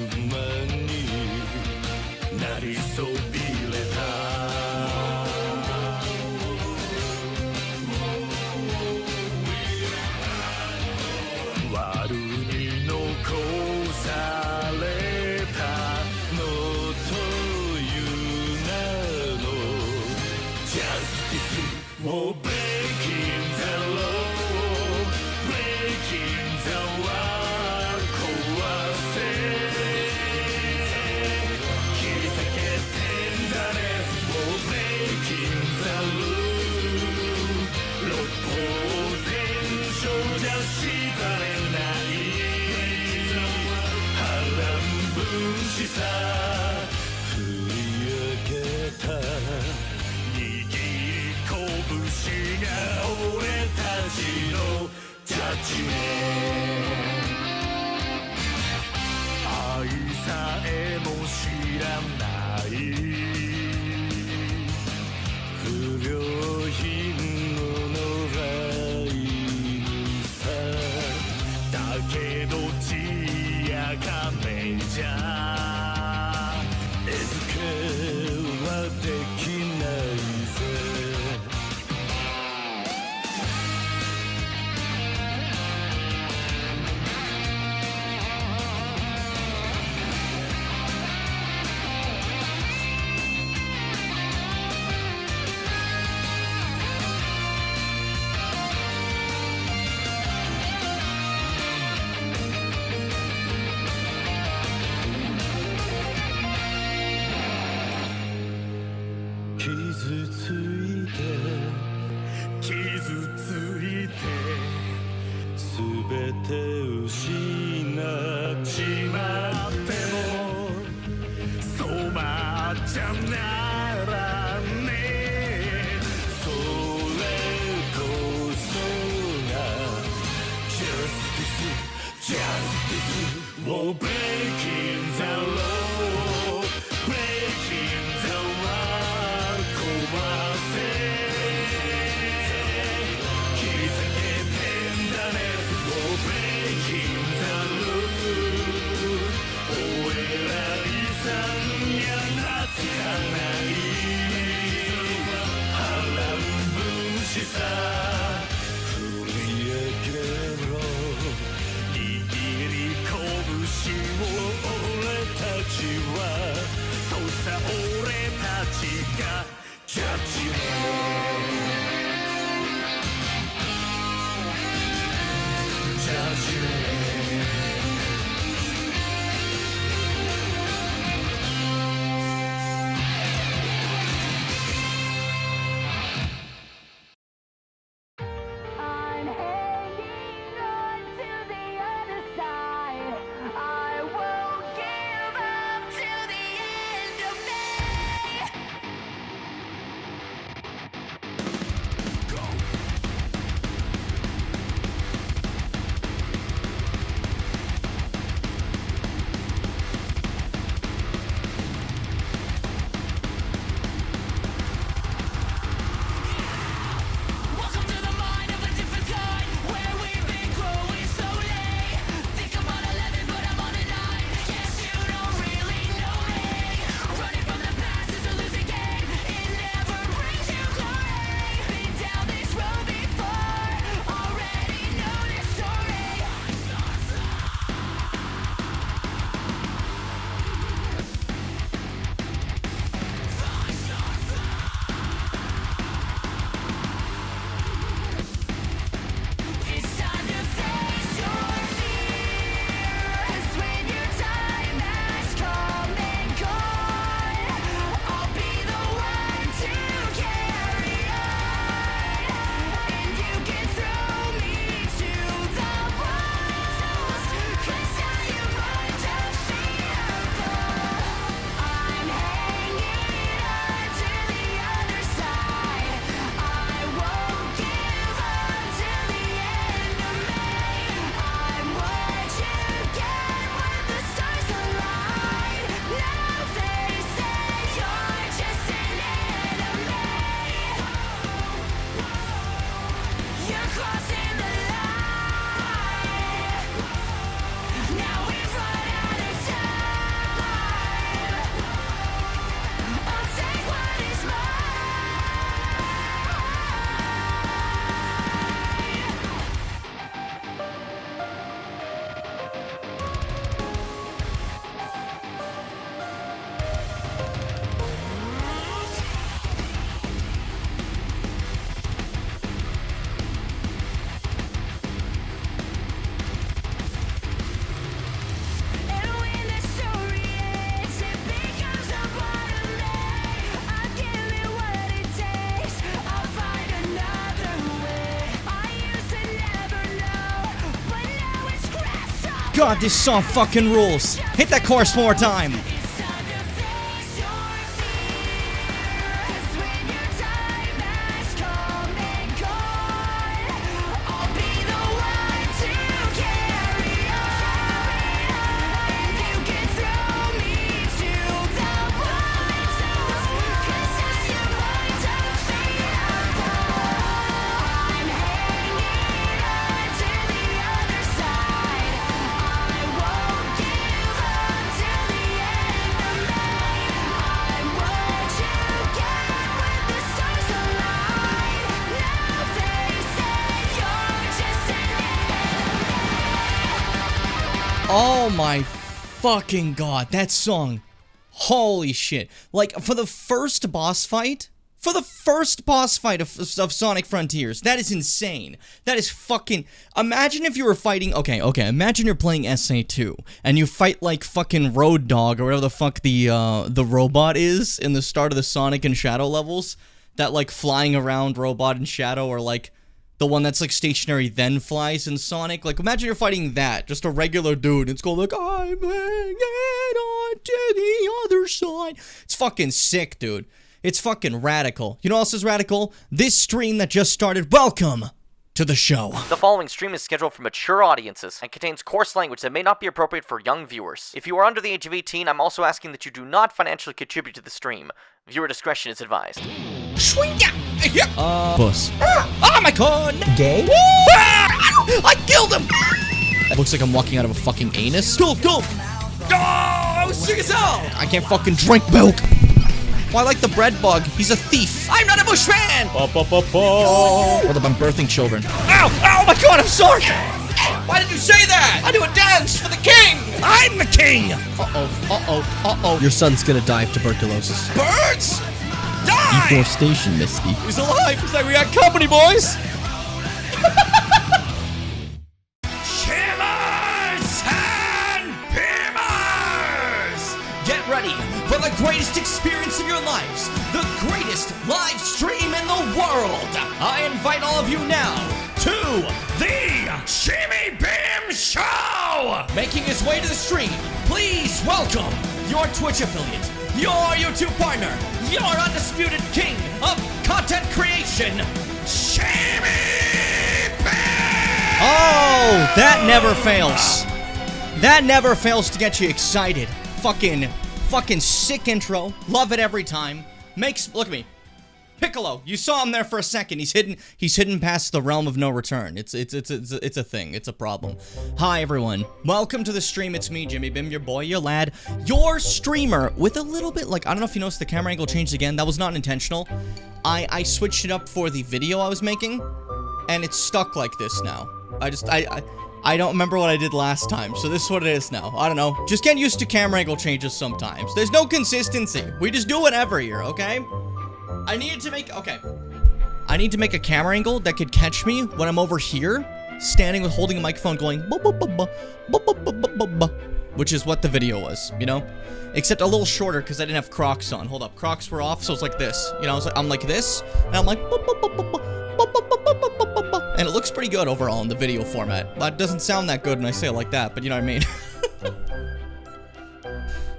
間になりそびれた悪に残されたのという名の Justice を Breaking the law Breaking the wall 壊せ切り裂けてんだね Oh Breaking the rule 六法全書じゃ縛れない波乱分子さ振り上げた握り拳が俺たちのジャッジメント愛さえも知らない不良品の野良犬さだけど血やかめじゃ餌付けはできないぜ傷ついて全て失っちまってもそうまっちゃならねえそれこそが Justice Oh Breaking the law Breaking the wall 壊せさ振り上げろ握り拳を俺たちは god, this song fucking rules. Hit that chorus one more time. Oh my fucking god, that song. Holy shit. Like, for the first boss fight of Sonic Frontiers, that is insane. That is fucking... Imagine if you were fighting... Okay, imagine you're playing SA2, and you fight like fucking Road Dogg, or whatever the fuck the robot is in the start of the Sonic and Shadow levels. That, like, flying around robot and Shadow, or like... The one that's like stationary then flies in Sonic. Like, imagine you're fighting that. Just a regular dude. It's going like, I'm hanging on to the other side. It's fucking sick, dude. It's fucking radical. You know what else is radical? This stream that just started. Welcome to the show. The following stream is scheduled for mature audiences and contains coarse language that may not be appropriate for young viewers. If you are under the age of 18, I'm also asking that you do not financially contribute to the stream. Viewer discretion is advised. Puss. Oh my god! Gay? I killed him! It looks like I'm walking out of a fucking anus. Go! Oh, I was sick as hell! I can't fucking drink milk! Well, I like the bread bug. He's a thief. I'm not a bushman! What if I'm birthing children? Ow! Oh my god, I'm sorry! Why did you say that? I do a dance for the king! I'm the king! Uh-oh. Your son's gonna die of tuberculosis. Birds! Die! Deforestation, Misty. He's alive! He's like, we got company, boys! Shimmers and Pimmers! Get ready for the greatest experience of your lives. The greatest live stream in the world. I invite all of you now to the Shimmy Bim Show! Making his way to the stream, please welcome your Twitch affiliate, your YouTube partner, your undisputed king of content creation, Shimmy Bim! Oh, that never fails. That never fails to get you excited. Fucking sick intro. Love it every time. Look at me. Piccolo, you saw him there for a second. He's hidden past the realm of no return. It's a thing. It's a problem. Hi everyone. Welcome to the stream. It's me, Jimmy Bim, your boy, your lad, your streamer with a little bit like, I don't know if you noticed the camera angle changed again. That was not intentional. I switched it up for the video I was making, and it's stuck like this now. I don't remember what I did last time, so this is what it is now. I don't know. Just get used to camera angle changes sometimes. There's no consistency. We just do whatever here, okay? I need to make a camera angle that could catch me when I'm over here, standing with holding a microphone going, which is what the video was, you know? Except a little shorter because I didn't have Crocs on. Hold up, Crocs were off, so it's like this. You know, I'm like this, and I'm like, and it looks pretty good overall in the video format. But it doesn't sound that good when I say it like that, but you know what I mean?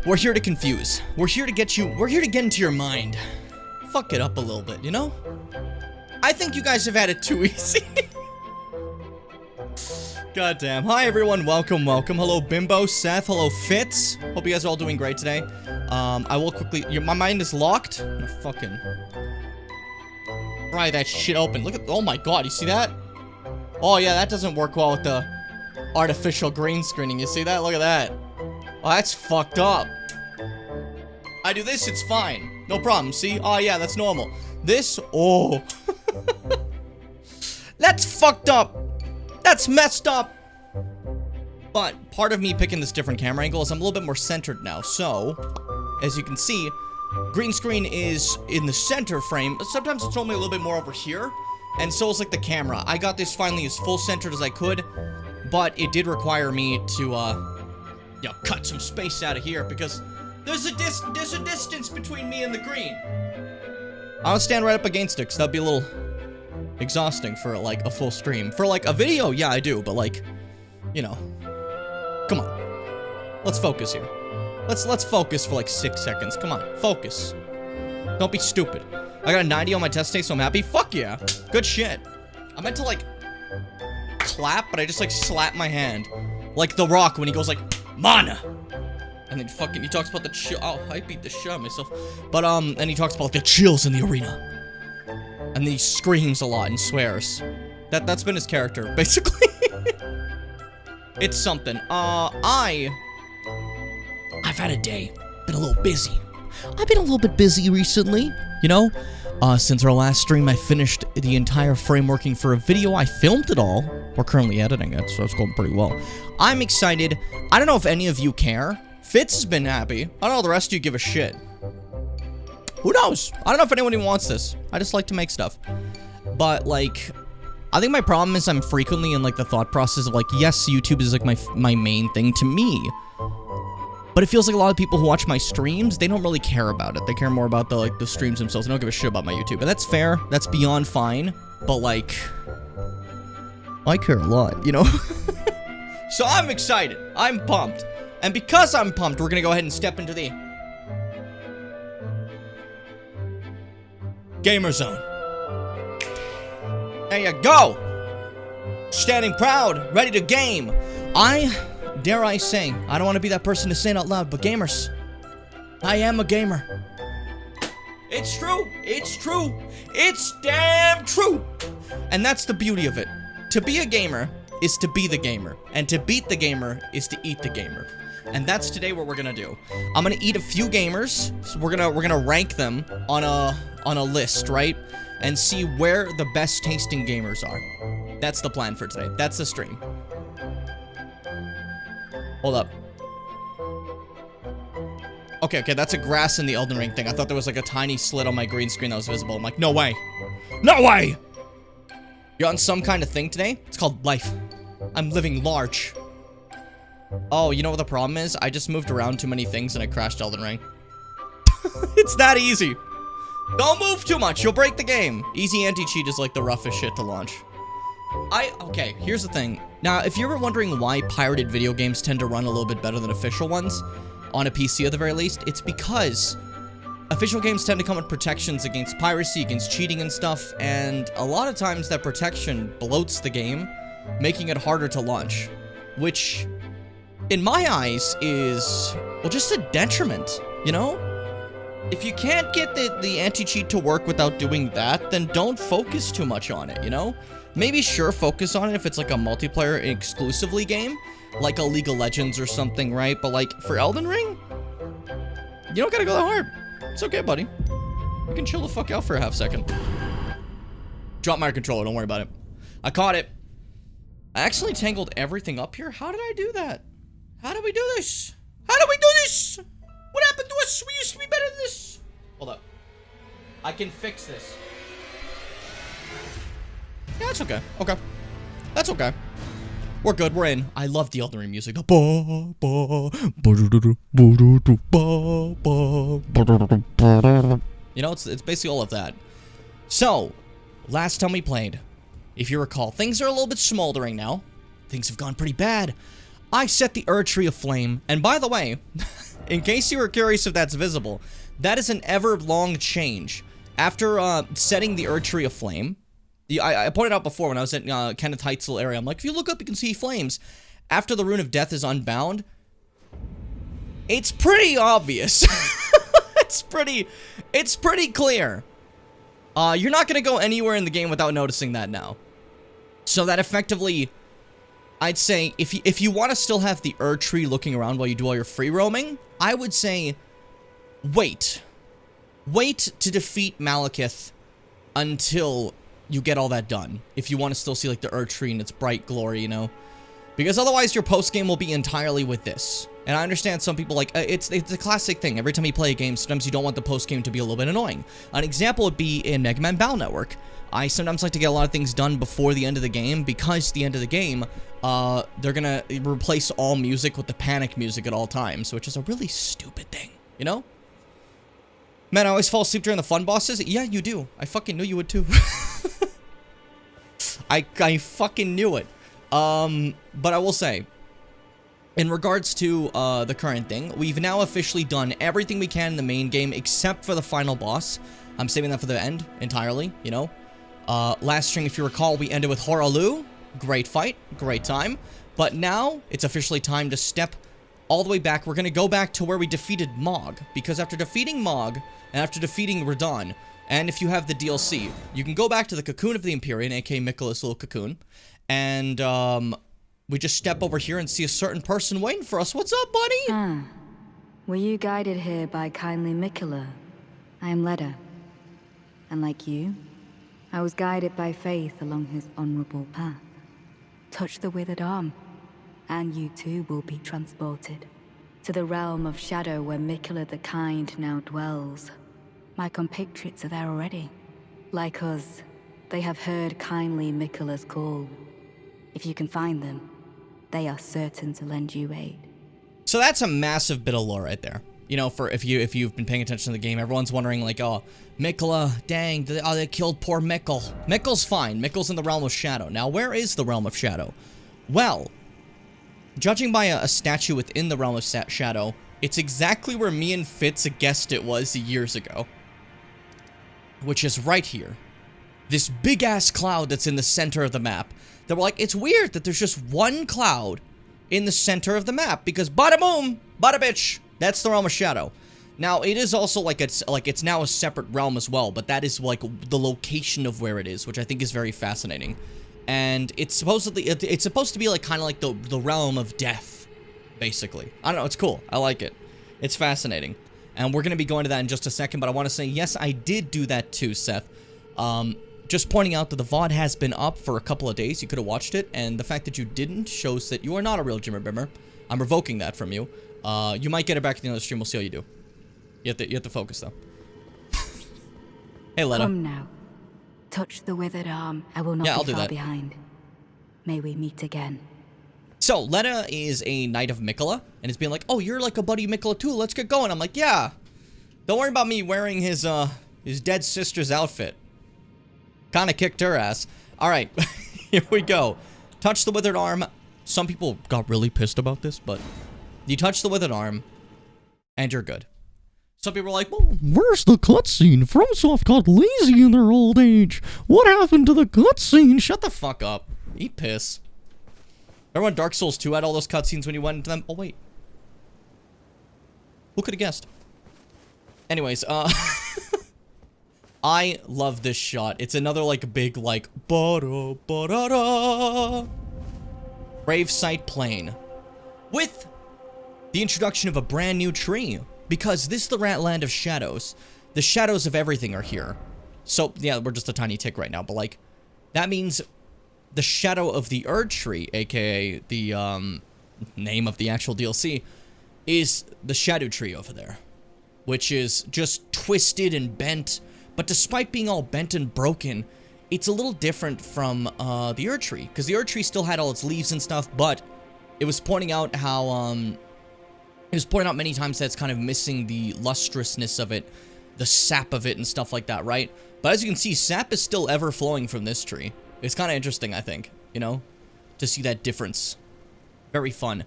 We're here to confuse. We're here to get into your mind. Fuck it up a little bit, you know? I think you guys have had it too easy. Goddamn. Hi everyone, welcome. Hello Bimbo, Seth, hello Fitz. Hope you guys are all doing great today. I will quickly, my mind is locked. I'm gonna fucking pry that shit open. Look at, oh my god, you see that? Oh yeah, that doesn't work well with the artificial green screening. You see that? Look at that. Oh, that's fucked up. I do this, it's fine. No problem, see? Oh yeah, that's normal. This, oh. That's fucked up. That's messed up. But part of me picking this different camera angle is I'm a little bit more centered now. So, as you can see, green screen is in the center frame. Sometimes it's only a little bit more over here. And so is like the camera. I got this finally as full centered as I could. But it did require me to, you know, cut some space out of here because there's a distance between me and the green. I don't stand right up against it because that'd be a little exhausting for like a full stream. For like a video, yeah, I do, but like, you know, Come on. Let's focus here. Let's focus for like 6 seconds. Come on, focus. Don't be stupid. I got a 90 on my test today, so I'm happy. Fuck yeah. Good shit. I meant to like clap, but I just like slapped my hand. Like The Rock when he goes like, mana. And then fucking, he talks about the chill. Oh, I beat the shit out of myself. But, and he talks about like, the chills in the arena. And then he screams a lot and swears. That's been his character, basically. It's something. I've had a day. Been a little busy. I've been a little bit busy recently, you know? Since our last stream, I finished the entire frameworking for a video. I filmed it all. We're currently editing it, so it's going pretty well. I'm excited. I don't know if any of you care. Fitz has been happy. I don't know if the rest of you give a shit. Who knows? I don't know if anyone even wants this. I just like to make stuff. But, like, I think my problem is I'm frequently in, like, the thought process of, like, yes, YouTube is, like, my main thing to me. But it feels like a lot of people who watch my streams, they don't really care about it. They care more about the streams themselves. They don't give a shit about my YouTube. And that's fair. That's beyond fine. But, like, I care a lot, you know? So I'm excited. I'm pumped. And because I'm pumped, we're gonna go ahead and step into the Gamer Zone. There you go. Standing proud, ready to game. Dare I say, I don't want to be that person to say it out loud, but gamers, I am a gamer. It's true. It's true. It's damn true. And that's the beauty of it. To be a gamer is to be the gamer, and to beat the gamer is to eat the gamer. And that's today what we're gonna do. I'm gonna eat a few gamers. So we're gonna rank them on a list, right? And see where the best tasting gamers are. That's the plan for today. That's the stream. Hold up. Okay, that's a grass in the Elden Ring thing. I thought there was like a tiny slit on my green screen that was visible. I'm like, no way. No way! You're on some kind of thing today? It's called life. I'm living large. Oh, you know what the problem is? I just moved around too many things and I crashed Elden Ring. It's that easy. Don't move too much, you'll break the game. Easy anti-cheat is like the roughest shit to launch. Okay, here's the thing. Now, if you're wondering why pirated video games tend to run a little bit better than official ones, on a PC at the very least, it's because official games tend to come with protections against piracy, against cheating and stuff, and a lot of times that protection bloats the game, making it harder to launch, which, in my eyes, is, well, just a detriment, you know? If you can't get the anti-cheat to work without doing that, then don't focus too much on it, you know? Maybe sure, focus on it if it's like a multiplayer exclusively game, like a League of Legends or something, right? But like, for Elden Ring, you don't gotta go that hard. It's okay, buddy. You can chill the fuck out for a half second. Drop my controller, don't worry about it. I caught it. I accidentally tangled everything up here? How did I do that? How did we do this? How did we do this? What happened to us? We used to be better than this. Hold up. I can fix this. Yeah, that's okay. Okay. That's okay. We're good. We're in. I love the Elden Ring music. You know, it's basically all of that. So, last time we played, if you recall, things are a little bit smoldering now. Things have gone pretty bad. I set the Erd Tree aflame, and by the way, in case you were curious if that's visible, that is an ever-long change. After setting the Erd Tree aflame, I pointed out before when I was at Kenneth Heights' little area, I'm like, if you look up, you can see flames. After the Rune of Death is unbound, it's pretty obvious. It's pretty clear. You're not gonna go anywhere in the game without noticing that now. So that effectively, I'd say, if you want to still have the Erd Tree looking around while you do all your free roaming, I would say, wait to defeat Malekith until you get all that done, if you want to still see like the Erd Tree in its bright glory, you know, because otherwise your post game will be entirely with this. And I understand some people like it's a classic thing. Every time you play a game, sometimes you don't want the post game to be a little bit annoying. An example would be in Mega Man Battle Network. I sometimes like to get a lot of things done before the end of the game, because the end of the game, they're gonna replace all music with the panic music at all times, which is a really stupid thing, you know? Man, I always fall asleep during the fun bosses. Yeah, you do. I fucking knew you would too. I fucking knew it. But I will say, in regards to the current thing, we've now officially done everything we can in the main game except for the final boss. I'm saving that for the end entirely, you know. Last stream, if you recall, we ended with Horalu. Great fight, great time. But now, it's officially time to step all the way back. We're going to go back to where we defeated Mog. Because after defeating Mog, and after defeating Radon, and if you have the DLC, you can go back to the Cocoon of the Empyrean, aka Mikola's little cocoon. And, we just step over here and see a certain person waiting for us. What's up, buddy? Were you guided here by kindly Mikola? I am Leda. And like you, I was guided by faith along his honorable path. Touch the withered arm, and you too will be transported to the realm of shadow where Mikola the Kind now dwells. My compatriots are there already. Like us, they have heard kindly Mikola's call. If you can find them, they are certain to lend you aid. So that's a massive bit of lore right there. You know, for if you've been paying attention to the game, everyone's wondering like, oh, Mikola, dang, they killed poor Mikkel. Mikkel's fine. Mikkel's in the realm of shadow. Now, where is the realm of shadow? Well, judging by a statue within the realm of shadow, it's exactly where me and Fitz guessed it was years ago. Which is right here. This big-ass cloud that's in the center of the map. They were like, it's weird that there's just one cloud in the center of the map, because bada boom, bada bitch, that's the realm of shadow. Now, it is also like it's now a separate realm as well, but that is like the location of where it is, which I think is very fascinating. And it's supposed to be like kind of like the realm of death, basically. I don't know, it's cool. I like it. It's fascinating. And we're going to be going to that in just a second, but I want to say, yes, I did do that too, Seth. Just pointing out that the VOD has been up for a couple of days. You could have watched it, and the fact that you didn't shows that you are not a real Jimmer Bimmer. I'm revoking that from you. You might get it back at the end of the stream. We'll see how you do. You have to focus, though. Hey, Leda. Come now. Touch the withered arm. I will not be far behind. May we meet again. So, Leda is a knight of Mikola, and is being like, oh, you're like a buddy of Mikola too. Let's get going. I'm like, yeah. Don't worry about me wearing his dead sister's outfit. Kind of kicked her ass. All right, here we go. Touch the withered arm. Some people got really pissed about this, but you touch the withered arm, and you're good. Some people are like, well, where's the cutscene? FromSoft got lazy in their old age. What happened to the cutscene? Shut the fuck up. Eat piss. Remember when Dark Souls 2 had all those cutscenes when you went into them? Oh, wait. Who could have guessed? Anyways, I love this shot. It's another, like, big, like, ba-da-ba-da-da. Gravesite Plain. With the introduction of a brand new tree. Because this is the land of shadows. The shadows of everything are here. So, yeah, we're just a tiny tick right now. But, like, that means the shadow of the Erd tree, aka the, name of the actual DLC, is the shadow tree over there. Which is just twisted and bent. But despite being all bent and broken, it's a little different from the Erd tree. Because the Erd tree still had all its leaves and stuff, but it was pointing out how, it was pointing out many times that it's kind of missing the lustrousness of it, the sap of it and stuff like that, right? But as you can see, sap is still ever flowing from this tree. It's kind of interesting, I think, you know, to see that difference. Very fun.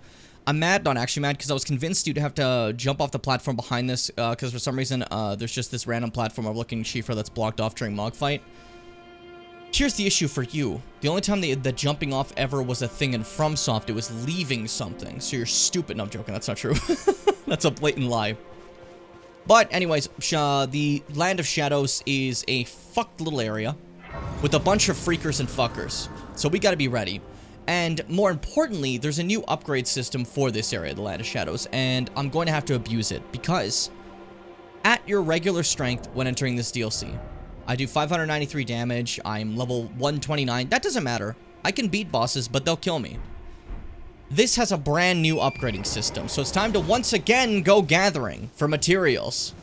I'm mad, not actually mad, because I was convinced you'd have to jump off the platform behind this, because for some reason, there's just this random platform overlooking Shifa that's blocked off during Mog fight. Here's the issue for you. The only time the jumping off ever was a thing in FromSoft, it was leaving something. So you're stupid. No, I'm joking. That's not true. That's a blatant lie. But anyways, the Land of Shadows is a fucked little area with a bunch of freakers and fuckers. So we gotta be ready. And more importantly, there's a new upgrade system for this area, the Land of Shadows, and I'm going to have to abuse it because at your regular strength when entering this DLC, I do 593 damage, I'm level 129, that doesn't matter. I can beat bosses, but they'll kill me. This has a brand new upgrading system, so it's time to once again go gathering for materials.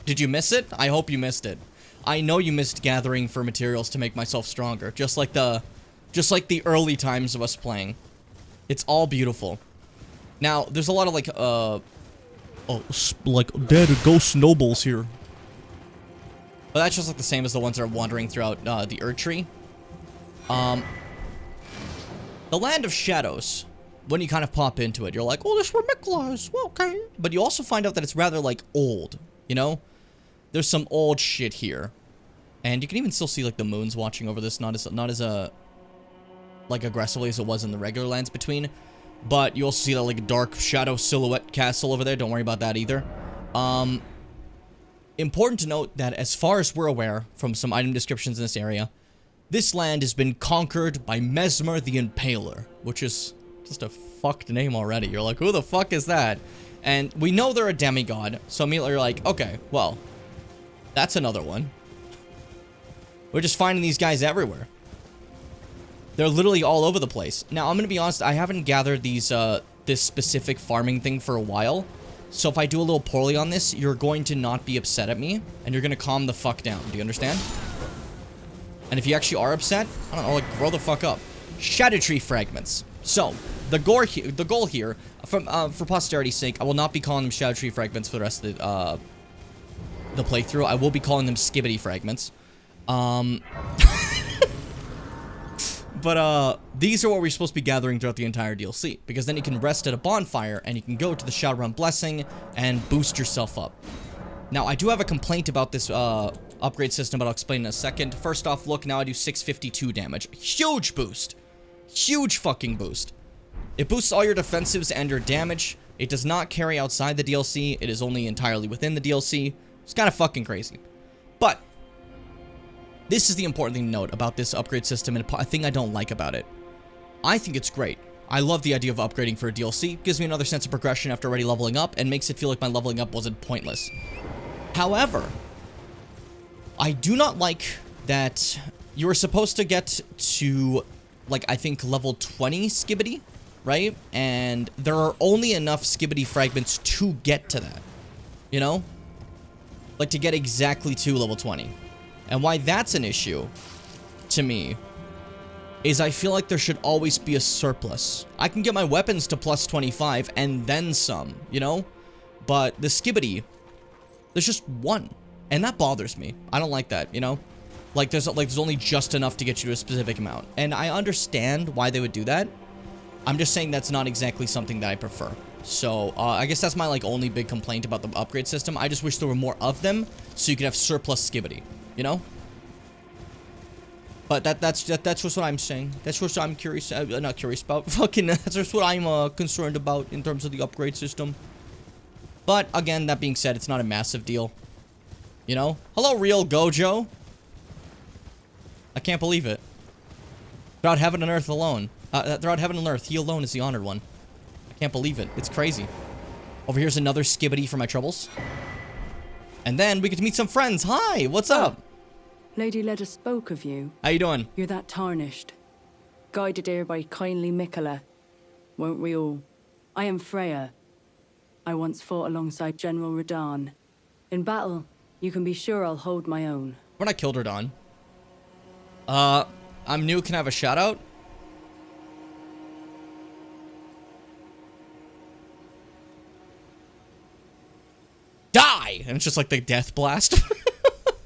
Did you miss it? I hope you missed it. I know you missed gathering for materials to make myself stronger, just like the early times of us playing. It's all beautiful. Now, there's a lot of like dead ghost nobles here. But that's just like the same as the ones that are wandering throughout the Erd tree. The Land of Shadows when you kind of pop into it, you're like, oh, this is where Mikla is. Well, okay. But you also find out that it's rather, like, old, you know? There's some old shit here. And you can even still see, like, the moons watching over this, not as like, aggressively as it was in the regular Lands Between. But you also see that, like, dark shadow silhouette castle over there. Don't worry about that either. Important to note that as far as we're aware from some item descriptions in this area, this land has been conquered by Mesmer the Impaler, which is just a fucked name already. You're like, who the fuck is that? And we know they're a demigod, so immediately you're like, okay, well, that's another one. We're just finding these guys everywhere. They're literally all over the place. Now, I'm gonna be honest, I haven't gathered these, this specific farming thing for a while. So if I do a little poorly on this, you're going to not be upset at me, and you're gonna calm the fuck down. Do you understand? And if you actually are upset, I don't know, like, grow the fuck up. Shadow Tree Fragments. So, the goal here, for posterity's sake, I will not be calling them Shadow Tree Fragments for the rest of the playthrough. I will be calling them Skibbity Fragments. But, these are what we're supposed to be gathering throughout the entire DLC. Because then you can rest at a bonfire, and you can go to the Shadowrun Blessing, and boost yourself up. Now, I do have a complaint about this, upgrade system, but I'll explain in a second. First off, look, now I do 652 damage. Huge boost. Huge fucking boost. It boosts all your defensives and your damage. It does not carry outside the DLC. It is only entirely within the DLC. It's kind of fucking crazy. But this is the important thing to note about this upgrade system, and a thing I don't like about it. I think it's great. I love the idea of upgrading for a DLC. Gives me another sense of progression after already leveling up, and makes it feel like my leveling up wasn't pointless. However, I do not like that you were supposed to get to, like, I think level 20 Skibbity, right? And there are only enough Skibbity fragments to get to that, you know? Like, to get exactly to level 20. And why that's an issue, to me, is I feel like there should always be a surplus. I can get my weapons to plus 25 and then some, you know? But the Skibbity, there's just one. And that bothers me. I don't like that, you know? Like, there's only just enough to get you to a specific amount. And I understand why they would do that. I'm just saying that's not exactly something that I prefer. So, I guess that's my, like, only big complaint about the upgrade system. I just wish there were more of them, so you could have surplus Skibbity, you know? But that's just what I'm saying. That's what I'm curious, not curious about. Fucking, that's just what I'm, concerned about in terms of the upgrade system. But, again, that being said, it's not a massive deal. You know? Hello, real Gojo. I can't believe it. Throughout heaven and earth alone. Throughout heaven and earth, he alone is the honored one. I can't believe it. It's crazy. Over here's another Skibbity for my troubles. And then we get to meet some friends. Hi, what's up? Lady Leda spoke of you. How you doing? You're that tarnished. Guided here by kindly Mikola. Won't we all? I am Freya. I once fought alongside General Radahn. In battle, you can be sure I'll hold my own. When I killed Radahn. I'm new. Can I have a shout out? Die! And it's just like the death blast.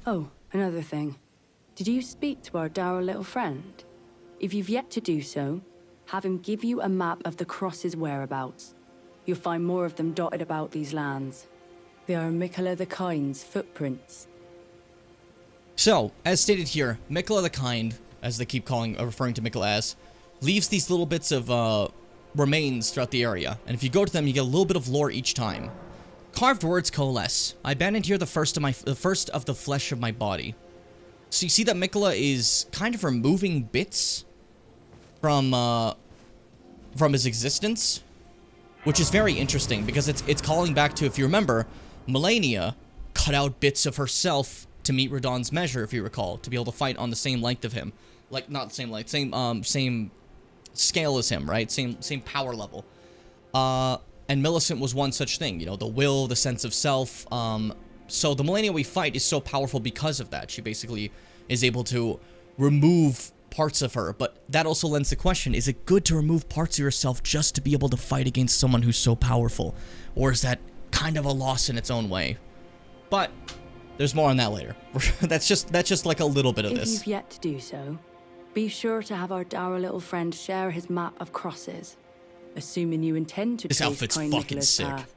Oh, another thing. Did you speak to our dour little friend? If you've yet to do so, have him give you a map of the Cross's whereabouts. You'll find more of them dotted about these lands. They are Mikola the Kind's footprints. So, as stated here, Mikola the Kind, as they keep referring to Mikola as, leaves these little bits of, remains throughout the area. And if you go to them, you get a little bit of lore each time. Carved words coalesce. I abandoned here the first of the flesh of my body. So you see that Mikola is kind of removing bits from his existence, which is very interesting because it's calling back to, if you remember, Melania cut out bits of herself to meet Radahn's measure, if you recall, to be able to fight on the same length of him. Like, not the same length, same scale as him, right? Same power level. And Millicent was one such thing, you know, the will, the sense of self. So the Melania we fight is so powerful because of that. She basically is able to remove parts of her. But that also lends the question, is it good to remove parts of yourself just to be able to fight against someone who's so powerful? Or is that kind of a loss in its own way? But there's more on that later. That's just like a little bit of this. If you've yet to do so, be sure to have our dour little friend share his map of crosses. assuming you intend to This trace outfit's kind fucking Nicola's sick. path.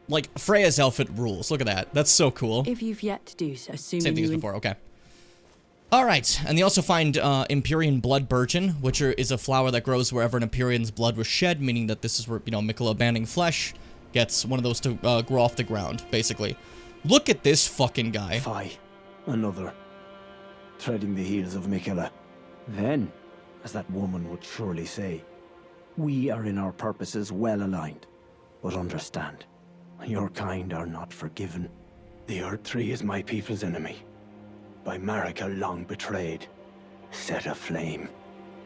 Like, Freya's outfit rules. Look at that. That's so cool. If you've yet to do so, assuming Same thing as you before, okay. Alright, and they also find Empyrean Blood Burgeon, which is a flower that grows wherever an Empyrean's blood was shed, meaning that this is where, you know, Miquella banding flesh gets one of those to grow off the ground, basically. Look at this fucking guy. Fie, another. Treading the heels of Miquella. Then, as that woman would surely say, we are in our purposes well aligned. But understand, your kind are not forgiven. The Earth Tree is my people's enemy. By Marika long betrayed, set aflame.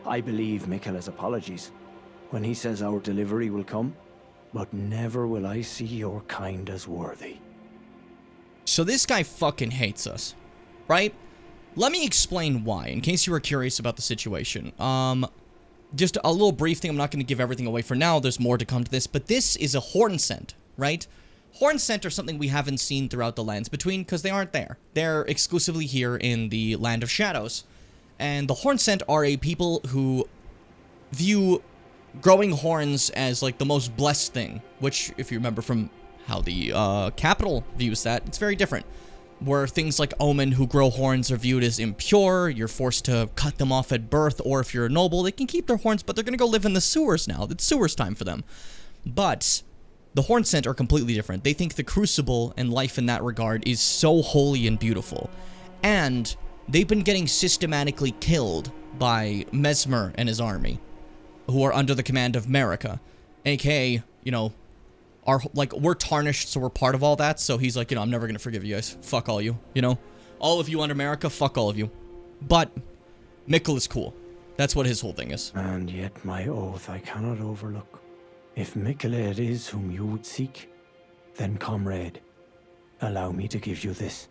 I believe Miquella's apologies when he says our delivery will come, but never will I see your kind as worthy. So this guy fucking hates us, right? Let me explain why, in case you were curious about the situation. Just a little brief thing. I'm not going to give everything away for now. There's more to come to this, but this is a horn scent, right? Horn scent are something we haven't seen throughout the Lands Between because they aren't there. They're exclusively here in the Land of Shadows. And the horn scent are a people who view growing horns as like the most blessed thing, which if you remember from how the capital views that, it's very different. Where things like Omen who grow horns are viewed as impure, you're forced to cut them off at birth, or if you're a noble, they can keep their horns, but they're going to go live in the sewers now. It's sewers time for them. But the horn scent are completely different. They think the Crucible and life in that regard is so holy and beautiful. And they've been getting systematically killed by Mesmer and his army, who are under the command of Marika, aka, you know, we're tarnished, so we're part of all that, so he's like, you know, I'm never gonna forgive you guys. Fuck all you, you know? All of you under Marika, fuck all of you. But Mikkel is cool. That's what his whole thing is. And yet my oath I cannot overlook. If Miquella it is whom you would seek, then comrade, allow me to give you this.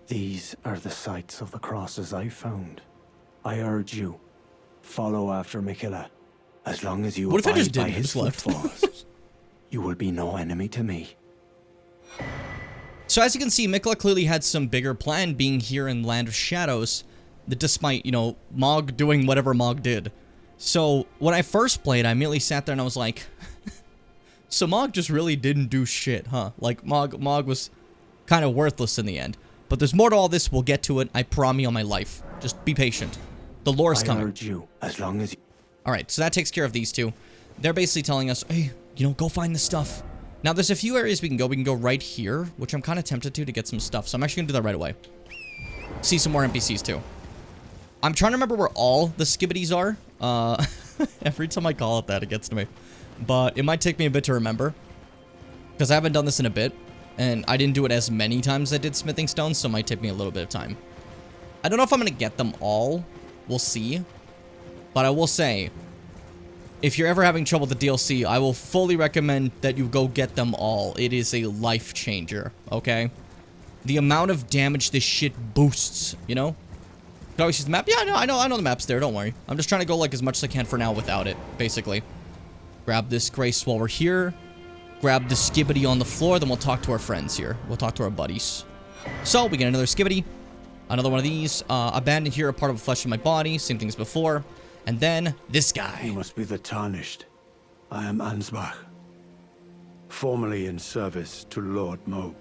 These are the sites of the crosses I found. I urge you, follow after Miquella. As long as you What if I abide just by didn't? his Just left. footfalls, you will be no enemy to me. So as you can see, Miquella clearly had some bigger plan being here in Land of Shadows, that despite, you know, Mog doing whatever Mog did. So when I first played, I immediately sat there and I was like, so Mog just really didn't do shit, huh? Like, Mog was kind of worthless in the end. But there's more to all this. We'll get to it. I promise you on my life. Just be patient. The lore's coming. I urge you, as long as you... Alright, so that takes care of these two. They're basically telling us, hey, you know, go find the stuff. Now, there's a few areas we can go. We can go right here, which I'm kind of tempted to get some stuff. So I'm actually going to do that right away. See some more NPCs, too. I'm trying to remember where all the skibbities are. Every time I call it that, it gets to me. But it might take me a bit to remember. Because I haven't done this in a bit. And I didn't do it as many times as I did smithing stones, so it might take me a little bit of time. I don't know if I'm going to get them all. We'll see. But I will say, if you're ever having trouble with the DLC, I will fully recommend that you go get them all. It is a life changer, okay? The amount of damage this shit boosts, you know? Could always use the map. Yeah, I know the map's there, don't worry. I'm just trying to go like as much as I can for now without it, basically. Grab this grace while we're here. Grab the skibbity on the floor, then we'll talk to our friends here. We'll talk to our buddies. So, we get another skibbity. Another one of these. Abandoned here, a part of the flesh of my body. Same thing as before. And then, this guy. You must be the Tarnished. I am Ansbach. Formerly in service to Lord Moog,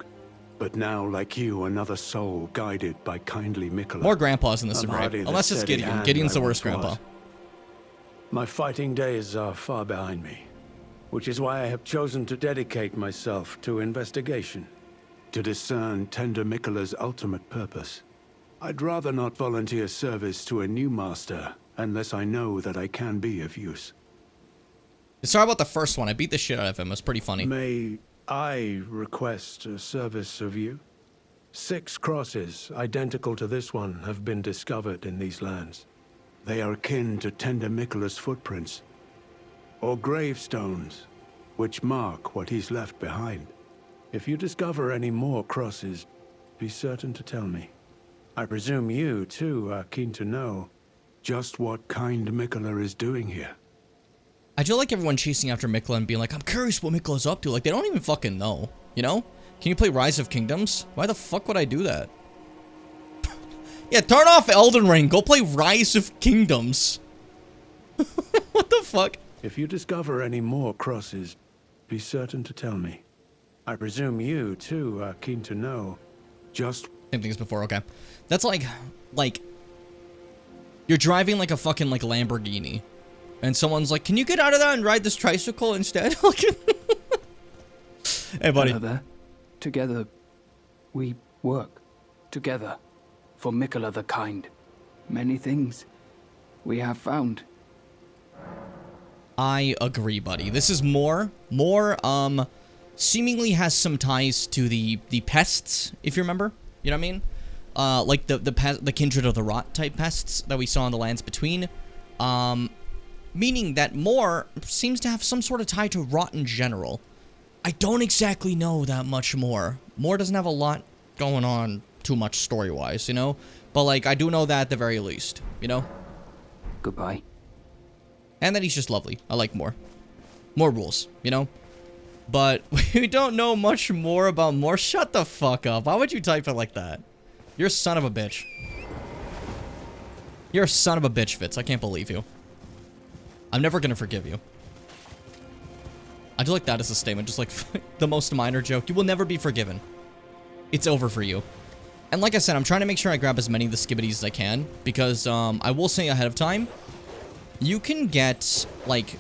but now, like you, another soul guided by kindly Miquella. More grandpas in this I'm agree. hardly the Unless it's steady Gideon. hand Gideon's I the worst once grandpa. was. My fighting days are far behind me, which is why I have chosen to dedicate myself to investigation, to discern tender Miquella's ultimate purpose. I'd rather not volunteer service to a new master unless I know that I can be of use. Sorry about the first one. I beat the shit out of him. It was pretty funny. May I request a service of you? 6 crosses identical to this one have been discovered in these lands. They are akin to tender Miquella's footprints, or gravestones, which mark what he's left behind. If you discover any more crosses, be certain to tell me. I presume you, too, are keen to know just what kind Miquella is doing here. I do like everyone chasing after Miquella and being like, I'm curious what Miquella's up to. Like, they don't even fucking know, you know? Can you play Rise of Kingdoms? Why the fuck would I do that? Yeah, turn off Elden Ring. Go play Rise of Kingdoms. What the fuck? If you discover any more crosses, be certain to tell me. I presume you, too, are keen to know just... Same thing as before, okay. That's like, you're driving like a fucking, like, Lamborghini. And someone's like, can you get out of that and ride this tricycle instead? Hey, buddy. Together, we work. Together. For Mikola the Kind. Many things we have found. I agree, buddy. This is more, seemingly has some ties to the pests, if you remember. You know what I mean? Like the Kindred of the Rot type pests that we saw in the Lands Between. Meaning that more seems to have some sort of tie to rot in general. I don't exactly know that much more. More doesn't have a lot going on too much story-wise, you know? But, like, I do know that at the very least, you know? Goodbye. And that he's just lovely. I like more. More rules, you know? But we don't know much more about more. Shut the fuck up. Why would you type it like that? You're a son of a bitch. You're a son of a bitch, Fitz. I can't believe you. I'm never gonna forgive you. I do like that as a statement, just like the most minor joke. You will never be forgiven. It's over for you. And like I said, I'm trying to make sure I grab as many of the skibbities as I can, because I will say ahead of time, you can get, like,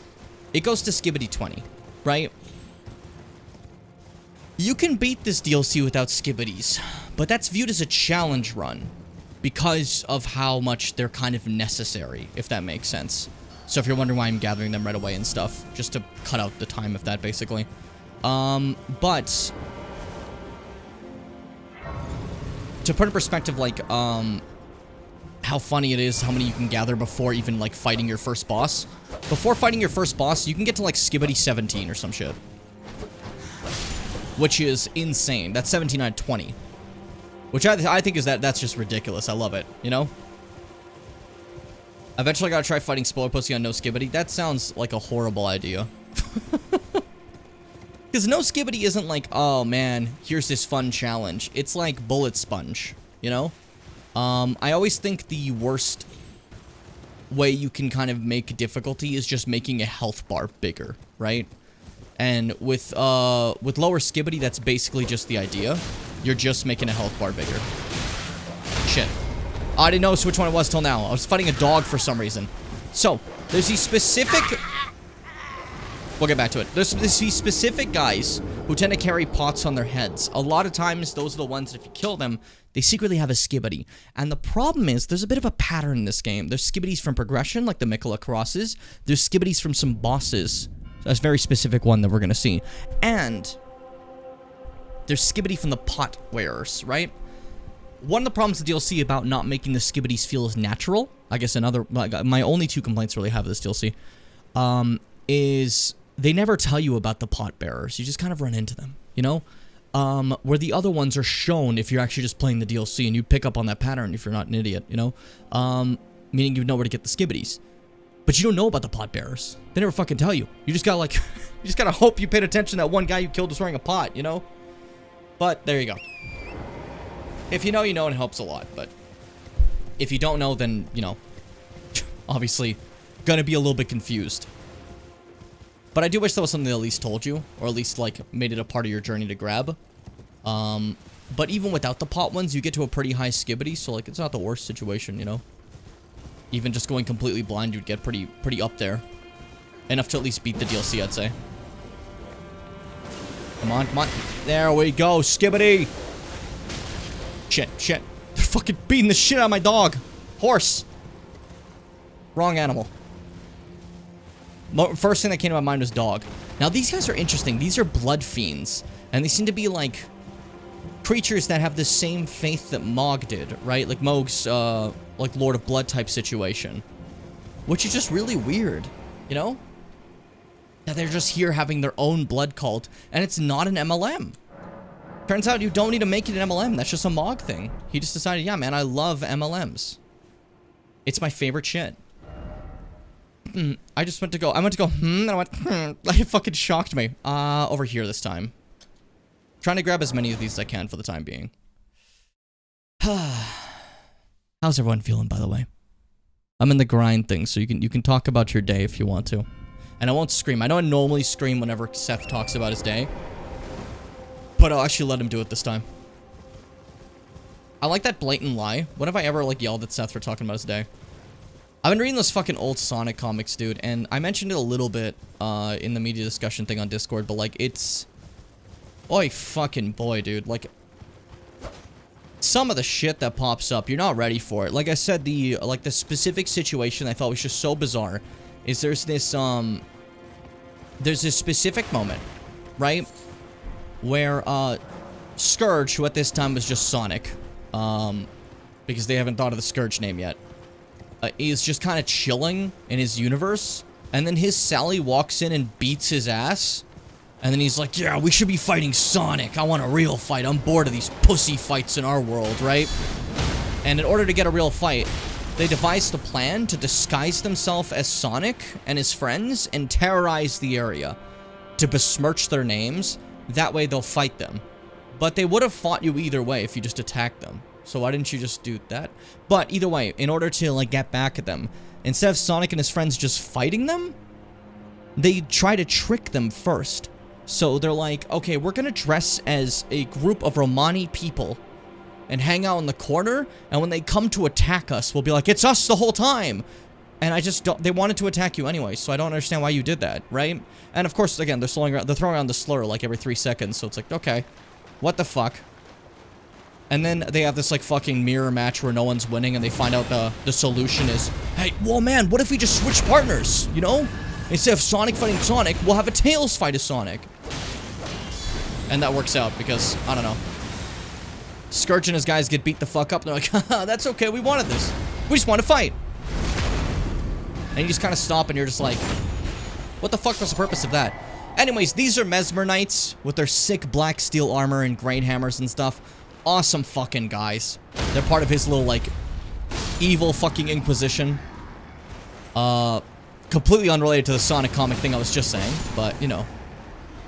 it goes to skibbity 20, right? You can beat this DLC without skibbities, but that's viewed as a challenge run because of how much they're kind of necessary, if that makes sense. So if you're wondering why I'm gathering them right away and stuff, just to cut out the time of that, basically. But to put in perspective, like, how funny it is, how many you can gather before even, like, fighting your first boss. Before fighting your first boss, you can get to, like, skibbity 17 or some shit. Which is insane. That's 17 out of 20. Which I think is that's just ridiculous. I love it, you know? Eventually I gotta try fighting Spoiler Pussy on No Skibbity. That sounds like a horrible idea. Because No Skibbity isn't like, oh man, here's this fun challenge. It's like Bullet Sponge, you know? I always think the worst way you can kind of make difficulty is just making a health bar bigger, right? And with lower Skibbity, that's basically just the idea. You're just making a health bar bigger. Shit. I didn't know which one it was till now. I was fighting a dog for some reason. So, there's these specific... We'll get back to it. There's these specific guys who tend to carry pots on their heads. A lot of times, those are the ones that if you kill them, they secretly have a skibbity. And the problem is, there's a bit of a pattern in this game. There's skibbities from progression, like the Mikola crosses. There's skibbities from some bosses. That's a very specific one that we're going to see. And there's skibbity from the pot wearers, right? One of the problems with DLC about not making the skibbities feel as natural, I guess another, my only two complaints really have with this DLC, is they never tell you about the pot bearers. You just kind of run into them, you know? Where the other ones are shown if you're actually just playing the DLC, and you pick up on that pattern if you're not an idiot, you know? Meaning you know where to get the skibbities. But you don't know about the pot bearers. They never fucking tell you. You just gotta, like, you just gotta hope you paid attention that one guy you killed was wearing a pot, you know? But, there you go. If you know, you know, and it helps a lot, but if you don't know, then, you know, obviously gonna be a little bit confused. But I do wish that was something they at least told you, or at least, like, made it a part of your journey to grab. But even without the pot ones, you get to a pretty high skibbity, so, like, it's not the worst situation, you know? Even just going completely blind, you'd get pretty up there. Enough to at least beat the DLC, I'd say. Come on, come on. There we go, skibbity! Shit, shit. They're fucking beating the shit out of my dog. Horse. Wrong animal. First thing that came to my mind was dog. Now, these guys are interesting. These are blood fiends. And they seem to be, like, creatures that have the same faith that Mog did, right? Like Mog's, like, Lord of Blood type situation. Which is just really weird, you know? That they're just here having their own blood cult. And it's not an MLM. Turns out you don't need to make it an MLM. That's just a Mog thing. He just decided, yeah, man, I love MLMs. It's my favorite shit. I went to go, and I went, It fucking shocked me. Over here this time. Trying to grab as many of these as I can for the time being. How's everyone feeling, by the way? I'm in the grind thing, so you can talk about your day if you want to. And I won't scream. I know I normally scream whenever Seth talks about his day. But I'll actually let him do it this time. I like that blatant lie. When have I ever, like, yelled at Seth for talking about his day? I've been reading those fucking old Sonic comics, dude, and I mentioned it a little bit, in the media discussion thing on Discord, but, like, it's... Oy fucking boy, dude. Like, some of the shit that pops up, you're not ready for it. Like I said, the specific situation I thought was just so bizarre is there's this specific moment, right? Where, Scourge, who at this time was just Sonic, because they haven't thought of the Scourge name yet, is just kind of chilling in his universe, and then his Sally walks in and beats his ass, and then he's like, yeah, we should be fighting Sonic. I want a real fight. I'm bored of these pussy fights in our world, right? And in order to get a real fight, they devised a plan to disguise themselves as Sonic and his friends and terrorize the area to besmirch their names. That way they'll fight them. But they would have fought you either way if you just attacked them. So why didn't you just do that? But either way, in order to, like, get back at them, instead of Sonic and his friends just fighting them, they try to trick them first. So they're like, okay, we're gonna dress as a group of Romani people and hang out in the corner, and when they come to attack us, we'll be like, it's us the whole time! And I just don't, they wanted to attack you anyway, so I don't understand why you did that, right? And of course, again, they're throwing around the slur like every 3 seconds, so it's like, okay, what the fuck? And then they have this, like, fucking mirror match where no one's winning, and they find out the solution is, hey, well, man, what if we just switch partners, you know? Instead of Sonic fighting Sonic, we'll have a Tails fight a Sonic. And that works out, because, I don't know. Scourge and his guys get beat the fuck up, and they're like, haha, that's okay, we wanted this. We just want to fight. And you just kind of stop, and you're just like, what the fuck was the purpose of that? Anyways, these are Mesmer Knights with their sick black steel armor and great hammers and stuff. Awesome fucking guys. They're part of his little, like, evil fucking Inquisition. Completely unrelated to the Sonic comic thing I was just saying, but, you know,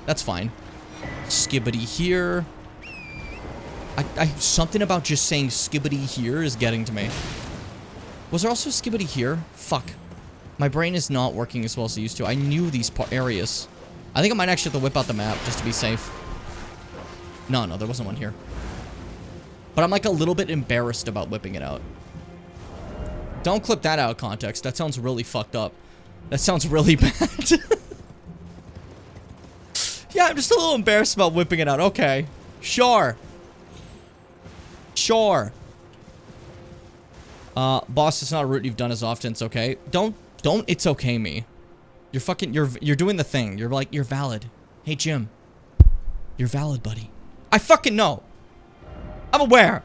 that's fine. Skibbity here. Something about just saying skibbity here is getting to me. Was there also skibbity here? Fuck. My brain is not working as well as it used to. I knew these areas. I think I might actually have to whip out the map just to be safe. No, there wasn't one here. But I'm, like, a little bit embarrassed about whipping it out. Don't clip that out of context. That sounds really fucked up. That sounds really bad. Yeah, I'm just a little embarrassed about whipping it out. Okay. Sure. Sure. Boss, it's not a route you've done as often. It's okay. Don't, it's okay me. You're fucking, you're doing the thing. You're like, you're valid. Hey, Jim. You're valid, buddy. I fucking know. I'm aware.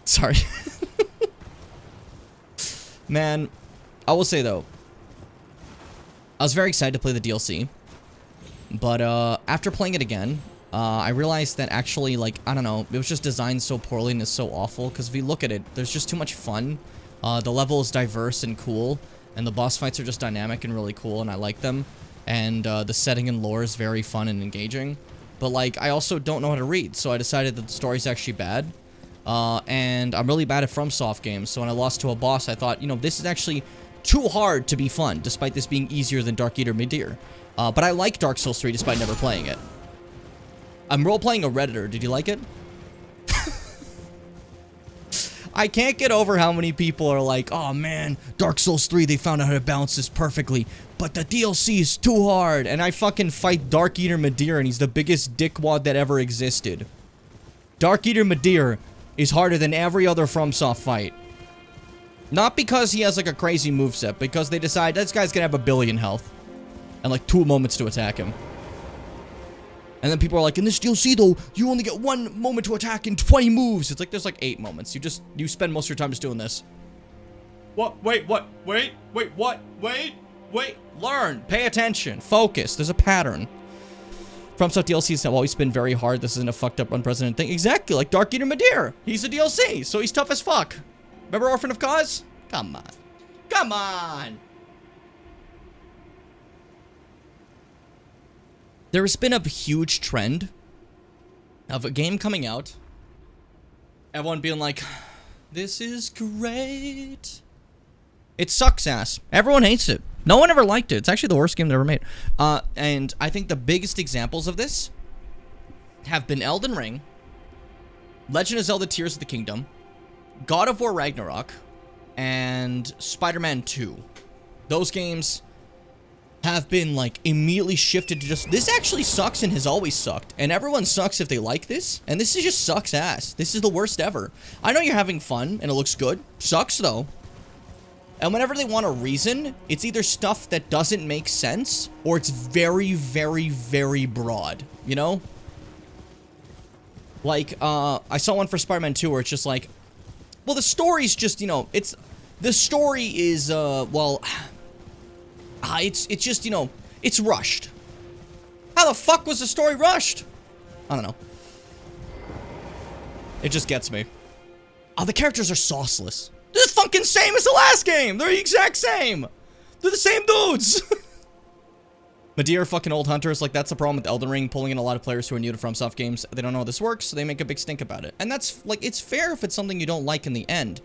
Sorry. Man, I will say, though, I was very excited to play the DLC. But, after playing it again, I realized that actually, like, I don't know, it was just designed so poorly and it's so awful. Because if you look at it, there's just too much fun. The level is diverse and cool. And the boss fights are just dynamic and really cool, and I like them. And, the setting and lore is very fun and engaging. But, like, I also don't know how to read, so I decided that the story's actually bad. And I'm really bad at FromSoft games, so when I lost to a boss, I thought, you know, this is actually too hard to be fun, despite this being easier than Dark Eater Midir. But I like Dark Souls 3 despite never playing it. I'm role-playing a Redditor. Did you like it? I can't get over how many people are like, oh man, Dark Souls 3, they found out how to balance this perfectly, but the DLC is too hard. And I fucking fight Dark Eater Midir, and he's the biggest dickwad that ever existed. Dark Eater Midir is harder than every other FromSoft fight. Not because he has, like, a crazy moveset, because they decide this guy's gonna have 1 billion health. And, like, 2 moments to attack him. And then people are like, in this DLC, though, you only get 1 moment to attack in 20 moves. It's like, there's, like, 8 moments. You spend most of your time just doing this. What? Wait, what? Wait, what? Wait. Learn. Pay attention. Focus. There's a pattern. FromSoft DLCs have always been very hard. This isn't a fucked up, unprecedented thing. Exactly, like Dark Eater Midir. He's a DLC, so he's tough as fuck. Remember Orphan of Cause? Come on. Come on! There has been a huge trend of a game coming out, everyone being like, this is great. It sucks ass. Everyone hates it. No one ever liked it. It's actually the worst game they ever made. And I think the biggest examples of this have been Elden Ring, Legend of Zelda Tears of the Kingdom, God of War Ragnarok, and Spider-Man 2. Those games have been, like, immediately shifted to just, this actually sucks and has always sucked. And everyone sucks if they like this, and this is just sucks ass. This is the worst ever. I know you're having fun, and it looks good. Sucks, though. And whenever they want a reason, it's either stuff that doesn't make sense, or it's very, very, very broad, you know? Like, I saw one for Spider-Man 2 where it's just like, well, the story's just, you know, the story is, it's just, you know, it's rushed. How the fuck was the story rushed? I don't know. It just gets me. Oh, the characters are sauceless. They're the fucking same as the last game. They're the exact same. They're the same dudes. Medea fucking old hunters. Like, that's the problem with Elden Ring, pulling in a lot of players who are new to FromSoft games. They don't know how this works, so they make a big stink about it. And that's, like, it's fair if it's something you don't like in the end.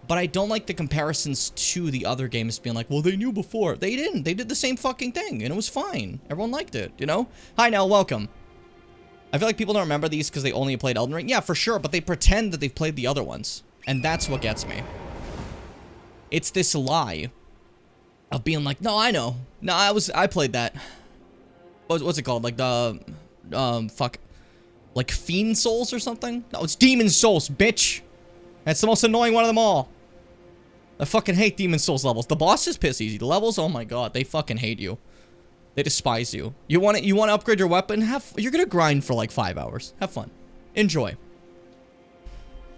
But I don't like the comparisons to the other games being like, well, they knew before. They didn't. They did the same fucking thing, and it was fine. Everyone liked it, you know? Hi, Nell. Welcome. I feel like people don't remember these because they only played Elden Ring. Yeah, for sure, but they pretend that they've played the other ones. And that's what gets me. It's this lie of being like, no, I know. No, I played that. What's it called? Like the, like Fiend Souls or something? No, it's Demon Souls, bitch. That's the most annoying one of them all. I fucking hate Demon Souls levels. The boss is piss easy. The levels, oh my god, they fucking hate you. They despise you. You want to upgrade your weapon? You're gonna grind for like 5 hours. Have fun. Enjoy.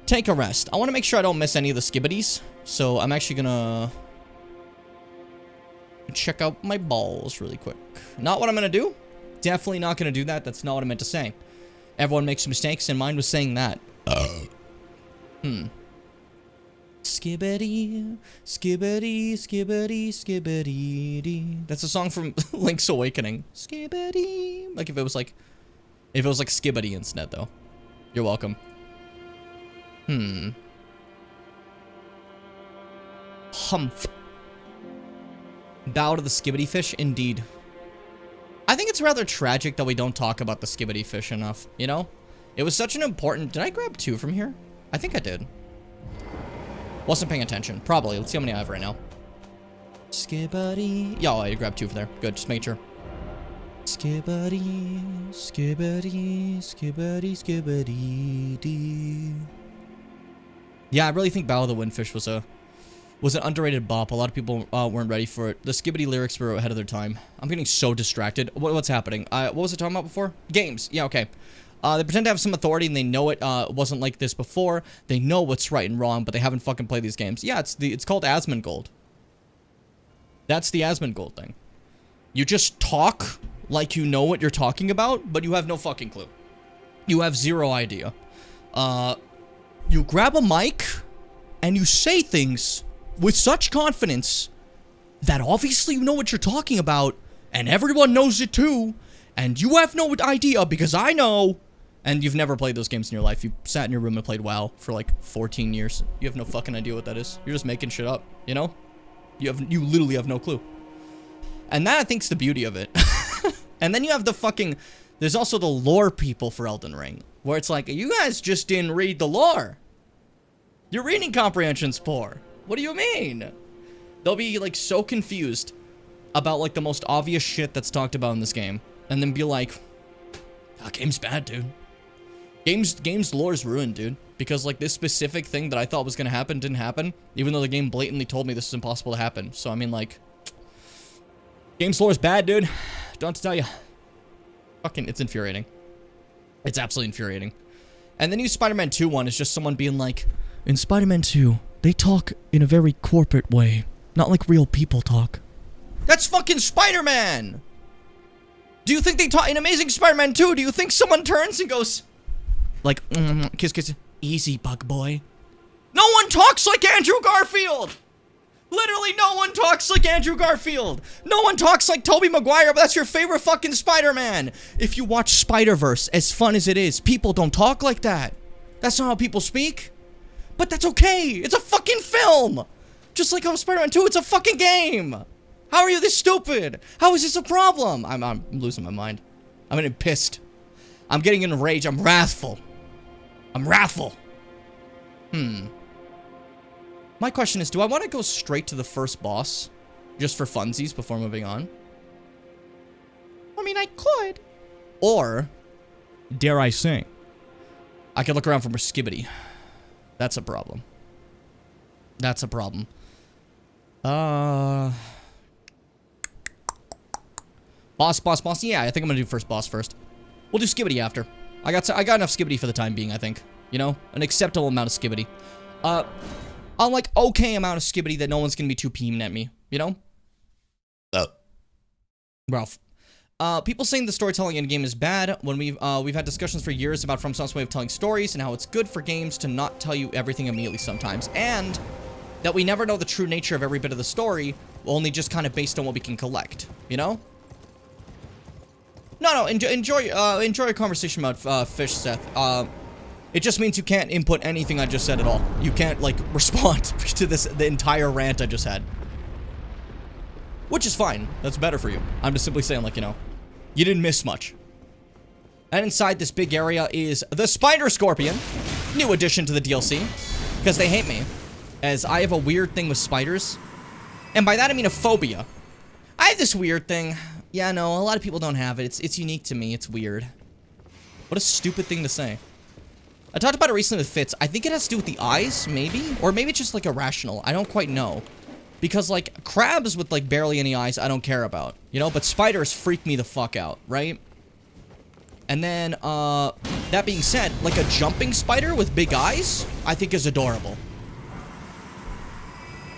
Take a rest. I want to make sure I don't miss any of the skibbities. So I'm actually gonna check out my balls really quick. Not what I'm gonna do. Definitely not gonna do that. That's not what I meant to say. Everyone makes mistakes, and mine was saying that. Skibbity, skibbity, skibbity, skibbity. That's a song from Link's Awakening. Skibbity. Like if it was like skibbity instead, though. You're welcome. Humph. Bow to the skibbity fish, indeed. I think it's rather tragic that we don't talk about the skibbity fish enough, you know? It was such an important... Did I grab 2 from here? I think I did. Wasn't paying attention. Probably. Let's see how many I have right now. Skibbity. Yeah, I grabbed 2 from there. Good, just make sure. Skibbity, skibbity, skibbity, skibbity, dee. Yeah, I really think Bow of the Windfish was an underrated bop. A lot of people weren't ready for it. The skibbity lyrics were ahead of their time. I'm getting so distracted. What's happening? What was I talking about before? Games. Yeah, okay. They pretend to have some authority and they know it wasn't like this before. They know what's right and wrong, but they haven't fucking played these games. Yeah, it's called Asmongold. That's the Asmongold thing. You just talk like you know what you're talking about, but you have no fucking clue. You have zero idea. You grab a mic and you say things with such confidence that obviously you know what you're talking about and everyone knows it too, and you have no idea because I know. And you've never played those games in your life. You sat in your room and played WoW for like 14 years. You have no fucking idea what that is. You're just making shit up, you know? You literally have no clue. And that, I think, is the beauty of it. And then you have the fucking... There's also the lore people for Elden Ring, where it's like, you guys just didn't read the lore. Your reading comprehension's poor. What do you mean? They'll be, like, so confused about, like, the most obvious shit that's talked about in this game. And then be like, that game's bad, dude. Game's lore's ruined, dude. Because, like, this specific thing that I thought was gonna happen didn't happen, even though the game blatantly told me this is impossible to happen. So, I mean, like... Game's lore's bad, dude. Don't have to tell you. Fucking, it's infuriating. It's absolutely infuriating. And the new Spider-Man 2 one is just someone being like, in Spider-Man 2, they talk in a very corporate way. Not like real people talk. That's fucking Spider-Man! Do you think they talk in Amazing Spider-Man 2? Do you think someone turns and goes, like, kiss, kiss, easy, bug boy? No one talks like Andrew Garfield! Literally no one talks like Andrew Garfield! No one talks like Tobey Maguire, but that's your favorite fucking Spider-Man! If you watch Spider-Verse, as fun as it is, people don't talk like that. That's not how people speak. But that's okay! It's a fucking film! Just like how Spider-Man 2, it's a fucking game! How are you this stupid? How is this a problem? I'm losing my mind. I'm getting pissed. I'm getting enraged. I'm wrathful. I'm wrathful. My question is, do I want to go straight to the first boss just for funsies before moving on? I mean, I could. Or, dare I say, I could look around for more skibbity. That's a problem. That's a problem. Boss. Yeah, I think I'm gonna do first boss first. We'll do skibbity after. I got enough skibbity for the time being, I think. You know? An acceptable amount of skibbity. A like okay amount of skibbity that no one's gonna be too peeing at me. You know? Ralph. People saying the storytelling in game is bad when we've had discussions for years about FromSoft's way of telling stories and how it's good for games to not tell you everything immediately sometimes, and that we never know the true nature of every bit of the story, only just kind of based on what we can collect, you know? No, enjoy a conversation about fish, Seth. It just means you can't input anything I just said at all. You can't, like, respond to the entire rant I just had. Which is fine. That's better for you. I'm just simply saying, like, you know, you didn't miss much. And inside this big area is the Spider Scorpion. New addition to the DLC. Because they hate me. As I have a weird thing with spiders. And by that I mean a phobia. I have this weird thing. Yeah, no, a lot of people don't have it. It's unique to me. It's weird. What a stupid thing to say. I talked about it recently with Fitz. I think it has to do with the eyes, maybe? Or maybe it's just, like, irrational. I don't quite know. Because, like, crabs with, like, barely any eyes, I don't care about. You know? But spiders freak me the fuck out, right? And then, that being said, like, a jumping spider with big eyes, I think is adorable.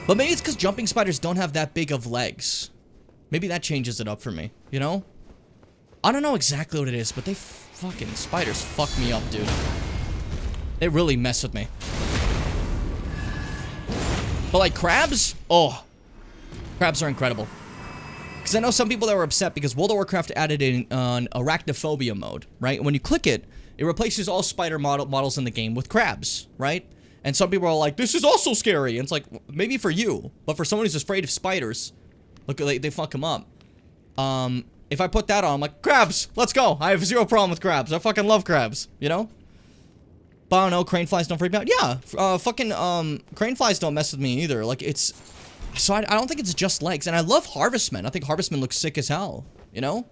But maybe it's because jumping spiders don't have that big of legs. Maybe that changes it up for me, you know? I don't know exactly what it is, but they fucking... spiders fuck me up, dude. They really mess with me. But, like, crabs? Oh. Crabs are incredible. Because I know some people that were upset because World of Warcraft added in an arachnophobia mode, right? When you click it, it replaces all spider models in the game with crabs, right? And some people are like, this is also scary. And it's like, maybe for you. But for someone who's afraid of spiders, look, they fuck them up. If I put that on, I'm like, crabs, let's go. I have zero problem with crabs. I fucking love crabs, you know? But I don't know, crane flies don't freak me out. Yeah, crane flies don't mess with me either. Like, it's... So I don't think it's just legs. And I love Harvestmen. I think Harvestmen looks sick as hell, you know?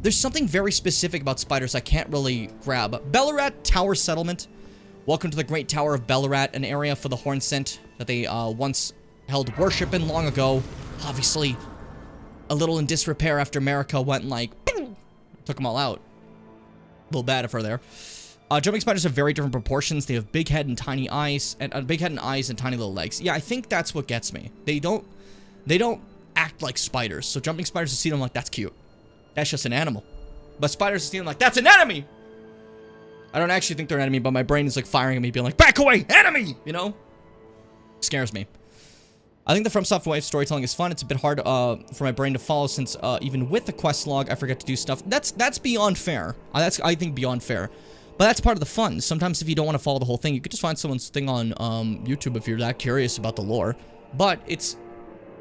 There's something very specific about spiders I can't really grab. Bellarat Tower Settlement. Welcome to the Great Tower of Bellarat, an area for the Hornsent that they once held worship in long ago. Obviously, a little in disrepair after America went like, boom, took them all out. A little bad for there. Jumping spiders have very different proportions. They have big head and tiny eyes, and big head and eyes and tiny little legs. Yeah, I think that's what gets me. They don't act like spiders. So jumping spiders, to see them like, that's cute. That's just an animal. But spiders, to see them like, that's an enemy! I don't actually think they're an enemy, but my brain is like firing at me, being like, back away, enemy! You know? Scares me. I think the FromSoft way of storytelling is fun. It's a bit hard for my brain to follow since even with the quest log, I forget to do stuff. That's beyond fair. That's, I think, beyond fair. But that's part of the fun. Sometimes if you don't want to follow the whole thing, you could just find someone's thing on YouTube if you're that curious about the lore. But it's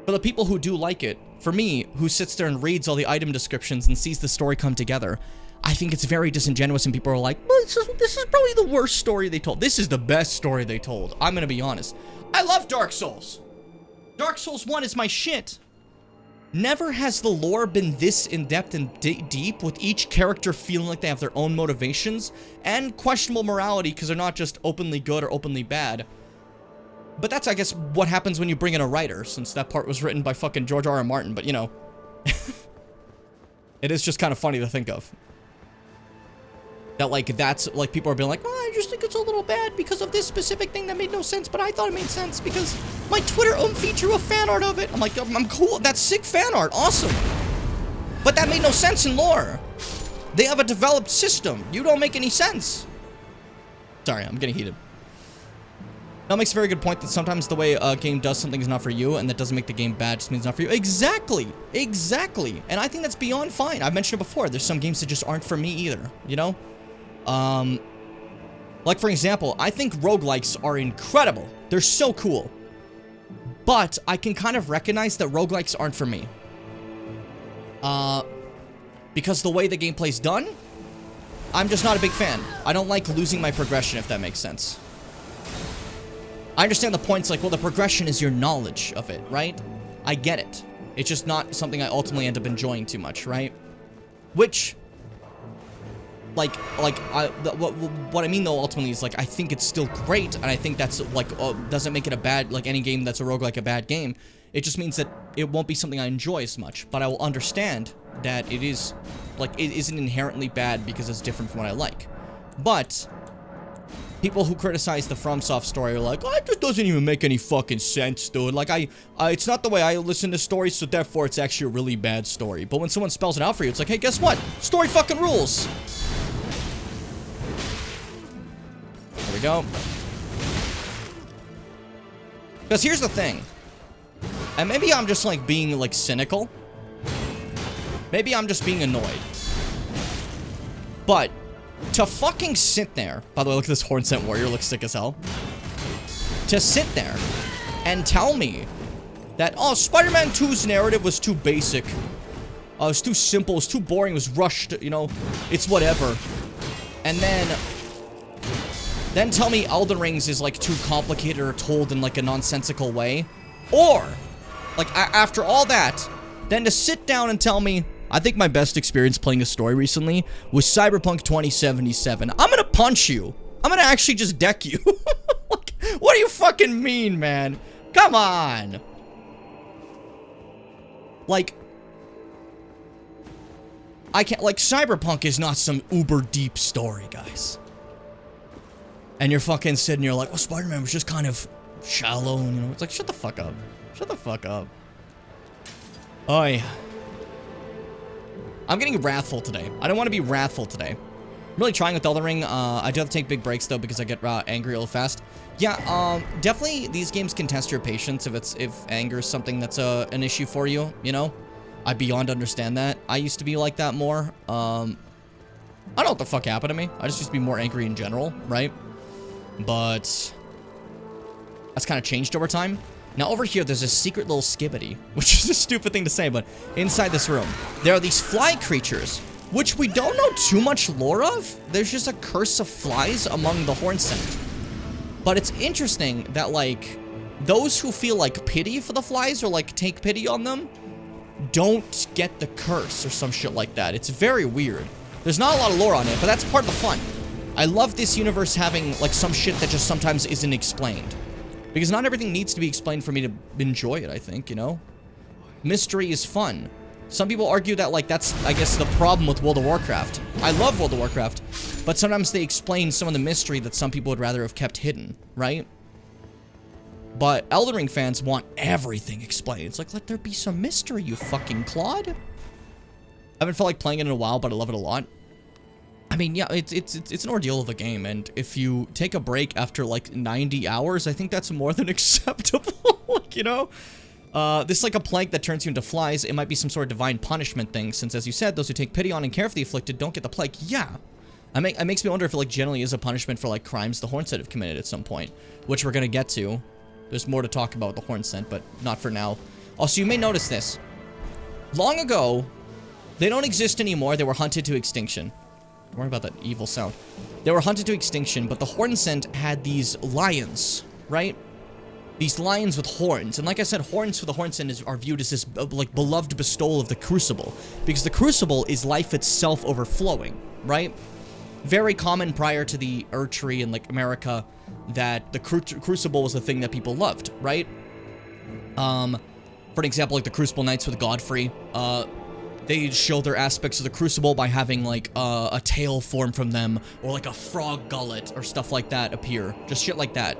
for the people who do like it. For me, who sits there and reads all the item descriptions and sees the story come together, I think it's very disingenuous and people are like, well, this is probably the worst story they told. This is the best story they told. I'm gonna be honest. I love Dark Souls. Dark Souls 1 is my shit. Never has the lore been this in-depth and deep, with each character feeling like they have their own motivations and questionable morality because they're not just openly good or openly bad. But that's, I guess, what happens when you bring in a writer, since that part was written by fucking George R.R. Martin, but you know. It is just kind of funny to think of. That, like, that's, like, people are being like, oh, I just think it's a little bad because of this specific thing that made no sense, but I thought it made sense because my Twitter drew a fan art of it. I'm like, I'm cool. That's sick fan art. Awesome. But that made no sense in lore. They have a developed system. You don't make any sense. Sorry, I'm getting heated. That makes a very good point that sometimes the way a game does something is not for you, and that doesn't make the game bad, just means it's not for you. Exactly. Exactly. And I think that's beyond fine. I've mentioned it before. There's some games that just aren't for me either, you know? Like, for example, I think roguelikes are incredible. They're so cool. But I can kind of recognize that roguelikes aren't for me. Because the way the gameplay's done, I'm just not a big fan. I don't like losing my progression, if that makes sense. I understand the points like, well, the progression is your knowledge of it, right? I get it. It's just not something I ultimately end up enjoying too much, right? Which, what I mean though ultimately is like, I think it's still great, and I think that's like, doesn't make it a bad, like any game that's a roguelike a bad game. It just means that it won't be something I enjoy as much, but I will understand that it is, like, it isn't inherently bad because it's different from what I like. But people who criticize the FromSoft story are like, oh, it just doesn't even make any fucking sense, dude. Like, it's not the way I listen to stories, so therefore it's actually a really bad story. But when someone spells it out for you, it's like, hey, guess what? Story fucking rules. There we go. Because here's the thing. And maybe I'm just, like, being, like, cynical. Maybe I'm just being annoyed. But to fucking sit there... By the way, look at this Horn Scent Warrior. Looks sick as hell. To sit there and tell me that, oh, Spider-Man 2's narrative was too basic. It was too simple. It was too boring. It was rushed. You know, it's whatever. And then tell me Elden Rings is, like, too complicated or told in, like, a nonsensical way. Or, like, after all that, then to sit down and tell me, I think my best experience playing a story recently was Cyberpunk 2077. I'm gonna punch you. I'm gonna actually just deck you. What do you fucking mean, man? Come on. Like, I can't, like, Cyberpunk is not some uber deep story, guys. And you're fucking sitting here like, oh, Spider-Man was just kind of shallow, and, you know, it's like, shut the fuck up. Shut the fuck up. Oh, yeah. I'm getting wrathful today. I don't want to be wrathful today. I'm really trying with Elden Ring. I do have to take big breaks, though, because I get angry real fast. Yeah, definitely these games can test your patience if anger is something that's an issue for you, you know? I beyond understand that. I used to be like that more. I don't know what the fuck happened to me. I just used to be more angry in general, right? But that's kind of changed over time. Now over here, there's a secret little skibbity, which is a stupid thing to say, but inside this room, there are these fly creatures, which we don't know too much lore of. There's just a curse of flies among the Horn Scent. But it's interesting that, like, those who feel, like, pity for the flies or, like, take pity on them don't get the curse or some shit like that. It's very weird. There's not a lot of lore on it, but that's part of the fun. I love this universe having, like, some shit that just sometimes isn't explained. Because not everything needs to be explained for me to enjoy it, I think, you know? Mystery is fun. Some people argue that, like, that's, I guess, the problem with World of Warcraft. I love World of Warcraft, but sometimes they explain some of the mystery that some people would rather have kept hidden, right? But Elden Ring fans want everything explained. It's like, let there be some mystery, you fucking clod. I haven't felt like playing it in a while, but I love it a lot. I mean, yeah, it's an ordeal of a game, and if you take a break after, like, 90 hours, I think that's more than acceptable, like, you know? This is like a plague that turns you into flies. It might be some sort of divine punishment thing, since, as you said, those who take pity on and care for the afflicted don't get the plague. Yeah. It makes me wonder if it, like, generally is a punishment for, like, crimes the Horn Scent have committed at some point, which we're gonna get to. There's more to talk about with the Horn Scent, but not for now. Also, you may notice this. Long ago, they don't exist anymore. They were hunted to extinction. Don't worry about that evil sound. They were hunted to extinction, but the Horn Scent had these lions, right? These lions with horns. And like I said, horns for the Horn Scent are viewed as this, like, beloved bestowal of the Crucible. Because the Crucible is life itself overflowing, right? Very common prior to the Erdtree in, like, America, that the Crucible was the thing that people loved, right? For an example, like the Crucible Knights with Godfrey, they show their aspects of the Crucible by having, like, a tail form from them, or, like, a frog gullet, or stuff like that appear. Just shit like that.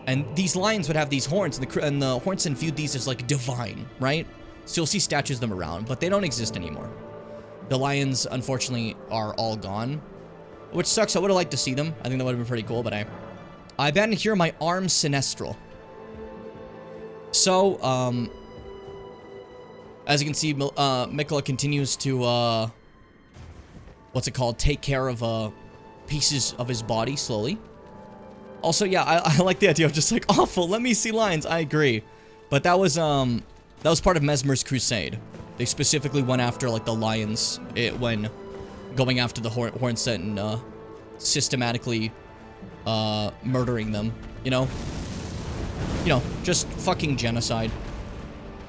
And these lions would have these horns, and the Horn Scent viewed these as, like, divine, right? So you'll see statues of them around, but they don't exist anymore. The lions, unfortunately, are all gone, which sucks. I would have liked to see them. I think that would have been pretty cool, but I abandoned here my arm sinestral. So, as you can see, Miquella continues to, what's it called? Take care of, pieces of his body slowly. Also, yeah, I like the idea of just like, awful, let me see lions. I agree. But that was part of Mesmer's crusade. They specifically went after, like, the lions when going after the Hornset and systematically murdering them, you know? You know, just fucking genocide.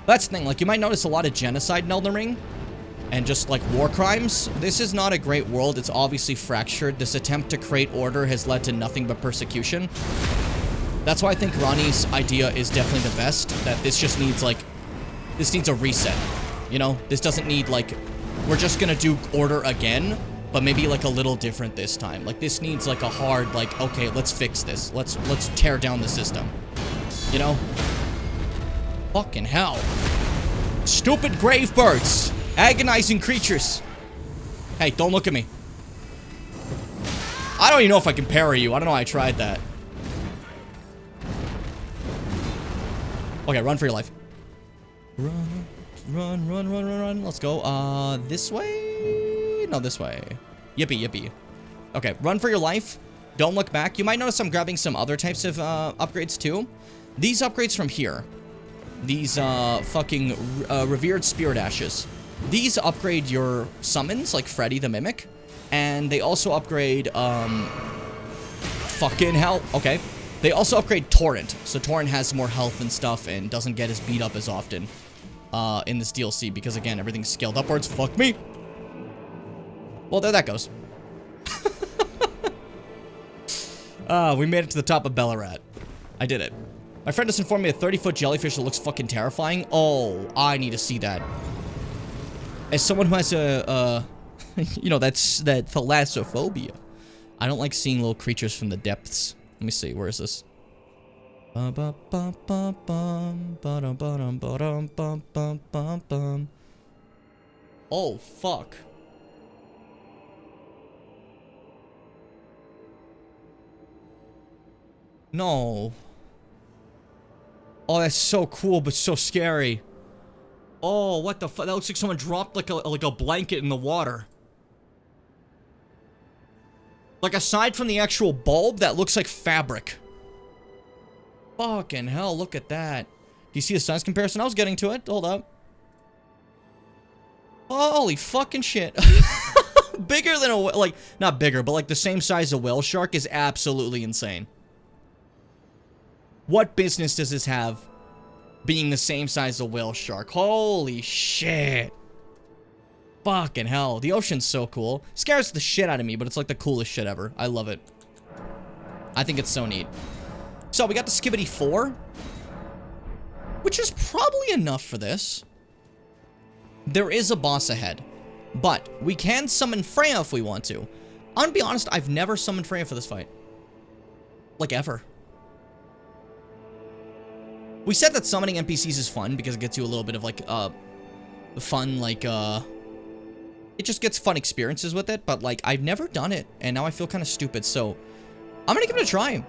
That's the thing, like, you might notice a lot of genocide in Elden Ring, and just, like, war crimes. This is not a great world. It's obviously fractured. This attempt to create order has led to nothing but persecution. That's why I think Ronnie's idea is definitely the best, that this just needs, like, this needs a reset, you know? This doesn't need, like, we're just gonna do order again, but maybe, like, a little different this time. Like, this needs, like, a hard, like, okay, let's fix this. Let's tear down the system, you know? Fucking hell. Stupid grave birds. Agonizing creatures. Hey, don't look at me. I don't even know if I can parry you. I don't know why I tried that. Okay, run for your life. Run, run, run, run, run, run. Let's go. This way? No, this way. Yippee, yippee. Okay, run for your life. Don't look back. You might notice I'm grabbing some other types of upgrades too. These upgrades from here. These fucking revered spirit ashes. These upgrade your summons, like Freddy the Mimic. And they also upgrade, fucking hell. Okay. They also upgrade Torrent. So Torrent has more health and stuff and doesn't get as beat up as often in this DLC. Because, again, everything's scaled upwards. Fuck me. Well, there that goes. We made it to the top of Bellarat. I did it. My friend just informed me a 30-foot jellyfish that looks fucking terrifying. Oh, I need to see that. As someone who has a you know, that thalassophobia, I don't like seeing little creatures from the depths. Let me see, where is this? Oh, fuck. No. Oh, that's so cool, but so scary. Oh, what the fuck? That looks like someone dropped like a blanket in the water. Like, aside from the actual bulb, that looks like fabric. Fucking hell, look at that. Do you see the size comparison? I was getting to it. Hold up. Holy fucking shit. Bigger than a, like, not bigger, but like the same size as a whale shark is absolutely insane. What business does this have being the same size as a whale shark? Holy shit. Fucking hell. The ocean's so cool. Scares the shit out of me, but it's like the coolest shit ever. I love it. I think it's so neat. So, we got the Skibidi 4. Which is probably enough for this. There is a boss ahead. But, we can summon Freya if we want to. I'm gonna be honest, I've never summoned Freya for this fight. Like, ever. We said that summoning NPCs is fun because it gets you a little bit of, like, fun, like, it just gets fun experiences with it, but, like, I've never done it, and now I feel kind of stupid, so I'm gonna give it a try.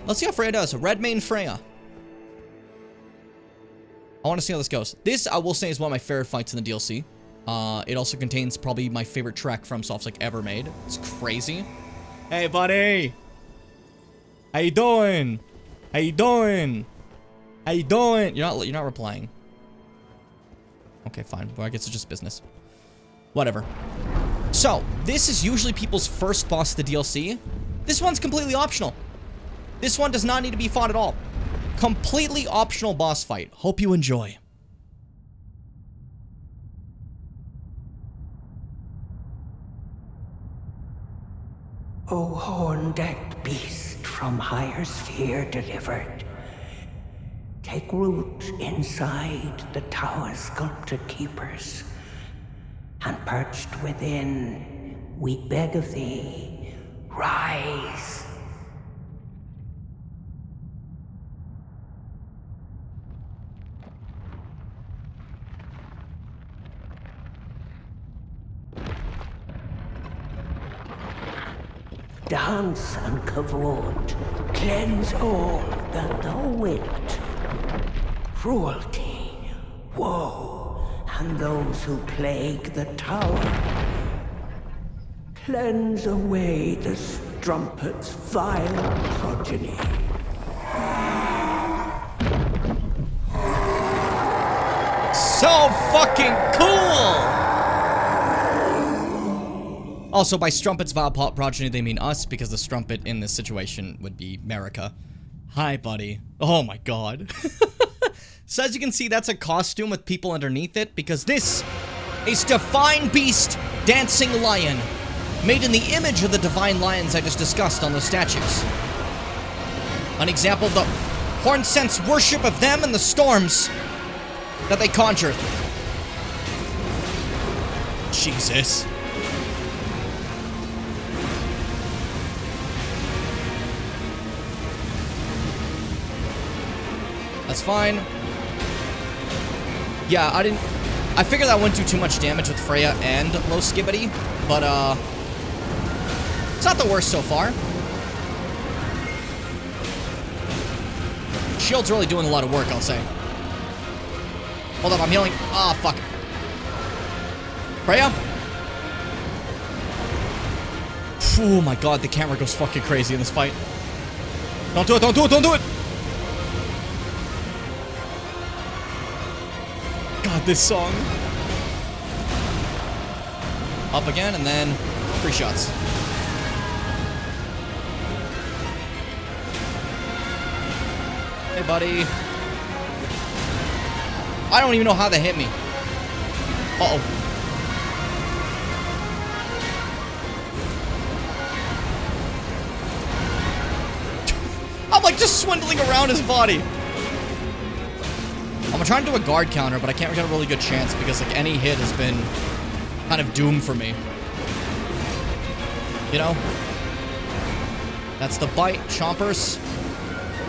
Let's see how Freya does. Red Mane Freya. I want to see how this goes. This, I will say, is one of my favorite fights in the DLC. It also contains probably my favorite track FromSoft's, like, ever made. It's crazy. Hey, buddy! How you doing? How you doing? How you doing? You're not replying. Okay, fine. Well, I guess it's just business. Whatever. So, this is usually people's first boss of the DLC. This one's completely optional. This one does not need to be fought at all. Completely optional boss fight. Hope you enjoy. O horn-decked beast from higher sphere delivered, take root inside the tower's sculpted keepers, and perched within, we beg of thee, rise. Dance and kavod, cleanse all that thou wilt. Cruelty, woe, and those who plague the tower. Cleanse away the strumpet's vile progeny. so fucking cool! Also, by Strumpet's vile progeny, they mean us, because the Strumpet in this situation would be America. Hi, buddy. Oh my god. So as you can see, that's a costume with people underneath it, because this is Divine Beast Dancing Lion, made in the image of the Divine Lions I just discussed on those statues. An example of the Horn Sense worship of them and the storms that they conjured. Jesus. That's fine. Yeah, I figured I wouldn't do too much damage with Freya and low skibbity, but, it's not the worst so far. Shield's really doing a lot of work, I'll say. Hold up, I'm healing. Ah, fuck. Freya? Oh my god, the camera goes fucking crazy in this fight. Don't do it, don't do it, don't do it! God, this song. Up again, and then 3 shots. Hey, buddy. I don't even know how that hit me. Uh-oh. I'm like just swindling around his body. I'm trying to do a guard counter, but I can't get a really good chance because like any hit has been kind of doomed for me. You know? That's the bite. Chompers.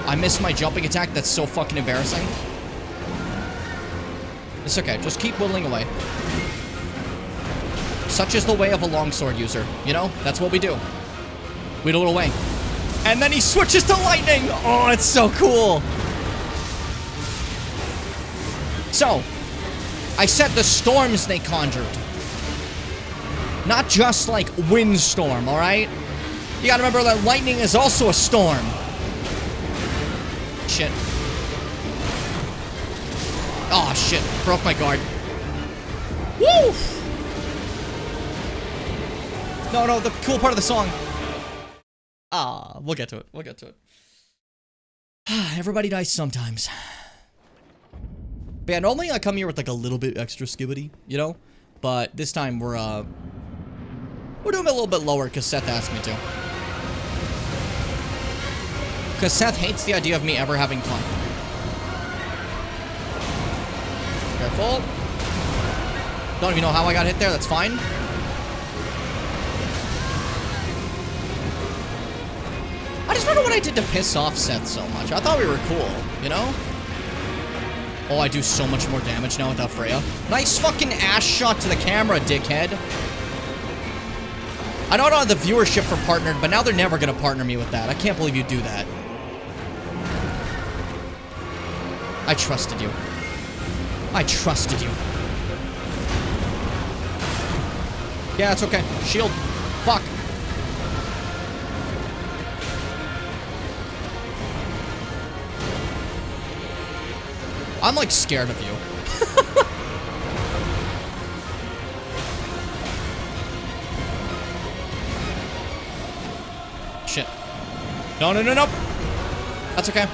I missed my jumping attack. That's so fucking embarrassing. It's okay. Just keep whittling away. Such is the way of a longsword user. You know? That's what we do. Whittle it away. And then he switches to lightning! Oh, it's so cool! So, I said the storms they conjured. Not just like windstorm, alright? You gotta remember that lightning is also a storm. Shit. Oh shit, broke my guard. Woo! No, the cool part of the song. Ah, we'll get to it, we'll get to it. Everybody dies sometimes. But yeah, normally I come here with like a little bit extra skibbity, you know? But this time we're doing it a little bit lower because Seth asked me to. Because Seth hates the idea of me ever having fun. Careful. Don't even know how I got hit there, that's fine. I just wonder what I did to piss off Seth so much. I thought we were cool, you know? Oh, I do so much more damage now without Freya. Nice fucking ass shot to the camera, dickhead. I know I don't have the viewership for partnered, but now they're never gonna partner me with that. I can't believe you do that. I trusted you. I trusted you. Yeah, it's okay. Shield. Fuck. I'm like scared of you. Shit. No. That's okay.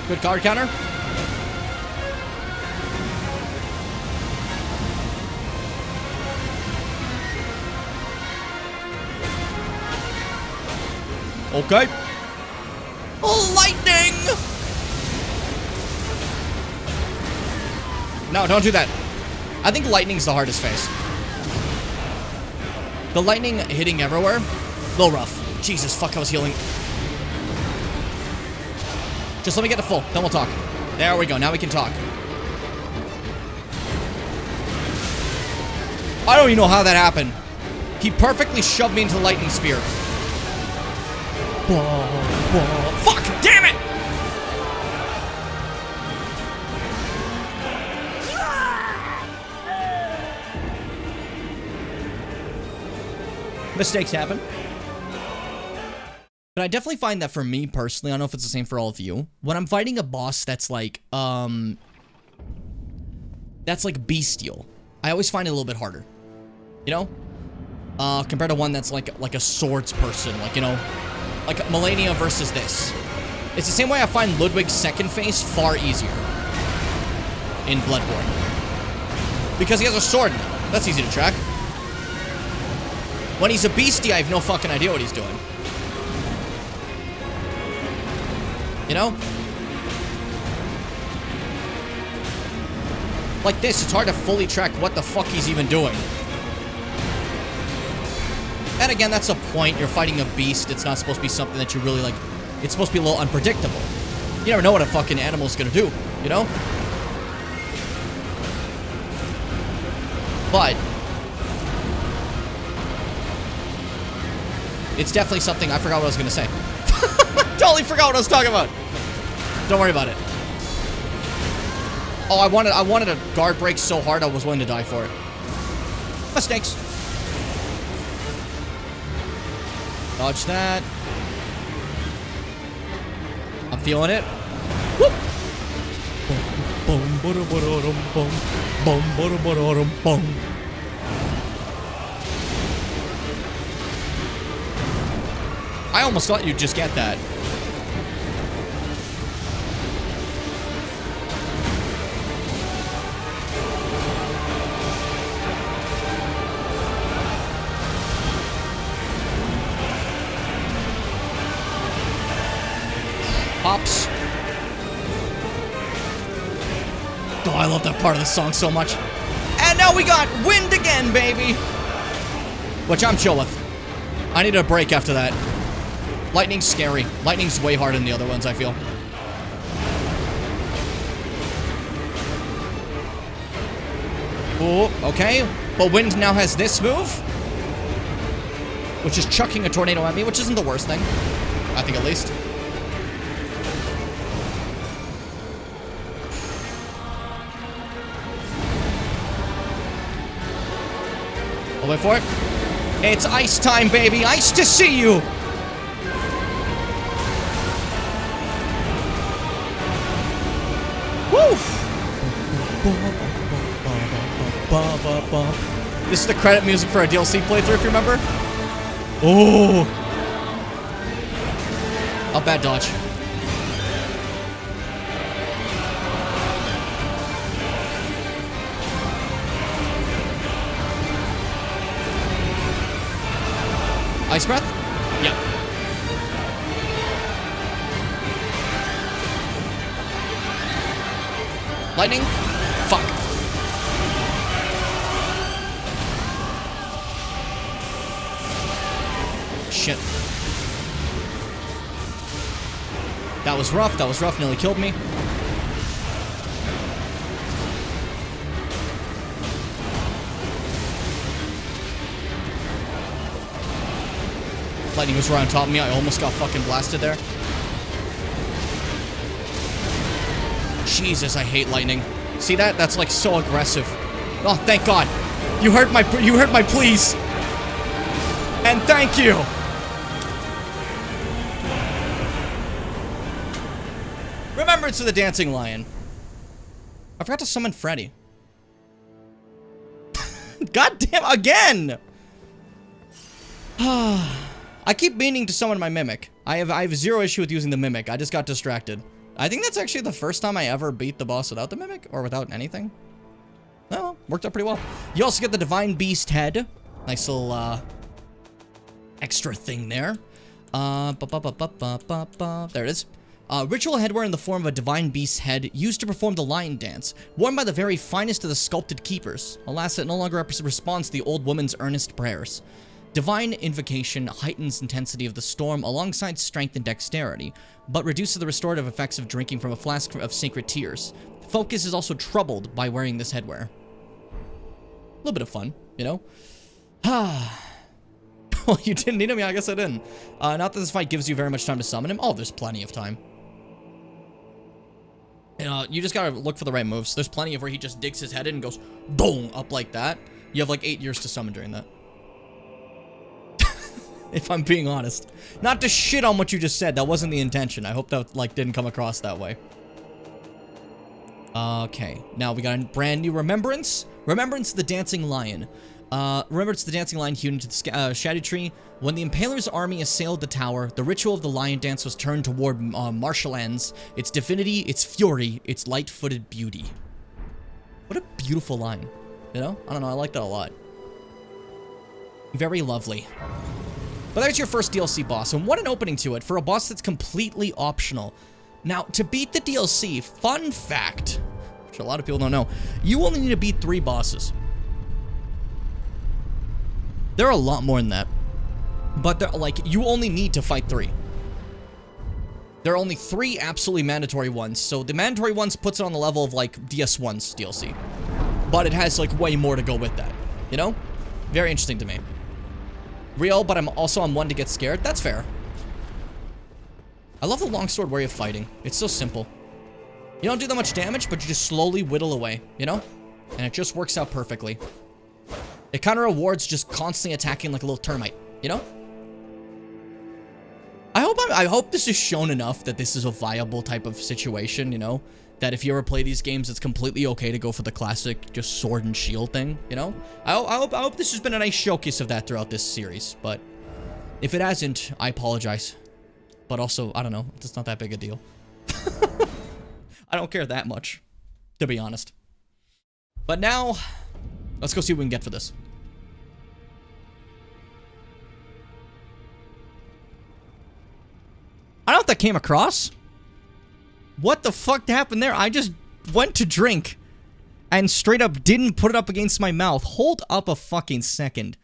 Good card counter. Okay. Lightning! No, don't do that. I think lightning's the hardest phase. The lightning hitting everywhere, a little rough. Jesus, fuck, I was healing. Just let me get to full, then we'll talk. There we go, now we can talk. I don't even know how that happened. He perfectly shoved me into the lightning spear. Fuck! Damn it! Mistakes happen. But I definitely find that for me personally, I don't know if it's the same for all of you, when I'm fighting a boss that's like bestial, I always find it a little bit harder. You know? Compared to one that's like a swords person, like, you know, like Melania versus this. It's the same way I find Ludwig's second phase far easier in Bloodborne. Because he has a sword now. That's easy to track. When he's a beastie, I have no fucking idea what he's doing. You know? Like this, it's hard to fully track what the fuck he's even doing. And again, that's a point. You're fighting a beast. It's not supposed to be something that you really like. It's supposed to be a little unpredictable. You never know what a fucking animal's gonna do, you know? But it's definitely something. I forgot what I was gonna say. Totally forgot what I was talking about. Don't worry about it. Oh, I wanted a guard break so hard I was willing to die for it. Mistakes. Dodge that. I'm feeling it. Whoop. I almost thought you'd just get that. Pops. Oh, I love that part of the song so much. And now we got wind again, baby. Which I'm chill with. I need a break after that. Lightning's scary. Lightning's way harder than the other ones, I feel. Oh, okay. But wind now has this move. Which is chucking a tornado at me, which isn't the worst thing. I think at least. I'll wait for it. It's ice time, baby. Ice to see you. Woo! This is the credit music for a DLC playthrough, if you remember. Oh! Not bad dodge. Ice breath? Yeah. Lightning? Fuck. Shit. That was rough. That was rough. Nearly killed me. Lightning was right on top of me. I almost got fucking blasted there. Jesus, I hate lightning. See that? That's like so aggressive. Oh, thank God. You heard my pleas. And thank you. Remembrance of the Dancing Lion. I forgot to summon Freddy. God damn, again! I keep meaning to summon my Mimic. I have zero issue with using the Mimic. I just got distracted. I think that's actually the first time I ever beat the boss without the Mimic, or without anything. No, worked out pretty well. You also get the Divine Beast head. Nice little, extra thing there. There it is. Ritual headwear in the form of a Divine Beast's head used to perform the Lion Dance, worn by the very finest of the sculpted keepers. Alas, it no longer responds to the old woman's earnest prayers. Divine Invocation heightens intensity of the storm alongside strength and dexterity, but reduces the restorative effects of drinking from a flask of sacred tears. Focus is also troubled by wearing this headwear. A little bit of fun, you know? Well, you didn't need him? Yeah, I guess I didn't. Not that this fight gives you very much time to summon him. Oh, there's plenty of time. You just gotta look for the right moves. There's plenty of where he just digs his head in and goes boom up like that. You have like 8 years to summon during that. If I'm being honest. Not to shit on what you just said. That wasn't the intention. I hope that, like, didn't come across that way. Okay. Now we got a brand new Remembrance. Remembrance of the Dancing Lion. Remembrance of the Dancing Lion hewn into the Shadow Tree. When the Impaler's army assailed the tower, the ritual of the lion dance was turned toward martial ends. Its divinity, its fury, its light-footed beauty. What a beautiful line. You know? I don't know. I like that a lot. Very lovely. But there's your first DLC boss, and what an opening to it for a boss that's completely optional. Now, to beat the DLC, fun fact, which a lot of people don't know, you only need to beat 3 bosses. There are a lot more than that. But, like, you only need to fight 3. There are only 3 absolutely mandatory ones, so the mandatory ones puts it on the level of, like, DS1's DLC. But it has, like, way more to go with that, you know? Very interesting to me. Real, but I'm one to get scared. That's fair. I love the longsword way of fighting. It's so simple. You don't do that much damage, but you just slowly whittle away, you know? And it just works out perfectly. It kind of rewards just constantly attacking like a little termite, you know? I hope this is shown enough that this is a viable type of situation, you know? That if you ever play these games, it's completely okay to go for the classic, just sword and shield thing, you know? I hope this has been a nice showcase of that throughout this series, but if it hasn't, I apologize. But also, I don't know, it's not that big a deal. I don't care that much, to be honest. But now, let's go see what we can get for this. I don't know if that came across. What the fuck happened there? I just went to drink and straight up didn't put it up against my mouth. Hold up a fucking second.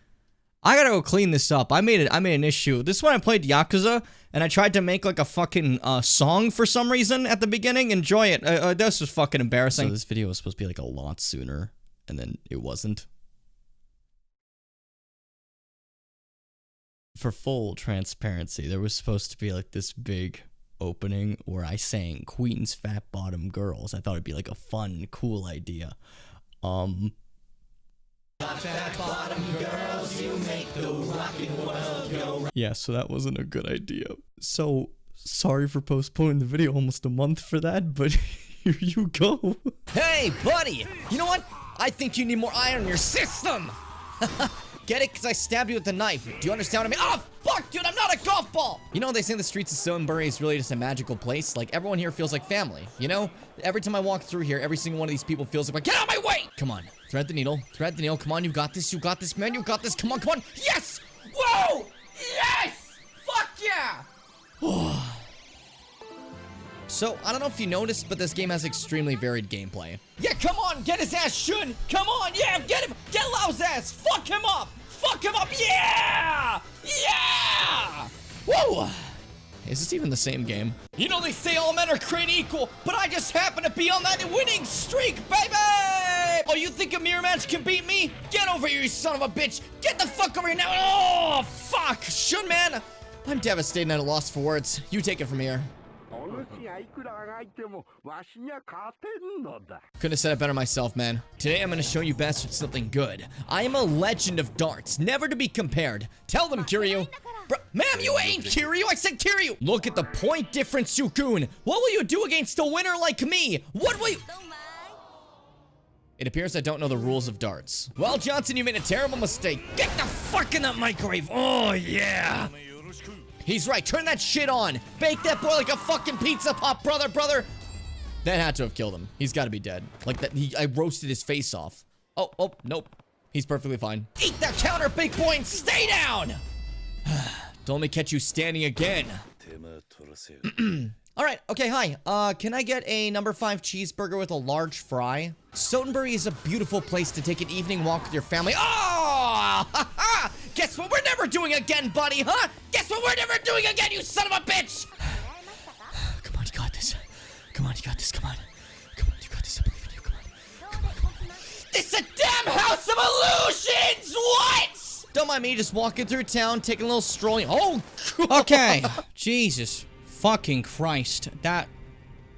I gotta go clean this up. I made an issue. This is when I played Yakuza and I tried to make like a fucking song for some reason at the beginning. Enjoy it. This was fucking embarrassing. So this video was supposed to be like a lot sooner and then it wasn't. For full transparency, there was supposed to be like this big opening where I sang Queen's Fat Bottom Girls. I thought it'd be like a fun, cool idea. Fat bottom girls, you make the rockin' world go. Yeah, so that wasn't a good idea. So, sorry for postponing the video almost a month for that, but here you go. Hey, buddy! You know what? I think you need more iron in your system! Get it? Because I stabbed you with the knife. Do you understand what I mean? Oh, fuck, dude, I'm not a golf ball! You know, they say the streets of Stonebury is really just a magical place. Like, everyone here feels like family, you know? Every time I walk through here, every single one of these people feels like, get out of my way! Come on, thread the needle, come on, you got this, man, you got this, come on! Yes! Whoa! Yes! Fuck yeah! So, I don't know if you noticed, but this game has extremely varied gameplay. Yeah, come on, get his ass, Shun! Come on, yeah, get him! Get Lao's ass! Fuck him up! Fuck him up, yeah! Yeah! Whoa! Is this even the same game? You know they say all men are created equal, but I just happen to be on that winning streak, baby! Oh, you think a mirror match can beat me? Get over here, you son of a bitch! Get the fuck over here now! Oh, fuck! Shun, man! I'm devastated and at a loss for words. You take it from here. Couldn't have said it better myself, man. Today I'm gonna show you bastards something good. I am a legend of darts, never to be compared. Tell them, Kiryu. Ma'am, you ain't Kiryu, I said Kiryu! Look at the point difference, Sukun. What will you do against a winner like me? What will you... It appears I don't know the rules of darts. Well, Johnson, you made a terrible mistake. Get the fuck in that microwave. Oh, yeah. He's right. Turn that shit on. Bake that boy like a fucking pizza pop, brother. That had to have killed him. He's got to be dead. Like that. I roasted his face off. Oh, nope. He's perfectly fine. Eat that counter, big boy, and stay down. Don't let me catch you standing again. All right. Okay. Hi. Can I get a number 5 cheeseburger with a large fry? Sotenbury is a beautiful place to take an evening walk with your family. Oh! Ha ha! Guess what we're never doing again, buddy, huh? Guess what we're never doing again, you son of a bitch! Come on, you got this. Come on, you got this. Come on. Come on, you got this. I believe in you. Come on. Come on. It's a damn house of illusions! What? Don't mind me just walking through town, taking a little strolling. Oh, okay. Jesus fucking Christ. That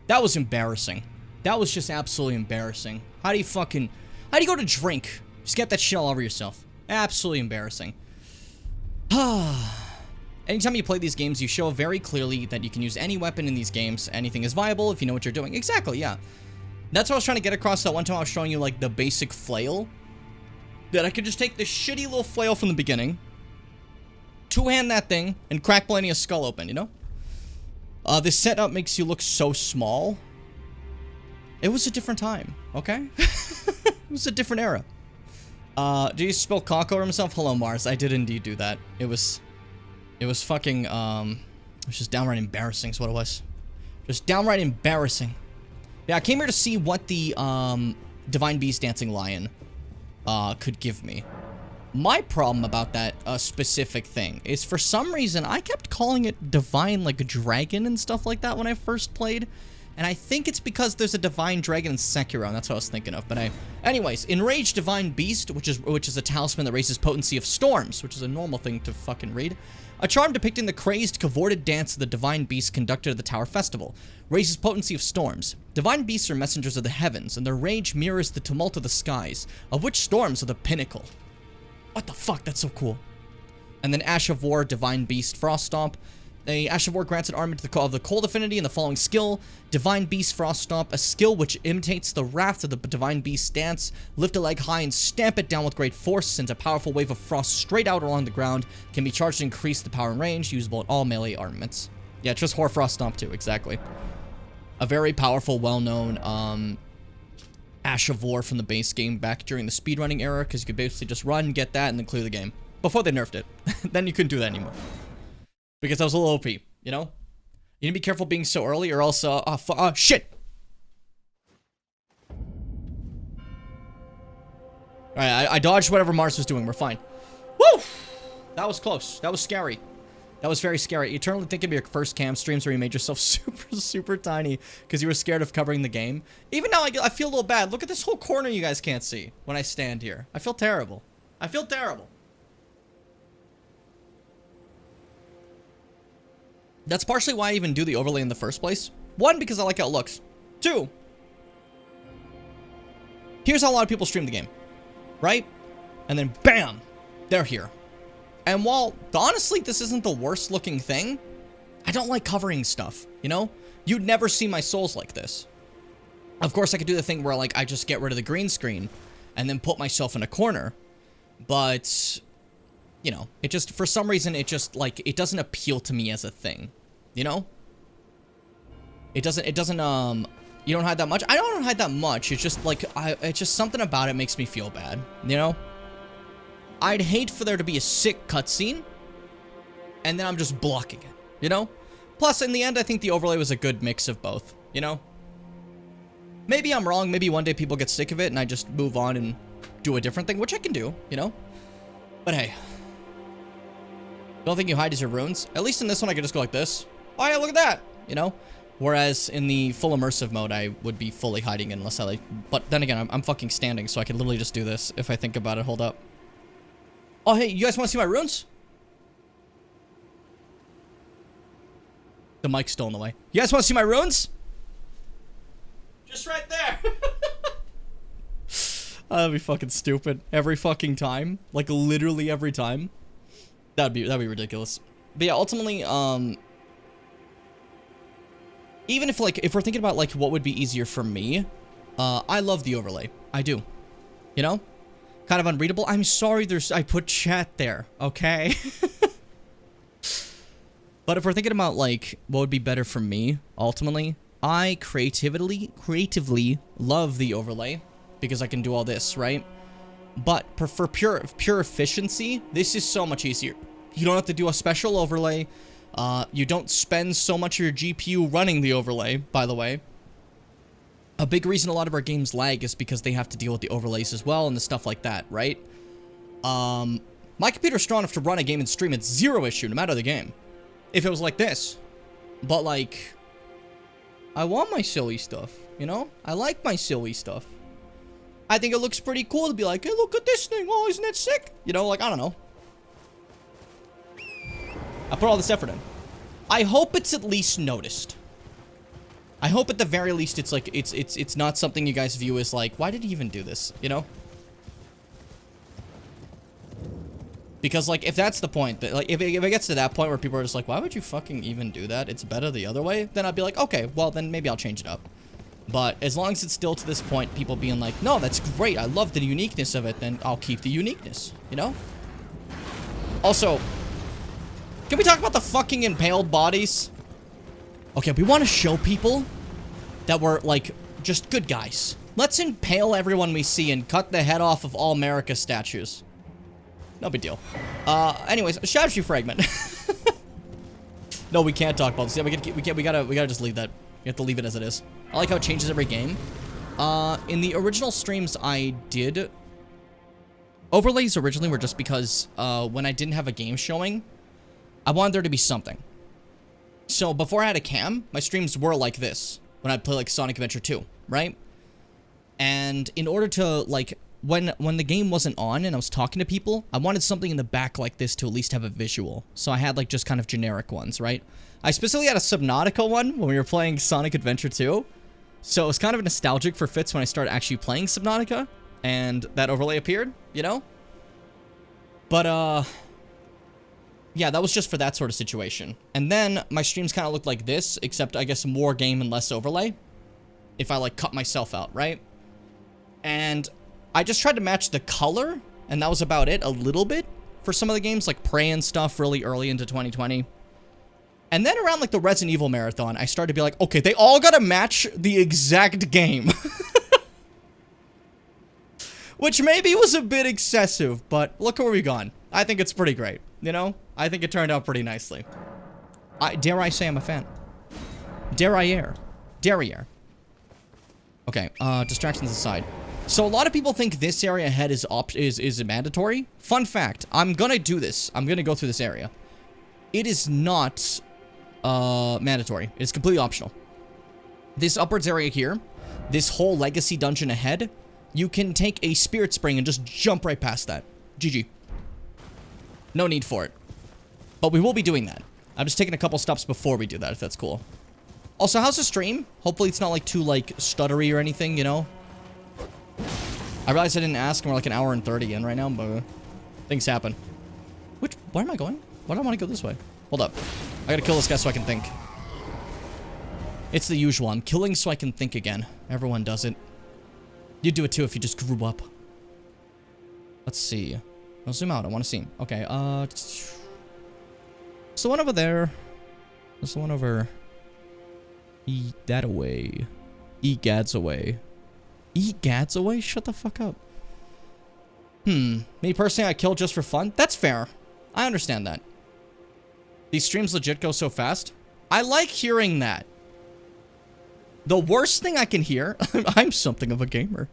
was embarrassing. That was just absolutely embarrassing. How do you go to drink? Just get that shit all over yourself. Absolutely embarrassing. Anytime you play these games, you show very clearly that you can use any weapon in these games. Anything is viable if you know what you're doing. Exactly, yeah. That's what I was trying to get across that one time I was showing you, like, the basic flail. That I could just take this shitty little flail from the beginning, two-hand that thing, and crack Bellinia's skull open, you know? This setup makes you look so small. It was a different time, okay? It was a different era. Did he spell cock over himself? Hello, Mars. I did indeed do that. It was fucking, it was just downright embarrassing is what it was. Just downright embarrassing. Yeah, I came here to see what the, Divine Beast Dancing Lion, could give me. My problem about that, specific thing is for some reason, I kept calling it Divine, like, Dragon and stuff like that when I first played. And I think it's because there's a Divine Dragon in Sekiro, and that's what I was thinking of. But anyways, Enraged Divine Beast, which is a talisman that raises potency of storms, which is a normal thing to fucking read. A charm depicting the crazed, cavorted dance of the Divine Beast conducted at the Tower Festival. Raises potency of storms. Divine Beasts are messengers of the heavens, and their rage mirrors the tumult of the skies, of which storms are the pinnacle. What the fuck? That's so cool. And then Ash of War, Divine Beast, Frost Stomp. A Ash of War grants an armament of the cold affinity in the following skill. Divine Beast Frost Stomp, a skill which imitates the wrath of the Divine Beast's dance. Lift a leg high and stamp it down with great force, sends a powerful wave of frost straight out along the ground. Can be charged to increase the power and range, usable in all melee armaments. Yeah, it's just Horror Frost Stomp too, exactly. A very powerful, well-known, Ash of War from the base game back during the speedrunning era, because you could basically just run, get that, and then clear the game. Before they nerfed it. Then you couldn't do that anymore. Because that was a little OP, you know? You need to be careful being so early or else, shit! Alright, I dodged whatever Mars was doing, we're fine. Woo! That was close. That was scary. That was very scary. You eternally think of your first cam streams where you made yourself super tiny because you were scared of covering the game. Even now, I feel a little bad. Look at this whole corner you guys can't see when I stand here. I feel terrible. I feel terrible. That's partially why I even do the overlay in the first place. One, because I like how it looks. Two, here's how a lot of people stream the game. Right? And then, bam! They're here. And while, honestly, this isn't the worst looking thing, I don't like covering stuff, you know? You'd never see my souls like this. Of course, I could do the thing where, like, I just get rid of the green screen and then put myself in a corner. But, you know, it just, for some reason, it just, like, it doesn't appeal to me as a thing, you know? It doesn't, you don't hide that much? I don't hide that much. It's just, like, it's just something about it makes me feel bad, you know? I'd hate for there to be a sick cutscene, and then I'm just blocking it, you know? Plus, in the end, I think the overlay was a good mix of both, you know? Maybe I'm wrong. Maybe one day people get sick of it, and I just move on and do a different thing, which I can do, you know? But hey. The only thing you hide is your runes. At least in this one, I could just go like this. Oh yeah, look at that, you know? Whereas in the full immersive mode, I would be fully hiding it unless I like... But then again, I'm fucking standing, so I could literally just do this if I think about it. Hold up. Oh, hey, you guys want to see my runes? The mic's still in the way. You guys want to see my runes? Just right there. Oh, that'd be fucking stupid. Every fucking time. Like, literally every time. That'd be ridiculous. But yeah, ultimately, even if, like, if we're thinking about, like, what would be easier for me, I love the overlay. I do. You know? Kind of unreadable. I'm sorry I put chat there, okay? But if we're thinking about, like, what would be better for me, ultimately, I creatively love the overlay because I can do all this, right? But for pure efficiency, this is so much easier. You don't have to do a special overlay. You don't spend so much of your GPU running the overlay, by the way. A big reason a lot of our games lag is because they have to deal with the overlays as well and the stuff like that, right? My computer's strong enough to run a game and stream. It's zero issue, no matter the game. If it was like this. But, like, I want my silly stuff, you know? I like my silly stuff. I think it looks pretty cool to be like, hey, look at this thing. Oh, isn't it sick? You know, like, I don't know. I put all this effort in. I hope it's at least noticed. I hope at the very least it's like, it's not something you guys view as like, why did he even do this, you know? Because, like, if that's the point, that, like, if it gets to that point where people are just like, why would you fucking even do that? It's better the other way. Then I'd be like, okay, well, then maybe I'll change it up. But as long as it's still to this point, people being like, no, that's great. I love the uniqueness of it. Then I'll keep the uniqueness, you know? Also, can we talk about the fucking impaled bodies? Okay, we want to show people that we're, like, just good guys. Let's impale everyone we see and cut the head off of all America statues. No big deal. Anyways, a strategy fragment. No, we can't talk about this. Yeah, we gotta just leave that. You have to leave it as it is. I like how it changes every game. In the original streams I did, overlays originally were just because, when I didn't have a game showing, I wanted there to be something. So before I had a cam, my streams were like this, when I'd play like Sonic Adventure 2, right? And in order to, like, when the game wasn't on and I was talking to people, I wanted something in the back like this to at least have a visual. So I had, like, just kind of generic ones, right? I specifically had a Subnautica one when we were playing Sonic Adventure 2. So it was kind of nostalgic for Fitz when I started actually playing Subnautica, and that overlay appeared, you know? But, yeah, that was just for that sort of situation. And then my streams kind of looked like this, except I guess more game and less overlay. If I, like, cut myself out, right? And I just tried to match the color, and that was about it a little bit for some of the games, like Prey and stuff, really early into 2020. And then around, like, the Resident Evil Marathon, I started to be like, okay, they all gotta match the exact game. Which maybe was a bit excessive, but look where we've gone. I think it's pretty great, you know? I think it turned out pretty nicely. Dare I say I'm a fan? Dare I err? Derriere. Okay, distractions aside. So a lot of people think this area ahead is mandatory. Fun fact, I'm gonna do this. I'm gonna go through this area. It is not mandatory. It's completely optional. This upwards area here, this whole legacy dungeon ahead, you can take a spirit spring and just jump right past that. GG. No need for it. But we will be doing that. I'm just taking a couple steps before we do that, if that's cool. Also, how's the stream? Hopefully it's not, like, too, like, stuttery or anything, you know? I realized I didn't ask, and we're like an hour and 30 in right now, but things happen. Where am I going? Why do I want to go this way? Hold up. I gotta kill this guy so I can think. It's the usual. I'm killing so I can think again. Everyone does it. You'd do it too if you just grew up. Let's see. I'll zoom out. I want to see him. Okay, it's the one over there. There's the one over... that away. Egads away. Egads away? Shut the fuck up. Me personally, I kill just for fun? That's fair. I understand that. These streams legit go so fast. I like hearing that. The worst thing I can hear... I'm something of a gamer.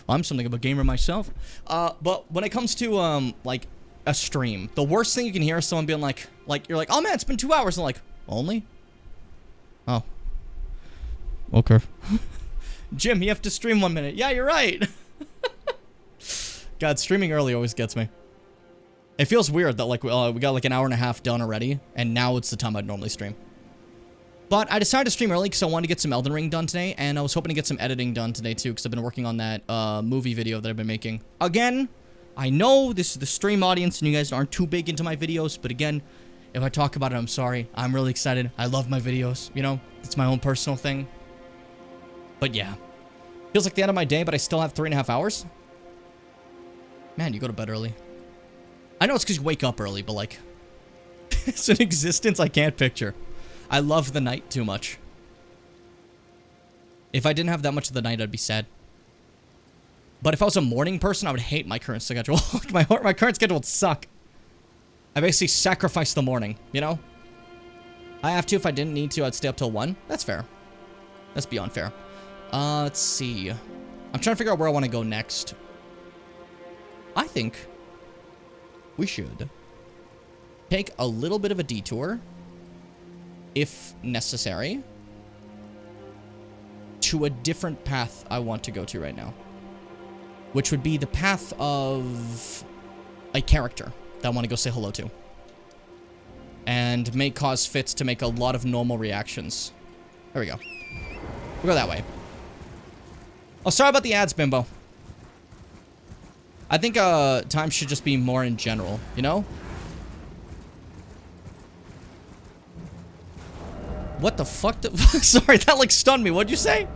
I'm something of a gamer myself. But when it comes to, like, a stream, the worst thing you can hear is someone being like, you're like, oh man, it's been 2 hours. And like, only? Oh. Okay. Jim, you have to stream 1 minute. Yeah, you're right. God, streaming early always gets me. It feels weird that, like, we got, like, an hour and a half done already, and now it's the time I'd normally stream. But I decided to stream early because I wanted to get some Elden Ring done today, and I was hoping to get some editing done today, too, because I've been working on that, movie video that I've been making. Again, I know this is the stream audience, and you guys aren't too big into my videos, but again, if I talk about it, I'm sorry. I'm really excited. I love my videos, you know? It's my own personal thing. But yeah. Feels like the end of my day, but I still have 3.5 hours. Man, you go to bed early. I know it's because you wake up early, but like... it's an existence I can't picture. I love the night too much. If I didn't have that much of the night, I'd be sad. But if I was a morning person, I would hate my current schedule. my current schedule would suck. I basically sacrificed the morning, you know? I have to. If I didn't need to, I'd stay up till 1. That's fair. That's beyond fair. Let's see. I'm trying to figure out where I want to go next. I think we should take a little bit of a detour, if necessary, to a different path I want to go to right now. Which would be the path of a character that I want to go say hello to. And may cause Fitz to make a lot of normal reactions. There we go. We'll go that way. Oh, sorry about the ads, Bimbo. I think time should just be more in general, you know? What the fuck? Sorry, that like stunned me. What'd you say?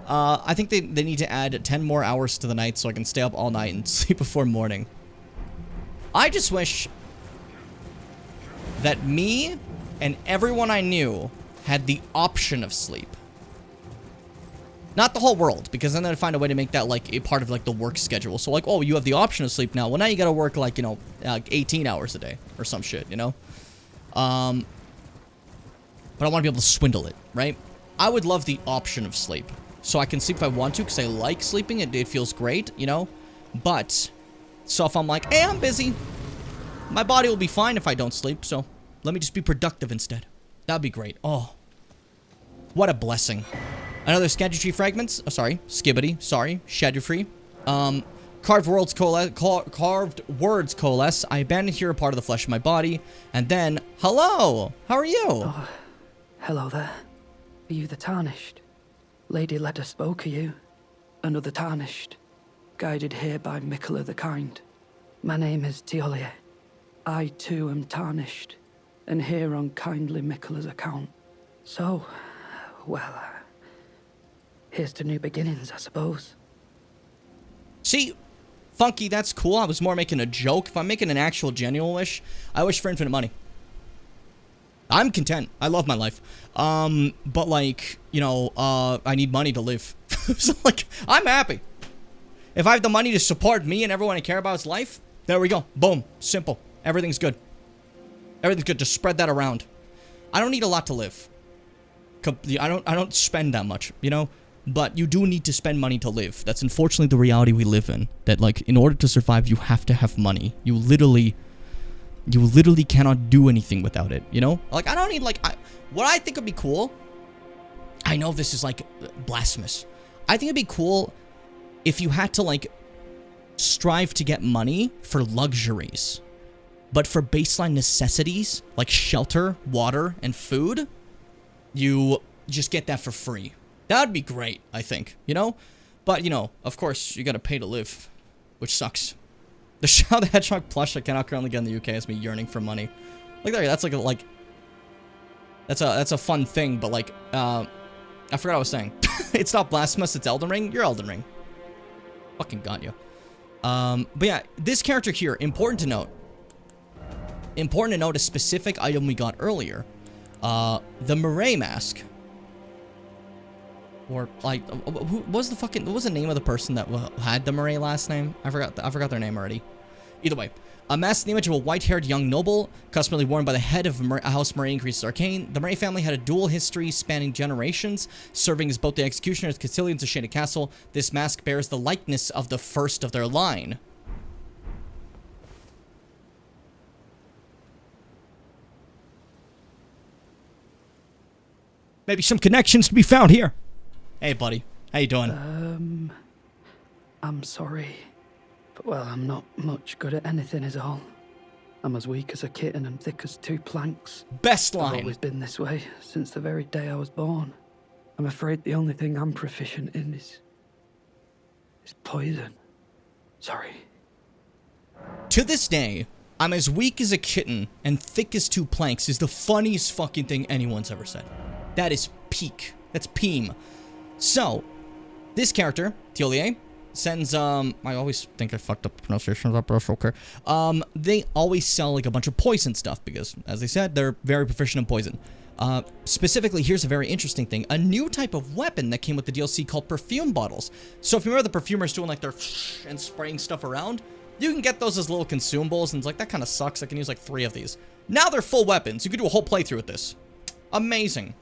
I think they need to add 10 more hours to the night so I can stay up all night and sleep before morning. I just wish that me and everyone I knew had the option of sleep. Not the whole world, because then they'd find a way to make that, like, a part of, like, the work schedule. So, like, oh, you have the option of sleep now. Well, now you gotta work, like, you know, 18 hours a day or some shit, you know? But I want to be able to swindle it, right? I would love the option of sleep. So I can sleep if I want to, because I like sleeping. It feels great, you know? But, so if I'm like, hey, I'm busy, my body will be fine if I don't sleep, so let me just be productive instead. That'd be great. Oh. What a blessing. Another Sketchy Tree fragments. Oh, sorry. Skibbity. Sorry. Shadow free. Carved words coalesce. I abandon here a part of the flesh of my body. And then, hello. How are you? Oh, hello there. Are you the Tarnished? Lady Leda spoke of you. Another Tarnished. Guided here by Mikola the Kind. My name is Tiolier. I too am Tarnished. And here on kindly Mikola's account. So, well, here's to new beginnings, I suppose. See, Funky, that's cool. I was more making a joke. If I'm making an actual genuine wish, I wish for infinite money. I'm content. I love my life. But like, you know, I need money to live. So like, I'm happy. If I have the money to support me and everyone I care about's life, there we go. Boom. Simple. Everything's good. Everything's good. Just spread that around. I don't need a lot to live. I don't spend that much, you know? But you do need to spend money to live. That's unfortunately the reality we live in. That, like, in order to survive, you have to have money. You literally cannot do anything without it, you know? Like, I don't need, like, what I think would be cool, I know this is, like, blasphemous. I think it'd be cool if you had to, like, strive to get money for luxuries. But for baseline necessities, like shelter, water, and food, you just get that for free. That'd be great, I think, you know? But, you know, of course, you gotta pay to live, which sucks. The Shadow the Hedgehog plush I cannot currently get in the UK has me yearning for money. Like, there, that's like, that's a fun thing, but like, I forgot what I was saying. It's not blasphemous, it's Elden Ring. You're Elden Ring. Fucking got you. But yeah, this character here, important to note. Important to note a specific item we got earlier. The Murray mask. Or, like, what was the name of the person that had the Murray last name? I forgot their name already. Either way, a mask in the image of a white-haired young noble, customarily worn by the head of House Murray increases arcane. The Murray family had a dual history spanning generations, serving as both the executioners and custodians of Shaded Castle. This mask bears the likeness of the first of their line. Maybe some connections to be found here. Hey, buddy. How you doing? I'm sorry. But, well, I'm not much good at anything is all. I'm as weak as a kitten and thick as two planks. Best line. I've always been this way, since the very day I was born. I'm afraid the only thing I'm proficient in is poison. Sorry. To this day, I'm as weak as a kitten and thick as two planks is the funniest fucking thing anyone's ever said. That is peak. That's Peem. So, this character, Tiolier, sends, I always think I fucked up the pronunciation of that, but that's okay. They always sell, like, a bunch of poison stuff, because, as they said, they're very proficient in poison. Specifically, here's a very interesting thing. A new type of weapon that came with the DLC called perfume bottles. So, if you remember the perfumers doing, like, their and spraying stuff around, you can get those as little consumables, and it's like, that kind of sucks. I can use, like, 3 of these. Now they're full weapons. You could do a whole playthrough with this. Amazing.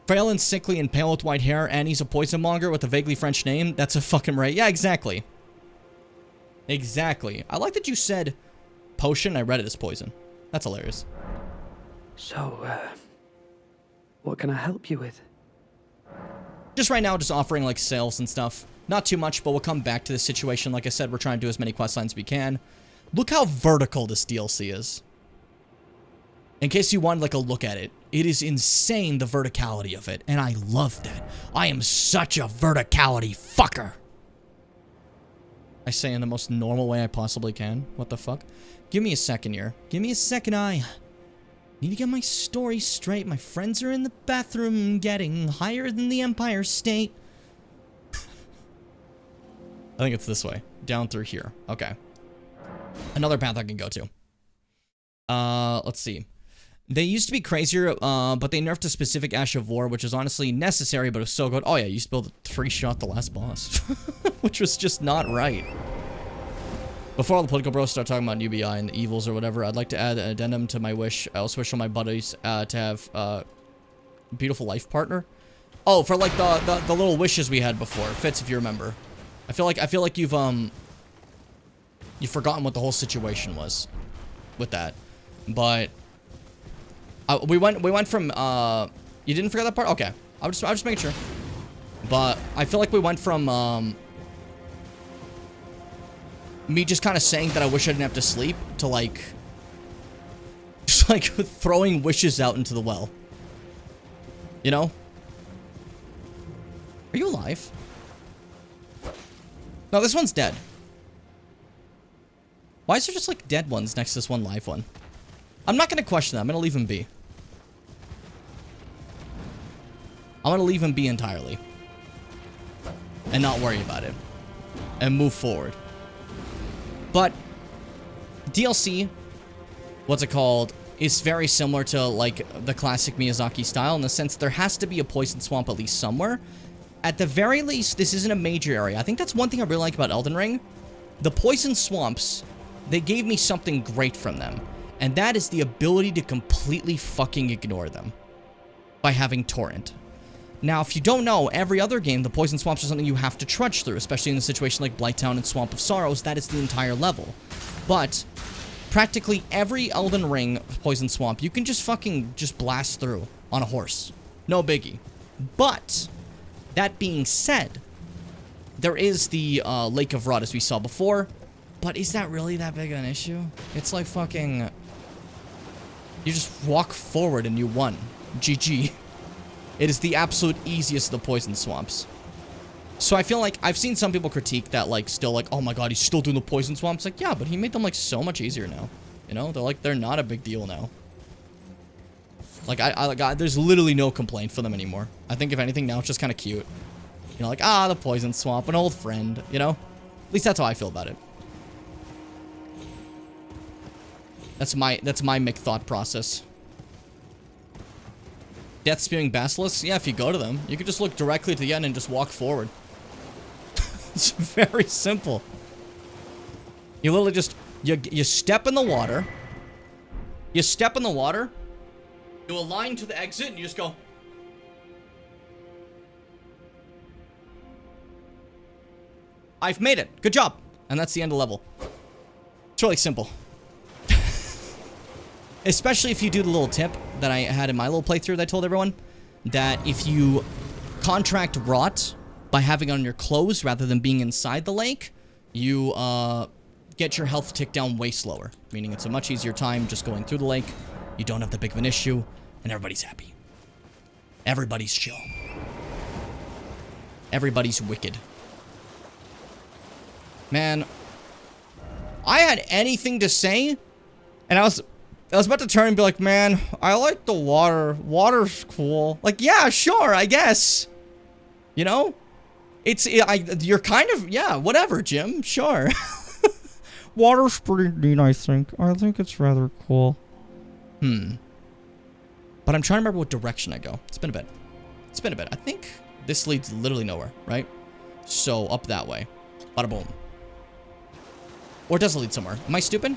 Frail and sickly and pale with white hair, and he's a poison monger with a vaguely French name. That's a fucking right. Yeah, exactly. Exactly. I like that you said potion. I read it as poison. That's hilarious. So, what can I help you with? Just right now, just offering, like, sales and stuff. Not too much, but we'll come back to this situation. Like I said, we're trying to do as many quest lines as we can. Look how vertical this DLC is. In case you wanted, like, a look at it, it is insane, the verticality of it, and I love that. I am such a verticality fucker. I say in the most normal way I possibly can. What the fuck? Give me a second here. Give me a second, I need to get my story straight. My friends are in the bathroom getting higher than the Empire State. I think it's this way. Down through here. Okay. Another path I can go to. Let's see. They used to be crazier, but they nerfed a specific Ash of War, which is honestly necessary, but it was so good. Oh yeah, you used to be able to 3-shot the last boss. Which was just not right. Before all the political bros start talking about UBI and the evils or whatever, I'd like to add an addendum to my wish. I also wish all my buddies to have a beautiful life partner. Oh, for like the little wishes we had before. Fitz, if you remember. I feel like you've forgotten what the whole situation was with that. But we went from you didn't forget that part? Okay. I'll just make sure. But I feel like we went from me just kind of saying that I wish I didn't have to sleep to like just like throwing wishes out into the well. You know? Are you alive? No, this one's dead. Why is there just like dead ones next to this one live one? I'm not gonna question that. I'm gonna leave him be. I'm gonna leave him be entirely. And not worry about it. And move forward. But DLC, what's it called, is very similar to like the classic Miyazaki style in the sense there has to be a poison swamp at least somewhere. At the very least, this isn't a major area. I think that's one thing I really like about Elden Ring. The poison swamps, they gave me something great from them. And that is the ability to completely fucking ignore them. By having Torrent. Now, if you don't know, every other game, the poison swamps are something you have to trudge through, especially in a situation like Blighttown and Swamp of Sorrows. That is the entire level. But practically every Elden Ring poison swamp, you can just fucking blast through on a horse. No biggie. But that being said, there is the Lake of Rot as we saw before. But is that really that big of an issue? It's like fucking... You just walk forward and you won. GG. It is the absolute easiest of the poison swamps. So I feel like I've seen some people critique that, like, still like, oh my god, he's still doing the poison swamps. Like, yeah, but he made them like so much easier now. You know, they're not a big deal now. Like, there's literally no complaint for them anymore. I think if anything now it's just kind of cute. You know, like, the poison swamp, an old friend. You know, at least that's how I feel about it. That's my Mick thought process. Death spewing basilisks? Yeah, if you go to them, you could just look directly to the end and just walk forward. It's very simple. You literally just you step in the water. You step in the water. You align to the exit and you just go. I've made it. Good job. And that's the end of the level. It's really simple. Especially if you do the little tip that I had in my little playthrough that I told everyone. That if you contract rot by having it on your clothes rather than being inside the lake, you get your health tick down way slower. Meaning it's a much easier time just going through the lake. You don't have that big of an issue. And everybody's happy. Everybody's chill. Everybody's wicked. Man. I had anything to say. And I was about to turn and be like, man, I like the water. Water's cool. Like, yeah, sure, I guess. You know? You're kind of, yeah, whatever, Jim. Sure. Water's pretty neat, I think. I think it's rather cool. But I'm trying to remember what direction I go. It's been a bit. It's been a bit. I think this leads literally nowhere, right? So, up that way. Bada boom. Or does it lead somewhere? Am I stupid?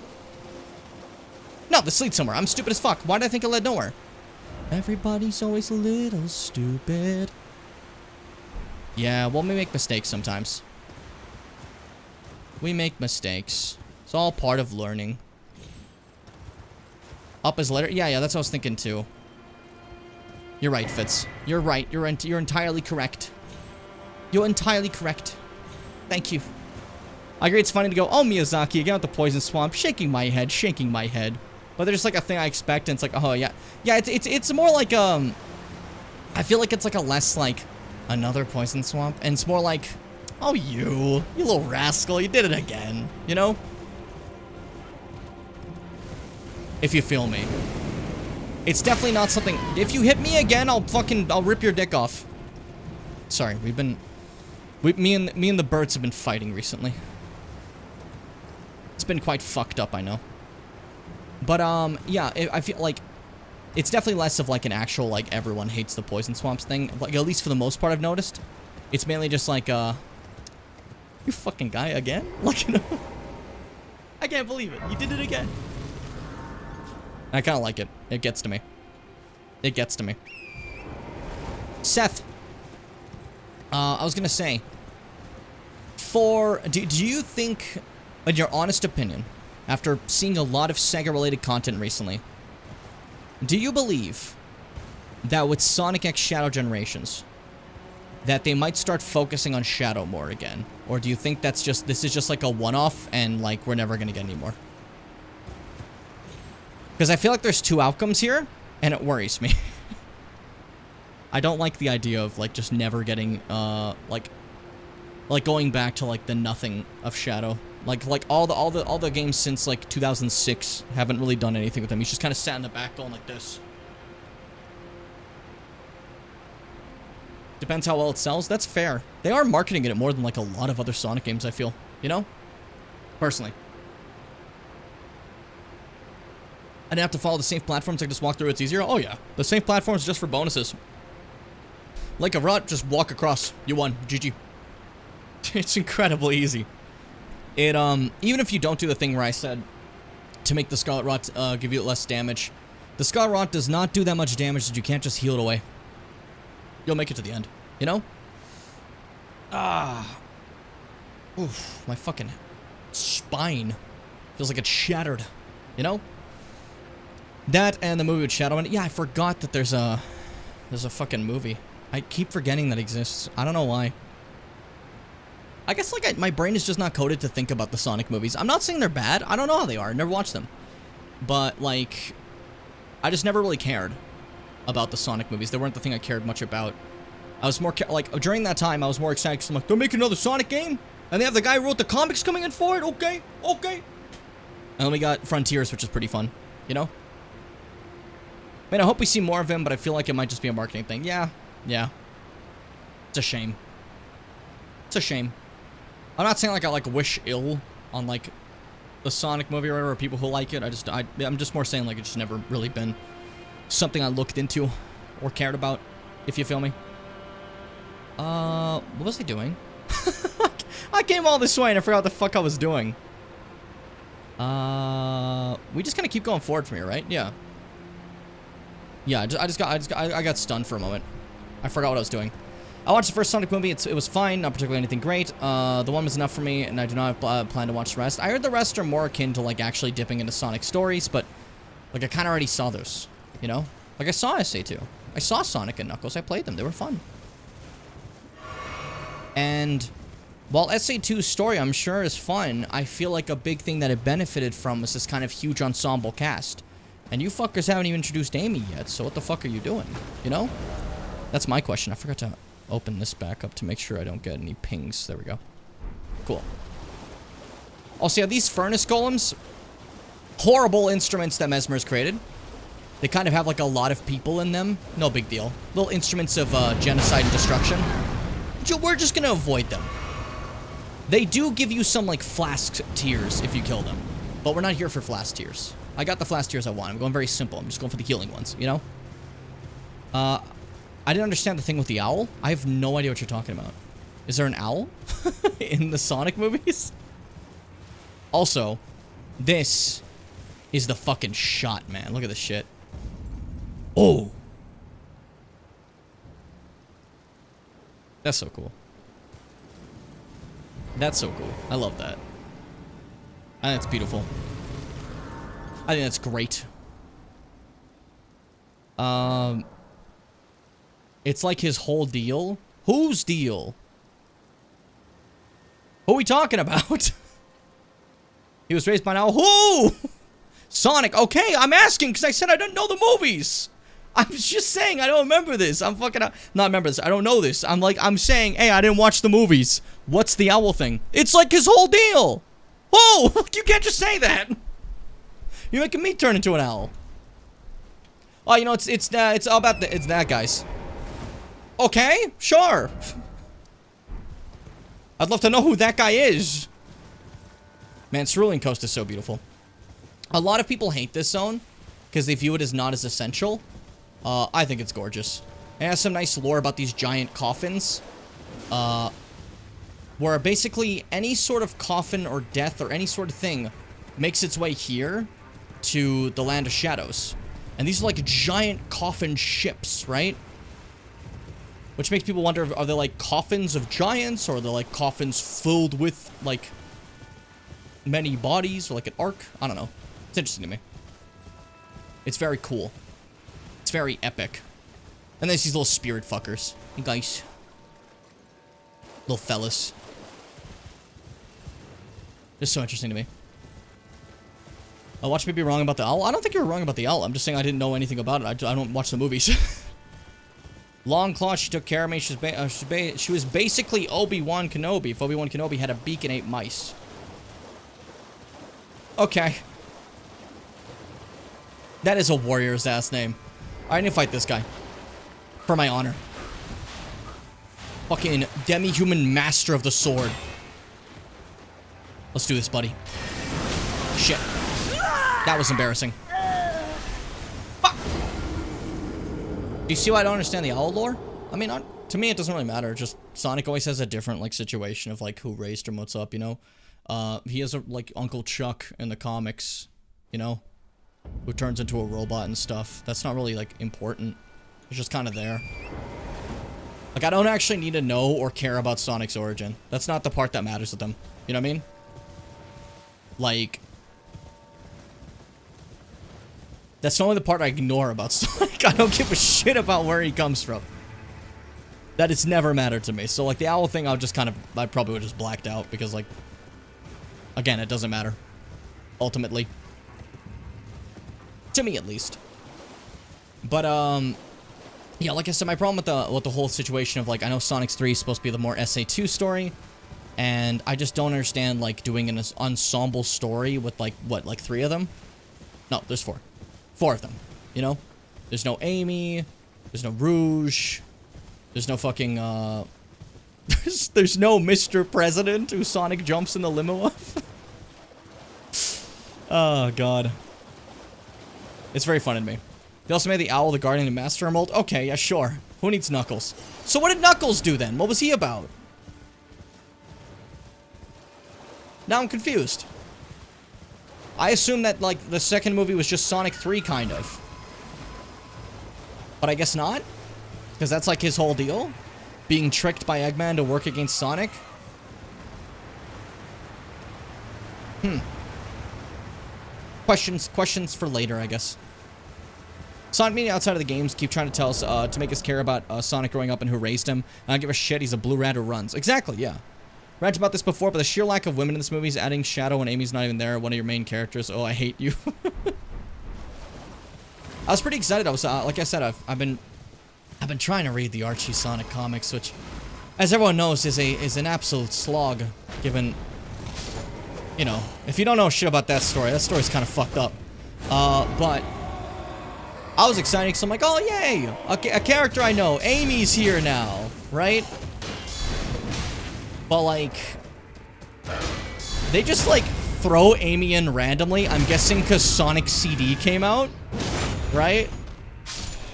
No, this leads somewhere. I'm stupid as fuck. Why did I think it led nowhere? Everybody's always a little stupid. Yeah, well, we make mistakes sometimes. We make mistakes. It's all part of learning. Up is later. Yeah, that's what I was thinking too. You're right, Fitz. You're right. You're entirely correct. You're entirely correct. Thank you. I agree it's funny to go, oh, Miyazaki, again with the poison swamp. Shaking my head, shaking my head. But there's like a thing I expect, and it's like, oh, yeah. Yeah, it's more like, I feel like it's like a less, like, another poison swamp. And it's more like, Oh, you little rascal. You did it again, you know? If you feel me. It's definitely not something... If you hit me again, I'll rip your dick off. Sorry, me and the birds have been fighting recently. It's been quite fucked up, I know. But, yeah, I feel like... It's definitely less of, like, an actual, like, everyone hates the poison swamps thing. Like, at least for the most part, I've noticed. It's mainly just, like, you fucking guy again? Like, you know... I can't believe it. You did it again. I kind of like it. It gets to me. It gets to me. Seth. I was gonna say... Do you think, in your honest opinion, after seeing a lot of Sega-related content recently, do you believe that with Sonic X Shadow Generations, that they might start focusing on Shadow more again? Or do you think this is just like a one-off and like we're never gonna get any more? Because I feel like there's two outcomes here, and it worries me. I don't like the idea of like just never getting like going back to like the nothing of Shadow. Like all the games since like 2006 haven't really done anything with him. He's just kind of sat in the back going like this. Depends how well it sells. That's fair. They are marketing it more than like a lot of other Sonic games, I feel. You know? Personally. I didn't have to follow the same platforms. I just walk through. It's easier. Oh yeah. The same platforms just for bonuses. Like a rut, just walk across. You won. GG. It's incredibly easy. It, even if you don't do the thing where I said to make the Scarlet Rot, give you less damage, the Scarlet Rot does not do that much damage that you can't just heal it away. You'll make it to the end, you know? Oof, my fucking spine feels like it's shattered, you know? That and the movie with Shadow in it. Yeah, I forgot that there's a fucking movie. I keep forgetting that exists. I don't know why. I guess, like, my brain is just not coded to think about the Sonic movies. I'm not saying they're bad. I don't know how they are. I never watched them. But, like, I just never really cared about the Sonic movies. They weren't the thing I cared much about. I was more, like, during that time, I was more excited because I'm like, they're making another Sonic game? And they have the guy who wrote the comics coming in for it? Okay, okay. And then we got Frontiers, which is pretty fun, you know? I mean, I hope we see more of him, but I feel like it might just be a marketing thing. Yeah, yeah. It's a shame. It's a shame. I'm not saying like I like wish ill on like the Sonic movie or whatever, or people who like it. I'm just more saying like it's just never really been something I looked into or cared about, if you feel me. What was I doing? I came all this way and I forgot what the fuck I was doing. We just kind of keep going forward from here, right? Yeah. Yeah, I got stunned for a moment. I forgot what I was doing. I watched the first Sonic movie. It was fine, not particularly anything great. The one was enough for me, and I do not plan to watch the rest. I heard the rest are more akin to, like, actually dipping into Sonic stories, but, like, I kind of already saw those, you know? Like, I saw SA2. I saw Sonic and Knuckles. I played them. They were fun. And while SA2's story, I'm sure, is fun, I feel like a big thing that it benefited from was this kind of huge ensemble cast. And you fuckers haven't even introduced Amy yet, so what the fuck are you doing? You know? That's my question. I forgot to open this back up to make sure I don't get any pings. There we go. Cool. Also, yeah, these furnace golems, horrible instruments that Mesmer's created. They kind of have like a lot of people in them. No big deal. Little instruments of genocide and destruction. We're just gonna avoid them. They do give you some like flask tears if you kill them, but we're not here for flask tears. I got the flask tears I want. I'm going very simple. I'm just going for the healing ones, you know? I didn't understand the thing with the owl. I have no idea what you're talking about. Is there an owl in the Sonic movies? Also, this is the fucking shot, man. Look at this shit. Oh. That's so cool. That's so cool. I love that. I think it's beautiful. I think that's great. It's like his whole deal. Whose deal? Who are we talking about? He was raised by an owl. Who? Sonic. Okay, I'm asking because I said I didn't know the movies. I'm just saying, I don't remember this. I'm fucking not remember this. I don't know this. I'm saying, hey, I didn't watch the movies. What's the owl thing? It's like his whole deal. Whoa, you can't just say that. You're making me turn into an owl. Oh, you know, it's all about it's that, guys. Okay, sure. I'd love to know who that guy is. Man, Cerulean Coast is so beautiful. A lot of people hate this zone because they view it as not as essential. I think it's gorgeous. It has some nice lore about these giant coffins. Where basically any sort of coffin or death or any sort of thing makes its way here to the Land of Shadows. And these are like giant coffin ships, right? Which makes people wonder, are they like coffins of giants, or are they like coffins filled with like many bodies, or like an ark? I don't know. It's interesting to me. It's very cool. It's very epic. And there's these little spirit fuckers. Hey guys. Little fellas. Just so interesting to me. Watch me be wrong about the owl. I don't think you were wrong about the owl. I'm just saying I didn't know anything about it. I don't watch the movies. Long Claw, she took care of me. She was basically Obi-Wan Kenobi. If Obi-Wan Kenobi had a beak and ate mice. Okay. That is a warrior's ass name. I need to fight this guy. For my honor. Fucking demi-human master of the sword. Let's do this, buddy. Shit. That was embarrassing. Fuck! Do you see why I don't understand the owl lore? I mean, to me, it doesn't really matter. Just Sonic always has a different, like, situation of, like, who raised him, what's up, you know? He has, like, Uncle Chuck in the comics, you know? Who turns into a robot and stuff. That's not really, like, important. It's just kind of there. Like, I don't actually need to know or care about Sonic's origin. That's not the part that matters to them. You know what I mean? Like... That's only the part I ignore about Sonic. I don't give a shit about where he comes from. That has never mattered to me. So, like, the owl thing, I probably would have just blacked out. Because, like... Again, it doesn't matter. Ultimately. To me, at least. But, yeah, like I said, my problem with the whole situation of, like, I know Sonic's 3 is supposed to be the more SA2 story, and I just don't understand, like, doing an ensemble story with, like, what, like 3 of them? No, there's 4. 4 of them, you know? There's no Amy, there's no Rouge, there's no fucking, there's no Mr. President who Sonic jumps in the limo of. Oh, God. It's very fun to me. They also made the owl the guardian and master mold. Okay, yeah, sure. Who needs Knuckles? So what did Knuckles do then? What was he about? Now I'm confused. I assume that, like, the second movie was just Sonic 3, kind of. But I guess not? Because that's, like, his whole deal? Being tricked by Eggman to work against Sonic? Questions for later, I guess. Sonic media outside of the games keep trying to tell us, to make us care about Sonic growing up and who raised him. I don't give a shit, he's a blue rat who runs. Exactly, yeah. Ranted about this before, but the sheer lack of women in this movie is adding Shadow and Amy's not even there, one of your main characters. Oh, I hate you. I was pretty excited. I was, like I said, I've been trying to read the Archie Sonic comics, which, as everyone knows, is an absolute slog, given, you know, if you don't know shit about that story's kind of fucked up. But I was excited because I'm like, oh, yay, a character I know. Amy's here now, right? But, like, they just, like, throw Amy in randomly. I'm guessing because Sonic CD came out, right?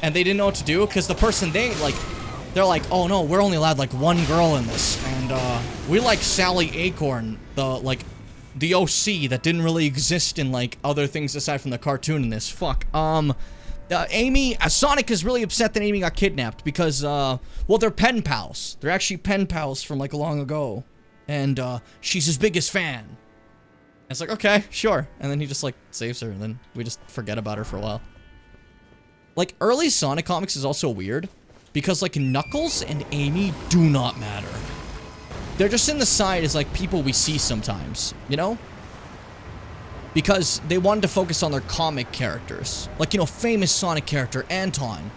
And they didn't know what to do because the person they're like, oh, no, we're only allowed, like, one girl in this. And, we like Sally Acorn, the OC that didn't really exist in, like, other things aside from the cartoon in this. Fuck. Sonic is really upset that Amy got kidnapped because, well, they're pen pals. They're actually pen pals from, like, long ago. And, she's his biggest fan. And it's like, okay, sure. And then he just, like, saves her, and then we just forget about her for a while. Like, early Sonic comics is also weird because, like, Knuckles and Amy do not matter. They're just in the side as, like, people we see sometimes, you know? because they wanted to focus on their comic characters. Like, you know, famous Sonic character, Antoine,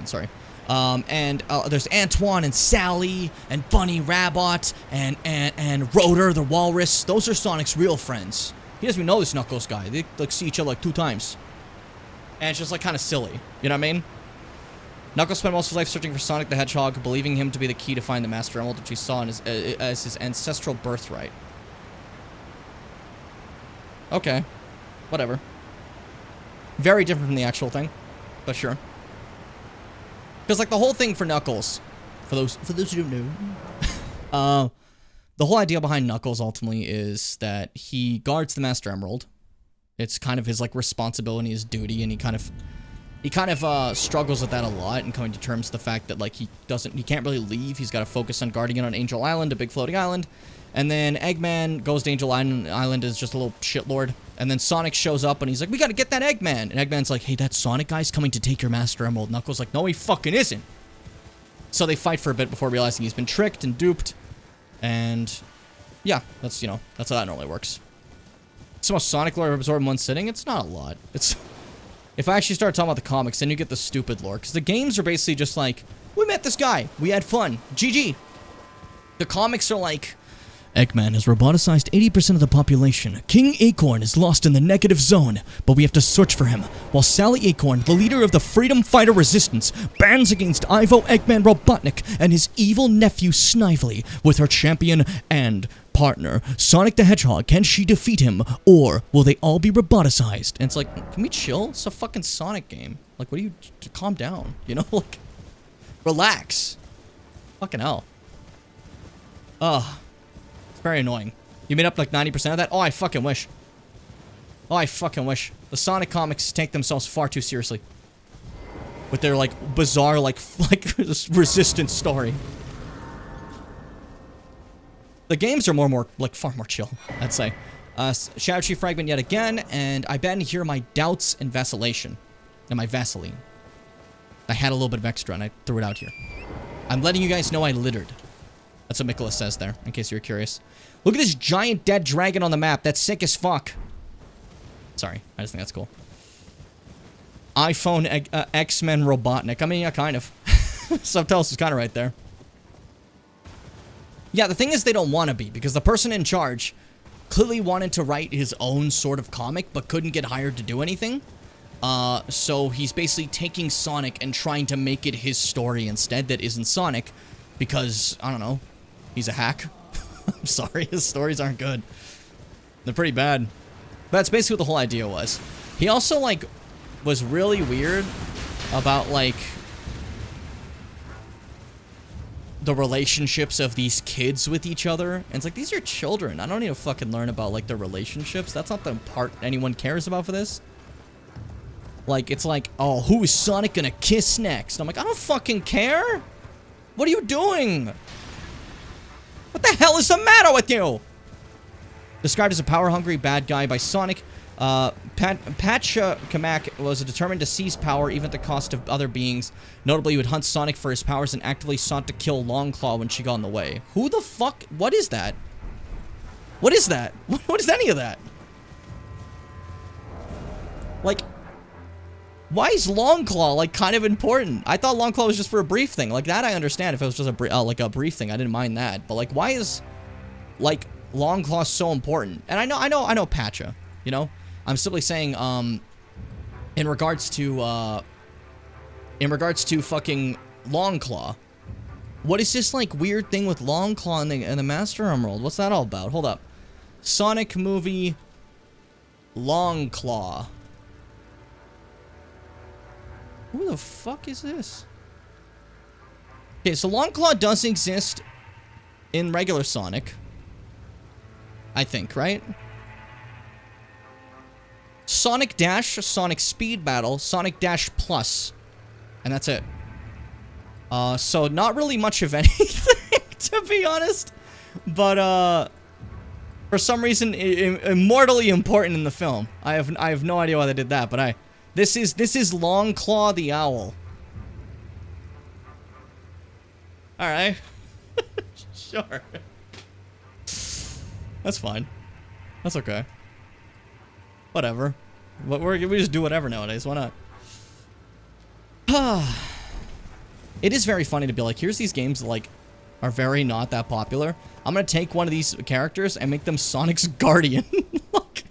sorry. There's Antoine and Sally and Bunny Rabbit and Rotor the Walrus. Those are Sonic's real friends. He doesn't even know this Knuckles guy. They like see each other like 2 times. And it's just like kind of silly. You know what I mean? Knuckles spent most of his life searching for Sonic the Hedgehog, believing him to be the key to find the Master Emerald, which he saw in as his ancestral birthright. Okay. Whatever. Very different from the actual thing. But sure. Because, like, the whole thing for Knuckles, for those who don't know, the whole idea behind Knuckles ultimately is that he guards the Master Emerald. It's kind of his, like, responsibility, his duty, and he kind of struggles with that a lot and coming to terms with the fact that, like, he can't really leave. He's got to focus on guarding it on Angel Island, a big floating island. And then Eggman goes to Angel Island is just a little shitlord. And then Sonic shows up and he's like, we gotta get that Eggman. And Eggman's like, hey, that Sonic guy's coming to take your Master Emerald. Knuckles like, no, he fucking isn't. So they fight for a bit before realizing he's been tricked and duped. And yeah, that's, you know, that's how that normally works. So much Sonic lore absorbed in one sitting? It's not a lot. It's... If I actually start talking about the comics, then you get the stupid lore. Because the games are basically just like, we met this guy. We had fun. GG. The comics are like... Eggman has roboticized 80% of the population. King Acorn is lost in the negative zone, but we have to search for him. While Sally Acorn, the leader of the Freedom Fighter Resistance, bands against Ivo Eggman Robotnik and his evil nephew Snively with her champion and partner, Sonic the Hedgehog. Can she defeat him, or will they all be roboticized? And it's like, can we chill? It's a fucking Sonic game. Like, what do you... Calm down, you know? Like, relax. Fucking hell. Ugh. Very annoying. You made up like 90% of that? Oh, I fucking wish. Oh, I fucking wish. The Sonic comics take themselves far too seriously. With their, like, bizarre, like resistance story. The games are far more chill, I'd say. Shadow Chief Fragment yet again, and I began to hear my doubts and vacillation. And my Vaseline. I had a little bit of extra, and I threw it out here. I'm letting you guys know I littered. That's what Nicholas says there, in case you were curious. Look at this giant dead dragon on the map. That's sick as fuck. Sorry, I just think that's cool. iPhone X-Men Robotnik. I mean, yeah, kind of. Subtitles is kind of right there. Yeah, the thing is they don't want to be, because the person in charge clearly wanted to write his own sort of comic, but couldn't get hired to do anything. So he's basically taking Sonic and trying to make it his story instead that isn't Sonic, because, I don't know, he's a hack. I'm sorry, his stories aren't good. They're pretty bad. But that's basically what the whole idea was. He also, like, was really weird about, like, the relationships of these kids with each other. And it's like, these are children. I don't need to fucking learn about, like, their relationships. That's not the part anyone cares about for this. Like, it's like, oh, who is Sonic gonna kiss next? I'm like, I don't fucking care. What are you doing? What the hell is the matter with you? Described as a power-hungry bad guy by Sonic, Patcha Kamak was determined to seize power even at the cost of other beings. Notably, he would hunt Sonic for his powers and actively sought to kill Longclaw when she got in the way. Who the fuck? What is that? What is that? What is any of that? Like, why is Longclaw, like, kind of important? I thought Longclaw was just for a brief thing. Like, that I understand if it was just a brief thing. I didn't mind that. But, like, why is, like, Longclaw so important? And I know Patcha, you know? I'm simply saying, in regards to fucking Longclaw, what is this, like, weird thing with Longclaw and the Master Emerald? What's that all about? Hold up. Sonic movie Longclaw. Who the fuck is this? Okay, so Longclaw does exist in regular Sonic. I think, right? Sonic Dash, Sonic Speed Battle, Sonic Dash Plus. And that's it. So not really much of anything, to be honest. But, for some reason, immortally important in the film. I have no idea why they did that, but This is Longclaw the Owl. Alright. Sure. That's fine. That's okay. Whatever. But we just do whatever nowadays. Why not? It is very funny to be like, here's these games that, like, are very not that popular. I'm gonna take one of these characters and make them Sonic's guardian. Look.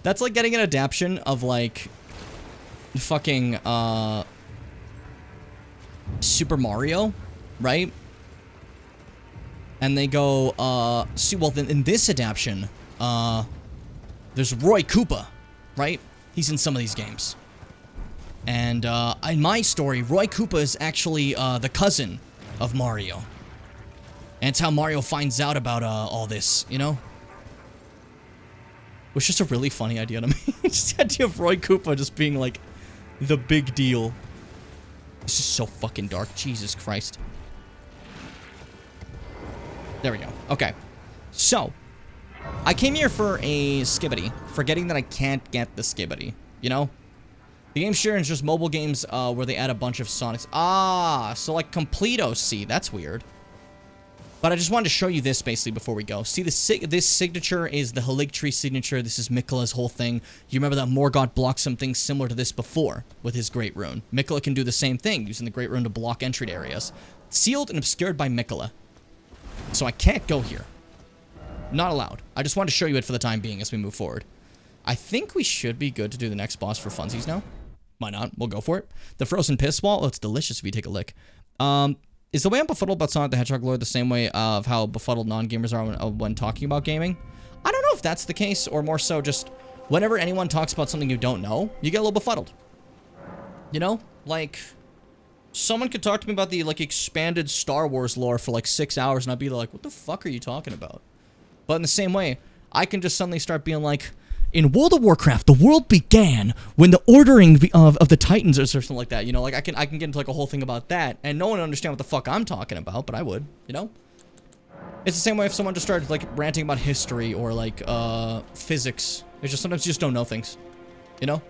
That's like getting an adaptation of, like, fucking, Super Mario, right? And they go, see, well, then in this adaptation, there's Roy Koopa, right? He's in some of these games. And, in my story, Roy Koopa is actually, the cousin of Mario. And it's how Mario finds out about, all this, you know? Which is just a really funny idea to me. Just the idea of Roy Koopa just being, like, the big deal. This is so fucking dark. Jesus Christ. There we go. Okay. So, I came here for a skibbity, forgetting that I can't get the skibbity, you know? The game sharing is just mobile games where they add a bunch of Sonics. Ah, so like Complete OC. That's weird. But I just wanted to show you this basically before we go. See, this signature is the Haligtree signature. This is Miquella's whole thing. You remember that Morgott blocked something similar to this before with his Great Rune. Miquella can do the same thing, using the Great Rune to block entry to areas. Sealed and obscured by Miquella. So I can't go here. Not allowed. I just wanted to show you it for the time being as we move forward. I think we should be good to do the next boss for funsies now. Why not? We'll go for it. The Frozen Piss Ball. Oh, it's delicious if you take a lick. Is the way I'm befuddled about Sonic the Hedgehog lore the same way of how befuddled non-gamers are when talking about gaming? I don't know if that's the case, or more so just whenever anyone talks about something you don't know, you get a little befuddled. You know? Like, someone could talk to me about the, like, expanded Star Wars lore for, like, 6 hours, and I'd be like, what the fuck are you talking about? But in the same way, I can just suddenly start being like, in World of Warcraft, the world began when the ordering of the Titans or something like that. You know, like I can get into like a whole thing about that, and no one would understand what the fuck I'm talking about, but I would, you know? It's the same way if someone just started like ranting about history or like physics. It's just sometimes you just don't know things, you know?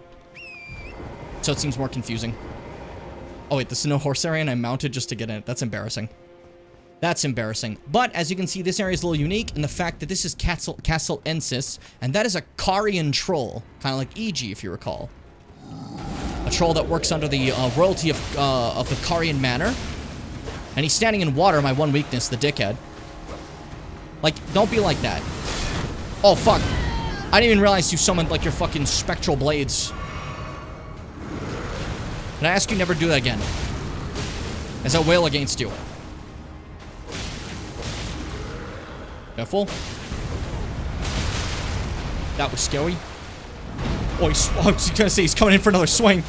So it seems more confusing. Oh wait, this is no horse area and I mounted just to get in it. That's embarrassing. That's embarrassing. But, as you can see, this area is a little unique in the fact that this is Castle Ensis, and that is a Carian troll. Kind of like E.G., if you recall. A troll that works under the royalty of the Carian Manor. And he's standing in water, my one weakness, the dickhead. Like, don't be like that. Oh, fuck. I didn't even realize you summoned, like, your fucking spectral blades. And I ask you never do that again. As I wail against you. Careful. That was scary. Oh, I was gonna say he's coming in for another swing.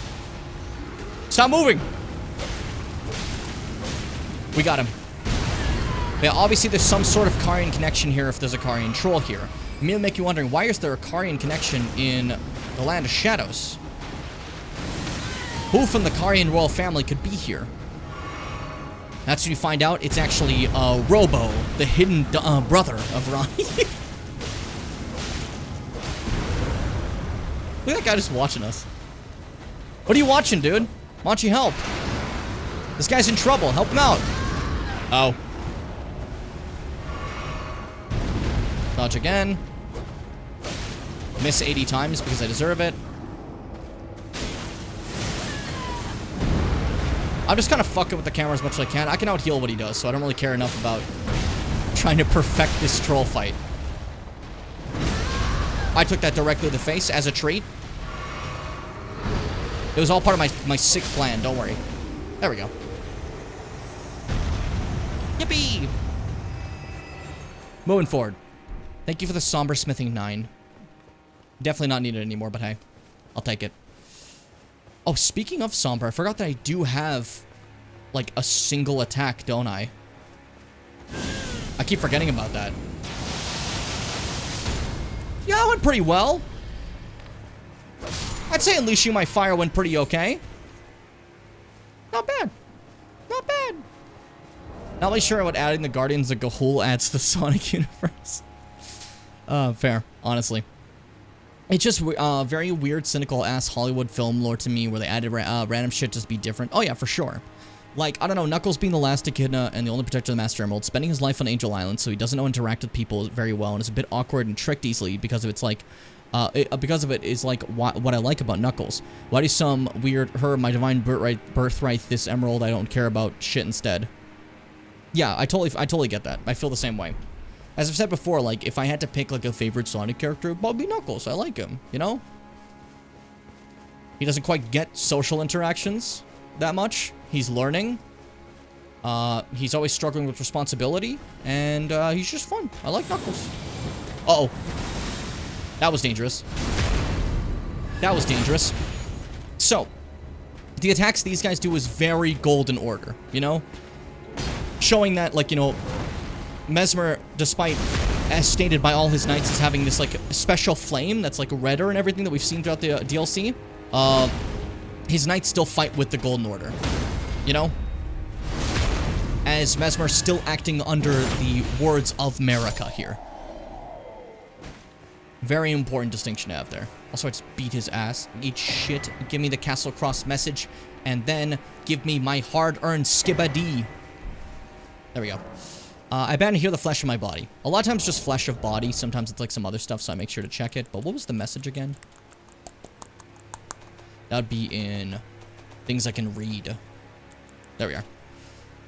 Stop moving. We got him. Yeah, obviously there's some sort of Carian connection here if there's a Carian troll here. It may make you wondering, why is there a Carian connection in the Land of Shadows? Who from the Carian royal family could be here? That's when you find out it's actually Robo, the hidden brother of Ronnie. Look at that guy just watching us. What are you watching, dude? Why don't you help? This guy's in trouble. Help him out. Oh. Dodge again. Miss 80 times because I deserve it. I'm just kind of fucking with the camera as much as I can. I can out-heal what he does, so I don't really care enough about trying to perfect this troll fight. I took that directly to the face as a treat. It was all part of my sick plan, don't worry. There we go. Yippee! Moving forward. Thank you for the Somber Smithing 9. Definitely not needed anymore, but hey. I'll take it. Oh, speaking of Somber, I forgot that I do have, like, a single attack, don't I? I keep forgetting about that. Yeah, it went pretty well. I'd say Unleashing My Fire went pretty okay. Not bad. Not bad. Not really sure what adding the Guardians of Ga'Hoole adds to the Sonic universe. Fair, honestly. It's just very weird, cynical-ass Hollywood film lore to me where they added random shit just be different. Oh, yeah, for sure. Like, I don't know, Knuckles being the last Echidna and the only protector of the Master Emerald, spending his life on Angel Island, so he doesn't know how to interact with people very well, and is a bit awkward and tricked easily because of its, like, because of it is like what I like about Knuckles. Why do some weird my divine birthright this emerald I don't care about shit instead? Yeah, I totally get that. I feel the same way. As I've said before, like if I had to pick like a favorite Sonic character, it'd probably be Knuckles. I like him, you know? He doesn't quite get social interactions that much. He's learning. He's always struggling with responsibility, and he's just fun. I like Knuckles. Uh-oh. That was dangerous. That was dangerous. So, the attacks these guys do is very golden order, you know? Showing that, like, you know, Mesmer, despite, as stated by all his knights, is having this, like, special flame that's, like, redder and everything that we've seen throughout the DLC, his knights still fight with the golden order, you know? As Mesmer still acting under the words of Marika here. Very important distinction to have there. Also, I just beat his ass. Eat shit. Give me the Castle Cross message. And then give me my hard-earned skibadee. There we go. I ban to hear the flesh in my body. A lot of times just flesh of body. Sometimes it's like some other stuff, so I make sure to check it. But what was the message again? That would be in things I can read. There we are.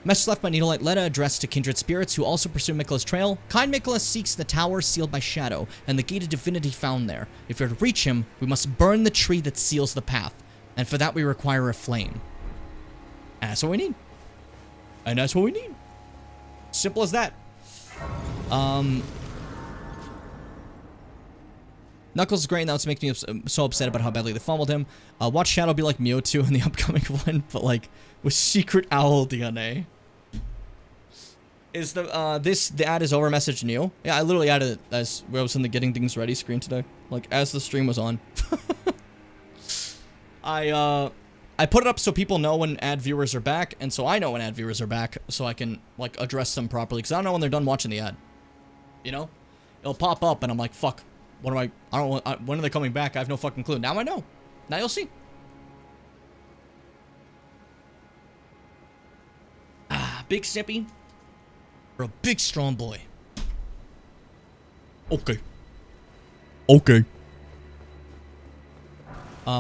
Message left by Needlelight Letta addressed to kindred spirits who also pursue Miquella's trail. Kind Miquella seeks the tower sealed by shadow and the gate of divinity found there. If we are to reach him, we must burn the tree that seals the path. And for that we require a flame. And that's what we need. And that's what we need. Simple as that. Knuckles is great, and that's what makes me so upset about how badly they fumbled him. Watch Shadow be like Mewtwo in the upcoming one, but like with secret owl DNA. Is the ad is over message new? Yeah, I literally added it as I was in the getting things ready screen today, like as the stream was on. I put it up so people know when ad viewers are back, and so I know when ad viewers are back, so I can like address them properly, because I don't know when they're done watching the ad. You know, it'll pop up, and I'm like, fuck. What am I don't know, when are they coming back? I have no fucking clue. Now I know. Now you'll see. Big Snippy. You're a big strong boy. Okay. Okay.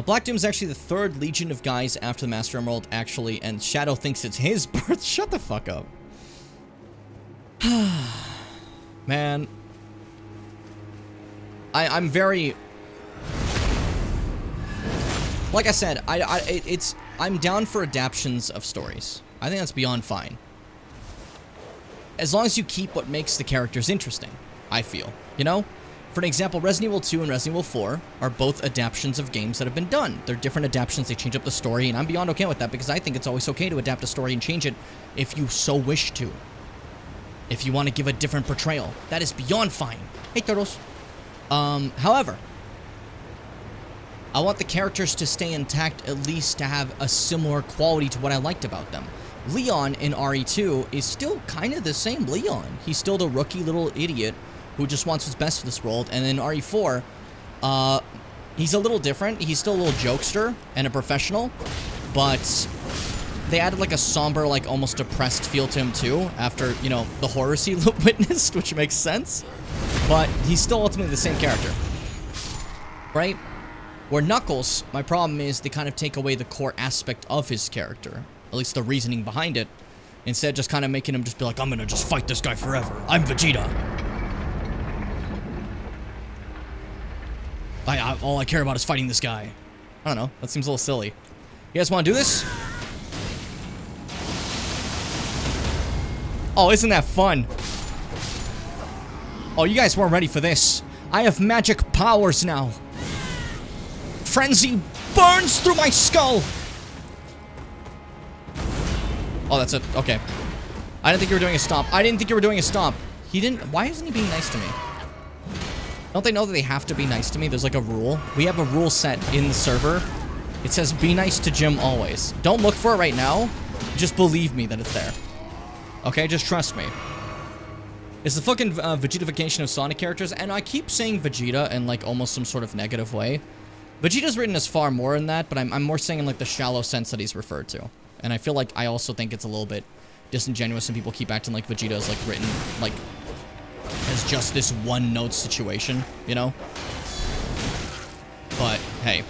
Black Doom is actually the third legion of guys after the Master Emerald, actually, and Shadow thinks it's his birth. Shut the fuck up. Man. I'm very... Like I said, I'm down for adaptions of stories. I think that's beyond fine. As long as you keep what makes the characters interesting, I feel. You know? For an example, Resident Evil 2 and Resident Evil 4 are both adaptions of games that have been done. They're different adaptions, they change up the story, and I'm beyond okay with that because I think it's always okay to adapt a story and change it if you so wish to. If you want to give a different portrayal. That is beyond fine. Hey, Turtles. However, I want the characters to stay intact, at least to have a similar quality to what I liked about them. Leon in RE2 is still kind of the same Leon. He's still the rookie little idiot who just wants what's best for this world. And in RE4, he's a little different. He's still a little jokester and a professional, but they added like a somber, like almost depressed feel to him too, after, you know, the horrors he witnessed, which makes sense. But he's still ultimately the same character, right? Where Knuckles, my problem is they kind of take away the core aspect of his character, at least the reasoning behind it, instead of just kind of making him just be like, I'm gonna just fight this guy forever. I'm Vegeta. All I care about is fighting this guy. I don't know, that seems a little silly. You guys want to do this? Oh, isn't that fun? Oh, you guys weren't ready for this. I have magic powers now. Frenzy burns through my skull. Oh, that's it. Okay. I didn't think you were doing a stomp. I didn't think you were doing a stomp. He didn't. Why isn't he being nice to me? Don't they know that they have to be nice to me? There's like a rule. We have a rule set in the server. It says be nice to Jim always. Don't look for it right now. Just believe me that it's there. Okay, just trust me. It's the fucking Vegetification of Sonic characters, and I keep saying Vegeta in like almost some sort of negative way. Vegeta's written as far more than that, but I'm more saying in like the shallow sense that he's referred to. And I feel like I also think it's a little bit disingenuous and people keep acting like Vegeta is like written like as just this one note situation, you know? But, hey.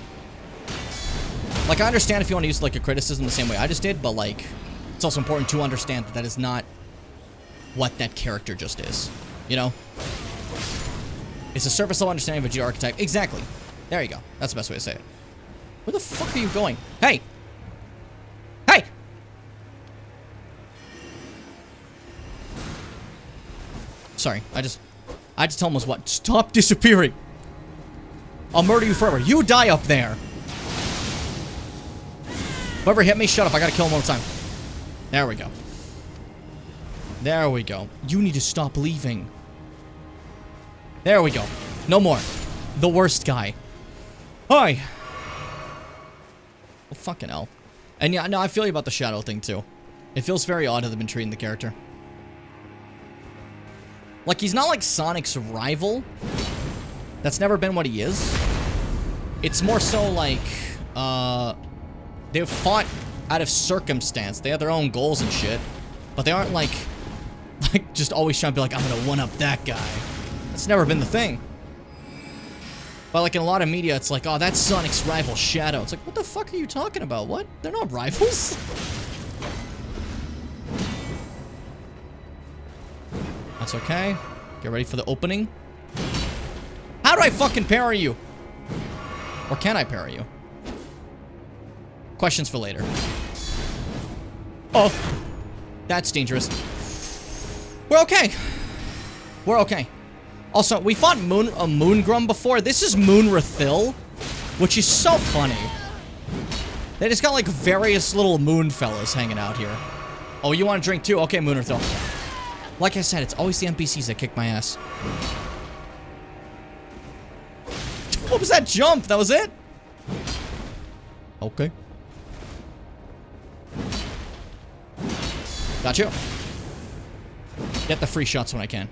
Like, I understand if you want to use, like, a criticism the same way I just did, but, like, it's also important to understand that that is not what that character just is. You know? It's a surface level understanding of a G-archetype. Exactly. There you go. That's the best way to say it. Where the fuck are you going? Hey! Hey! Sorry, I just almost what? Stop disappearing! I'll murder you forever. You die up there! Whoever hit me, shut up. I gotta kill him one more time. There we go. There we go. You need to stop leaving. There we go. No more. The worst guy. Hi! Well, fucking hell. And yeah, no, I feel you about the shadow thing, too. It feels very odd how they've been treating the character. Like, he's not like Sonic's rival. That's never been what he is. It's more so like, they've fought out of circumstance. They have their own goals and shit. But they aren't like just always trying to be like, I'm gonna one-up that guy. That's never been the thing. But like in a lot of media, it's like, oh, that's Sonic's rival, Shadow. It's like, what the fuck are you talking about? What? They're not rivals? That's okay. Get ready for the opening. How do I fucking parry you? Or can I parry you? Questions for later. Oh. That's dangerous. We're okay. We're okay. Also, we fought Moongrum before. This is Moonrathil, which is so funny. They just got like various little moon fellas hanging out here. Oh, you want to drink too? Okay, Moonrathil. Like I said, it's always the NPCs that kick my ass. What was that jump? That was it? Okay. Gotcha. Get the free shots when I can.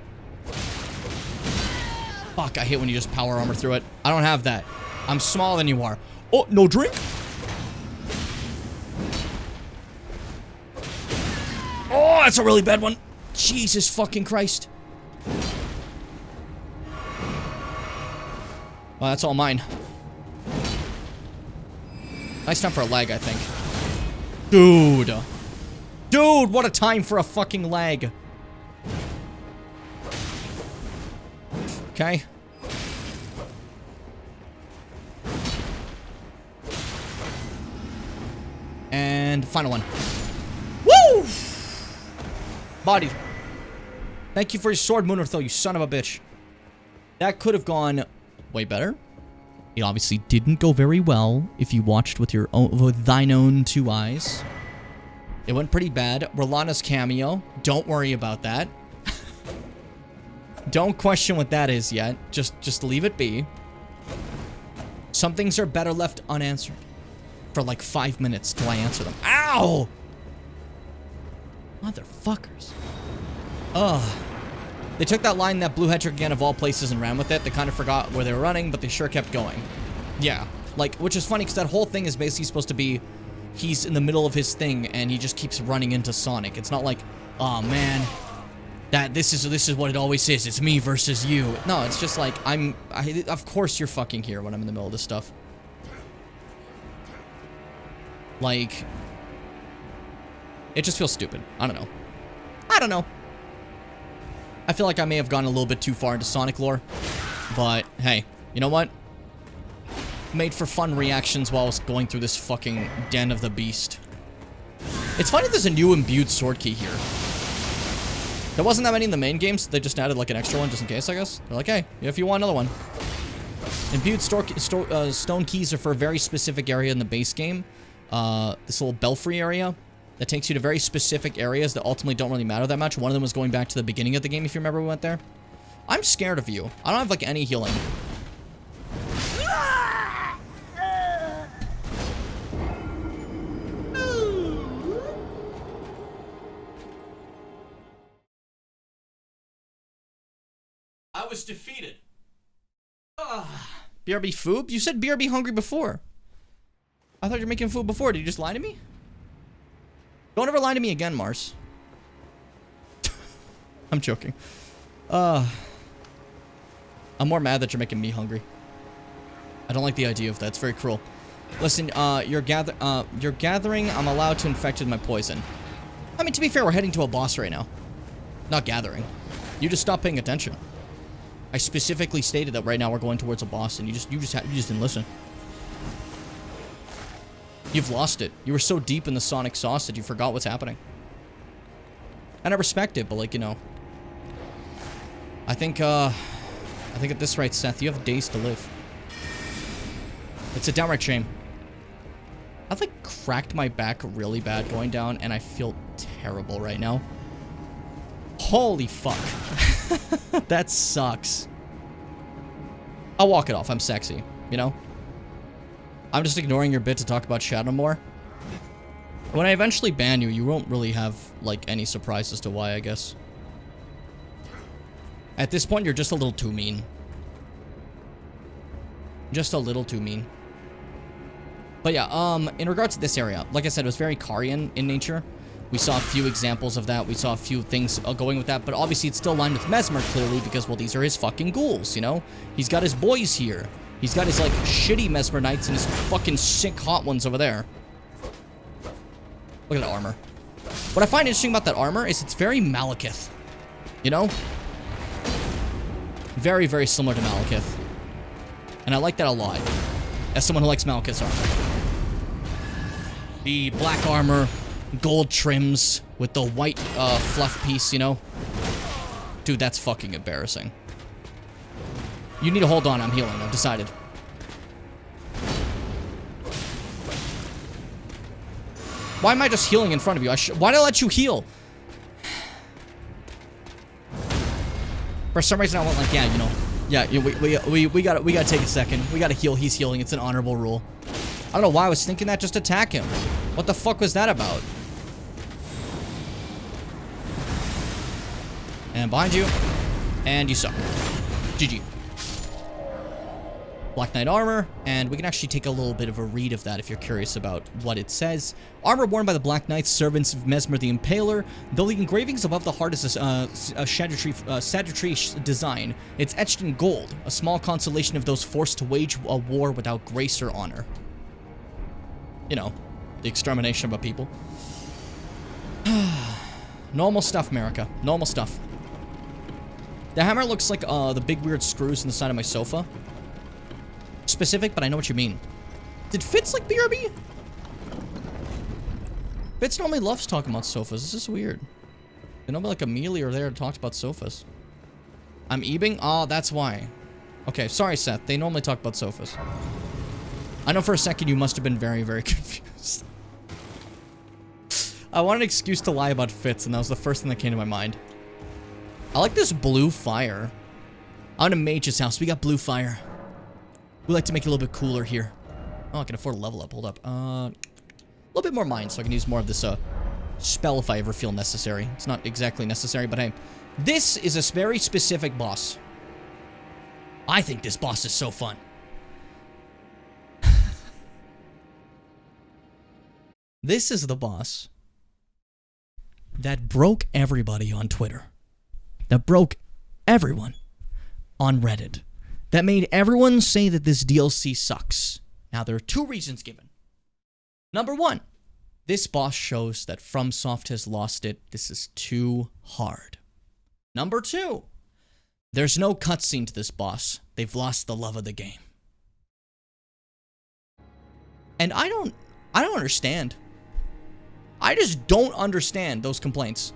Fuck, I hate when you just power armor through it. I don't have that. I'm smaller than you are. Oh, no drink? Oh, that's a really bad one. Jesus fucking Christ. Well, that's all mine. Nice time for a lag, I think. Dude. Dude, what a time for a fucking lag. Okay. And final one. Woo! Body. Thank you for your sword, Moonrathil, you son of a bitch. That could have gone way better. It obviously didn't go very well if you watched with your own, with thine own two eyes. It went pretty bad. Rolana's cameo. Don't worry about that. Don't question what that is yet. Just leave it be. Some things are better left unanswered. For like 5 minutes till I answer them. Ow! Motherfuckers. Ugh. They took that line, that blue hedgehog again of all places, and ran with it. They kind of forgot where they were running, but they sure kept going. Yeah. Like, which is funny, because that whole thing is basically supposed to be he's in the middle of his thing, and he just keeps running into Sonic. It's not like, oh man, this is what it always is. It's me versus you. No, it's just like, of course you're fucking here when I'm in the middle of this stuff. Like, it just feels stupid. I don't know. I don't know. I feel like I may have gone a little bit too far into Sonic lore. But, hey, you know what? Made for fun reactions while I was going through this fucking den of the beast. It's funny there's a new imbued sword key here. There wasn't that many in the main games, so they just added like an extra one just in case, I guess. They're like, hey, if you want another one. Imbued stone keys are for a very specific area in the base game. This little belfry area that takes you to very specific areas that ultimately don't really matter that much. One of them was going back to the beginning of the game, if you remember we went there. I'm scared of you. I don't have like any healing. I was defeated. BRB Foob? You said BRB hungry before. I thought you were making food before. Did you just lie to me? Don't ever lie to me again, Mars. I'm joking. I'm more mad that you're making me hungry. I don't like the idea of that. It's very cruel. Listen, you're gathering. I'm allowed to infect you with my poison. I mean, to be fair, we're heading to a boss right now. Not gathering. You just stopped paying attention. I specifically stated that right now we're going towards a boss, and you just didn't listen. You've lost it. You were so deep in the Sonic sauce that you forgot what's happening. And I respect it, but like, you know, I think at this rate, Seth, you have days to live. It's a downright shame. I've like cracked my back really bad going down, and I feel terrible right now. Holy fuck. That sucks. I'll walk it off. I'm sexy, you know? I'm just ignoring your bit to talk about Shadow more. When I eventually ban you, you won't really have, like, any surprise as to why, I guess. At this point, you're just a little too mean. Just a little too mean. But yeah, in regards to this area, like I said, it was very Karian in nature. We saw a few examples of that. We saw a few things going with that. But obviously, it's still aligned with Mesmer, clearly, because, well, these are his fucking ghouls, you know? He's got his boys here. He's got his, like, shitty Mesmer Knights and his fucking sick hot ones over there. Look at that armor. What I find interesting about that armor is it's very Malekith. You know? Very, very similar to Malekith. And I like that a lot. As someone who likes Malekith's armor. The black armor, gold trims with the white fluff piece, you know? Dude, that's fucking embarrassing. You need to hold on, I'm healing, I've decided. Why am I just healing in front of you? Why did I let you heal? For some reason I went like, yeah, you know. Yeah, we gotta take a second. We gotta heal, he's healing, it's an honorable rule. I don't know why I was thinking that, just attack him. What the fuck was that about? And behind you. And you suck. GG. Black Knight armor, and we can actually take a little bit of a read of that if you're curious about what it says. Armor worn by the Black Knights, servants of Mesmer the Impaler. Though the engravings above the heart is a Sagittary design, it's etched in gold, a small consolation of those forced to wage a war without grace or honor. You know, the extermination of a people. Normal stuff, America. Normal stuff. The hammer looks like the big weird screws in the side of my sofa. Specific, but I know what you mean. Did Fitz like BRB? Fitz normally loves talking about sofas. This is weird. You know, like Amelia are there to talk about sofas. I'm ebbing? Oh, that's why. Okay, sorry, Seth. They normally talk about sofas. I know for a second you must have been very, very confused. I wanted an excuse to lie about Fitz, and that was the first thing that came to my mind. I like this blue fire. I'm in Mage's house. We got blue fire. We like to make it a little bit cooler here. Oh, I can afford a level up. Hold up. A little bit more mine, so I can use more of this spell if I ever feel necessary. It's not exactly necessary, but hey. This is a very specific boss. I think this boss is so fun. This is the boss that broke everybody on Twitter. That broke everyone on Reddit. That made everyone say that this DLC sucks. Now, there are two reasons given. Number one, this boss shows that FromSoft has lost it. This is too hard. Number two, there's no cutscene to this boss. They've lost the love of the game. And I don't understand. I just don't understand those complaints.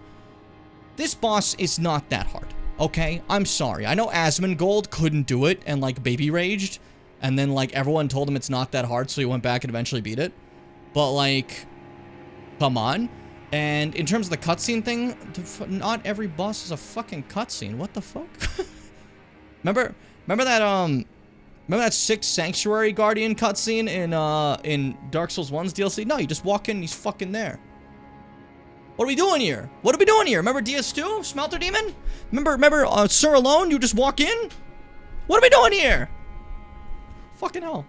This boss is not that hard. Okay, I'm sorry. I know Asmongold couldn't do it and, like, baby raged. And then, like, everyone told him it's not that hard, so he went back and eventually beat it. But, like, come on. And in terms of the cutscene thing, not every boss is a fucking cutscene. What the fuck? Remember that sick Sanctuary Guardian cutscene in Dark Souls 1's DLC? No, you just walk in and he's fucking there. What are we doing here? What are we doing here? Remember DS2? Smelter Demon? Remember Sir Alone? You just walk in? What are we doing here? Fucking hell.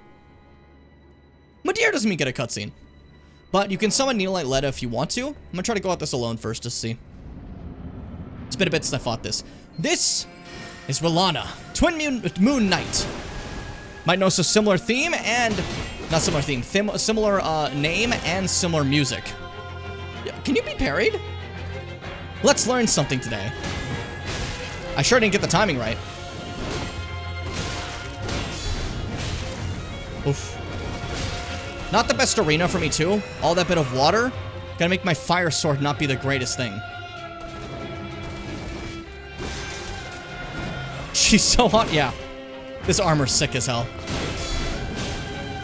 Madeir doesn't even get a cutscene. But you can summon Neolite Leda if you want to. I'm gonna try to go at this alone first to see. It's been a bit since I fought this. This is Rellana, Twin Moon Knight. Might know a similar theme and... Not similar theme. Similar name and similar music. Can you be parried? Let's learn something today. I sure didn't get the timing right. Oof. Not the best arena for me, too. All that bit of water. Gotta make my fire sword not be the greatest thing. She's so hot. Yeah. This armor's sick as hell.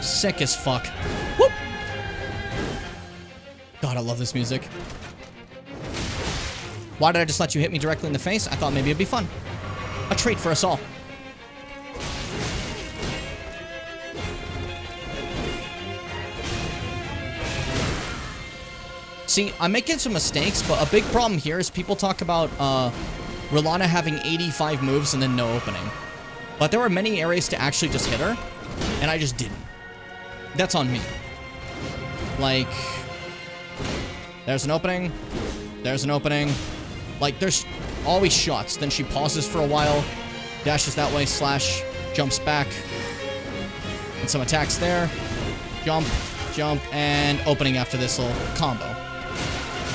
Sick as fuck. Whoop. God, I love this music. Why did I just let you hit me directly in the face? I thought maybe it'd be fun. A treat for us all. See, I'm making some mistakes, but a big problem here is people talk about Rolana having 85 moves and then no opening. But there were many areas to actually just hit her, and I just didn't. That's on me. Like, there's an opening. There's an opening. Like, there's always shots. Then she pauses for a while, dashes that way, slash, jumps back. And some attacks there. Jump, jump, and opening after this little combo.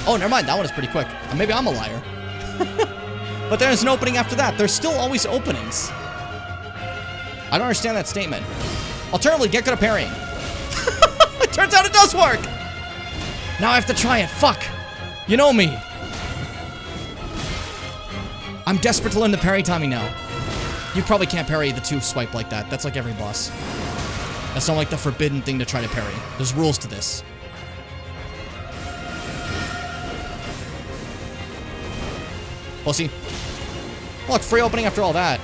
Oh, never mind. That one is pretty quick. Maybe I'm a liar. But there's an opening after that. There's still always openings. I don't understand that statement. Alternatively, get good at parrying. It turns out it does work. Now I have to try it. Fuck. You know me. I'm desperate to learn the parry timing now. You probably can't parry the two swipe like that. That's like every boss. That's not like the forbidden thing to try to parry. There's rules to this. Pussy. Look, free opening after all that.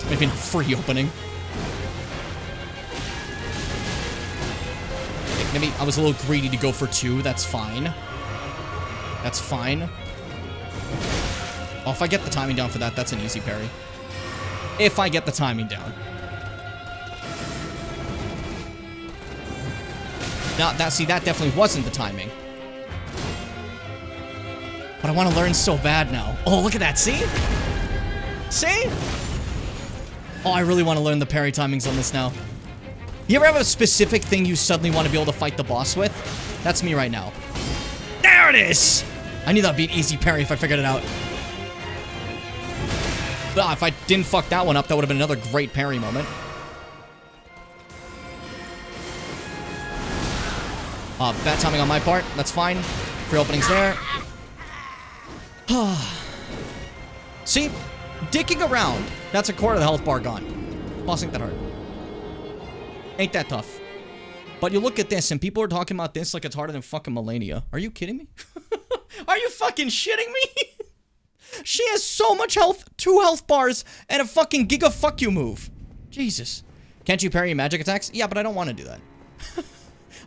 Maybe not free opening. Maybe I was a little greedy to go for 2. That's fine. That's fine. Oh, if I get the timing down for that, that's an easy parry. If I get the timing down. Now, see, that definitely wasn't the timing. But I want to learn so bad now. Oh, look at that. See? See? Oh, I really want to learn the parry timings on this now. You ever have a specific thing you suddenly want to be able to fight the boss with? That's me right now. There it is! I knew that'd be an easy parry if I figured it out. But if I didn't fuck that one up, that would have been another great parry moment. Bad timing on my part. That's fine. Free openings there. See? Dicking around. That's a quarter of the health bar gone. Boss ain't that hard. Ain't that tough. But you look at this, and people are talking about this like it's harder than fucking Melania. Are you kidding me? Are you fucking shitting me? She has so much health, 2 health bars, and a fucking giga fuck you move. Jesus. Can't you parry magic attacks? Yeah, but I don't want to do that.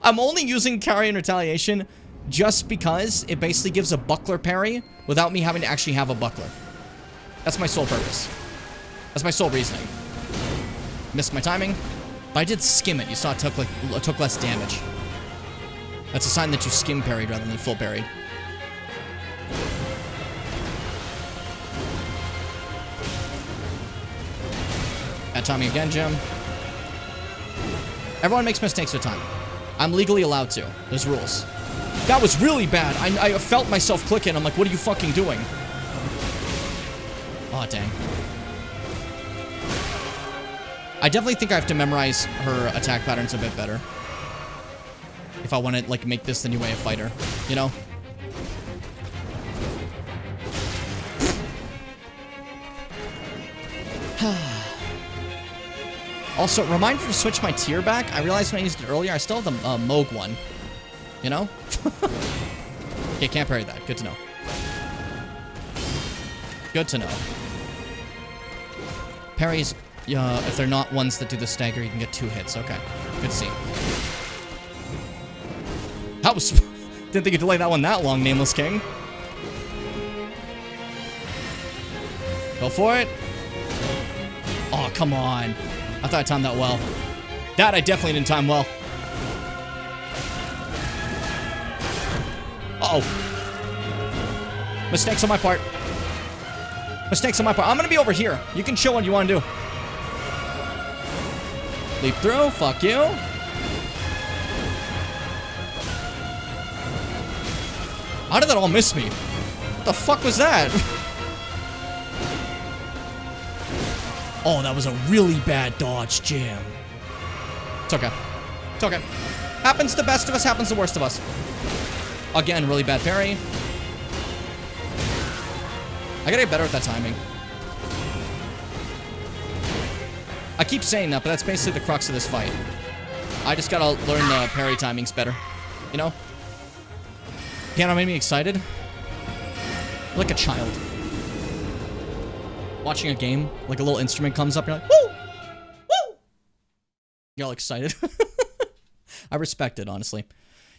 I'm only using Carry and Retaliation just because it basically gives a buckler parry without me having to actually have a buckler. That's my sole purpose. That's my sole reasoning. Missed my timing. But I did skim it. You saw it took less damage. That's a sign that you skim parried rather than full parried. Bad timing again, Jim. Everyone makes mistakes with timing. I'm legally allowed to. There's rules. That was really bad. I felt myself clicking. I'm like, what are you fucking doing? Oh, dang. I definitely think I have to memorize her attack patterns a bit better. If I want to, like, make this the new way of fighter. You know? Also, reminder to switch my tier back. I realized when I used it earlier, I still have the Moog one. You know? Okay, can't parry that. Good to know. Good to know. Parries, if they're not ones that do the stagger, you can get 2 hits. Okay. Good to see. That was... Didn't think you'd delay that one that long, Nameless King. Go for it. Oh, come on. I thought I timed that well. That I definitely didn't time well. Uh-oh. Mistakes on my part. Mistakes on my part. I'm gonna be over here. You can chill what you want to do. Leap through. Fuck you. How did that all miss me? What the fuck was that? Oh, that was a really bad dodge, Jim. It's okay. It's okay. Happens to the best of us, happens to the worst of us. Again, really bad parry. I gotta get better at that timing. I keep saying that, but that's basically the crux of this fight. I just gotta learn the parry timings better. You know? Piano made me excited. Like a child. Watching a game, like a little instrument comes up, you're like, woo! Woo! You're all excited. I respect it, honestly.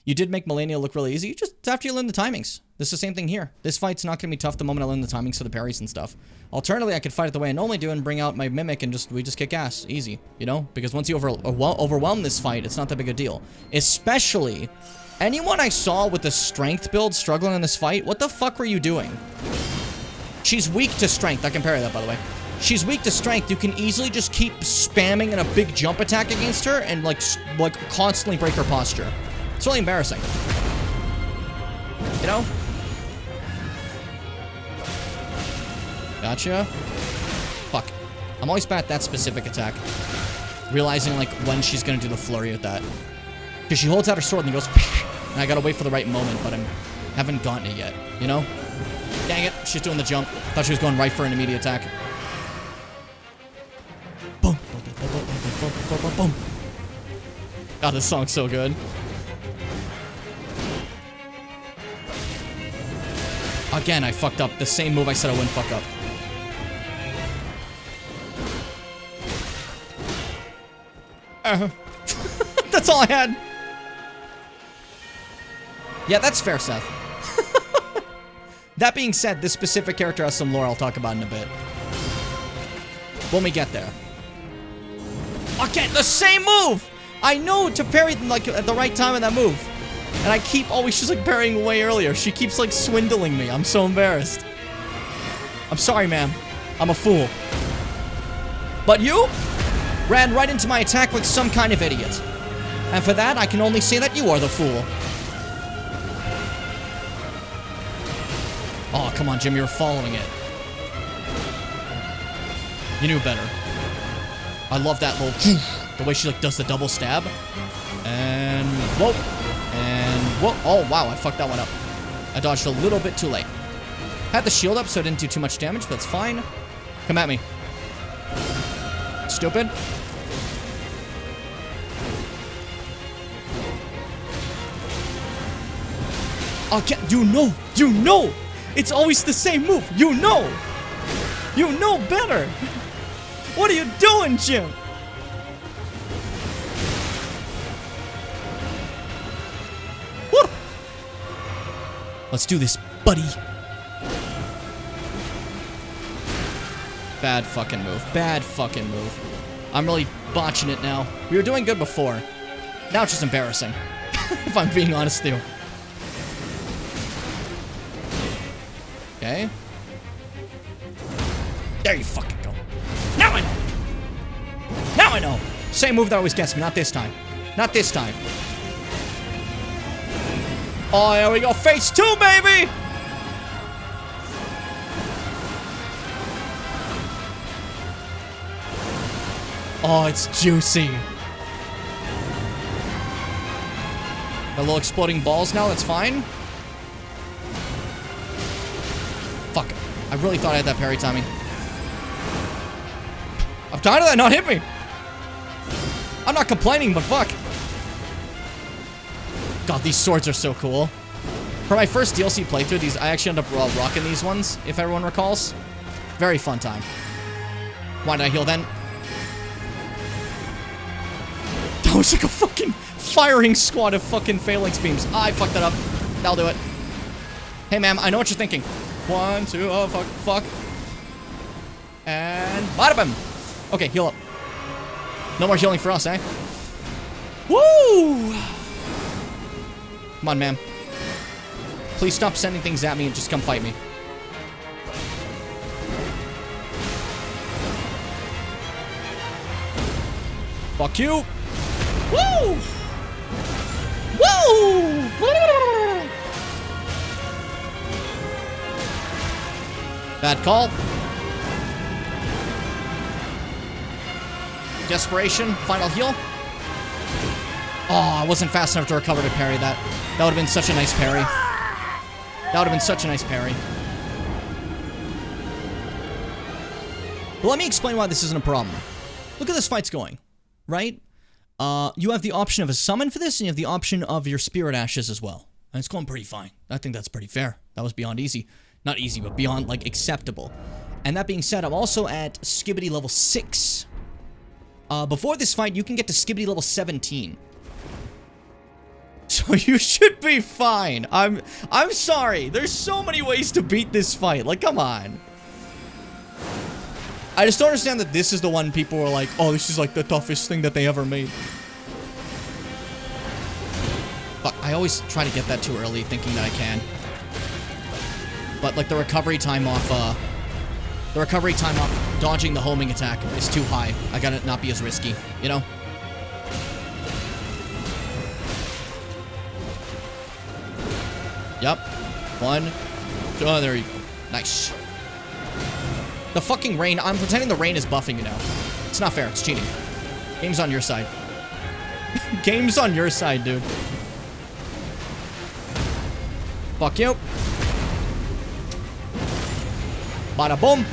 You did make Melania look really easy, just after you learn the timings. This is the same thing here. This fight's not going to be tough the moment I learn the timings for the parries and stuff. Alternatively, I could fight it the way I normally do and bring out my Mimic and we just kick ass. Easy, you know? Because once you overwhelm this fight, it's not that big a deal. Especially, anyone I saw with the strength build struggling in this fight, what the fuck were you doing? She's weak to strength. I can parry that, by the way. She's weak to strength. You can easily just keep spamming in a big jump attack against her and, like constantly break her posture. It's really embarrassing. You know? Gotcha. Fuck. I'm always bad at that specific attack. Realizing, like, when she's gonna do the flurry with that. Because she holds out her sword and goes, and I gotta wait for the right moment, but I haven't gotten it yet. You know? Dang it. She's doing the jump. Thought she was going right for an immediate attack. Boom. Boom. God, this song's so good. Again, I fucked up. The same move I said I wouldn't fuck up. That's all I had. Yeah, that's fair, Seth. That being said, this specific character has some lore I'll talk about in a bit. When we get there. Again, the same move! I know to parry, like, at the right time in that move. And I keep always just, like, parrying way earlier. She keeps, like, swindling me. I'm so embarrassed. I'm sorry, ma'am. I'm a fool. But you ran right into my attack like some kind of idiot. And for that, I can only say that you are the fool. Oh, come on, Jim. You're following it. You knew better. I love that little... The way she, like, does the double stab. And... Whoa. And... Whoa. Oh, wow. I fucked that one up. I dodged a little bit too late. Had the shield up, so it didn't do too much damage, but that's fine. Come at me. Stupid. Okay, you know! It's always the same move! You know better! What are you doing, Jim? Woo! Let's do this, buddy. Bad fucking move. Bad fucking move. I'm really botching it now. We were doing good before. Now it's just embarrassing. If I'm being honest with you. Okay. There you fucking go. Now I know! Now I know! Same move that always gets me. Not this time. Not this time. Oh, there we go. Phase 2, baby! Oh, it's juicy. Got little exploding balls now. That's fine. Fuck. I really thought I had that parry timing. I'm tired of that not hit me. I'm not complaining, but fuck. God, these swords are so cool. For my first DLC playthrough, these I actually ended up rocking these ones, if everyone recalls. Very fun time. Why did I heal then? That was like a fucking firing squad of fucking phalanx beams. I fucked that up. That'll do it. Hey, ma'am, I know what you're thinking. 1, 2, oh, fuck. And bada bam. Okay, heal up. No more healing for us, eh? Woo! Come on, ma'am. Please stop sending things at me and just come fight me. Fuck you. Woo! Woo! Bad call. Desperation. Final heal. Oh, I wasn't fast enough to recover to parry that. That would have been such a nice parry. That would have been such a nice parry. But let me explain why this isn't a problem. Look at this fight's going, right? You have the option of a summon for this, and you have the option of your spirit ashes as well. And it's going pretty fine. I think that's pretty fair. That was beyond easy. Not easy, but beyond, like, acceptable. And that being said, I'm also at Skibidi level 6. Before this fight, you can get to Skibidi level 17. So you should be fine. I'm sorry. There's so many ways to beat this fight. Like, come on. I just don't understand that this is the one people are like, oh, this is like the toughest thing that they ever made. But I always try to get that too early, thinking that I can. But like the recovery time off dodging the homing attack is too high. I gotta not be as risky, you know? Yep. One. Oh, there you go. Nice. The fucking rain. I'm pretending the rain is buffing you now. It's not fair. It's cheating. Game's on your side. Game's on your side, dude. Fuck you. Bada boom.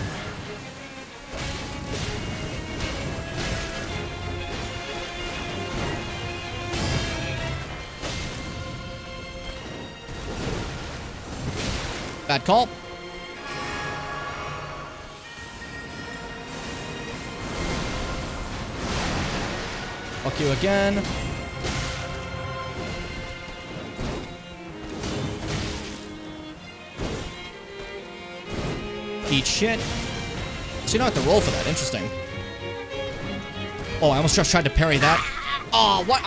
Bad call. Fuck you again. Eat shit. So you don't have to roll for that. Interesting. Oh, I almost just tried to parry that. Oh, what?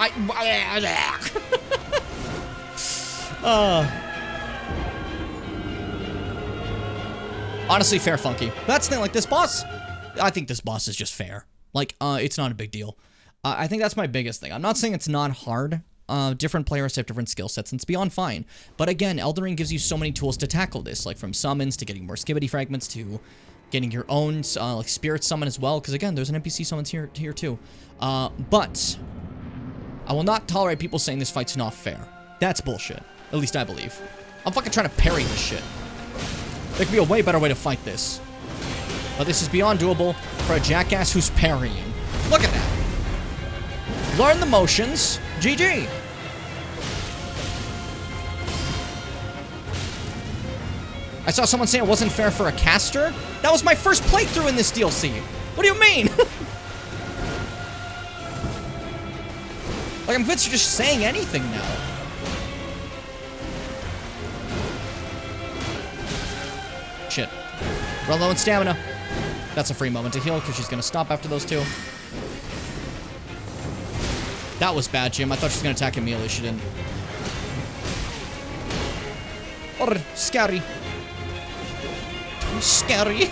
Honestly, fair funky. That's the thing, like, this boss, I think this boss is just fair. Like, it's not a big deal. I think that's my biggest thing. I'm not saying it's not hard. Different players have different skill sets, and it's beyond fine. But again, Elden Ring gives you so many tools to tackle this, like from summons to getting more skibidi fragments to getting your own, like, spirit summon as well, because again, there's an NPC summons here too. But I will not tolerate people saying this fight's not fair. That's bullshit. At least I believe. I'm fucking trying to parry this shit. There could be a way better way to fight this. But this is beyond doable for a jackass who's parrying. Look at that. Learn the motions. GG. I saw someone say it wasn't fair for a caster. That was my first playthrough in this DLC. What do you mean? Like, I'm convinced you're just saying anything now. Shit. Run low on stamina. That's a free moment to heal because she's going to stop after those two. That was bad, Jim. I thought she was going to attack immediately. She didn't. Or scary. Scary.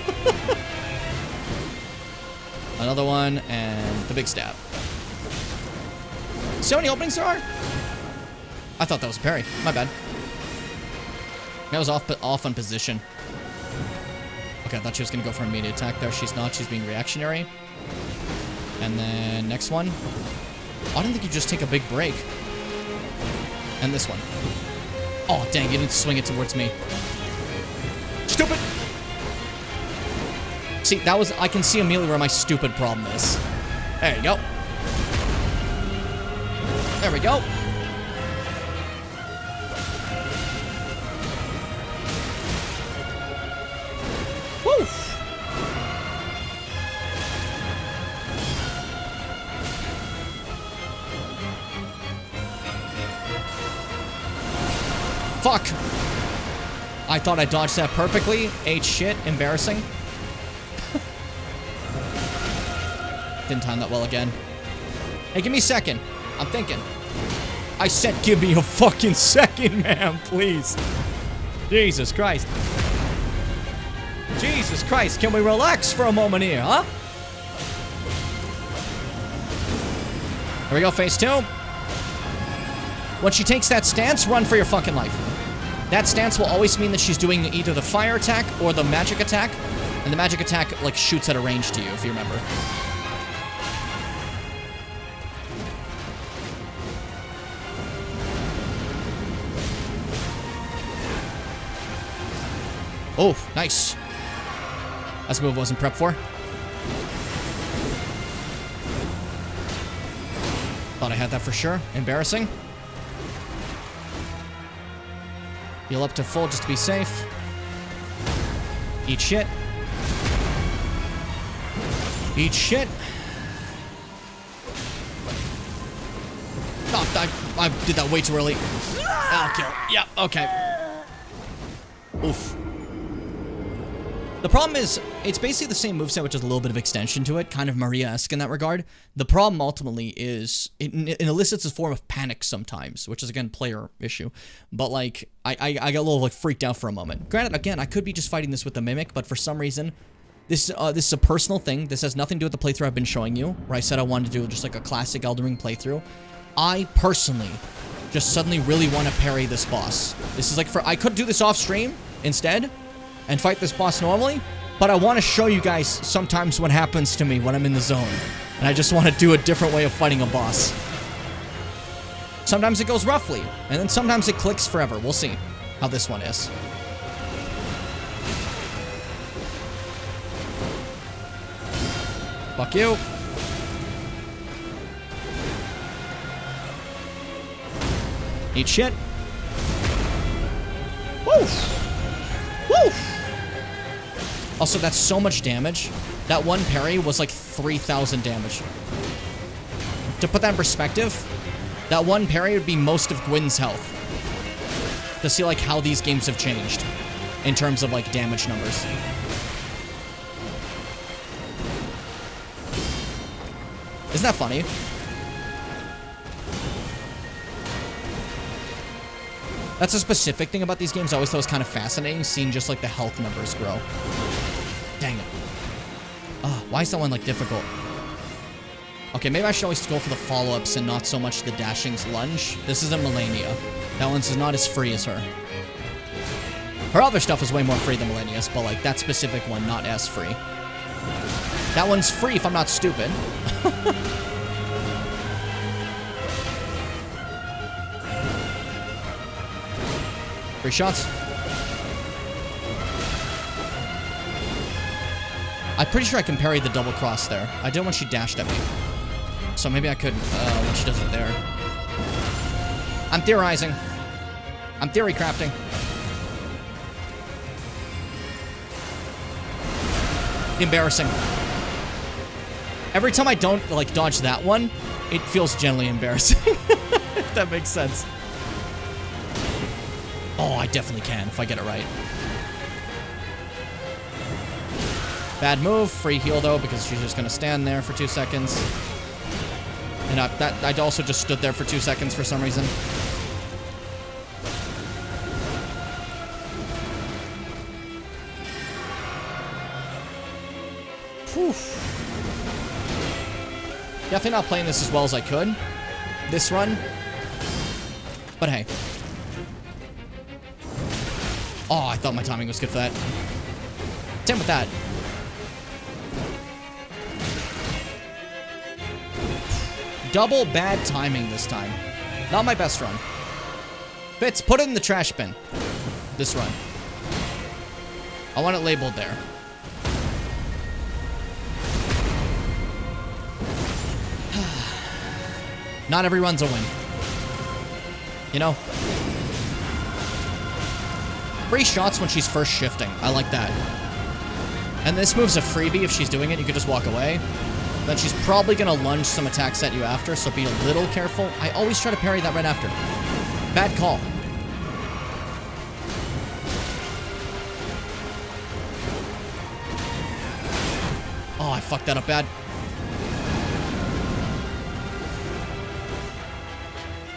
Another one, and the big stab. See how many openings there are? I thought that was a parry. My bad. That was off on position. Okay, I thought she was going to go for an immediate attack there. She's not. She's being reactionary. And then next one. Oh, I didn't think you just take a big break. And this one. Oh, dang, you didn't swing it towards me. Stupid! See, that was... I can see immediately where my stupid problem is. There you go. There we go. Woo! Fuck! I thought I dodged that perfectly. Ate shit. Embarrassing. Didn't time that well again. Hey, give me a second. I'm thinking. I said give me a fucking second, man, please. Jesus Christ. Jesus Christ, can we relax for a moment here, huh? Here we go, phase 2. When she takes that stance, run for your fucking life. That stance will always mean that she's doing either the fire attack or the magic attack. And the magic attack, like, shoots at a range to you, if you remember. Oh, nice. That's a move I wasn't prepped for. Thought I had that for sure. Embarrassing. Heal up to full just to be safe. Eat shit. Eat shit. Oh, I did that way too early. I'll kill. Yeah, okay. Oof. The problem is, it's basically the same moveset with just a little bit of extension to it, kind of Maria-esque in that regard. The problem ultimately is, it elicits a form of panic sometimes, which is, again, player issue. But, like, I got a little, like, freaked out for a moment. Granted, again, I could be just fighting this with the Mimic, but for some reason, this is a personal thing. This has nothing to do with the playthrough I've been showing you, where I said I wanted to do just, like, a classic Elden Ring playthrough. I, personally, just suddenly really want to parry this boss. This is, like, I could do this off-stream instead, and fight this boss normally, but I want to show you guys sometimes what happens to me when I'm in the zone. And I just want to do a different way of fighting a boss. Sometimes it goes roughly, and then sometimes it clicks forever. We'll see how this one is. Fuck you. Eat shit. Woo! Woo! Also, that's so much damage. That one parry was like 3,000 damage. To put that in perspective, that one parry would be most of Gwyn's health. To see like how these games have changed in terms of like damage numbers. Isn't that funny? That's a specific thing about these games. I always thought it was kind of fascinating, seeing just like the health numbers grow. Dang it. Oh, why is that one like difficult? Okay, maybe I should always go for the follow-ups and not so much the dashing's lunge. This isn't Melania. That one's not as free as her. Her other stuff is way more free than Melania's, but like that specific one, not as free. That one's free if I'm not stupid. Free shots. I'm pretty sure I can parry the double cross there. I did when she dashed at me. So maybe I could when she does it there. I'm theorizing. I'm theory crafting. Embarrassing. Every time I don't like dodge that one, it feels generally embarrassing. If that makes sense. Oh, I definitely can if I get it right. Bad move. Free heal, though, because she's just going to stand there for 2 seconds. And I also just stood there for 2 seconds for some reason. Whew. Definitely not playing this as well as I could. This run. But hey. Oh, I thought my timing was good for that. Same with that. Double bad timing this time. Not my best run. Fitz, put it in the trash bin. This run. I want it labeled there. Not every run's a win. You know? Free shots when she's first shifting. I like that. And this move's a freebie. If she's doing it, you could just walk away. Then she's probably going to lunge some attacks at you after, so be a little careful. I always try to parry that right after. Bad call. Oh, I fucked that up bad.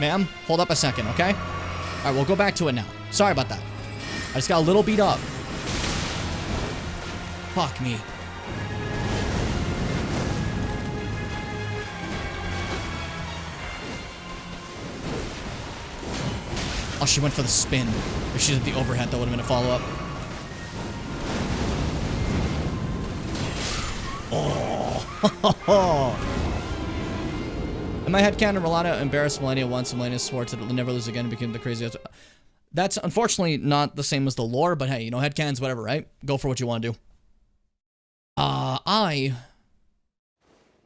Ma'am, hold up a second, okay? All right, we'll go back to it now. Sorry about that. I just got a little beat up. Fuck me. Oh, she went for the spin. If she did the overhead, that would have been a follow-up. Oh. In my headcanon, Rolana embarrassed Melania once, and Melania swore to never lose again and became the craziest. That's unfortunately not the same as the lore, but hey, you know, headcanons, whatever, right? Go for what you want to do.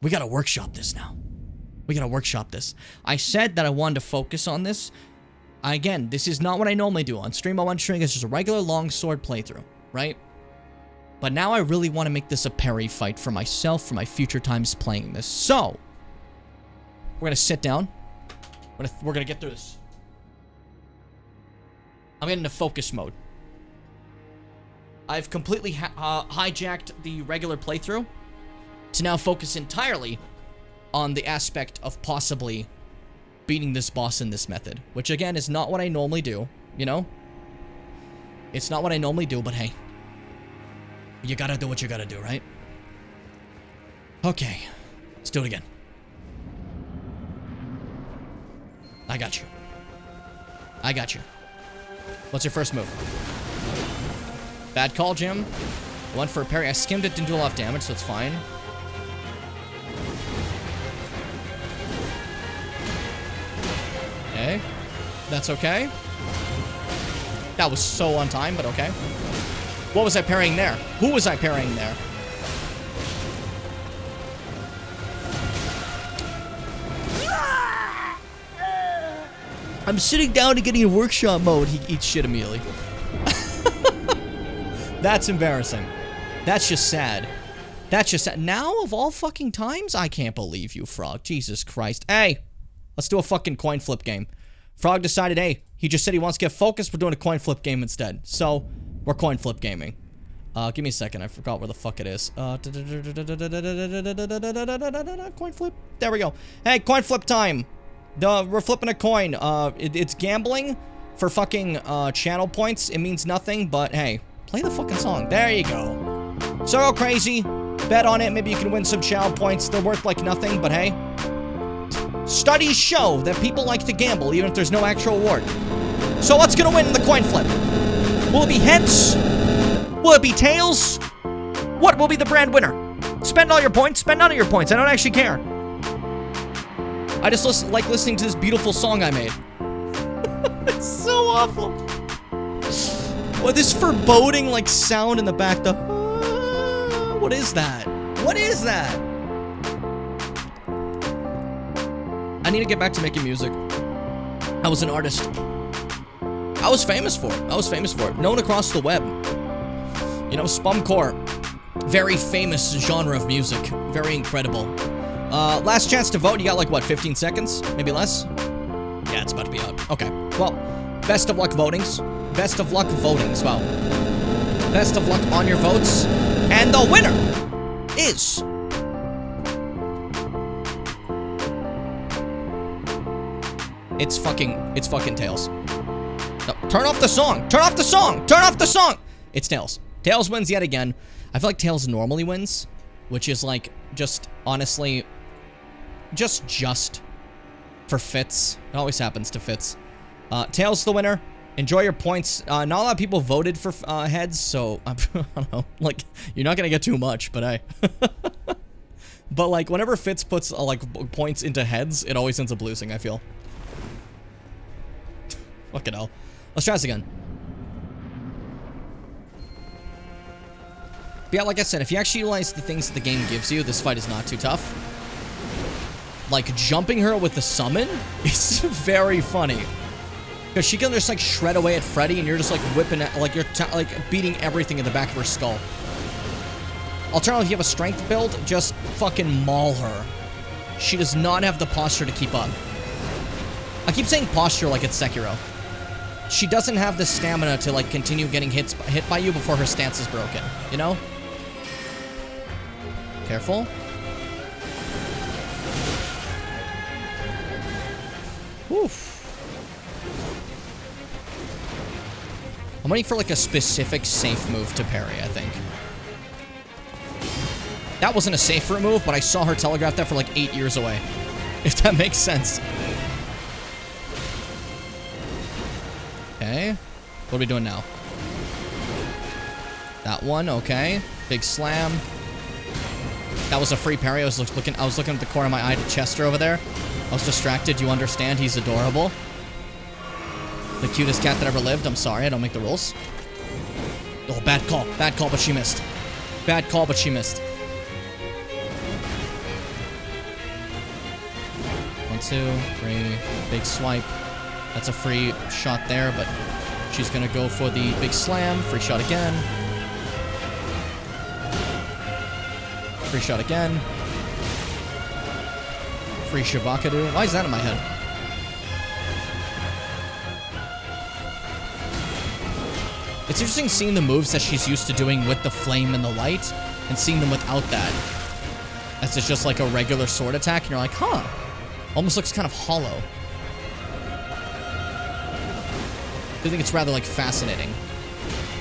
We gotta workshop this now. We gotta workshop this. I said that I wanted to focus on this. Again, this is not what I normally do. On stream, I want to stream it's just a regular longsword playthrough, right? But now I really want to make this a parry fight for myself, for my future times playing this. So, we're gonna sit down. We're gonna get through this. I'm getting into focus mode. I've completely hijacked the regular playthrough to now focus entirely on the aspect of possibly beating this boss in this method, which again is not what I normally do, you know? It's not what I normally do, but hey, you gotta do what you gotta do, right? Okay, let's do it again. I got you. I got you. What's your first move? Bad call, Jim. I went for a parry. I skimmed it, didn't do a lot of damage, so it's fine. Okay. That's okay. That was so on time, but okay. What was I parrying there? Who was I parrying there? I'm sitting down and getting in workshop mode. He eats shit immediately. That's embarrassing. That's just sad. That's just sad. Now, of all fucking times? I can't believe you, Frog. Jesus Christ. Hey, let's do a fucking coin flip game. Frog decided, hey, he just said he wants to get focused. We're doing a coin flip game instead. So, we're coin flip gaming. Give me a second. I forgot where the fuck it is. Coin flip. There we go. Hey, coin flip time. We're flipping a coin. It's gambling for fucking channel points. It means nothing, but hey, play the fucking song. There you go. So go crazy. Bet on it. Maybe you can win some channel points. They're worth like nothing, but hey. Studies show that people like to gamble even if there's no actual reward. So what's gonna win in the coin flip? Will it be heads? Will it be tails? What will be the brand winner? Spend all your points. Spend none of your points. I don't actually care. I just like listening to this beautiful song I made. It's so awful. What, this foreboding, like, sound in the back, what is that? What is that? I need to get back to making music. I was an artist. I was famous for it. I was famous for it. Known across the web. You know, spumcore. Very famous genre of music. Very incredible. Last chance to vote. You got like, what, 15 seconds? Maybe less? Yeah, it's about to be out. Okay. Well, best of luck votings. Best of luck votings. Well, best of luck on your votes. And the winner is... It's fucking Tails. No, turn off the song! Turn off the song! Turn off the song! It's Tails. Tails wins yet again. I feel like Tails normally wins, which is like, just, honestly, just for Fitz. It always happens to Fitz. Tails the winner. Enjoy your points. Not a lot of people voted for heads, so, I don't know, like, you're not gonna get too much, but hey. But, like, whenever Fitz puts, like, points into heads, it always ends up losing, I feel. Fucking hell. Let's try this again. But yeah, like I said, if you actually utilize the things that the game gives you, this fight is not too tough. Like, jumping her with the summon is very funny. Because she can just, like, shred away at Freddy, and you're just, like, whipping at, like, you're, like, beating everything in the back of her skull. Alternatively, if you have a strength build, just fucking maul her. She does not have the posture to keep up. I keep saying posture like it's Sekiro. She doesn't have the stamina to, like, continue getting hit by you before her stance is broken, you know? Careful. Oof. I'm waiting for, like, a specific safe move to parry, I think. That wasn't a safer move, but I saw her telegraph that for, like, 8 years away. If that makes sense. Okay. What are we doing now? That one, okay. Big slam. That was a free parry. I was looking at the corner of my eye to Chester over there. I was distracted. You understand? He's adorable. The cutest cat that ever lived. I'm sorry, I don't make the rules. Oh, bad call. Bad call, but she missed. Bad call, but she missed. 1, 2, 3. Big swipe. That's a free shot there, but she's gonna go for the big slam. Free shot again. Free shot again. Free Shavakadu. Why is that in my head? It's interesting seeing the moves that she's used to doing with the flame and the light, and seeing them without that. As it's just like a regular sword attack, and you're like, huh. Almost looks kind of hollow. I think it's rather, like, fascinating.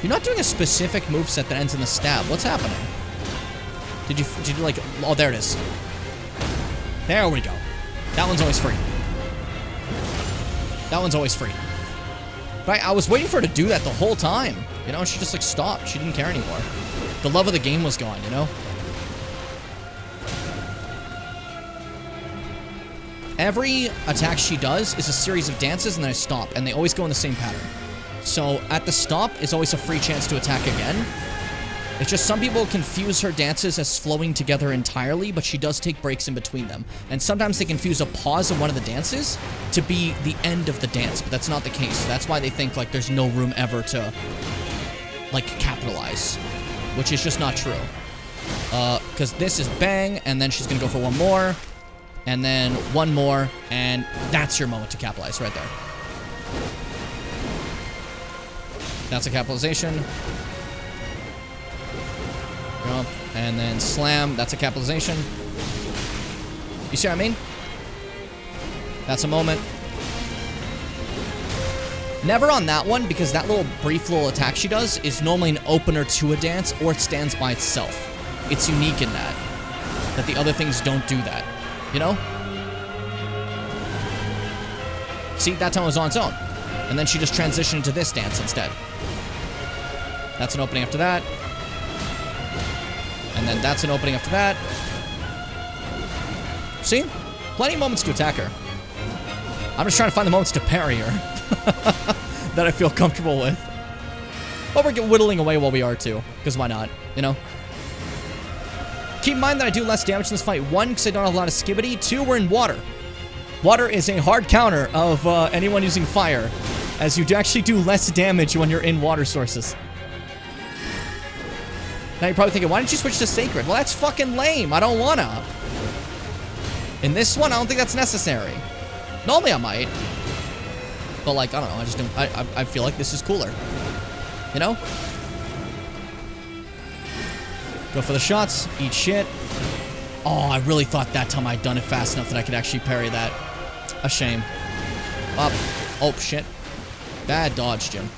You're not doing a specific moveset that ends in the stab. What's happening? Did you like... Oh, there it is. There we go. That one's always free. That one's always free. But I was waiting for her to do that the whole time. You know, she just, like, stopped. She didn't care anymore. The love of the game was gone, you know? Every attack she does is a series of dances, and then I stop, and they always go in the same pattern. So, at the stop is always a free chance to attack again. It's just some people confuse her dances as flowing together entirely, but she does take breaks in between them. And sometimes they confuse a pause in one of the dances to be the end of the dance, but that's not the case. That's why they think, like, there's no room ever to, like, capitalize, which is just not true. Because this is bang, and then she's gonna go for one more, and then one more, and that's your moment to capitalize right there. That's a capitalization. Jump, and then slam. That's a capitalization. You see what I mean? That's a moment. Never on that one, because that brief little attack she does is normally an opener to a dance, or it stands by itself. It's unique in that the other things don't do that. You know? See, that time it was on its own. And then she just transitioned to this dance instead. That's an opening after that. And then that's an opening after that. See? Plenty of moments to attack her. I'm just trying to find the moments to parry her. That I feel comfortable with. But we're whittling away while we are too. Because why not? You know? Keep in mind that I do less damage in this fight. 1, because I don't have a lot of skibbity. 2, we're in water. Water is a hard counter of anyone using fire, as you actually do less damage when you're in water sources. Now you're probably thinking, why didn't you switch to Sacred? Well, that's fucking lame. I don't wanna. In this one, I don't think that's necessary. Normally I might. But, like, I don't know. I just don't... I feel like this is cooler. You know? Go for the shots. Eat shit. Oh, I really thought that time I'd done it fast enough that I could actually parry that. A shame. Up. Oh, shit. Bad dodge, Jim.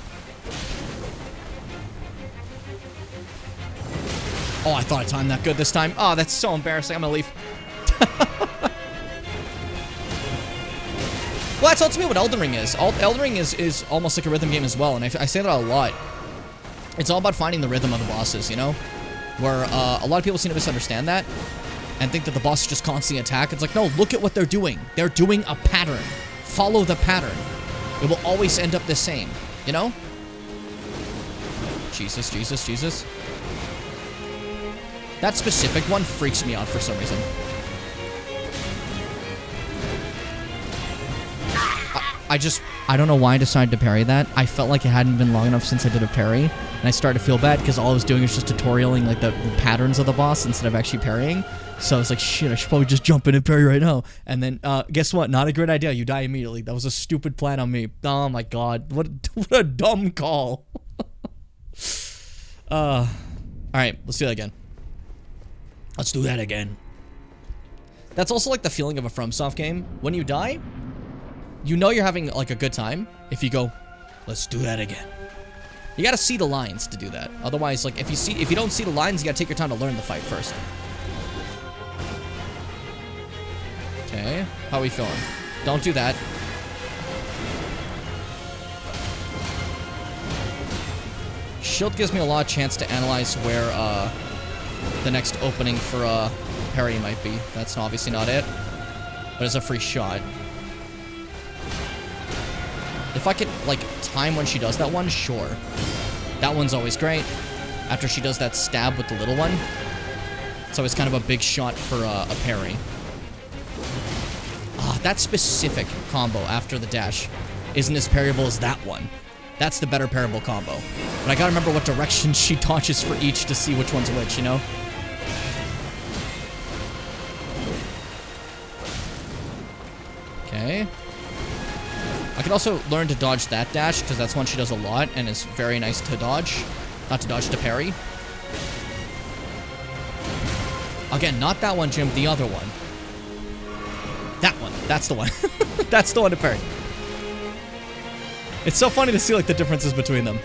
Oh, I thought I timed that good this time. Oh, that's so embarrassing. I'm gonna leave. Well, that's ultimately what Elden Ring is. Elden Ring is almost like a rhythm game as well, and I say that a lot. It's all about finding the rhythm of the bosses, you know? Where a lot of people seem to misunderstand that and think that the bosses just constantly attack. It's like, no, look at what they're doing. They're doing a pattern. Follow the pattern. It will always end up the same, you know? Jesus, Jesus, Jesus. That specific one freaks me out for some reason. I don't know why I decided to parry that. I felt like it hadn't been long enough since I did a parry, and I started to feel bad because all I was doing was just tutorialing like the patterns of the boss instead of actually parrying. So I was like, shit, I should probably just jump in and parry right now. And then, guess what? Not a great idea. You die immediately. That was a stupid plan on me. Oh my god. What a dumb call. Alright, let's do that again. Let's do that again. That's also like the feeling of a FromSoft game. When you die, you know you're having like a good time if you go, let's do that again. You gotta see the lines to do that. Otherwise, like if you don't see the lines, you gotta take your time to learn the fight first. Okay, how are we feeling? Don't do that. Shield gives me a lot of chance to analyze where the next opening for parry might be. That's obviously not it, but it's a free shot. If I could, like, time when she does that one, sure. That one's always great. After she does that stab with the little one, it's always kind of a big shot for a parry. Ah, that specific combo after the dash isn't as parryable as that one. That's the better parryable combo. But I gotta remember what direction she dodges for each to see which one's which, you know? Okay. I could also learn to dodge that dash, because that's one she does a lot, and is very nice to dodge. Not to dodge, to parry. Again, not that one, Jim, the other one. That one. That's the one. That's the one to parry. It's so funny to see, like, the differences between them.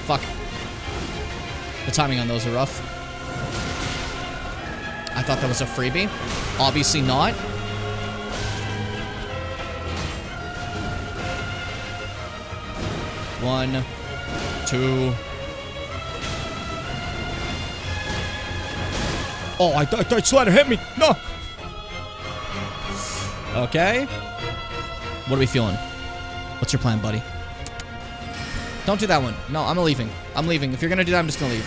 Fuck. The timing on those are rough. I thought that was a freebie. Obviously not. One, two. Oh, I thought Slider hit me. No. Okay. What are we feeling? What's your plan, buddy? Don't do that one. No, I'm leaving. I'm leaving. If you're gonna do that, I'm just gonna leave.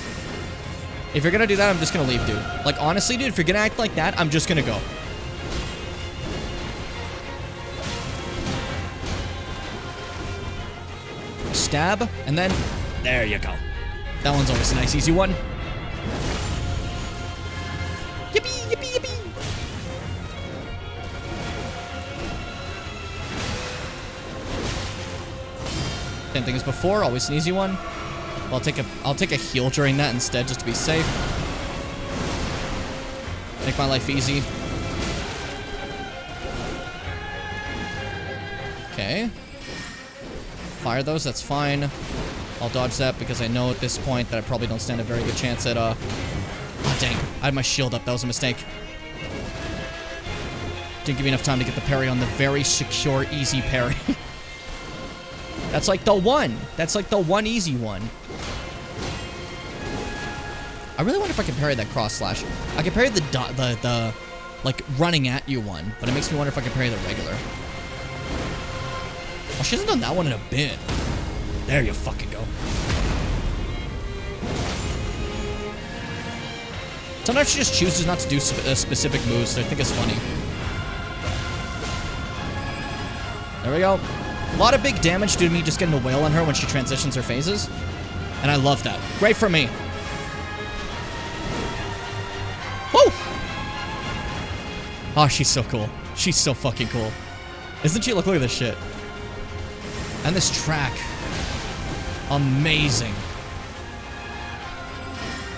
If you're gonna do that, I'm just gonna leave, dude. Like, honestly, dude, if you're gonna act like that, I'm just gonna go. Stab, and then there you go. That one's always a nice, easy one. Yippee, yippee, yippee. Same thing as before, always an easy one. I'll take a heal during that instead, just to be safe. Make my life easy. Okay. Fire those, that's fine. I'll dodge that because I know at this point that I probably don't stand a very good chance at, oh, dang. I had my shield up. That was a mistake. Didn't give me enough time to get the parry on the very secure, easy parry. That's like the one. That's like the one easy one. I really wonder if I can parry that cross slash. I can parry the like, running at you one, but it makes me wonder if I can parry the regular. Oh, she hasn't done that one in a bit. There you fucking go. Sometimes she just chooses not to do specific moves, so I think it's funny. There we go. A lot of big damage due to me just getting a wail on her when she transitions her phases. And I love that. Great for me. Woo! Oh, she's so cool. She's so fucking cool. Isn't she? Look at this shit. And this track. Amazing.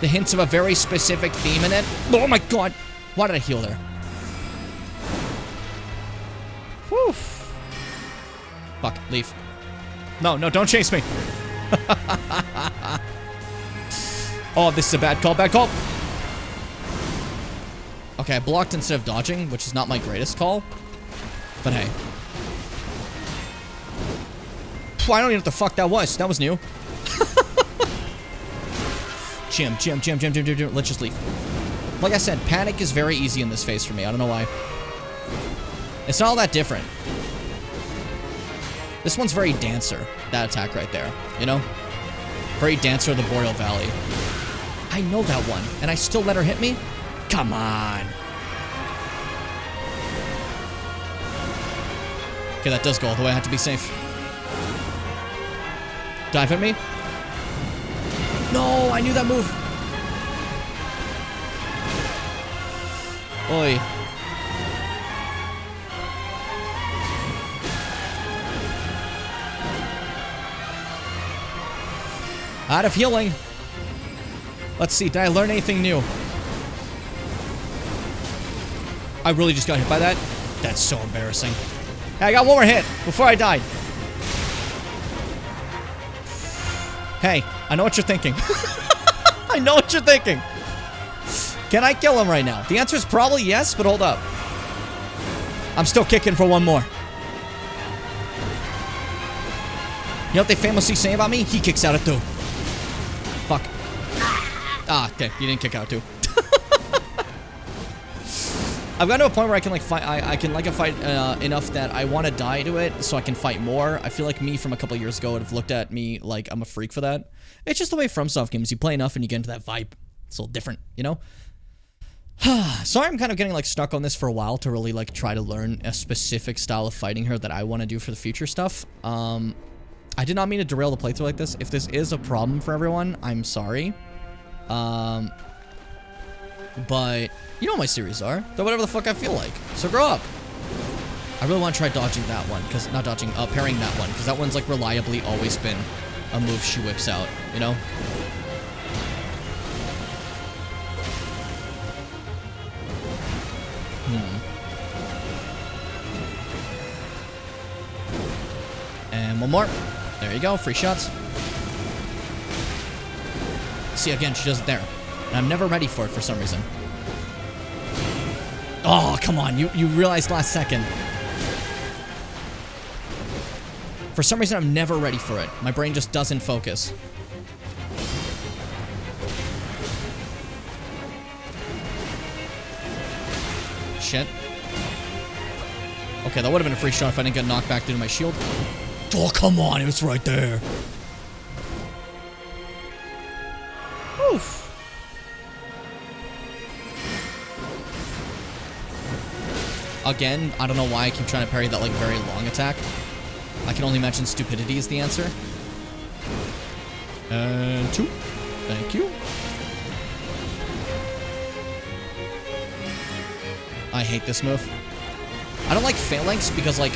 The hints of a very specific theme in it. Oh my god. Why did I heal there? Whew. Fuck, leave. No, don't chase me. Oh, this is a bad call, Okay, I blocked instead of dodging, which is not my greatest call. But hey. I don't even know what the fuck that was. That was new. Jim. Let's just leave. Like I said, panic is very easy in this phase for me. I don't know why. It's not all that different. This one's very Dancer, that attack right there. You know? Very Dancer of the Boreal Valley. I know that one, and I still let her hit me? Come on. Okay, that does go all the way. I have to be safe. Dive at me? No, I knew that move. Oi. Out of healing. Let's see, did I learn anything new? I really just got hit by that? That's so embarrassing. Hey, I got one more hit before I died. Hey, I know what you're thinking. I know what you're thinking. Can I kill him right now? The answer is probably yes, but hold up. I'm still kicking for one more. You know what they famously say about me? He kicks out at 2. Fuck. Ah, okay. You didn't kick out 2. I've gotten to a point where I can like fight. I can like a fight enough that I want to die to it, so I can fight more. I feel like me from a couple years ago would have looked at me like I'm a freak for that. It's just the way FromSoft games. You play enough and you get into that vibe. It's a little different, you know. Sorry, I'm kind of getting like stuck on this for a while to really like try to learn a specific style of fighting here that I want to do for the future stuff. I did not mean to derail the playthrough like this. If this is a problem for everyone, I'm sorry. But you know what my series are. They're whatever the fuck I feel like. So grow up. I really want to try dodging that one, because not dodging, parrying that one, because that one's like reliably always been a move she whips out, you know? And one more. There you go, free shots. See, again, she does it there. And I'm never ready for it for some reason. Oh, come on. You realized last second. For some reason, I'm never ready for it. My brain just doesn't focus. Shit. Okay, that would have been a free shot if I didn't get knocked back due to my shield. Oh, come on. It was right there. Oof. Again, I don't know why I keep trying to parry that, like, very long attack. I can only imagine stupidity is the answer. And 2. Thank you. I hate this move. I don't like phalanx because, like,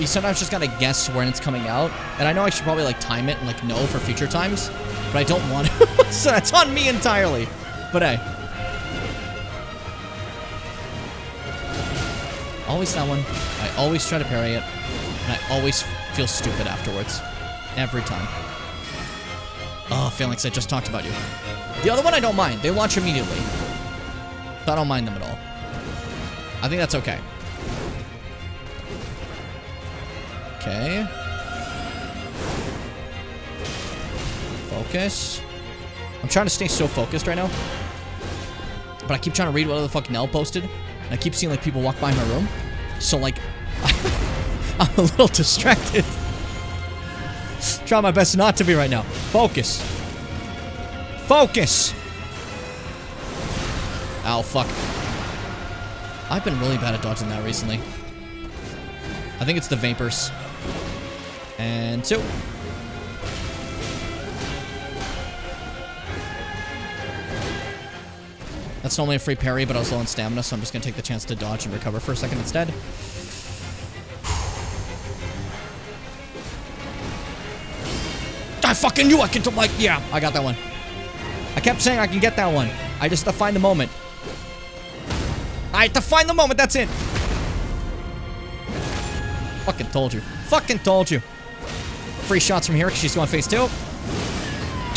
you sometimes just gotta guess when it's coming out. And I know I should probably, like, time it and, like, know for future times. But I don't want to. So that's on me entirely. But hey. Always that one. I always try to parry it. And I always feel stupid afterwards. Every time. Oh, phalanx, I just talked about you. The other one I don't mind. They launch immediately. So I don't mind them at all. I think that's okay. Okay. Focus. I'm trying to stay so focused right now. But I keep trying to read what the fuck Nell posted. And I keep seeing like people walk by my room. So like, I'm a little distracted. Try my best not to be right now. Focus. Focus. Ow, fuck. I've been really bad at dodging that recently. I think it's the vapors. And 2. That's normally a free parry, but I was low on stamina, so I'm just gonna take the chance to dodge and recover for a second instead. I fucking knew I could, like, yeah, I got that one. I kept saying I can get that one. I just have to find the moment. I have to find the moment, that's it. Fucking told you. Fucking told you. Free shots from here, because she's going phase 2.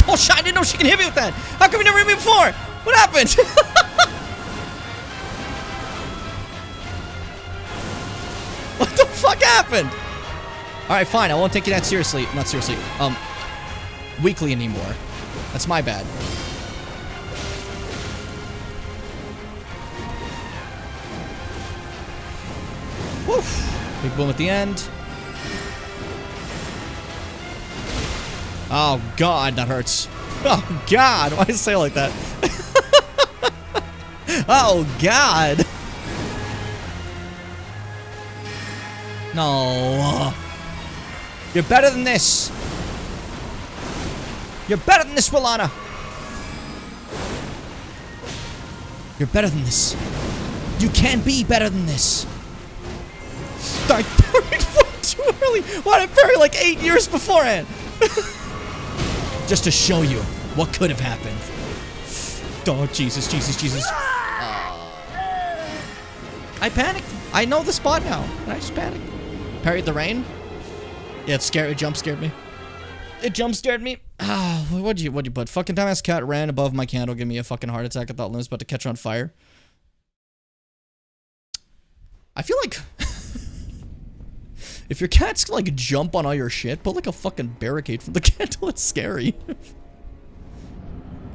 Oh, shit, I didn't know she can hit me with that. How come you never hit me before? What happened? What the fuck happened? Alright, fine, I won't take you that seriously. Not seriously. Weekly anymore. That's my bad. Woof. Big boom at the end. Oh, God, that hurts. Oh, God. Why do you say it like that? Oh, God. No. You're better than this. You're better than this, Willana. You're better than this. You can be better than this. I parried far too early. Why did I parry like 8 years beforehand? Just to show you what could have happened. Oh, Jesus, Jesus, Jesus. I panicked. I know the spot now. And I just panicked. Parried the rain? Yeah, it scared. It jump scared me. It jump scared me. Ah, what'd you put? Fucking dumbass cat ran above my candle, give me a fucking heart attack. I thought Lynn was about to catch on fire. I feel like If your cat's gonna, like, jump on all your shit, put, like, a fucking barricade from the cat till it's scary.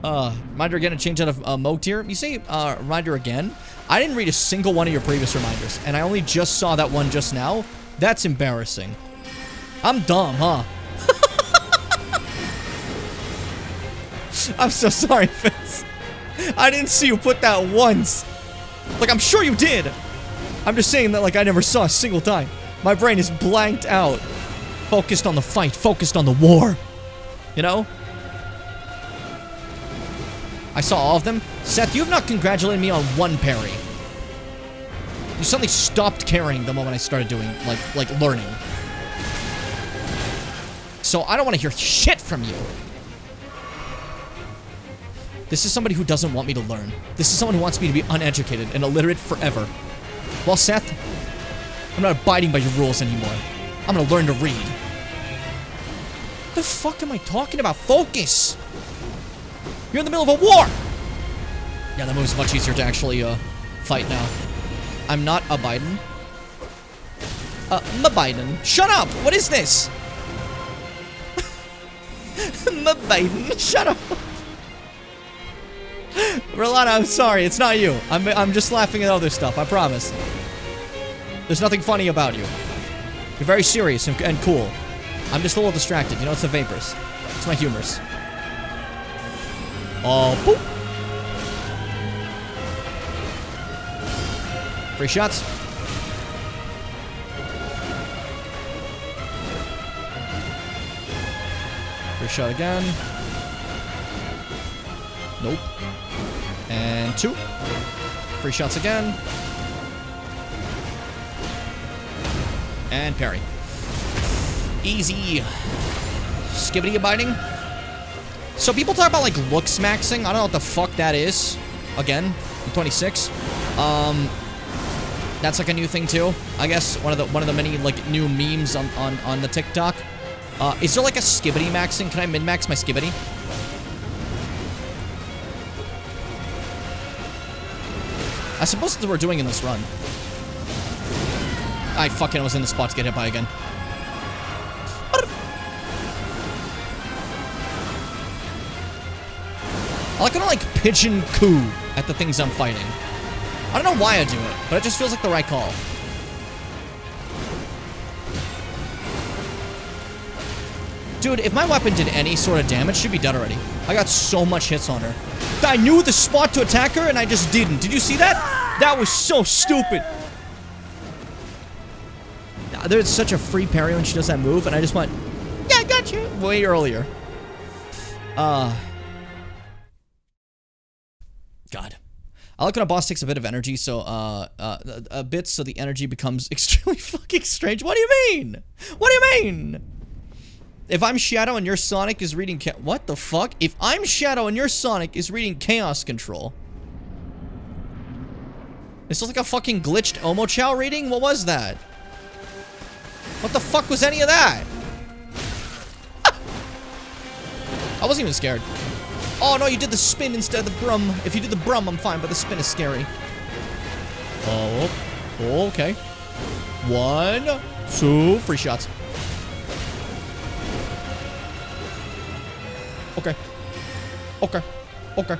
Reminder again to change out of Moog tier. You say, reminder again? I didn't read a single one of your previous reminders, and I only just saw that one just now. That's embarrassing. I'm dumb, huh? I'm so sorry, Fitz. I didn't see you put that once. Like, I'm sure you did. I'm just saying that, like, I never saw a single time. My brain is blanked out. Focused on the fight, focused on the war. You know? I saw all of them. Seth, you have not congratulated me on one parry. You suddenly stopped caring the moment I started doing, like learning. So I don't want to hear shit from you. This is somebody who doesn't want me to learn. This is someone who wants me to be uneducated and illiterate forever. Well, Seth, I'm not abiding by your rules anymore. I'm gonna learn to read. What the fuck am I talking about? Focus! You're in the middle of a war! Yeah, that move's much easier to actually, fight now. I'm not abiding. Biden. Shut up! What is this? Biden. Shut up! Rolana, I'm sorry. It's not you. I'm just laughing at other stuff. I promise. There's nothing funny about you. You're very serious and cool. I'm just a little distracted. You know, it's the vapors. It's my humors. Oh, boop. Free shots. Free shot again. Nope. And 2. Free shots again. And parry. Easy. Skibbity abiding. So people talk about, like, looks maxing. I don't know what the fuck that is. Again, I'm 26. That's like a new thing too. I guess one of the many, like, new memes on the TikTok. Is there like a skibbity maxing? Can I min-max my skibbity? I suppose that's what we're doing in this run. I fucking was in the spot to get hit by again. I like when I, like, pigeon coo at the things I'm fighting. I don't know why I do it, but it just feels like the right call. Dude, if my weapon did any sort of damage, she'd be dead already. I got so much hits on her. I knew the spot to attack her, and I just didn't. Did you see that? That was so stupid. There's such a free parry when she does that move, and I just went, yeah, I got you, way earlier. God. I like when a boss takes a bit of energy, so, a bit so the energy becomes extremely fucking strange. What do you mean? What do you mean? If I'm Shadow and your Sonic is reading what the fuck? If I'm Shadow and your Sonic is reading Chaos Control. This looks like a fucking glitched Omochow reading? What was that? What the fuck was any of that? Ah! I wasn't even scared. Oh no, you did the spin instead of the brum. If you did the brum, I'm fine, but the spin is scary. Oh, okay. 1, 2, free shots. Okay. Okay. Okay.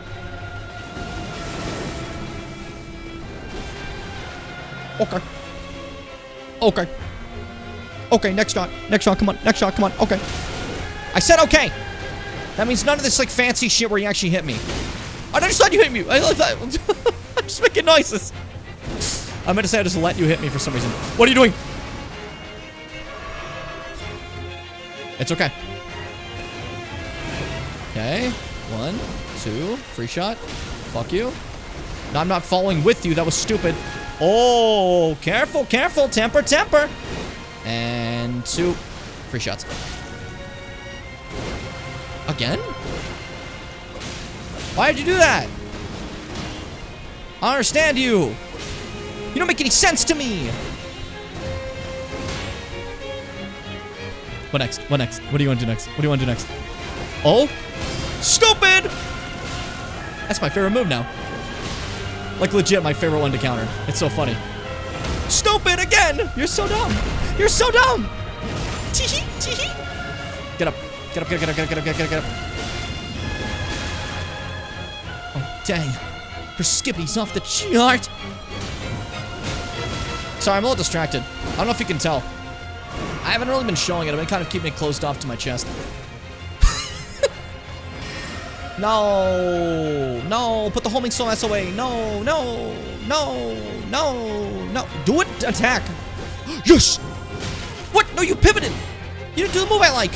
Okay. Okay. Okay, next shot. Next shot, come on. Next shot, come on. Okay. I said okay. That means none of this, like, fancy shit where you actually hit me. I just thought you hit me. I'm just making noises. I meant to say I just let you hit me for some reason. What are you doing? It's okay. Okay. 1, 2, free shot. Fuck you. No, I'm not following with you. That was stupid. Oh, careful, careful. Temper, temper. And 2, free shots. Again? Why did you do that? I don't understand you. You don't make any sense to me. What next? What next? What do you want to do next? What do you want to do next? Oh? Stupid! That's my favorite move now. Like, legit my favorite one to counter. It's so funny. Stupid again! You're so dumb! You're so dumb! Tee-hee, tee-hee! Get up. Get up, get up, get up, get up, get up, get up. Oh, dang. Her Skippy's off the chart! Sorry, I'm a little distracted. I don't know if you can tell. I haven't really been showing it. I've been kind of keeping it closed off to my chest. No, no, put the homing soul ass away. No, no, no, no, no. Do it, attack. Yes. What? No, you pivoted. You didn't do the move I like.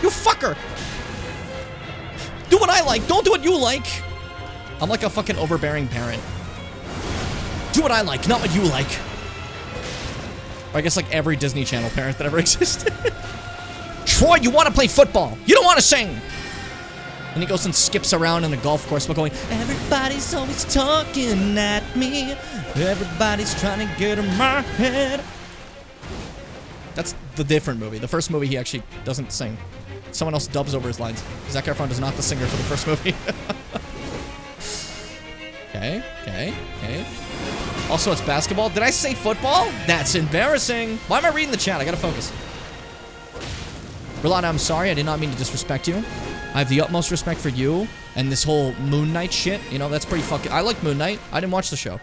You fucker. Do what I like. Don't do what you like. I'm like a fucking overbearing parent. Do what I like, not what you like. Or I guess like every Disney Channel parent that ever existed. Troy, you want to play football. You don't want to sing. And he goes and skips around in a golf course while going, everybody's always talking at me. Everybody's trying to get in my head. That's the different movie. The first movie, he actually doesn't sing. Someone else dubs over his lines. Zac Efron is not the singer for the first movie. Okay, okay, okay. Also, it's basketball. Did I say football? That's embarrassing. Why am I reading the chat? I gotta focus. Rolanda, I'm sorry. I did not mean to disrespect you. I have the utmost respect for you and this whole Moon Knight shit. You know, that's pretty fucking... I like Moon Knight. I didn't watch the show.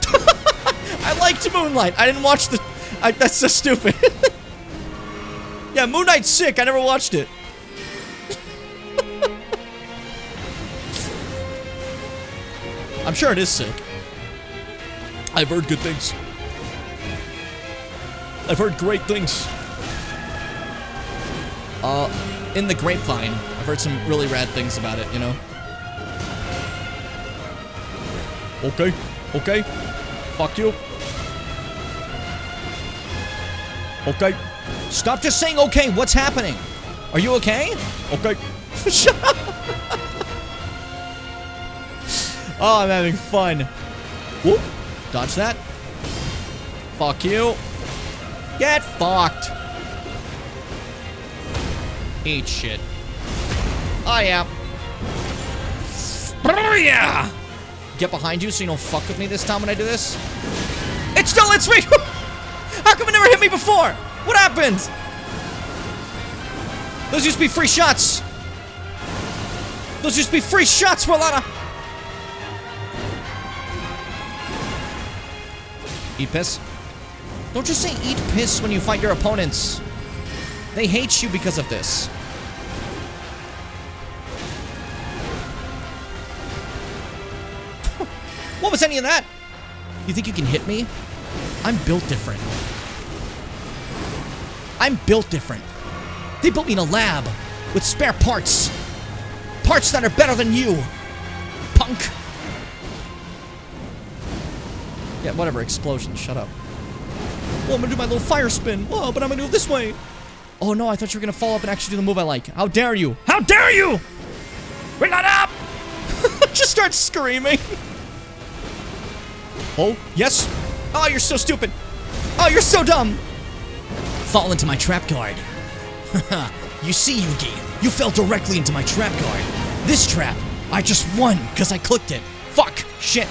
I liked Moonlight. I didn't watch the... that's so stupid. Yeah, Moon Knight's sick. I never watched it. I'm sure it is sick. I've heard good things. I've heard great things. In the grapevine, I've heard some really rad things about it, you know? Okay, okay. Fuck you. Okay. Stop just saying okay, what's happening? Are you okay? Okay. Shut up. Oh, I'm having fun. Whoop. Dodge that. Fuck you. Get fucked. Eat shit. Oh, yeah. Oh, yeah. Get behind you so you don't fuck with me this time when I do this. It still hits me. How come it never hit me before? What happened? Those used to be free shots. Those used to be free shots, Rolana. Eat piss. Don't just say eat piss when you fight your opponents. They hate you because of this. What was any of that? You think you can hit me? I'm built different. I'm built different. They built me in a lab with spare parts. Parts that are better than you, punk. Yeah, whatever, explosion, shut up. Oh, I'm gonna do my little fire spin. Oh, but I'm gonna do it this way. Oh no, I thought you were gonna follow up and actually do the move I like. How dare you? How dare you? We're not up! Just start screaming. Oh, yes. Oh, you're so stupid. Oh, you're so dumb. Fall into my trap guard. You see, Yugi, you fell directly into my trap guard. This trap, I just won because I clicked it. Fuck, shit.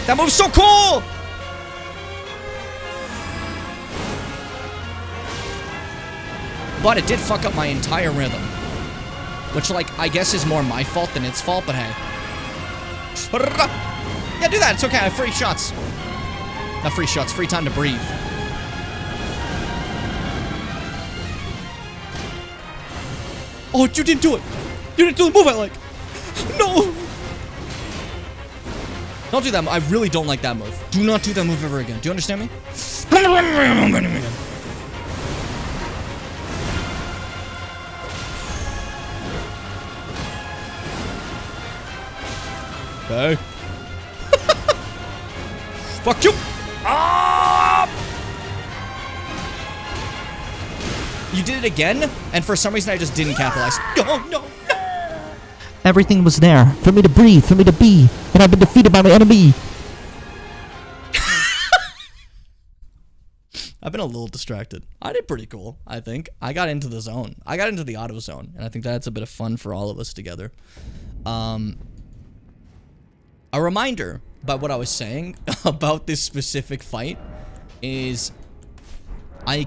That move's so cool! But it did fuck up my entire rhythm. Which, like, I guess is more my fault than its fault, but hey. Yeah, do that, it's okay, I have free shots. Not free shots, free time to breathe. Oh, you didn't do it! You didn't do the move I like! No! Don't do that. I really don't like that move. Do not do that move ever again. Do you understand me? Okay. Fuck you! Ah! You did it again, and for some reason I just didn't capitalize. Oh, no, no! Everything was there for me to breathe, for me to be, and I've been defeated by my enemy. I've been a little distracted. I did pretty cool, I think. I got into the zone. I got into the auto zone, and I think that's a bit of fun for all of us together. A reminder But what I was saying about this specific fight is, I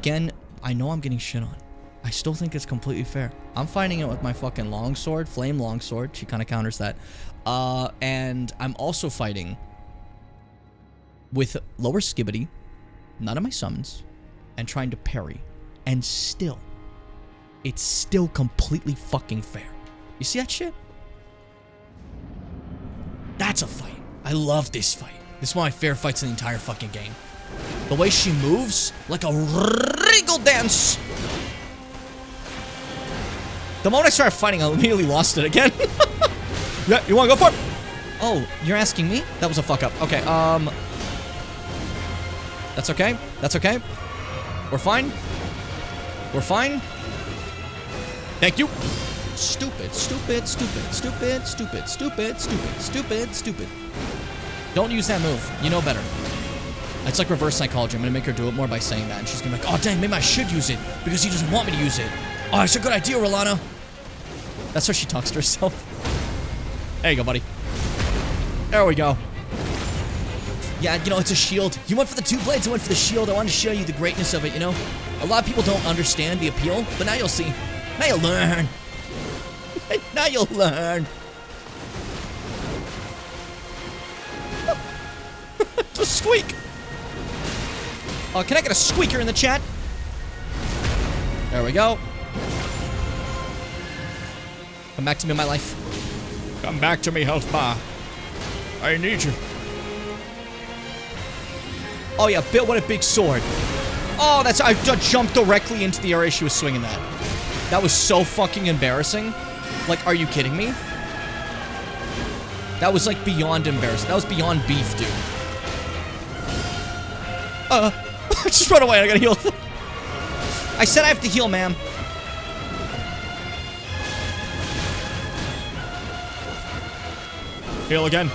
know I'm getting shit on. I still think it's completely fair. I'm fighting it with my fucking longsword, flame longsword. She kind of counters that. And I'm also fighting with lower skibbity, none of my summons, and trying to parry. And still, it's still completely fucking fair. You see that shit? That's a fight. I love this fight. This is one of my favorite fights in the entire fucking game. The way she moves, like a wriggle dance. The moment I started fighting, I immediately lost it again. Yeah, you wanna go for it? Oh, you're asking me? That was a fuck up. Okay, that's okay. That's okay. We're fine. We're fine. Thank you. Stupid, stupid, stupid, stupid, stupid, stupid, stupid, stupid, stupid. Don't use that move. You know better. It's like reverse psychology. I'm gonna make her do it more by saying that. And she's gonna be like, oh dang, maybe I should use it because he doesn't want me to use it. Oh, it's a good idea, Rolana. That's how she talks to herself. There you go, buddy. There we go. Yeah, you know, it's a shield. You went for the 2 blades, I went for the shield. I wanted to show you the greatness of it, you know? A lot of people don't understand the appeal, but now you'll see. Now you'll learn. Now you'll learn. The squeak. Can I get a squeaker in the chat? There we go. Come back to me in my life. Come back to me, health bar. I need you. Oh yeah, Bill, what a big sword. Oh, that's, I jumped directly into the area she was swinging that. That was so fucking embarrassing. Like, are you kidding me? That was like beyond embarrassing. That was beyond beef, dude. Just run away, I gotta heal. I said I have to heal, ma'am. Heal again.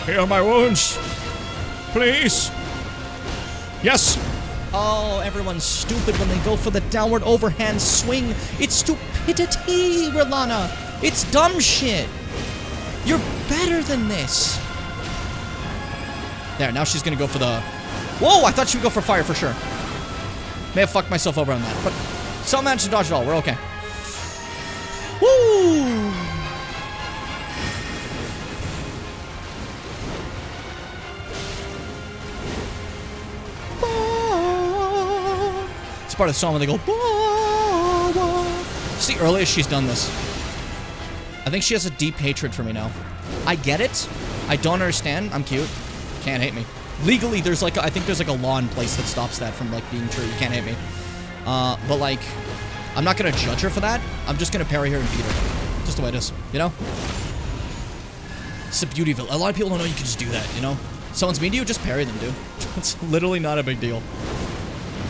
Heal my wounds. Please. Yes. Oh, everyone's stupid when they go for the downward overhand swing. It's stupidity, Rolana. It's dumb shit. You're better than this. There, now she's gonna go for the... Whoa, I thought she would go for fire for sure. May have fucked myself over on that, but still managed to dodge it all. We're okay. Woo! It's part of the song when they go... See, earlier she's done this. I think she has a deep hatred for me now. I get it. I don't understand. I'm cute. Can't hate me. Legally, there's like, I think there's like a law in place that stops that from like being true. You can't hate me. But like, I'm not gonna judge her for that. I'm just gonna parry her and beat her. Just the way it is, you know? It's the beauty of it. A lot of people don't know you can just do that, you know? Someone's mean to you, just parry them, dude. It's literally not a big deal.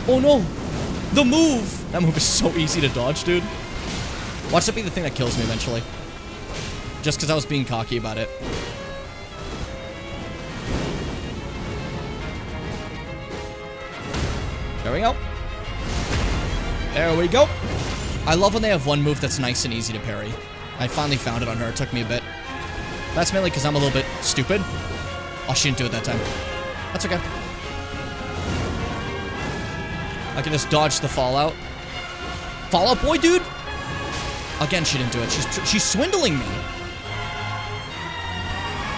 Oh no! The move! That move is so easy to dodge, dude. Watch that be the thing that kills me eventually. Just because I was being cocky about it. There we go. There we go. I love when they have one move that's nice and easy to parry. I finally found it on her. It took me a bit. That's mainly because I'm a little bit stupid. Oh, she didn't do it that time. That's okay. I can just dodge the fallout. Fallout boy, dude? Again, she didn't do it. She's swindling me.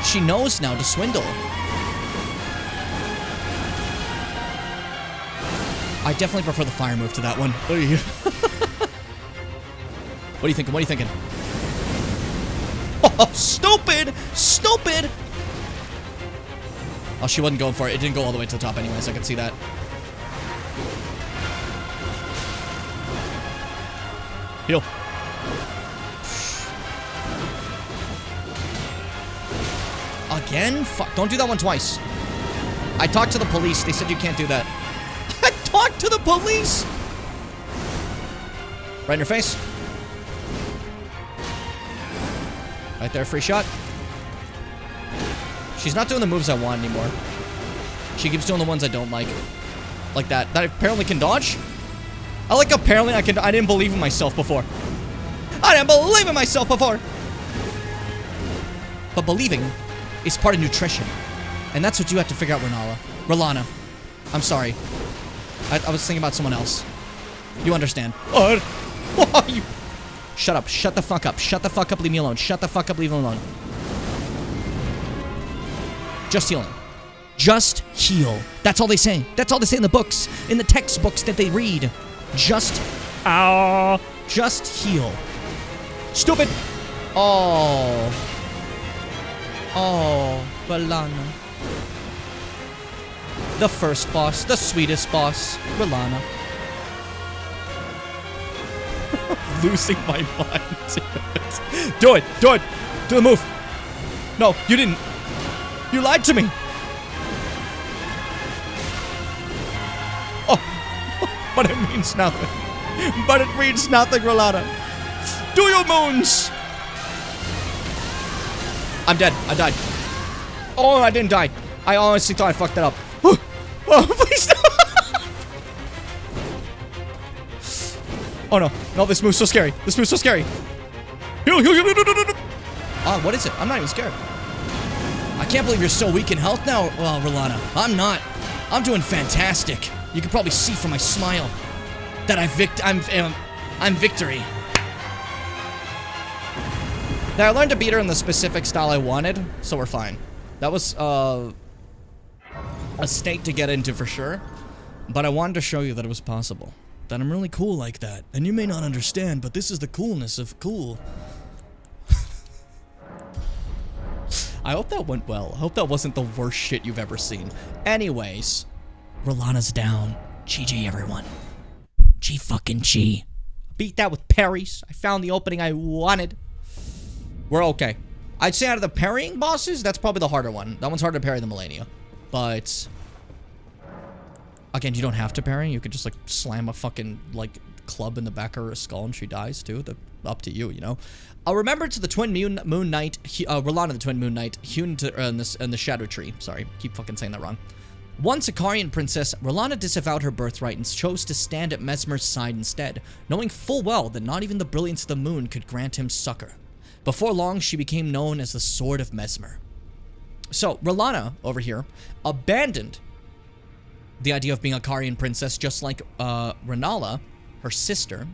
She knows now to swindle. I definitely prefer the fire move to that one. What are you thinking? What are you thinking? Oh, stupid! Stupid! Oh, she wasn't going for it. It didn't go all the way to the top anyways. I could see that. Heal. Again? Fuck. Don't do that one twice. I talked to the police. They said you can't do that. I talked to the police! Right in your face. Right there, free shot. She's not doing the moves I want anymore. She keeps doing the ones I don't like. Like that. That apparently can dodge? I like apparently I can... I didn't believe in myself before. I didn't believe in myself before! But believing is part of nutrition. And that's what you have to figure out, R'Lana. I'm sorry. I was thinking about someone else. You understand. You... Shut up. Shut the fuck up. Shut the fuck up. Leave me alone. Shut the fuck up. Leave me alone. Just healing. Just heal. That's all they say. That's all they say in the books. In the textbooks that they read. Just heal. Stupid. Oh, R'Lana. The first boss. The sweetest boss. R'Lana. Losing my mind. Do it. Do it. Do the move. No, you didn't. You lied to me. Oh, but it means nothing. But it means nothing, R'Lana. Do your moons. I'm dead. I died. Oh, I didn't die. I honestly thought I fucked that up. Oh, please no. Oh no. No, this move's so scary. This move's so scary. Heal. Oh, what is it? I'm not even scared. I can't believe you're so weak in health now, well, R'Lana. I'm not. I'm doing fantastic. You can probably see from my smile that I'm victory. Now, I learned to beat her in the specific style I wanted, so we're fine. That was, a state to get into for sure. But I wanted to show you that it was possible. That I'm really cool like that. And you may not understand, but this is the coolness of cool. I hope that went well. I hope that wasn't the worst shit you've ever seen. Anyways, R'Lana's down. GG, everyone. G fucking G. Beat that with parries. I found the opening I wanted. We're okay. I'd say out of the parrying bosses, that's probably the harder one. That one's harder to parry than Millennia. But again, you don't have to parry. You could just like slam a fucking like club in the back of her skull and she dies too. Up to you, you know. Remember to the Twin Moon Knight, R'Lana the Twin Moon Knight, hewn in the Shadow Tree. Sorry, keep fucking saying that wrong. Once a Carian princess, R'Lana disavowed her birthright and chose to stand at Mesmer's side instead, knowing full well that not even the brilliance of the moon could grant him succor. Before long, she became known as the Sword of Mesmer. So, R'Lana, over here, abandoned the idea of being a Carian princess, just like R'Nala, her sister,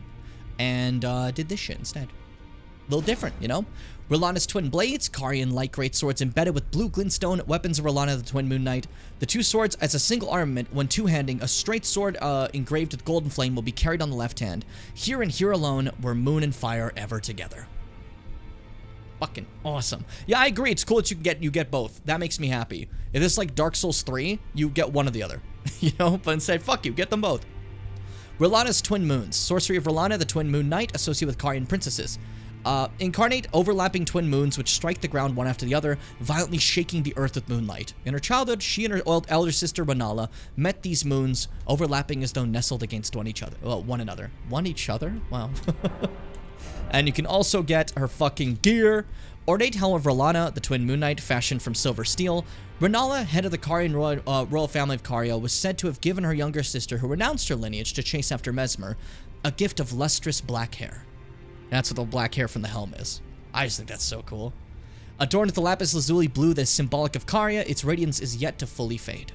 and did this shit instead. A little different, you know? R'Lana's twin blades, Carian light great swords embedded with blue glintstone weapons of R'Lana the Twin Moon Knight. The two swords as a single armament, when two-handing, a straight sword engraved with golden flame will be carried on the left hand. Here and here alone were moon and fire ever together. Fucking awesome. Yeah, I agree. It's cool that you get both. That makes me happy. If it's like Dark Souls 3, you get one or the other. You know? But instead, fuck you. Get them both. R'Lana's twin moons. Sorcery of R'Lana, the Twin Moon Knight, associated with Carian princesses. Incarnate overlapping twin moons which strike the ground one after the other, violently shaking the earth with moonlight. In her childhood, she and her elder sister R'Nala met these moons, overlapping as though nestled against one another. One each other? Wow. And you can also get her fucking gear. Ornate helm of R'Lana, the Twin Moon Knight, fashioned from silver steel. R'Nala, head of the Carian royal family of Caria, was said to have given her younger sister, who renounced her lineage to chase after Mesmer, a gift of lustrous black hair. That's what the black hair from the helm is. I just think that's so cool. Adorned with the lapis lazuli blue that is symbolic of Caria, its radiance is yet to fully fade.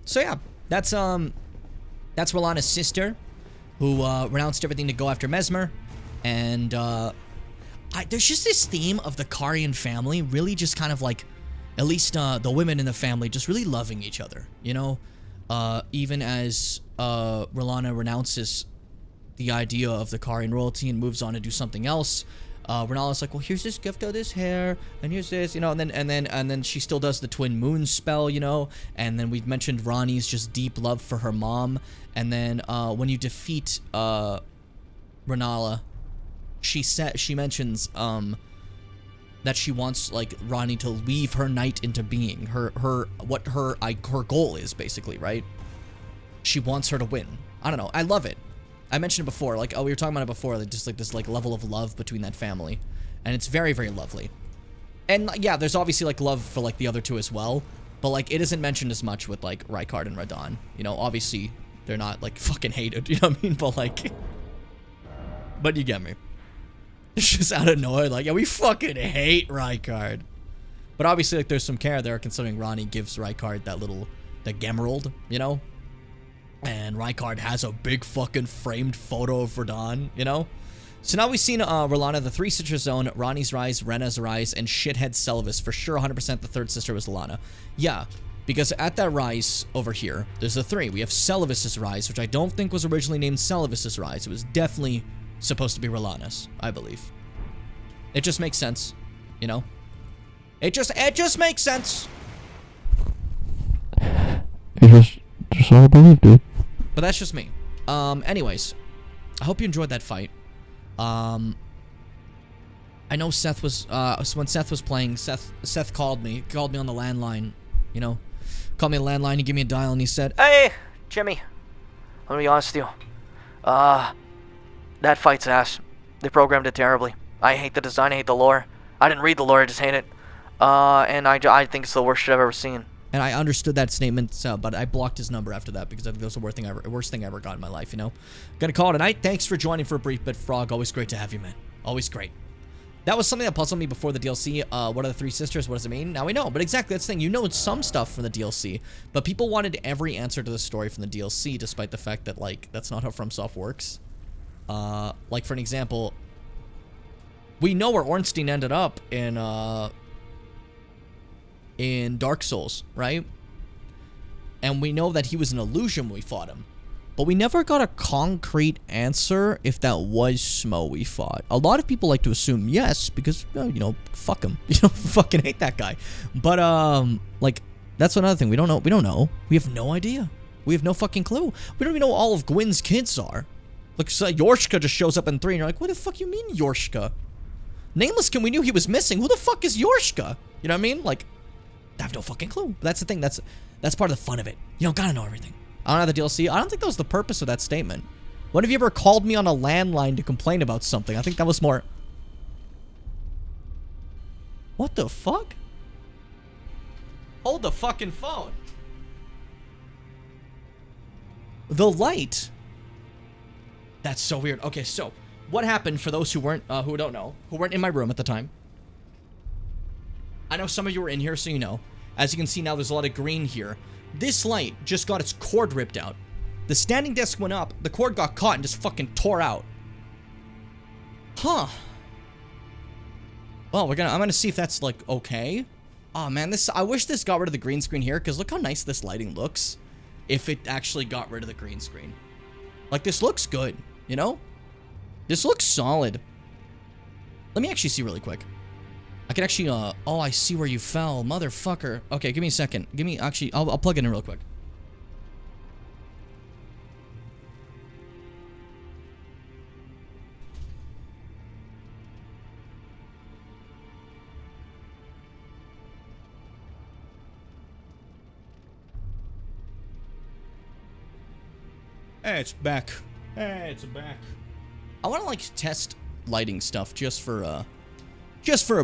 So yeah, that's R'Lana's sister, who renounced everything to go after Mesmer, and there's just this theme of the Carian family really just kind of like, at least the women in the family just really loving each other, you know? Even as R'Lana renounces the idea of the Carian royalty and moves on to do something else, R'Nala's like, well, here's this gift of this hair, and here's this, you know, and then she still does the twin moon spell, you know, and then we've mentioned Rani's just deep love for her mom, and then when you defeat R'Nala, she mentions that she wants like Rani to weave her knight into being, her goal is basically, right? She wants her to win. I don't know. I love it. I mentioned it before, like, we were talking about it before, like, just like this like level of love between that family, and it's very, very lovely. And yeah, there's obviously like love for like the other two as well, but like it isn't mentioned as much with like Rykard and Radahn. You know, obviously they're not like fucking hated, you know what I mean? But like, but you get me. It's just out of nowhere, like, yeah, we fucking hate Rykard. But obviously, like, there's some care there, considering Ronnie gives Rykard the Gemerald, you know? And Rykard has a big fucking framed photo of Radahn, you know? So now we've seen R'hllana, the Three Sisters Zone, Ronnie's Rise, Rena's Rise, and Shithead Selvis. For sure, 100% the third sister was R'hllana. Yeah, because at that Rise over here, there's the three. We have Selvis's Rise, which I don't think was originally named Selvis's Rise. It was definitely supposed to be R'hllana's, I believe. It just makes sense, you know? It just makes sense. It's just all I believe, dude. But that's just me. Anyways, I hope you enjoyed that fight. I know Seth was, when Seth was playing, Seth called me on the landline, you know, called me on the landline, he gave me a dial, and he said, Hey, Jimmy, I'm gonna be honest with you. That fight's ass. They programmed it terribly. I hate the design, I hate the lore. I didn't read the lore, I just hate it. And I think it's the worst shit I've ever seen. And I understood that statement, but I blocked his number after that because I think that was the worst thing I ever got in my life, you know? Gonna call it a night. Thanks for joining for a brief bit, Frog. Always great to have you, man. Always great. That was something that puzzled me before the DLC. What are the Three Sisters? What does it mean? Now we know, but exactly, that's the thing. You know some stuff from the DLC, but people wanted every answer to the story from the DLC, despite the fact that, like, that's not how FromSoft works. Like, for an example, we know where Ornstein ended up in Dark Souls, right? And we know that he was an illusion when we fought him. But we never got a concrete answer if that was Smo we fought. A lot of people like to assume yes, because, you know, fuck him. You know, fucking hate that guy. But, like, that's another thing. We don't know. We don't know. We have no idea. We have no fucking clue. We don't even know who all of Gwyn's kids are. Like, so Yorshka just shows up in 3, and you're like, what the fuck you mean, Yorshka? Namelesskin, we knew he was missing. Who the fuck is Yorshka? You know what I mean? Like, I have no fucking clue. But that's the thing. That's part of the fun of it. You don't gotta know everything. I don't have the DLC. I don't think that was the purpose of that statement. When have you ever called me on a landline to complain about something? I think that was more... What the fuck? Hold the fucking phone. The light. That's so weird. Okay, so what happened for those who weren't, who don't know, who weren't in my room at the time? I know some of you were in here, so you know. As you can see now, there's a lot of green here. This light just got its cord ripped out. The standing desk went up, the cord got caught and just fucking tore out. Huh. Well, I'm gonna see if that's, like, okay. Oh, man, I wish this got rid of the green screen here, because look how nice this lighting looks if it actually got rid of the green screen. Like, this looks good, you know? This looks solid. Let me actually see really quick. I can actually, oh, I see where you fell, motherfucker. Okay, give me a second. Actually, I'll plug it in real quick. Hey, it's back. Hey, it's back. I want to, like, test lighting stuff just for a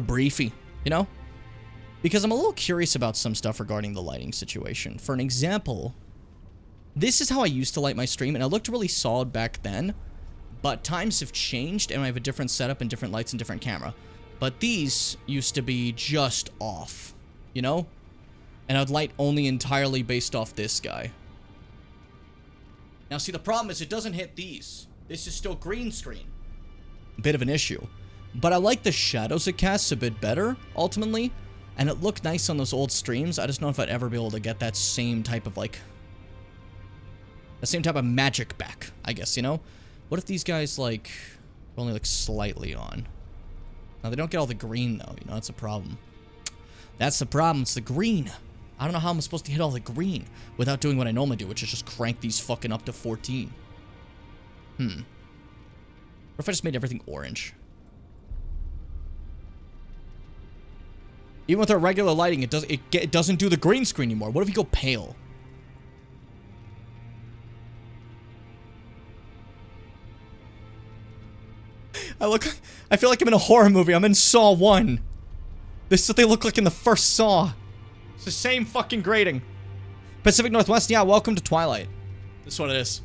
briefie, you know? Because I'm a little curious about some stuff regarding the lighting situation. For an example, this is how I used to light my stream, and it looked really solid back then, but times have changed, and I have a different setup and different lights and different camera. But these used to be just off, you know? And I'd light only entirely based off this guy. Now, see, the problem is it doesn't hit these. This is still green screen. Bit of an issue. But I like the shadows it casts a bit better, ultimately. And it looked nice on those old streams. I just don't know if I'd ever be able to get that same type of, like... the same type of magic back, I guess, you know? What if these guys, like, are only, like, slightly on? Now, they don't get all the green, though, you know? That's a problem. That's the problem. It's the green. I don't know how I'm supposed to hit all the green without doing what I normally do, which is just crank these fucking up to 14. What if I just made everything orange? Even with our regular lighting, it doesn't do the green screen anymore. What if you go pale? I feel like I'm in a horror movie. I'm in Saw 1. This is what they look like in the first Saw. It's the same fucking grading. Pacific Northwest, yeah, welcome to Twilight. This is what it is.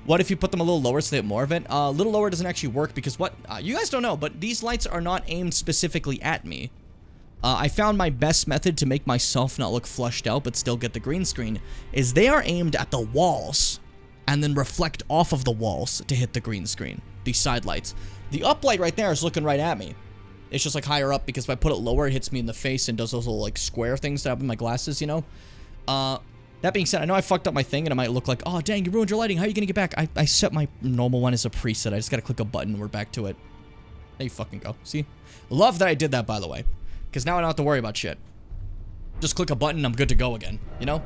What if you put them a little lower so they have more of it? A little lower doesn't actually work because what? You guys don't know, but these lights are not aimed specifically at me. I found my best method to make myself not look flushed out but still get the green screen is they are aimed at the walls and then reflect off of the walls to hit the green screen. These side lights. The uplight right there is looking right at me. It's just like higher up because if I put it lower, it hits me in the face and does those little like square things that happen in my glasses, you know? That being said, I know I fucked up my thing and it might look like, oh dang, you ruined your lighting. How are you gonna get back? I set my normal one as a preset. I just gotta click a button and we're back to it. There you fucking go. See? Love that I did that, by the way. Because now I don't have to worry about shit. Just click a button, I'm good to go again, you know?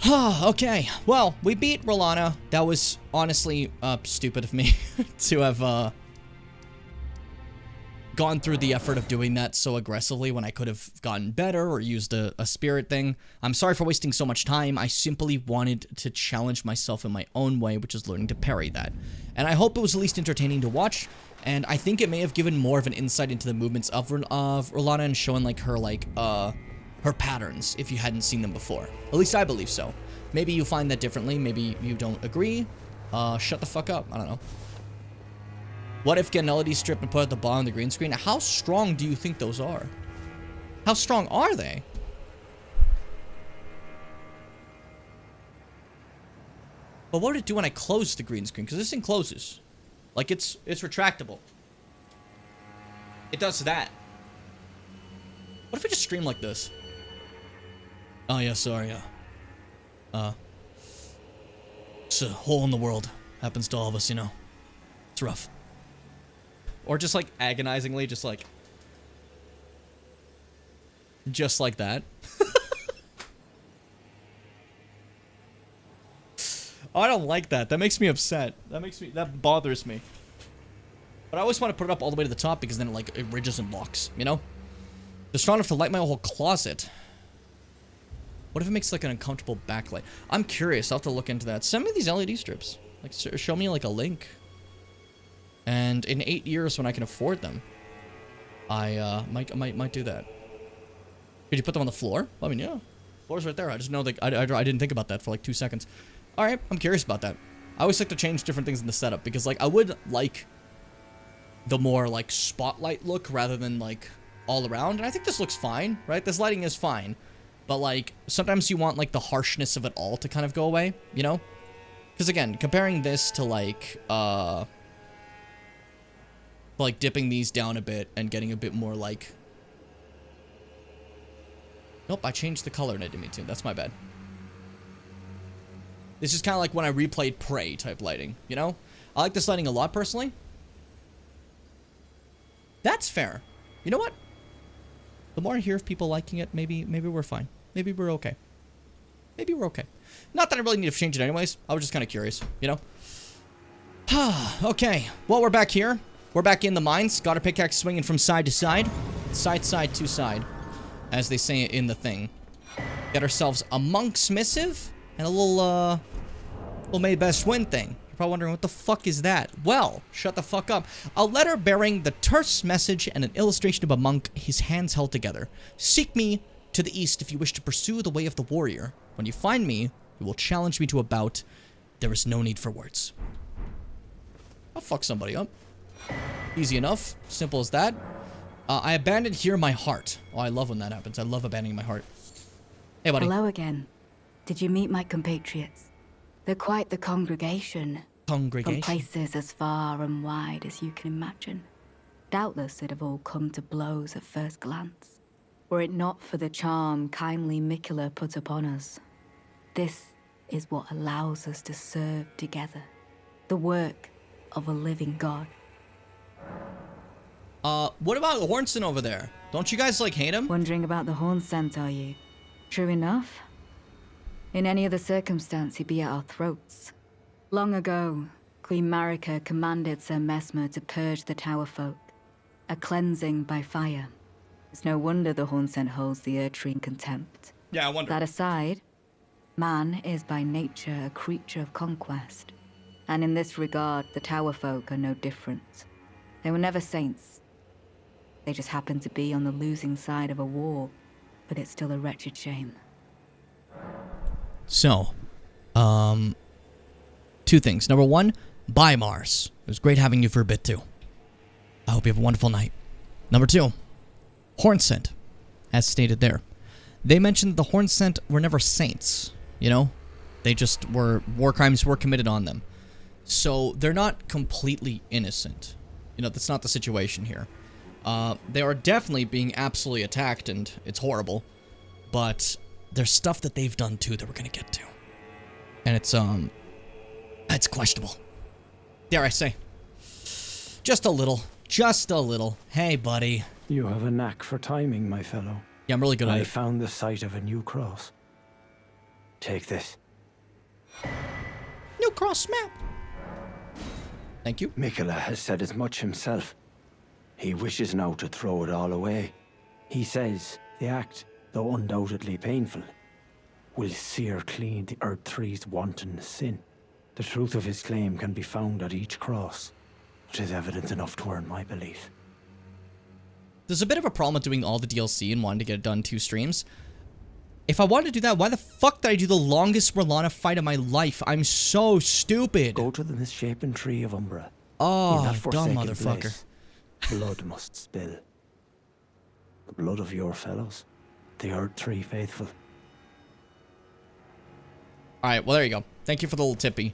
Okay, well, we beat Rolana. That was honestly stupid of me to have gone through the effort of doing that so aggressively when I could have gotten better or used a spirit thing. I'm sorry for wasting so much time. I simply wanted to challenge myself in my own way, which is learning to parry that. And I hope it was at least entertaining to watch. And I think it may have given more of an insight into the movements of Rolana and showing like her her patterns if you hadn't seen them before. At least I believe so. Maybe you find that differently. Maybe you don't agree. Shut the fuck up. I don't know. What if get an LED strip and put at the bottom of the green screen? How strong do you think those are? How strong are they? But what would it do when I close the green screen? Because this thing closes. Like, it's retractable. It does that. What if we just stream like this? Oh, yeah, sorry, it's a hole in the world. Happens to all of us, you know. It's rough. Or just, like, agonizingly, just like that. Oh, I don't like that. That makes me upset. That bothers me. But I always want to put it up all the way to the top because then it ridges and blocks, you know? They're strong enough to light my whole closet. What if it makes like an uncomfortable backlight? I'm curious. I'll have to look into that. Send me these LED strips. Like, show me like a link. And in 8 years when I can afford them, I might do that. Could you put them on the floor? I mean, yeah. Floor's right there. I just know that I didn't think about that for like 2 seconds. Alright, I'm curious about that. I always like to change different things in the setup because, like, I would like the more, like, spotlight look rather than, like, all around. And I think this looks fine, right? This lighting is fine. But, like, sometimes you want, like, the harshness of it all to kind of go away, you know? Because, again, comparing this to, like, dipping these down a bit and getting a bit more, like... Nope, I changed the color and I didn't mean to. That's my bad. This is kind of like when I replayed Prey type lighting, you know? I like this lighting a lot, personally. That's fair. You know what? The more I hear of people liking it, maybe we're fine. Maybe we're okay. Maybe we're okay. Not that I really need to change it anyways. I was just kind of curious, you know? Okay. Well, we're back here. We're back in the mines. Got our pickaxe swinging from side to side. Side to side. As they say in the thing. Get ourselves a monk's missive. And a little may best win thing. You're probably wondering, what the fuck is that? Well, shut the fuck up. A letter bearing the terse message and an illustration of a monk, his hands held together. Seek me to the east if you wish to pursue the way of the warrior. When you find me, you will challenge me to a bout. There is no need for words. I'll fuck somebody up. Easy enough. Simple as that. I abandoned here my heart. Oh, I love when that happens. I love abandoning my heart. Hey, buddy. Hello again. Did you meet my compatriots? They're quite the congregation. From places as far and wide as you can imagine. Doubtless they'd have all come to blows at first glance. Were it not for the charm kindly Miquella put upon us. This is what allows us to serve together. The work of a living god. What about Hornson over there? Don't you guys, like, hate him? Wondering about the horn scent, are you? True enough. In any other circumstance, he'd be at our throats. Long ago, Queen Marika commanded Sir Messmer to purge the Tower folk. A cleansing by fire. It's no wonder the horn scent holds the Erdtree in contempt. Yeah, I wonder. That aside, man is by nature a creature of conquest. And in this regard, the Tower folk are no different. They were never saints. They just happened to be on the losing side of a war, but it's still a wretched shame. So, 2 two things. Number one, bye, Mars. It was great having you for a bit, too. I hope you have a wonderful night. Number two, horn scent, as stated there. They mentioned the horn scent were never saints, you know? They just were, war crimes were committed on them. So they're not completely innocent. You know, that's not the situation here. They are definitely being absolutely attacked, and it's horrible. But there's stuff that they've done, too, that we're gonna get to. And it's questionable. Dare I say. Just a little. Just a little. Hey, buddy. You have a knack for timing, my fellow. Yeah, I'm really good at it. I found the site of a new cross. Take this. New cross map. Thank you. Mikola has said as much himself. He wishes now to throw it all away. He says the act, though undoubtedly painful, will sear clean the Earth Three's wanton sin. The truth of his claim can be found at each cross, which is evidence enough to earn my belief. There's a bit of a problem with doing all the DLC and wanting to get it done in 2 streams. If I wanted to do that, why the fuck did I do the longest Merlana fight of my life? I'm so stupid. Go to the misshapen tree of Umbra. Oh, In that dumb forsaken motherfucker. place, blood must spill. The blood of your fellows, the Earth Three faithful. Alright, well there you go. Thank you for the little tippy.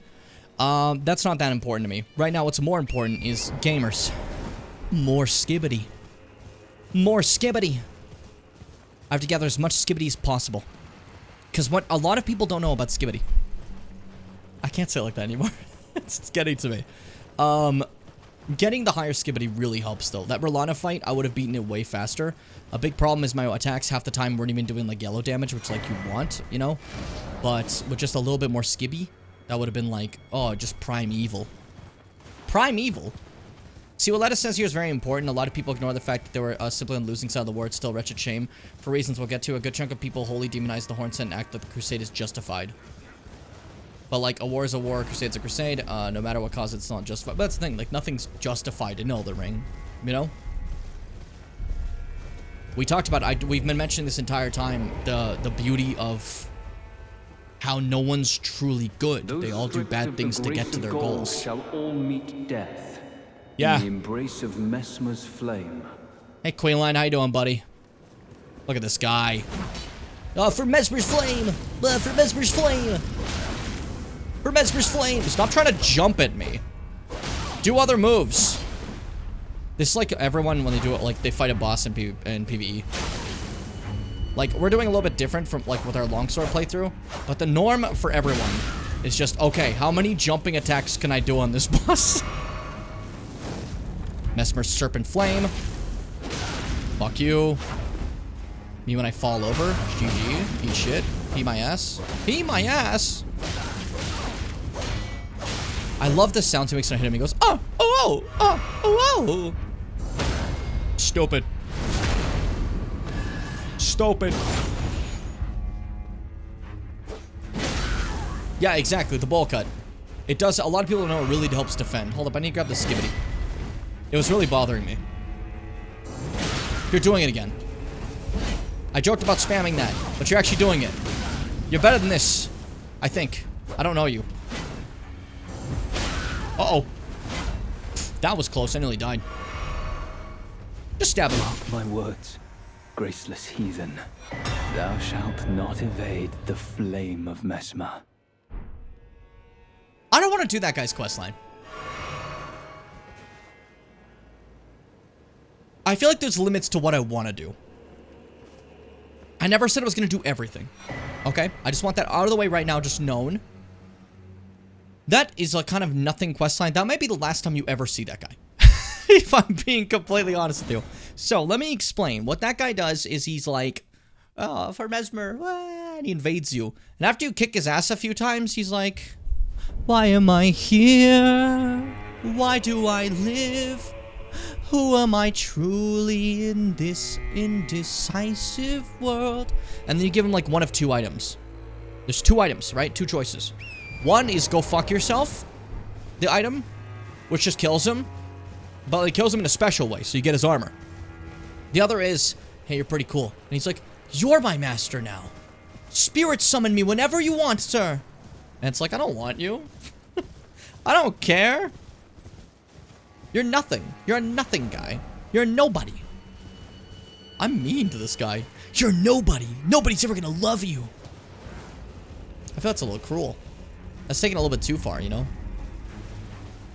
That's not that important to me. Right now what's more important is gamers. More skibbity. More skibbity. I have to gather as much skibbity as possible. Because what a lot of people don't know about skibbity. I can't say it like that anymore. It's getting to me. Getting the higher skibbity really helps though. That Merlana fight, I would have beaten it way faster. A big problem is my attacks half the time weren't even doing like yellow damage, which like you want, you know? But with just a little bit more skibby, that would have been like, oh, just primeval. Primeval? See, what Letta says here is very important. A lot of people ignore the fact that they were simply on the losing side of the war. It's still wretched shame. For reasons we'll get to, a good chunk of people wholly demonize the Horn Scent and act that the crusade is justified. But like, a war is a war, a crusade's a crusade. No matter what cause, it's not justified. But that's the thing, like, nothing's justified in Elden Ring. You know? We talked about, we've been mentioning this entire time, the beauty of how no one's truly good. They all do bad things to get to their goals. Shall all meet death. Yeah. In the embrace of Messmer's flame. Hey, Queenline, how you doing, buddy? Look at this guy. For Mesmer's flame! For Mesmer's flame! For Mesmer's flame! Stop trying to jump at me. Do other moves. This is like everyone when they do it, like they fight a boss in PvE. Like, we're doing a little bit different from like with our longsword playthrough, but the norm for everyone is just, okay, how many jumping attacks can I do on this boss? Mesmer's Serpent Flame. Fuck you. Me when I fall over. GG. Eat shit. Pee my ass. Pee my ass! I love the sound he makes when I hit him. He goes, oh, oh, oh, oh, oh. Stupid. Stupid. Yeah, exactly. The ball cut. It does. A lot of people don't know it really helps defend. Hold up. I need to grab the skibbity. It was really bothering me. You're doing it again. I joked about spamming that, but you're actually doing it. You're better than this. I think. I don't know you. Uh-oh. That was close. I nearly died. Just stab him. Mark my words, graceless heathen. Thou shalt not evade the flame of Messmer. I don't want to do that guy's questline. I feel like there's limits to what I want to do. I never said I was going to do everything. Okay? I just want that out of the way right now, just known. That is a kind of nothing questline. That might be the last time you ever see that guy. If I'm being completely honest with you. So, let me explain. What that guy does is he's like, oh, for Mesmer, and he invades you. And after you kick his ass a few times, he's like, why am I here? Why do I live? Who am I truly in this indecisive world? And then you give him like one of 2 items. There's 2 items, right? 2 choices. One is go fuck yourself, the item, which just kills him. But it kills him in a special way, so you get his armor. The other is, hey, you're pretty cool. And he's like, you're my master now. Spirit summon me whenever you want, sir. And it's like, I don't want you. I don't care. You're nothing. You're a nothing guy. You're a nobody. I'm mean to this guy. You're nobody. Nobody's ever gonna love you. I feel that's a little cruel. That's taking a little bit too far, you know?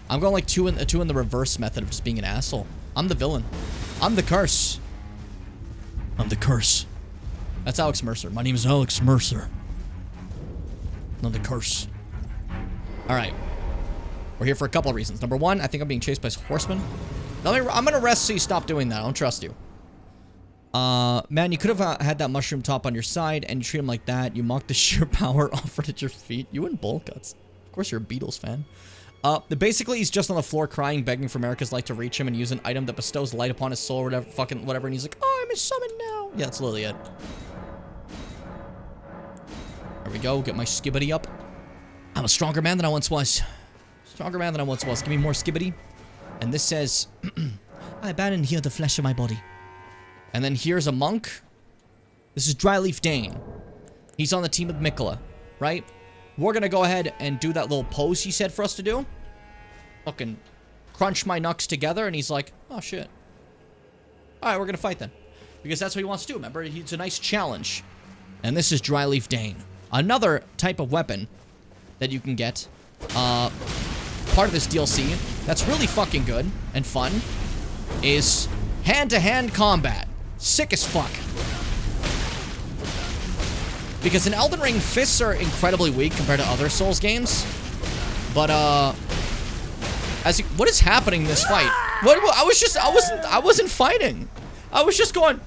I'm going like two in the reverse method of just being an asshole. I'm the villain. I'm the curse. I'm the curse. That's Alex Mercer. My name is Alex Mercer. I'm the curse. Alright. We're here for a couple of reasons. Number one, I think I'm being chased by horsemen. I'm gonna rest so you stop doing that. I don't trust you. Man, you could have had that mushroom top on your side and you treat him like that. You mock the sheer power offered at your feet. You and bowl cuts. Of course you're a Beatles fan. Basically, he's just on the floor crying, begging for America's light to reach him and use an item that bestows light upon his soul or whatever, fucking whatever. And he's like, oh, I'm a summon now. Yeah, that's literally it. There we go. Get my skibbity up. I'm a stronger man than I once was. Stronger man than I once was. Give me more skibbity. And this says, I abandon here the flesh of my body. And then here's a monk. This is Dryleaf Dane. He's on the team with Mikola, right? We're gonna go ahead and do that little pose he said for us to do. Fucking crunch my knucks together, and he's like, oh shit. Alright, we're gonna fight then. Because that's what he wants to do, remember? It's a nice challenge. And this is Dryleaf Dane. Another type of weapon that you can get. Part of this DLC that's really fucking good and fun is hand-to-hand combat. Sick as fuck. Because in Elden Ring, fists are incredibly weak compared to other Souls games. But, what is happening in this fight? I wasn't fighting. I was just going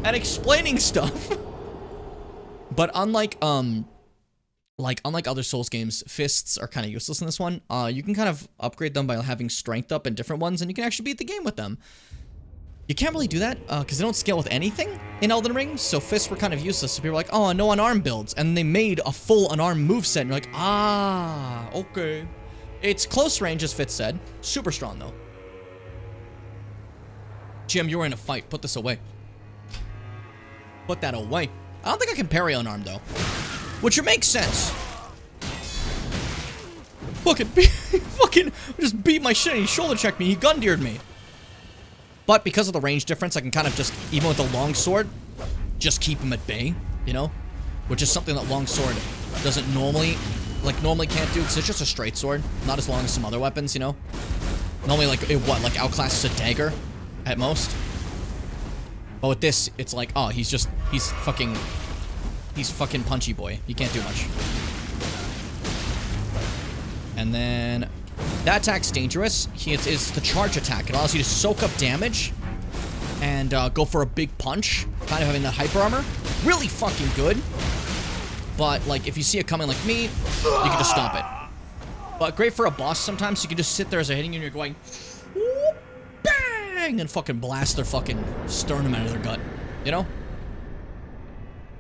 and explaining stuff. But unlike other Souls games, fists are kind of useless in this one. You can kind of upgrade them by having strength up in different ones, and you can actually beat the game with them. You can't really do that, because they don't scale with anything in Elden Ring, so fists were kind of useless. So people were like, oh, no unarmed builds, and they made a full unarmed moveset, and you're like, ah, okay. It's close range, as Fitz said. Super strong, though. Jim, you were in a fight. Put this away. Put that away. I don't think I can parry unarmed, though. Which would make sense. Fucking just beat my shit and he shoulder checked me. He gun-deered me. But because of the range difference, I can kind of just, even with the longsword, just keep him at bay, you know? Which is something that longsword doesn't normally can't do, because it's just a straight sword. Not as long as some other weapons, you know? Normally, like, it outclasses a dagger at most. But with this, it's like, oh, he's fucking punchy boy. You can't do much. And then that attack's dangerous. It's the charge attack. It allows you to soak up damage and go for a big punch. Kind of having that hyper armor. Really fucking good. But, like, if you see it coming like me, you can just stop it. But great for a boss sometimes. You can just sit there as they're hitting you and you're going, bang, and fucking blast their fucking sternum out of their gut. You know?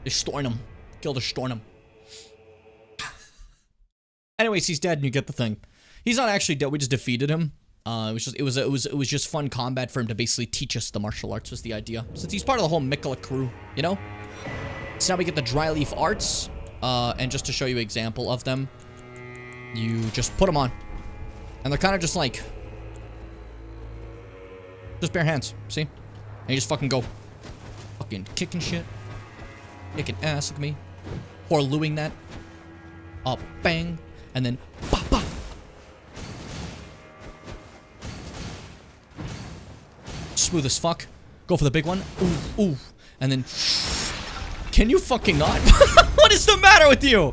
Destroy them. Kill the sternum. Anyways, he's dead and you get the thing. He's not actually dead. We just defeated him. It was just fun combat for him to basically teach us the martial arts was the idea. Since he's part of the whole Mikola crew, you know? So now we get the Dryleaf arts. And just to show you an example of them, you just put them on. And they're kind of just like, just bare hands, see? And you just fucking go, fucking kicking shit. Kicking ass like me. Horluing that. Up, bang. And then, bah, bah. Smooth as fuck. Go for the big one. Ooh, ooh. And then, can you fucking not? What is the matter with you?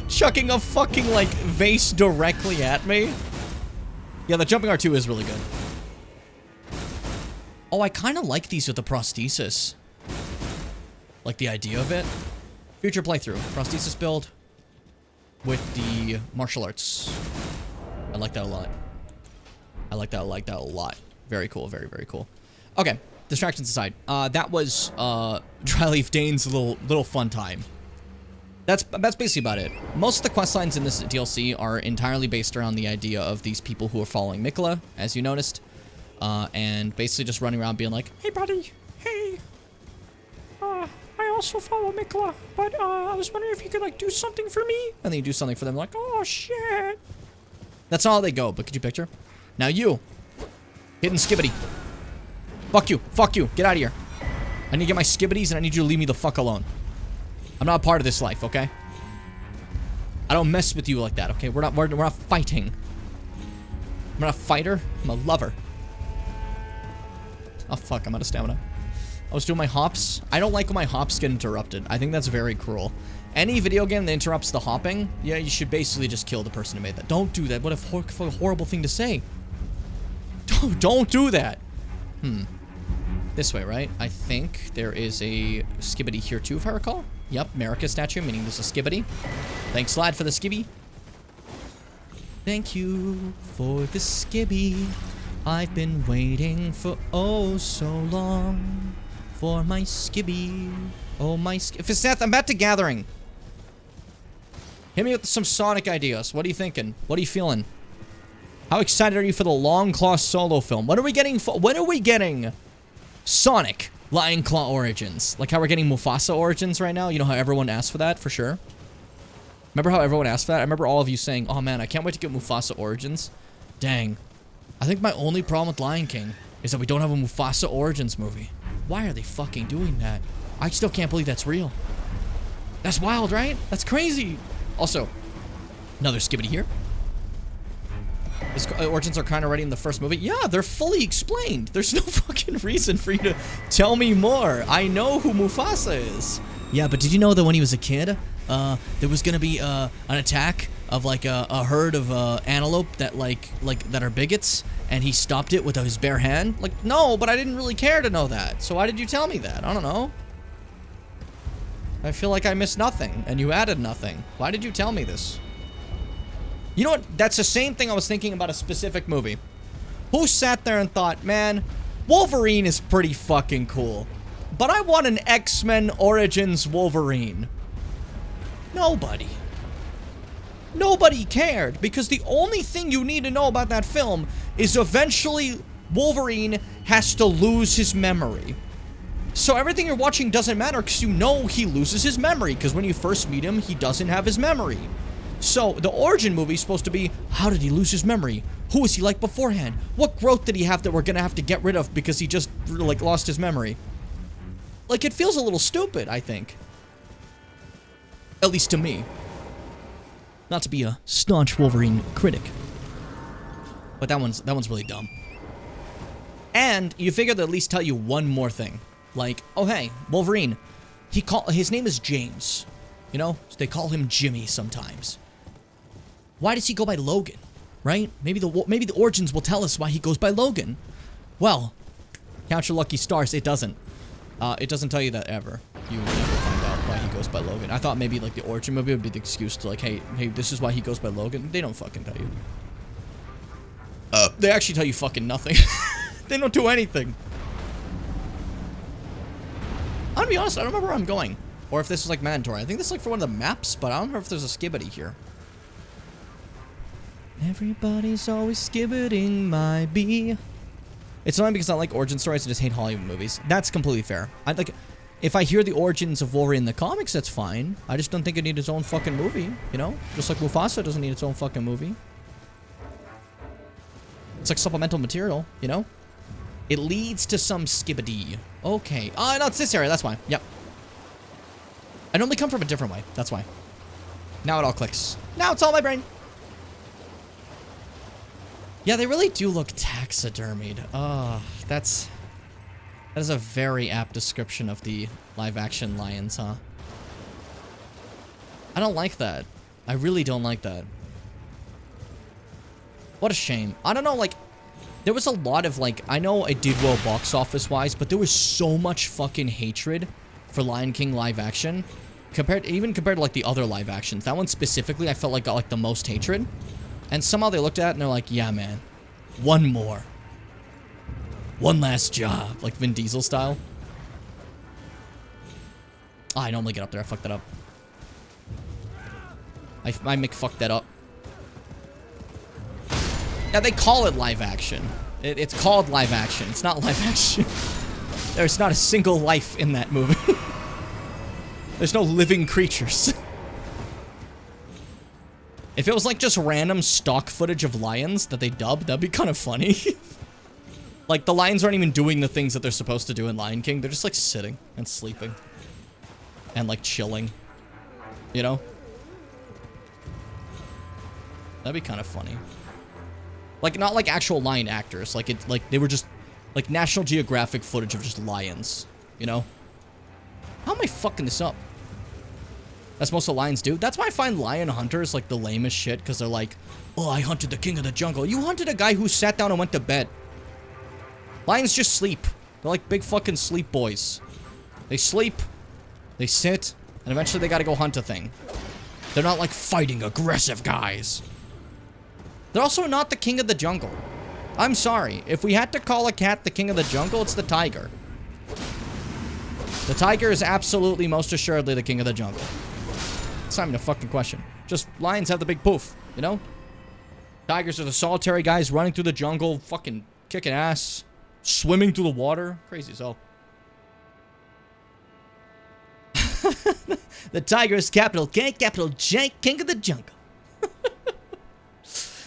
Chucking a fucking, like, vase directly at me? Yeah, the jumping R2 is really good. Oh, I kind of like these with the prosthesis. Like the idea of it. Future playthrough. Prosthesis build with the martial arts. I like that a lot. I like that a lot. Very cool, very, very cool. Okay, distractions aside. That was Dryleaf Dane's little fun time. That's basically about it. Most of the quest lines in this DLC are entirely based around the idea of these people who are following Mikola, as you noticed. And basically just running around being like, hey buddy, hey. I also follow Mikla, but I was wondering if you could, like, do something for me? And then you do something for them, like, oh, shit. That's not how they go, but could you picture? Now you. Hidden skibbity. Fuck you. Fuck you. Get out of here. I need to get my skibbities, and I need you to leave me the fuck alone. I'm not a part of this life, okay? I don't mess with you like that, okay? We're not fighting. I'm not a fighter. I'm a lover. Oh, fuck. I'm out of stamina. I was doing my hops. I don't like when my hops get interrupted. I think that's very cruel. Any video game that interrupts the hopping, yeah, you should basically just kill the person who made that. Don't do that. What a horrible thing to say. Don't do that. This way, right? I think there is a skibbity here too, if I recall. Yep, America statue, meaning there's a skibbity. Thanks, lad, for the skibby. Thank you for the skibby. I've been waiting for oh so long for my skibby. Oh my Seth, I'm back to gathering. Hit me with some Sonic ideas. What are you thinking? What are you feeling? How excited are you for the Long Claw solo film? When are we getting Sonic Lion Claw Origins? Like how we're getting Mufasa Origins right now? You know how everyone asked for that, for sure? Remember how everyone asked for that? I remember all of you saying, oh man, I can't wait to get Mufasa Origins. Dang. I think my only problem with Lion King is that we don't have a Mufasa Origins movie. Why are they fucking doing that? I still can't believe that's real. That's wild, right? That's crazy. Also, another skibbity here. His origins are kind of already in the first movie. Yeah, they're fully explained. There's no fucking reason for you to tell me more. I know who Mufasa is. Yeah, but did you know that when he was a kid, there was gonna be an attack of like a herd of antelope that that are bigots, and he stopped it with his bare hand? Like, no, but I didn't really care to know that. So why did you tell me that? I don't know. I feel like I missed nothing, and you added nothing. Why did you tell me this? You know what? That's the same thing I was thinking about a specific movie. Who sat there and thought, man, Wolverine is pretty fucking cool, but I want an X-Men Origins Wolverine? Nobody. Nobody cared, because the only thing you need to know about that film is eventually Wolverine has to lose his memory. So everything you're watching doesn't matter because you know he loses his memory, because when you first meet him, he doesn't have his memory. So the origin movie is supposed to be, how did he lose his memory? Who was he like beforehand? What growth did he have that we're gonna have to get rid of because he just, like, lost his memory? Like, it feels a little stupid, I think. At least to me. Not to be a staunch Wolverine critic. But that one's really dumb. And you figure they'll at least tell you one more thing. Like, oh hey, Wolverine. His name is James. You know? So they call him Jimmy sometimes. Why does he go by Logan? Right? Maybe the origins will tell us why he goes by Logan. Well, count your lucky stars, it doesn't. It doesn't tell you that ever. You never find out why he goes by Logan. I thought maybe like the origin movie would be the excuse to like, hey, this is why he goes by Logan. They don't fucking tell you. They actually tell you fucking nothing. They don't do anything. I'm gonna be honest, I don't remember where I'm going. Or if this is like mandatory. I think this is like for one of the maps, but I don't know if there's a skibbity here. Everybody's always skibbiting my bee. It's annoying because I like origin stories and just hate Hollywood movies. That's completely fair. If I hear the origins of Wolverine in the comics, that's fine. I just don't think it needs its own fucking movie, you know? Just like Mufasa doesn't need its own fucking movie. It's like supplemental material, you know? It leads to some skibbity. Okay. Oh, no, it's this area. That's why. Yep. I normally come from a different way. That's why. Now it all clicks. Now it's all my brain. Yeah, they really do look taxidermied. Oh, that is a very apt description of the live-action lions, huh? I don't like that. I really don't like that. What a shame. I don't know, like, there was a lot of, like, I know it did well box office-wise, but there was so much fucking hatred for Lion King live-action. Even compared to, like, the other live-actions. That one specifically, I felt like got, like, the most hatred. And somehow they looked at it and they're like, yeah, man. One more. One last job. Like Vin Diesel style. Oh, I normally get up there. I fucked that up. I fucked that up. Yeah, they call it live action. It's called live action. It's not live action. There's not a single life in that movie. There's no living creatures. If it was like just random stock footage of lions that they dubbed, that'd be kind of funny. Like, the lions aren't even doing the things that they're supposed to do in Lion King. They're just, like, sitting and sleeping. And, like, chilling. You know? That'd be kind of funny. Like, not like actual lion actors. Like, they were just, like, National Geographic footage of just lions. You know? How am I fucking this up? That's most of the lions do. That's why I find lion hunters, like, the lamest shit. Because they're like, oh, I hunted the king of the jungle. You hunted a guy who sat down and went to bed. Lions just sleep. They're like big fucking sleep boys. They sleep, they sit, and eventually they gotta go hunt a thing. They're not like fighting aggressive guys. They're also not the king of the jungle. I'm sorry. If we had to call a cat the king of the jungle, it's the tiger. The tiger is absolutely most assuredly the king of the jungle. It's not even a fucking question. Just lions have the big poof, you know? Tigers are the solitary guys running through the jungle, fucking kicking ass. Swimming through the water. Crazy as hell. The tiger is capital K, capital J, king of the jungle.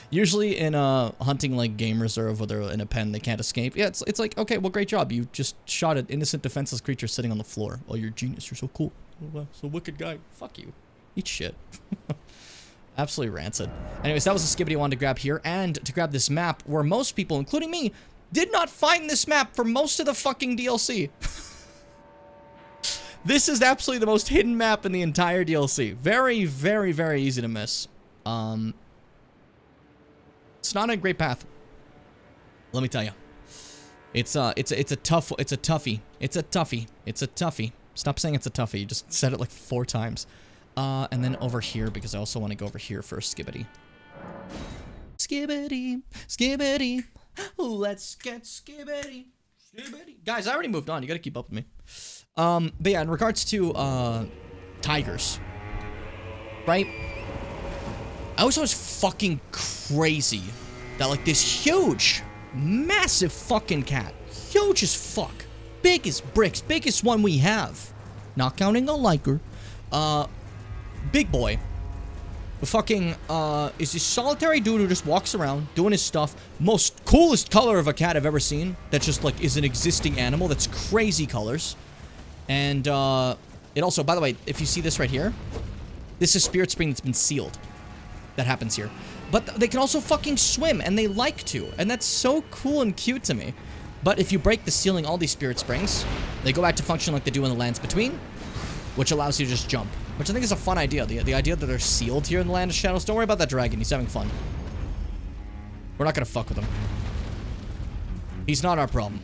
Usually in a hunting like game reserve where they're in a pen, they can't escape. Yeah, it's like, okay, well, great job. You just shot an innocent, defenseless creature sitting on the floor. Oh, you're a genius. You're so cool. Oh, so wicked guy. Fuck you. Eat shit. Absolutely rancid. Anyways, that was a skibbity I wanted to grab here. And to grab this map where most people, including me, did not find this map for most of the fucking DLC. This is absolutely the most hidden map in the entire DLC. Very, very, very easy to miss. It's not a great path. Let me tell you. It's a toughie. It's a toughie. Stop saying it's a toughie. You just said it like 4 times. And then over here, because I also want to go over here for a skibbity. Skibbity, skibbity. Let's get skibbity, skibbity. Guys, I already moved on. You gotta keep up with me. But yeah, in regards to, tigers. Right? I was always fucking crazy that, like, this huge, massive fucking cat. Huge as fuck. Big as bricks. Biggest one we have. Not counting a liker. Big boy. Fucking, is this solitary dude who just walks around doing his stuff. Most coolest color of a cat I've ever seen. That just, like, is an existing animal. That's crazy colors. And, it also, by the way, if you see this right here, this is Spirit Spring that's been sealed. That happens here. But they can also fucking swim, and they like to. And that's so cool and cute to me. But if you break the sealing, all these Spirit Springs, they go back to function like they do in the Lands Between, which allows you to just jump. Which I think is a fun idea. The idea that they're sealed here in the Land of Shadows. Don't worry about that dragon. He's having fun. We're not gonna fuck with him. He's not our problem.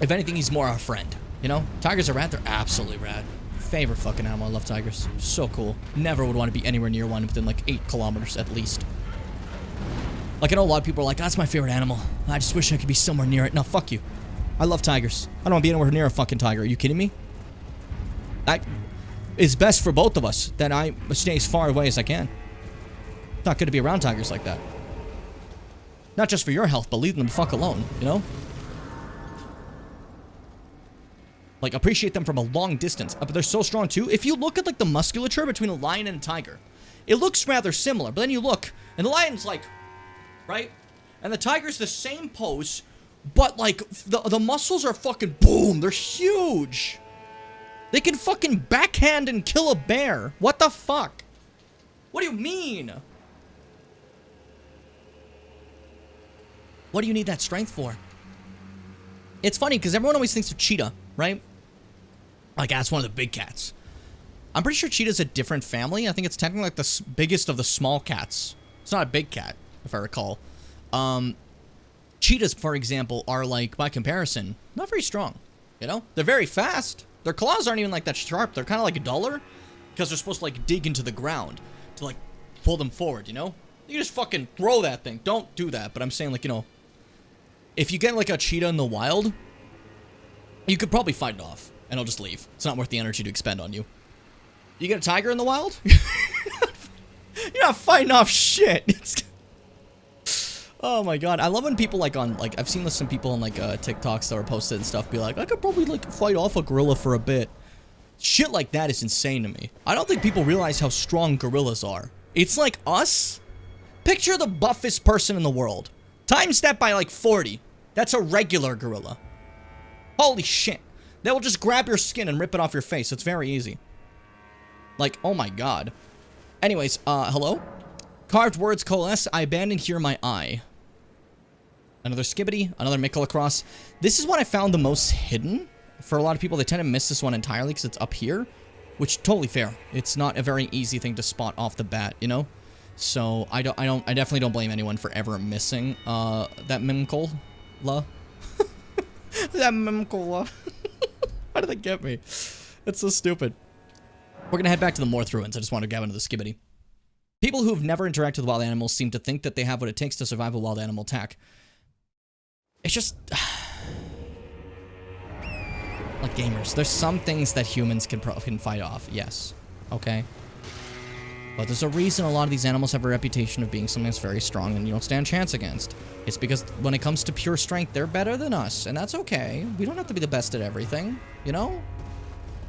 If anything, he's more our friend. You know? Tigers are rad. They're absolutely rad. Favorite fucking animal. I love tigers. So cool. Never would want to be anywhere near one within like 8 kilometers at least. Like, I know a lot of people are like, that's my favorite animal. I just wish I could be somewhere near it. No, fuck you. I love tigers. I don't want to be anywhere near a fucking tiger. Are you kidding me? It's best for both of us that I stay as far away as I can. It's not good to be around tigers like that. Not just for your health, but leave them the fuck alone, you know? Like, appreciate them from a long distance. But they're so strong, too. If you look at, like, the musculature between a lion and a tiger, it looks rather similar. But then you look, and the lion's, like, right? And the tiger's the same pose, but, like, the muscles are fucking boom. They're huge. They can fucking backhand and kill a bear. What the fuck? What do you mean? What do you need that strength for? It's funny, because everyone always thinks of cheetah, right? Like, that's one of the big cats. I'm pretty sure cheetah's a different family. I think it's technically like the biggest of the small cats. It's not a big cat, if I recall. Cheetahs, for example, are like, by comparison, not very strong. You know? They're very fast. Their claws aren't even like that sharp. They're kind of like duller because they're supposed to like dig into the ground to like pull them forward, you know? You just fucking throw that thing. Don't do that. But I'm saying, like, you know, if you get like a cheetah in the wild, you could probably fight it off and it'll just leave. It's not worth the energy to expend on you. You get a tiger in the wild? You're not fighting off shit. Oh my god. I love when people like on, like, I've seen some people on like TikToks that are posted and stuff be like, I could probably like fight off a gorilla for a bit. Shit like that is insane to me. I don't think people realize how strong gorillas are. It's like us. Picture the buffest person in the world. Times that by like 40. That's a regular gorilla. Holy shit. They will just grab your skin and rip it off your face. It's very easy. Like, oh my god. Anyways, hello? Carved words coalesce. I abandoned here my eye. Another skibbity. Another Mikola cross. This is what I found the most hidden. For a lot of people, they tend to miss this one entirely because it's up here. Which, totally fair. It's not a very easy thing to spot off the bat, you know? So, I definitely don't blame anyone for ever missing, that Mimcola. That Mimcola. How did they get me? That's so stupid. We're gonna head back to the Morth ruins. I just want to grab into the skibbity. People who've never interacted with wild animals seem to think that they have what it takes to survive a wild animal attack. It's just... like gamers. There's some things that humans can fight off. Yes. Okay. But there's a reason a lot of these animals have a reputation of being something that's very strong and you don't stand a chance against. It's because when it comes to pure strength, they're better than us. And that's okay. We don't have to be the best at everything. You know?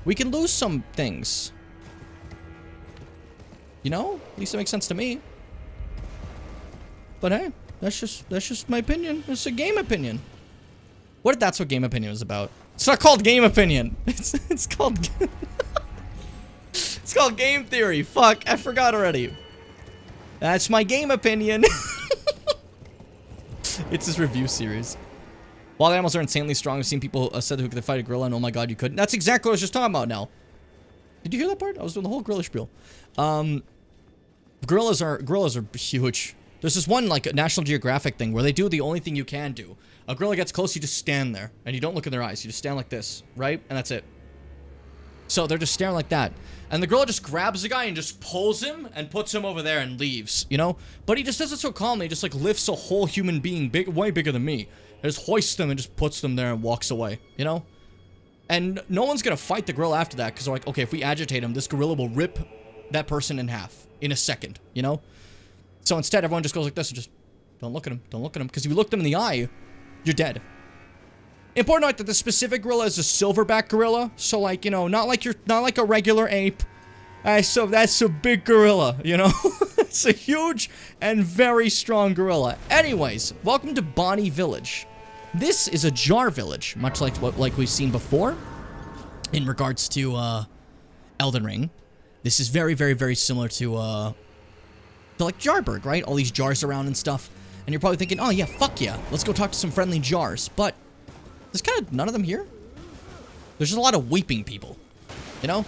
We can lose some things. You know? At least it makes sense to me. But hey, that's just my opinion. It's a game opinion. What if that's what game opinion is about? It's not called game opinion. It's called... It's called game theory. Fuck, I forgot already. That's my game opinion. It's this review series. Wild animals are insanely strong. I've seen people said who could fight a gorilla, and oh my god, you couldn't. That's exactly what I was just talking about now. Did you hear that part? I was doing the whole gorilla spiel. Gorillas are huge. There's this one, like, National Geographic thing where they do the only thing you can do. A gorilla gets close, you just stand there. And you don't look in their eyes. You just stand like this, right? And that's it. So they're just staring like that. And the gorilla just grabs the guy and just pulls him and puts him over there and leaves, you know? But he just does it so calmly. He just, like, lifts a whole human being way bigger than me. And just hoists them and just puts them there and walks away, you know? And no one's gonna fight the gorilla after that because they're like, okay, if we agitate him, this gorilla will rip that person in half in a second, you know? So instead, everyone just goes like this and just, don't look at him, don't look at him. Because if you look them in the eye, you're dead. Important to note that the specific gorilla is a silverback gorilla. So, like, you know, not like a regular ape. So that's a big gorilla, you know? It's a huge and very strong gorilla. Anyways, welcome to Bonnie Village. This is a jar village, much like what we've seen before in regards to Elden Ring. This is very, very, very similar to like Jarburg, right? All these jars around and stuff. And you're probably thinking, oh yeah, fuck yeah, let's go talk to some friendly jars. But there's kind of none of them here. There's just a lot of weeping people, you know?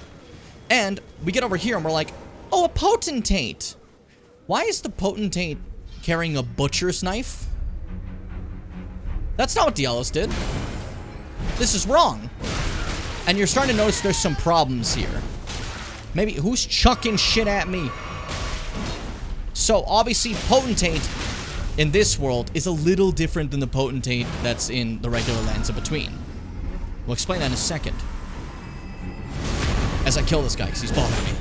And we get over here and we're like, oh, a potentate. Why is the potentate carrying a butcher's knife? That's not what Diallos did. This is wrong. And you're starting to notice there's some problems here. Maybe, who's chucking shit at me? So, obviously, potentate in this world is a little different than the potentate that's in the regular lands in between. We'll explain that in a second. As I kill this guy, because he's bothering me.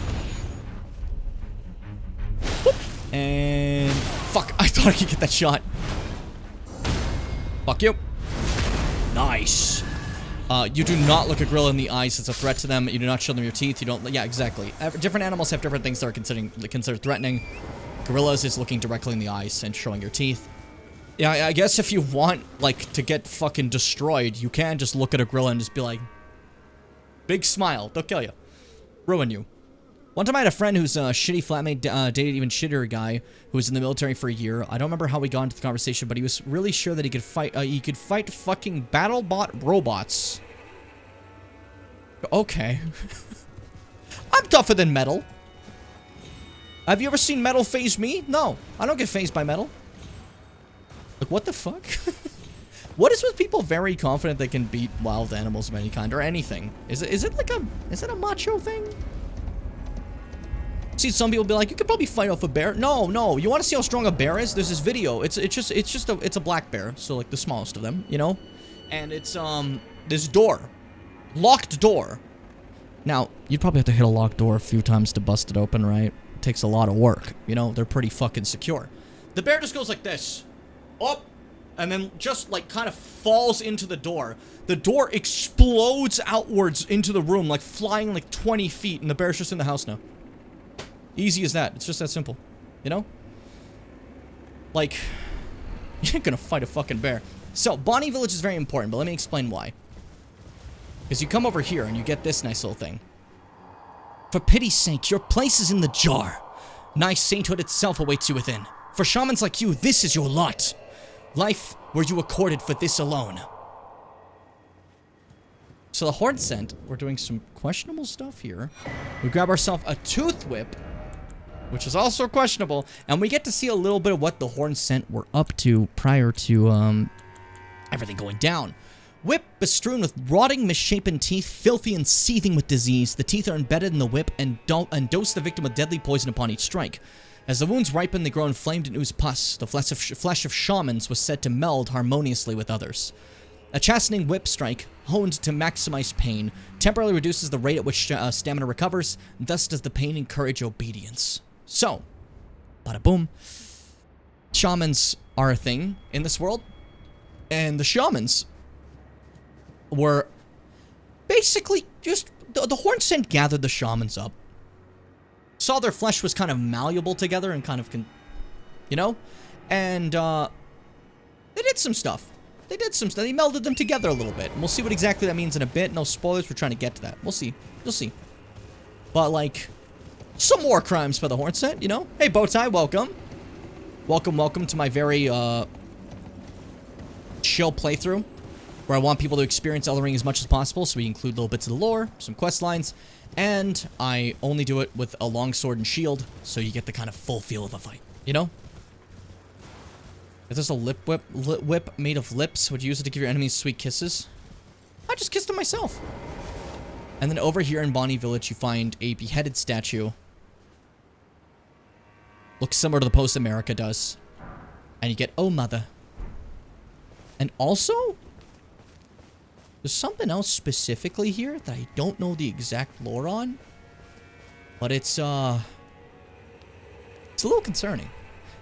Whoop. And... fuck, I thought I could get that shot. Fuck you. Nice. You do not look a gorilla in the eyes. It's a threat to them. You do not show them your teeth. You don't... yeah, exactly. Different animals have different things that are considered threatening. Gorillas is looking directly in the eyes and showing your teeth. Yeah, I guess if you want, like, to get fucking destroyed, you can just look at a gorilla and just be like... big smile. They'll kill you. Ruin you. One time I had a friend who's a shitty flatmate, dated even shittier guy who was in the military for a year. I don't remember how we got into the conversation, but he was really sure that he could fight fucking BattleBot robots. Okay. I'm tougher than metal. Have you ever seen metal phase me? No, I don't get phased by metal. Like, what the fuck? What is with people very confident they can beat wild animals of any kind or anything? Is it a macho thing? See, some people be like, you could probably fight off a bear. No. You want to see how strong a bear is? There's this video. It's a black bear, so like the smallest of them, you know. And it's this door, locked door. Now you'd probably have to hit a locked door a few times to bust it open, right? It takes a lot of work, you know. They're pretty fucking secure. The bear just goes like this, up, and then just, like, kind of falls into the door. The door explodes outwards into the room, like, flying, like, 20 feet, and the bear's just in the house now. Easy as that. It's just that simple. You know? Like, you ain't gonna fight a fucking bear. So, Bonnie Village is very important, but let me explain why. Because you come over here, and you get this nice little thing. For pity's sake, your place is in the jar. Nice sainthood itself awaits you within. For shamans like you, this is your lot. Life were you accorded for this alone. So the horn scent, we're doing some questionable stuff here. We grab ourselves a tooth whip, which is also questionable, and we get to see a little bit of what the horn scent were up to prior to everything going down. Whip bestrewn with rotting, misshapen teeth, filthy and seething with disease. The teeth are embedded in the whip and dose the victim with deadly poison upon each strike. As the wounds ripen, they grow inflamed and ooze pus. The flesh of shamans was said to meld harmoniously with others. A chastening whip strike, honed to maximize pain, temporarily reduces the rate at which stamina recovers, thus does the pain encourage obedience. So, bada boom. Shamans are a thing in this world, and the shamans were basically just... The horn scent gathered the shamans up. Saw their flesh was kind of malleable together and kind of, you know? And, they did some stuff. They melded them together a little bit. And we'll see what exactly that means in a bit. No spoilers, we're trying to get to that. We'll see. You'll see. But, like, some more crimes by the horn scent, you know? Hey, Bowtie, welcome. Welcome to my very, chill playthrough, where I want people to experience Elden Ring as much as possible, so we include little bits of the lore, some quest lines, and I only do it with a long sword and shield, so you get the kind of full feel of a fight, you know? If there's a whip made of lips, would you use it to give your enemies sweet kisses? I just kissed them myself. And then over here in Bonnie Village, you find a beheaded statue. Looks similar to the post America does. And you get, oh mother. And also, there's something else specifically here that I don't know the exact lore on. But it's a little concerning.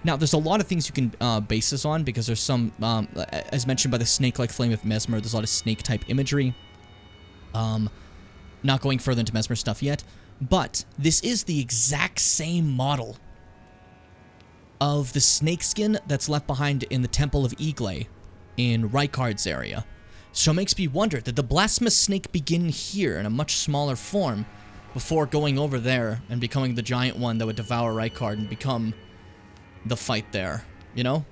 Now, there's a lot of things you can base this on, because there's some, as mentioned by the snake-like flame of Mesmer, there's a lot of snake-type imagery. Not going further into Mesmer stuff yet, but this is the exact same model of the snakeskin that's left behind in the Temple of Igle in Rykard's area. So it makes me wonder, did the blasphemous snake begin here in a much smaller form before going over there and becoming the giant one that would devour Rykard and become the fight there, you know?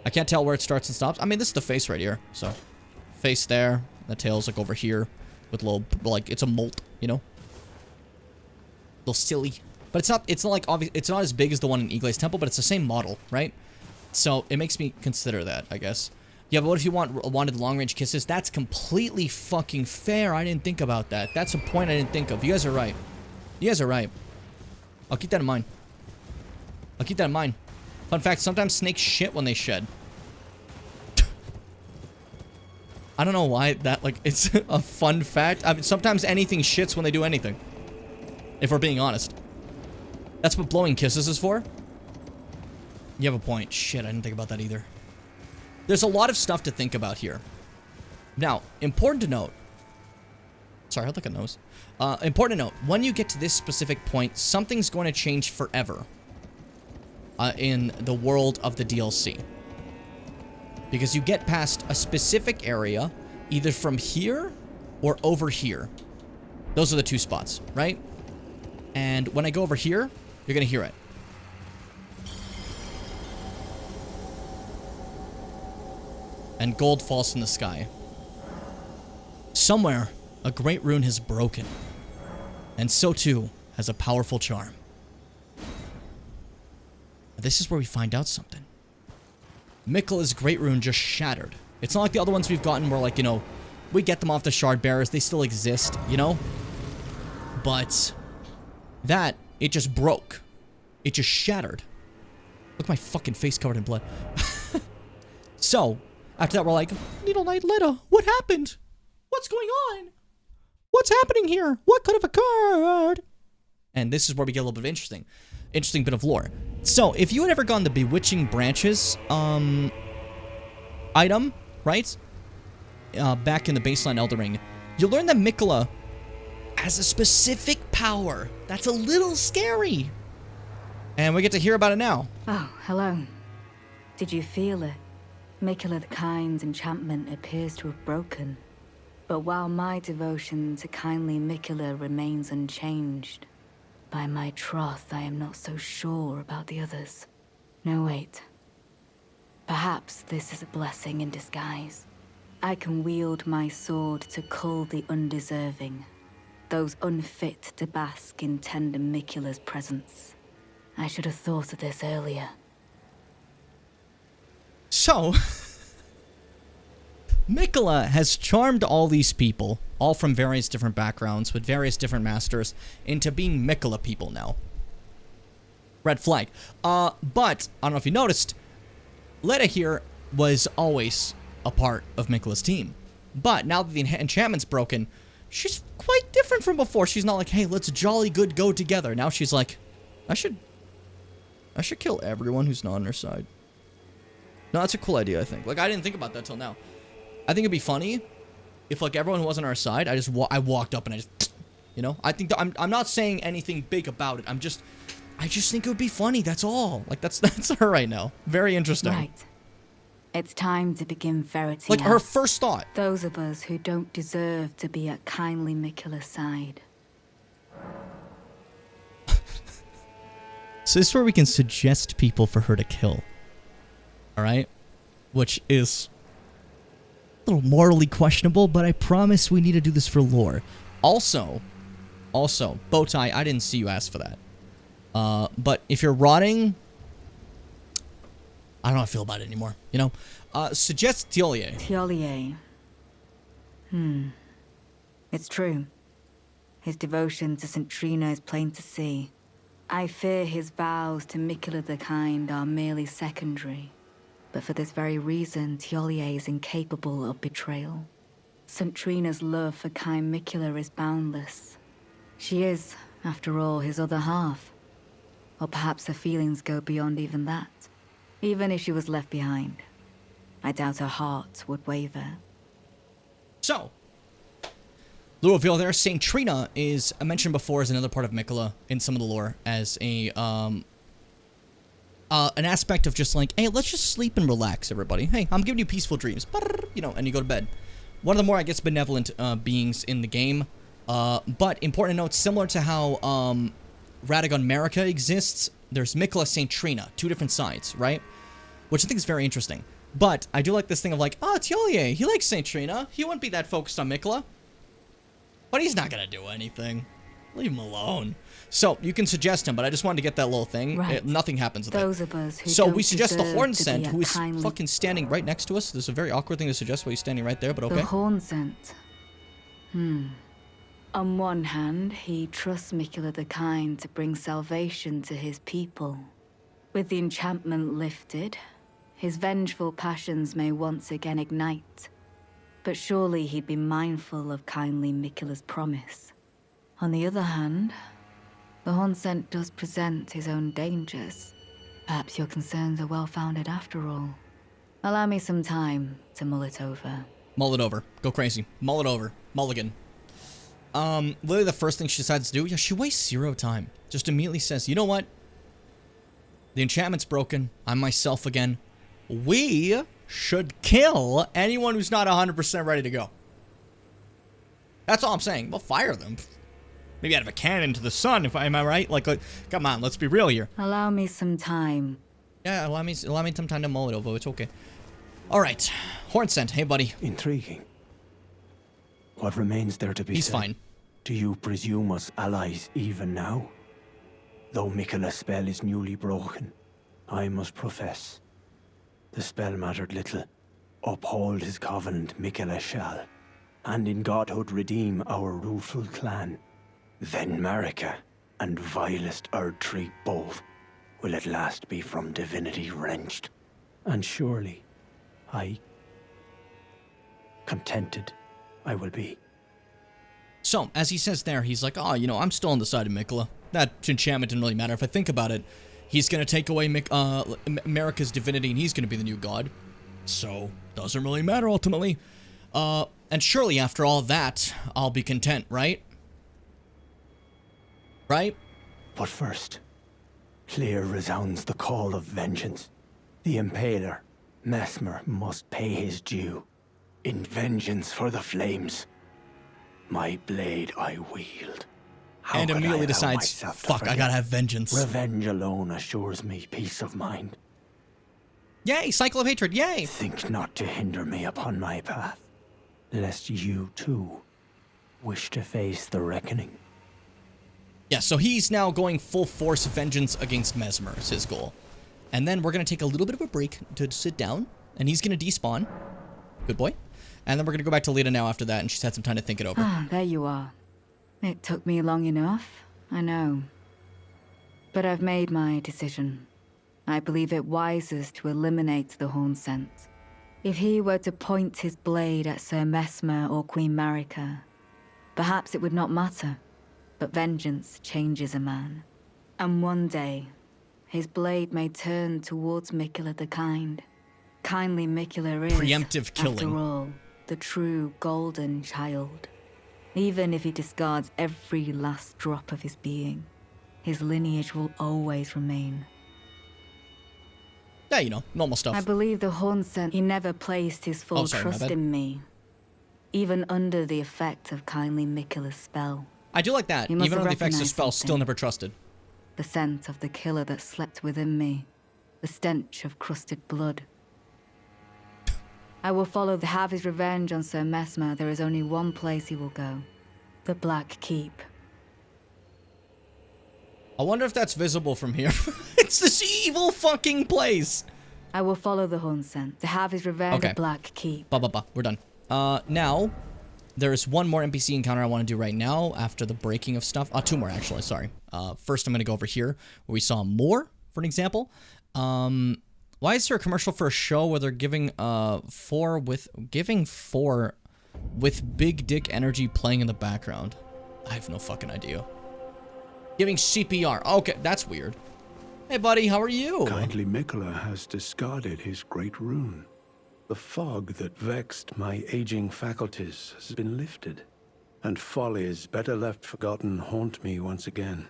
I can't tell where it starts and stops. I mean, this is the face right here, so face there, the tail's like over here with a little, like, it's a molt, you know? A little silly. But it's not like, obvious, it's not as big as the one in Igle's Temple, but it's the same model, right? So it makes me consider that, I guess. Yeah, but what if you wanted long-range kisses? That's completely fucking fair. I didn't think about that. That's a point I didn't think of. You guys are right. You guys are right. I'll keep that in mind. I'll keep that in mind. Fun fact, sometimes snakes shit when they shed. I don't know why that, like, it's a fun fact. I mean, sometimes anything shits when they do anything. If we're being honest. That's what blowing kisses is for. You have a point. Shit, I didn't think about that either. There's a lot of stuff to think about here. Now, important to note. Sorry, I had like a nose. Important to note, when you get to this specific point, something's going to change forever. In the world of the DLC. Because you get past a specific area, either from here or over here. Those are the two spots, right? And when I go over here, you're going to hear it. And gold falls from the sky. Somewhere, a great rune has broken. And so too has a powerful charm. This is where we find out something. Miquella's great rune just shattered. It's not like the other ones we've gotten where, like, you know, we get them off the shard bearers. They still exist, you know? But that, it just broke. It just shattered. Look at my fucking face covered in blood. So, after that, we're like, Needle Knight Leda, what happened? What's going on? What's happening here? What could have occurred? And this is where we get a little bit interesting. interesting bit of lore. So, if you had ever gone the Bewitching Branches item, right? Back in the baseline Elden Ring, you'll learn that Miquella has a specific power that's a little scary. And we get to hear about it now. Oh, hello. Did you feel it? Miquella the Kind's enchantment appears to have broken. But while my devotion to kindly Miquella remains unchanged, by my troth I am not so sure about the others. No, wait. Perhaps this is a blessing in disguise. I can wield my sword to cull the undeserving, those unfit to bask in tender Miquella's presence. I should have thought of this earlier. So, Miquella has charmed all these people, all from various different backgrounds, with various different masters, into being Miquella people now. Red flag. But, I don't know if you noticed, Leda here was always a part of Miquella's team. But now that the enchantment's broken, she's quite different from before. She's not like, hey, let's jolly good go together. Now she's like, I should kill everyone who's not on her side. No, that's a cool idea, I think. Like, I didn't think about that till now. I think it'd be funny if, like, everyone who was on our side, I walked up and I just, you know? I think I'm not saying anything big about it. I just think it would be funny, that's all. Like, that's her right now. Very interesting. Right. It's time to begin ferreting like, out her first thought. those of us who don't deserve to be at kindly Miquella's side. So this is where we can suggest people for her to kill. Alright? Which is a little morally questionable, but I promise we need to do this for lore. Also, Bowtie, I didn't see you ask for that. But if you're rotting, I don't know how I feel about it anymore, you know? Suggest Tiolier. Tiolier. It's true. His devotion to St. Trina is plain to see. I fear his vows to Miquella the Kind are merely secondary. But for this very reason, Tiolier is incapable of betrayal. St. Trina's love for kind Miquella is boundless. She is, after all, his other half. Or perhaps her feelings go beyond even that. Even if she was left behind, I doubt her heart would waver. So, little reveal there, St. Trina is mentioned before as another part of Miquella in some of the lore as a an aspect of just like, hey, let's just sleep and relax, everybody. Hey, I'm giving you peaceful dreams, you know, and you go to bed. One of the more, I guess, benevolent beings in the game. But important to note, similar to how Radagon Marika exists, there's Miquella St. Trina, two different sides, right? Which I think is very interesting. But I do like this thing of like, oh, Tiolier, he likes St. Trina. He wouldn't be that focused on Miquella. But he's not gonna do anything. Leave him alone. So, you can suggest him, but I just wanted to get that little thing. Right. Nothing happens with Those it. of us who So, don't we suggest the deserve Horn to be Scent, a who is kindly- fucking standing right next to us. This is a very awkward thing to suggest while he's standing right there, but okay. The Horn Scent. On one hand, he trusts Miquella the Kind to bring salvation to his people. With the enchantment lifted, his vengeful passions may once again ignite. But surely he'd be mindful of kindly Miquella's promise. On the other hand, the Horn Scent does present his own dangers. Perhaps your concerns are well-founded after all. Allow me some time to mull it over. Mull it over. Go crazy. Mull it over. Mulligan. Literally the first thing she decides to do, yeah, she wastes 0 time. Just immediately says, you know what? The enchantment's broken. I'm myself again. We should kill anyone who's not 100% ready to go. That's all I'm saying. We'll fire them. Maybe out of a cannon to the sun, am I right? Like, come on, let's be real here. Allow me some time. Yeah, allow me some time to mull it over. It's okay. All right. Horn Scent. Hey, buddy. Intriguing. What remains there to be He's said? fine. Do you presume us allies even now? Though Miquella's spell is newly broken, I must profess, the spell mattered little. Uphold his covenant, Miquella shall, and in godhood redeem our rueful clan. Then Marika and vilest Erdtree both will at last be from divinity wrenched. And surely, contented I will be. So, as he says there, he's like, oh, you know, I'm still on the side of Miquella. that enchantment didn't really matter. If I think about it, he's gonna take away America's divinity and he's gonna be the new god. So, doesn't really matter ultimately. And surely after all that, I'll be content, right? Right? But first, clear resounds the call of vengeance. The Impaler, Mesmer, must pay his due. In vengeance for the flames, my blade I wield. How And could I immediately allow decides, myself to fuck, I forget? gotta have vengeance. Revenge alone assures me peace of mind. Yay, cycle of hatred, yay! Think not to hinder me upon my path, lest you too wish to face the reckoning. Yeah, so he's now going full force vengeance against Mesmer is his goal. And then we're gonna take a little bit of a break to sit down, and he's gonna despawn. Good boy. And then we're gonna go back to Lita now after that, and she's had some time to think it over. Ah, there you are. It took me long enough, I know. But I've made my decision. I believe it wisest to eliminate the Horn Scent. If he were to point his blade at Sir Mesmer or Queen Marika, perhaps it would not matter. But vengeance changes a man. And one day, his blade may turn towards Miquella the Kind. Kindly Miquella is, Preemptive killing. after all, the true golden child. Even if he discards every last drop of his being, his lineage will always remain. Yeah, you know, normal stuff. I believe the Horn Scent, he never placed his full Sorry, my trust bad. in me, even under the effect of kindly Miquella's spell. I do like that. You must Even under the effects of the recognize spell, still something. never trusted. The scent of the killer that slept within me, the stench of crusted blood. I will have his revenge on Sir Mesmer. There is only one place he will go. The Black Keep. I wonder if that's visible from here. It's this evil fucking place. I will follow the Horn Scent to have his revenge Okay. at Black Keep. We're done. Now, there's one more NPC encounter I want to do right now after the breaking of stuff. Two more, actually, sorry. First, I'm going to go over here where we saw more, for an example. Why is there a commercial for a show where they're giving four with big dick energy playing in the background? I have no fucking idea. Giving CPR. Okay, that's weird. Hey, buddy, how are you? Kindly Miquella has discarded his great rune. The fog that vexed my aging faculties has been lifted, and follies better left forgotten haunt me once again.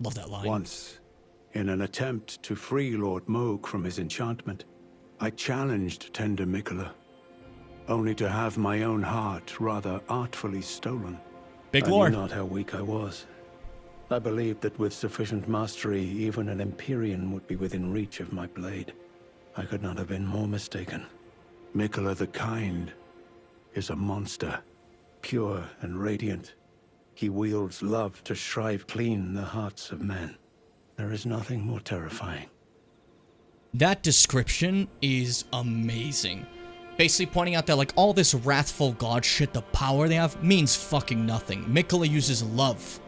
Love that line. Once, in an attempt to free Lord Moog from his enchantment, I challenged tender Miquella, only to have my own heart rather artfully stolen. Big I knew lord. not how weak I was. I believed that with sufficient mastery, even an Empyrean would be within reach of my blade. I could not have been more mistaken. Miquella the Kind is a monster, pure and radiant. He wields love to shrive clean the hearts of men. There is nothing more terrifying. That description is amazing. Basically pointing out that, like, all this wrathful god shit, the power they have, means fucking nothing. Miquella uses love.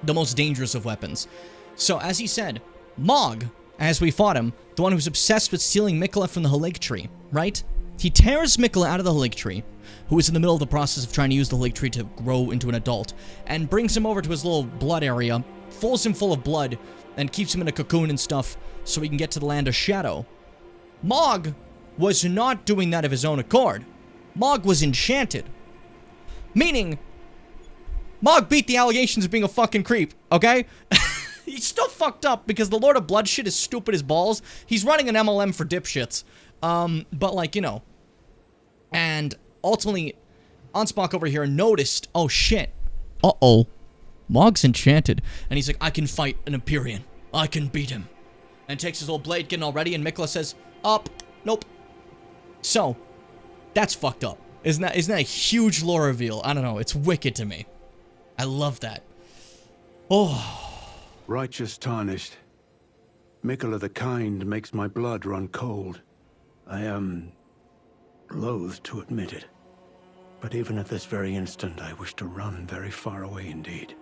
The most dangerous of weapons. So, as he said, Mog, as we fought him, the one who's obsessed with stealing Miquella from the Halig Tree, right? He tears Miquella out of the Halig Tree, who is in the middle of the process of trying to use the Halig Tree to grow into an adult, and brings him over to his little blood area, fills him full of blood, and keeps him in a cocoon and stuff so he can get to the Land of Shadow. Mog was not doing that of his own accord. Mog was enchanted. Meaning, Mog beat the allegations of being a fucking creep, okay? He's still fucked up because the Lord of Blood shit is stupid as balls. He's running an MLM for dipshits. But like, you know. And ultimately, Ansbach over here noticed, oh shit. Uh-oh. Mog's enchanted. And he's like, I can fight an Empyrean. I can beat him. And takes his old blade, getting all ready, and Miquella says, up. Nope. So, that's fucked up. Isn't that a huge lore reveal? I don't know. It's wicked to me. I love that. Oh. Righteous tarnished. Miquella the Kind makes my blood run cold. I am loath to admit it. But even at this very instant, I wish to run very far away indeed.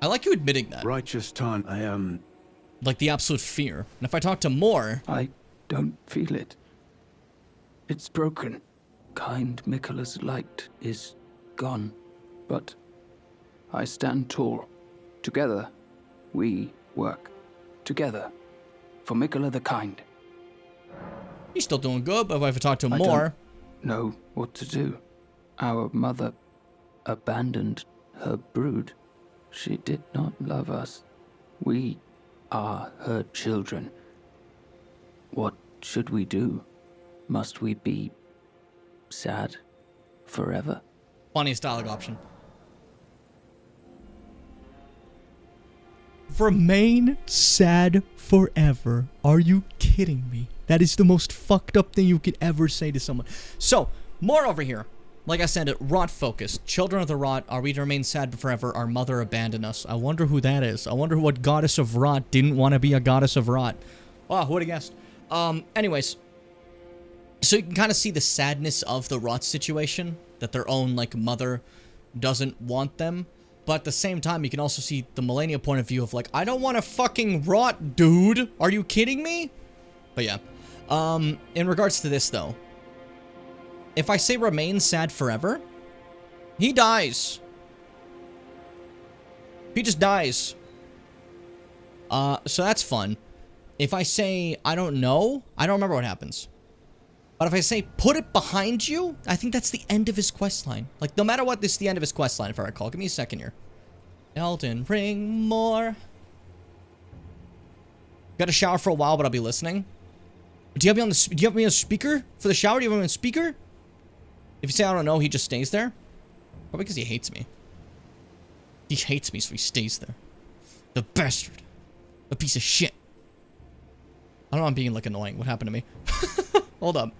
I like you admitting that. Righteous I am... Like the absolute fear. And if I talk to more... I don't feel it. It's broken. Kind Miquella's light is gone. But I stand tall. Together, we work. Together, for Mikola the Kind. He's still doing good, but if I talk to him I more... don't know what to do. Our mother abandoned her brood. She did not love us. We are her children. What should we do? Must we be sad forever? Funniest dialogue option. Remain sad forever. Are you kidding me? That is the most fucked up thing you could ever say to someone. So, more over here. Like I said, rot focused. Children of the rot, are we to remain sad forever? Our mother abandoned us. I wonder who that is. I wonder what goddess of rot didn't want to be a goddess of rot. Oh, who would have guessed? Anyways. So you can kind of see the sadness of the rot situation. That their own, like, mother doesn't want them. But at the same time, you can also see the Millennia point of view of, like, I don't want to fucking rot, dude. Are you kidding me? But yeah. In regards to this, though. If I say remain sad forever, he dies. He just dies. So that's fun. If I say, I don't know, I don't remember what happens. But if I say, put it behind you, I think that's the end of his questline. Like, no matter what, this is the end of his questline, if I recall. Give me a second here. Elden Ring more. Got a shower for a while, but I'll be listening. Do you have me on the, do you have me on speaker for the shower? Do you have me on speaker? If you say I don't know, he just stays there. Probably because he hates me. He hates me, so he stays there. The bastard. A piece of shit. I don't know, I'm being, like, annoying. What happened to me? Hold up.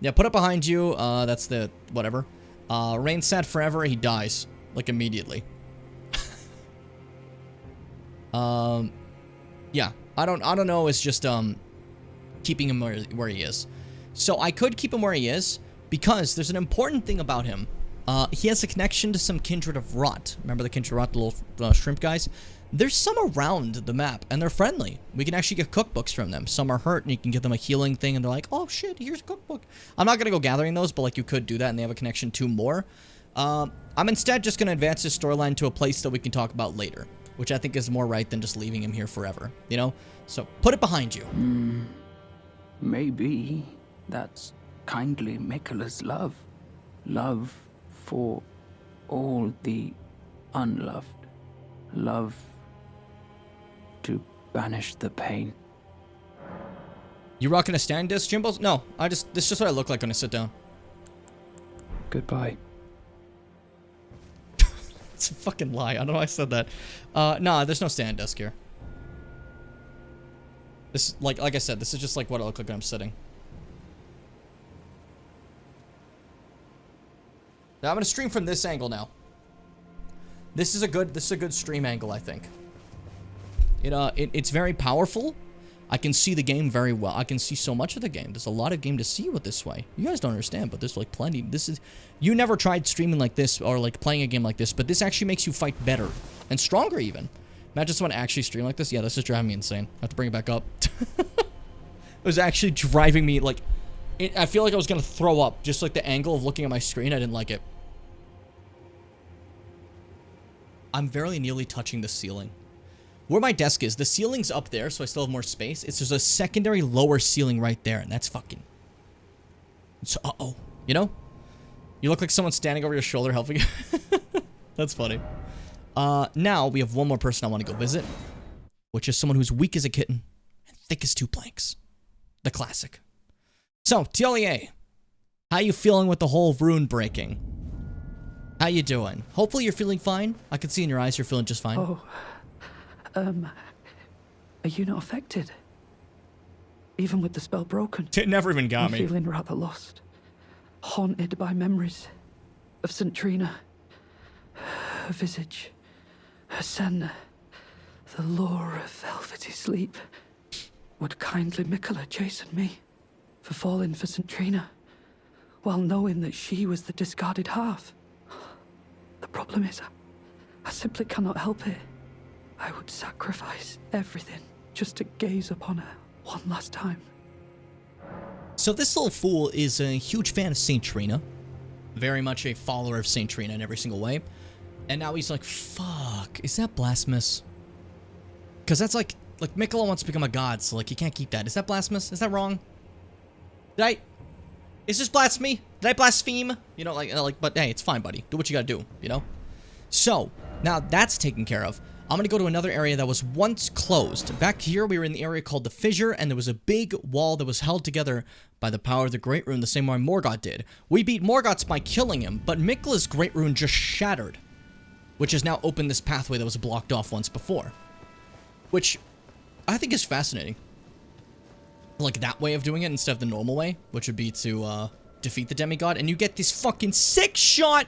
Yeah, put it behind you. That's the... whatever. Rain sad forever. He dies. Like, immediately. Yeah. I don't know. It's just, keeping him where he is. So, I could keep him where he is. Because there's an important thing about him. He has a connection to some kindred of rot. Remember the kindred of rot, the little shrimp guys? There's some around the map, and they're friendly. We can actually get cookbooks from them. Some are hurt, and you can give them a healing thing, and they're like, oh shit, here's a cookbook. I'm not going to go gathering those, but like you could do that, and they have a connection to more. I'm instead just going to advance this storyline to a place that we can talk about later, which I think is more right than just leaving him here forever, you know? So, put it behind you. Maybe that's kindly Mikola's love. Love for all the unloved. Love to banish the pain. You rocking a stand disc, Jimbos? No, this is just what I look like when I sit down. Goodbye. It's a fucking lie. I don't know why I said that. Nah, there's no stand desk here. This, like I said, this is just like what I look like when I'm sitting. Now I'm gonna stream from this angle now. This is a good stream angle, I think. It's very powerful. I can see the game very well. I can see so much of the game. There's a lot of game to see with this way. You guys don't understand, but there's like plenty. You never tried streaming like this or like playing a game like this, but this actually makes you fight better and stronger even. Imagine someone actually stream like this. Yeah, this is driving me insane. I have to bring it back up. It was actually driving me like, I feel like I was gonna throw up. Just like the angle of looking at my screen, I didn't like it. I'm very nearly touching the ceiling. Where my desk is, the ceiling's up there, so I still have more space. There's a secondary lower ceiling right there, and that's fucking... So, uh-oh. You know? You look like someone standing over your shoulder helping you. That's funny. Now, we have one more person I want to go visit, which is someone who's weak as a kitten and thick as two planks. The classic. So, Tiolier, how you feeling with the whole rune breaking? How you doing? Hopefully you're feeling fine. I can see in your eyes you're feeling just fine. Oh, are you not affected? Even with the spell broken? It never even got me. I'm feeling rather lost. Haunted by memories of St. Trina. Her visage. Her senna. The lure of velvety sleep. Would kindly Mikola chasten me for falling for St. Trina, while knowing that she was the discarded half? The problem is, I simply cannot help it. I would sacrifice everything just to gaze upon her one last time. So this little fool is a huge fan of St. Trina. Very much a follower of St. Trina in every single way. And now he's like, fuck, is that blasphemous? Because that's like Miquella wants to become a god, so like he can't keep that. Is that blasphemous? Is that wrong? Is this blasphemy? Did I blaspheme? You know, like, but hey, it's fine, buddy. Do what you gotta do, you know? So, now that's taken care of. I'm gonna go to another area that was once closed. Back here, we were in the area called the Fissure, and there was a big wall that was held together by the power of the Great Rune, the same way Morgoth did. We beat Morgoth's by killing him, but Miquella's Great Rune just shattered, which has now opened this pathway that was blocked off once before. Which I think is fascinating. Like that way of doing it instead of the normal way, which would be to defeat the demigod, and you get this fucking 6-shot,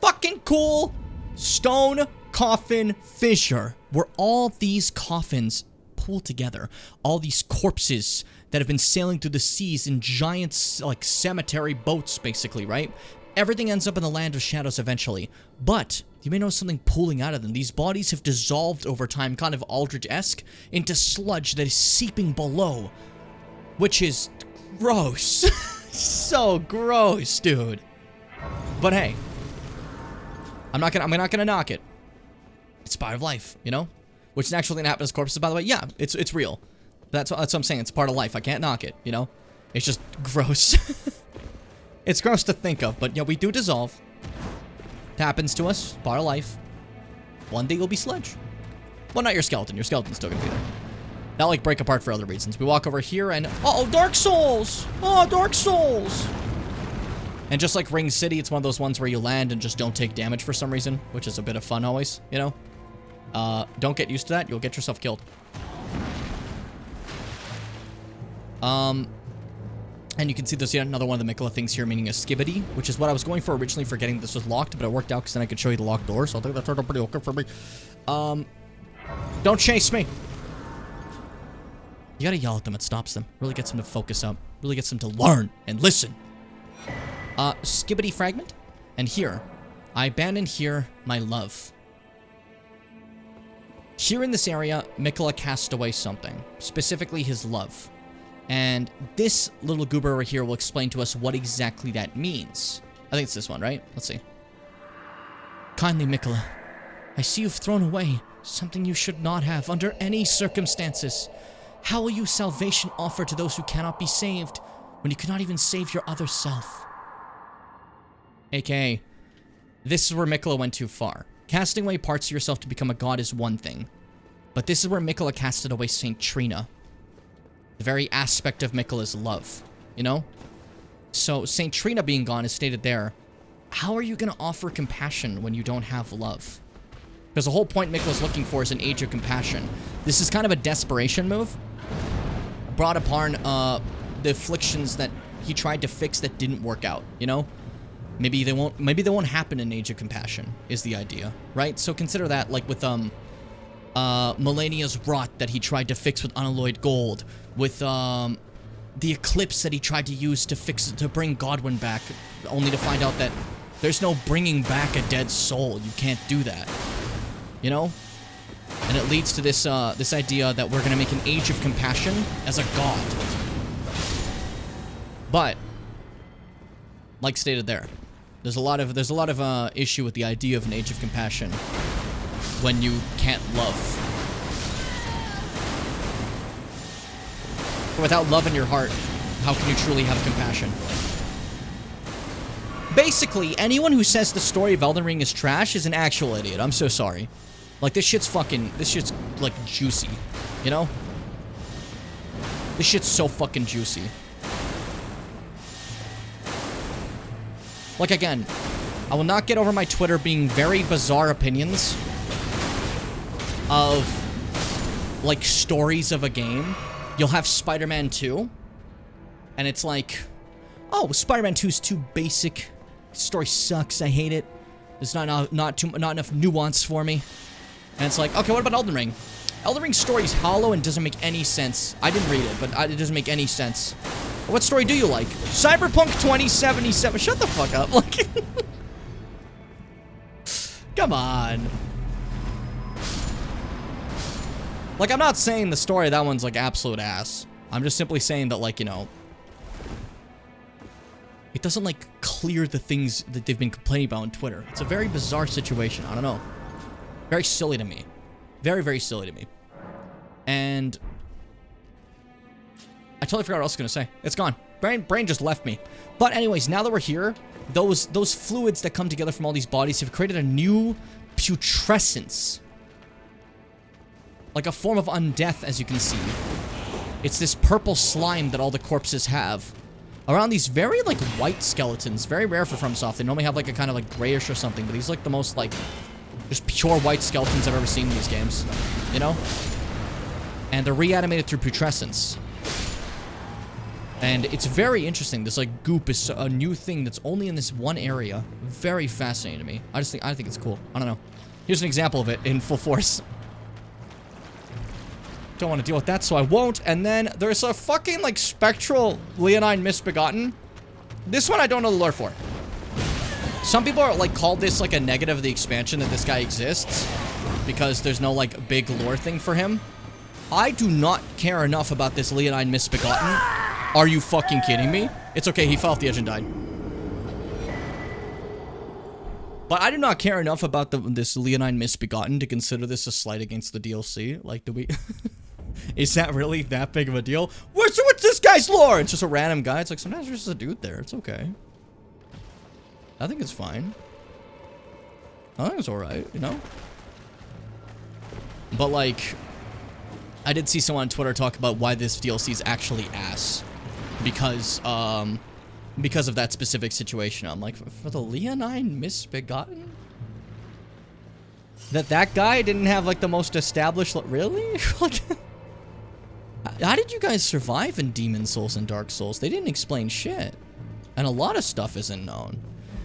fucking cool stone coffin fissure, where all these coffins pull together, all these corpses that have been sailing through the seas in giant, like, cemetery boats, basically, right? Everything ends up in the land of shadows eventually, but you may notice something pooling out of them. These bodies have dissolved over time, kind of Aldrich-esque, into sludge that is seeping below, which is gross. So gross, dude. But hey, I'm not gonna knock it. It's part of life, you know? Which naturally happens to corpses, by the way. Yeah, it's real. That's what I'm saying. It's part of life. I can't knock it, you know? It's just gross. It's gross to think of, but yeah, we do dissolve. It happens to us. Part of life. One day you'll be sludge. Well, not your skeleton. Your skeleton's still gonna be there. That'll, like, break apart for other reasons. We walk over here and... Uh-oh, Dark Souls! Oh, Dark Souls! And just like Ring City, it's one of those ones where you land and just don't take damage for some reason, which is a bit of fun always, you know? Don't get used to that. You'll get yourself killed. And you can see there's yet another one of the Miquella things here, meaning a skibbity, which is what I was going for originally, forgetting this was locked, but it worked out because then I could show you the locked door, so I think that turned out pretty okay for me. Don't chase me! You gotta yell at them, it stops them. Really gets them to focus up. Really gets them to learn and listen. Skibbity fragment. And here, I abandon here my love. Here in this area, Miquella cast away something. Specifically his love. And this little goober over here will explain to us what exactly that means. I think it's this one, right? Let's see. Kindly Miquella, I see you've thrown away something you should not have under any circumstances. How will you salvation offer to those who cannot be saved when you cannot even save your other self? AKA, this is where Miquella went too far. Casting away parts of yourself to become a god is one thing, but this is where Miquella casted away Saint Trina. The very aspect of Miquella's love, you know? So, Saint Trina being gone is stated there. How are you going to offer compassion when you don't have love? Because the whole point Miquella's looking for is an age of compassion. This is kind of a desperation move. Brought upon the afflictions that he tried to fix that didn't work out, you know? Maybe they won't happen in Age of Compassion, is the idea, right? So consider that, like with Melania's rot that he tried to fix with unalloyed gold, with the eclipse that he tried to use to bring Godwyn back, only to find out that there's no bringing back a dead soul. You can't do that, you know? And it leads to this this idea that we're gonna make an Age of Compassion as a god. But like stated there, there's a lot of issue with the idea of an Age of Compassion when you can't love. Without love in your heart, how can you truly have compassion? Basically, anyone who says the story of Elden Ring is trash is an actual idiot. I'm so sorry. Like, this shit's like juicy, you know? This shit's so fucking juicy. Like, again, I will not get over my Twitter being very bizarre opinions of, like, stories of a game. You'll have Spider-Man 2, and it's like, oh, Spider-Man 2 is too basic. The story sucks. I hate it. There's not enough nuance for me. And it's like, okay, what about Elden Ring? Elden Ring's story is hollow and doesn't make any sense. I didn't read it, but it doesn't make any sense. What story do you like? Cyberpunk 2077. Shut the fuck up. Like, come on. Like, I'm not saying the story of that one's like absolute ass. I'm just simply saying that, like, you know, it doesn't, like, clear the things that they've been complaining about on Twitter. It's a very bizarre situation. I don't know. Very silly to me. Very, very silly to me. And I totally forgot what else I was going to say. It's gone. Brain just left me. But anyways, now that we're here, those fluids that come together from all these bodies have created a new putrescence. Like a form of undeath, as you can see. It's this purple slime that all the corpses have. Around these very, like, white skeletons. Very rare for FromSoft. They normally have, like, a kind of, like, grayish or something. But these are, like, the most, like, just pure white skeletons I've ever seen in these games. You know? And they're reanimated through putrescence. And it's very interesting. This, like, goop is a new thing that's only in this one area. Very fascinating to me. I think it's cool. I don't know. Here's an example of it in full force. Don't want to deal with that, so I won't. And then there's a fucking, like, spectral Leonine Misbegotten. This one I don't know the lore for. Some people are, like, called this, like, a negative of the expansion that this guy exists. Because there's no, like, big lore thing for him. I do not care enough about this Leonine Misbegotten. Are you fucking kidding me? It's okay, he fell off the edge and died. But I do not care enough about this Leonine Misbegotten to consider this a slight against the DLC. Like, do we... Is that really that big of a deal? What's this guy's lore? It's just a random guy. It's like, sometimes there's just a dude there. It's okay. I think it's fine. I think it's alright, you know? But, like... I did see someone on Twitter talk about why this DLC is actually ass. Because of that specific situation. I'm like, for the Leonine Misbegotten? That guy didn't have, like, the most established... Really? Like, how did you guys survive in Demon Souls and Dark Souls? They didn't explain shit. And a lot of stuff isn't known.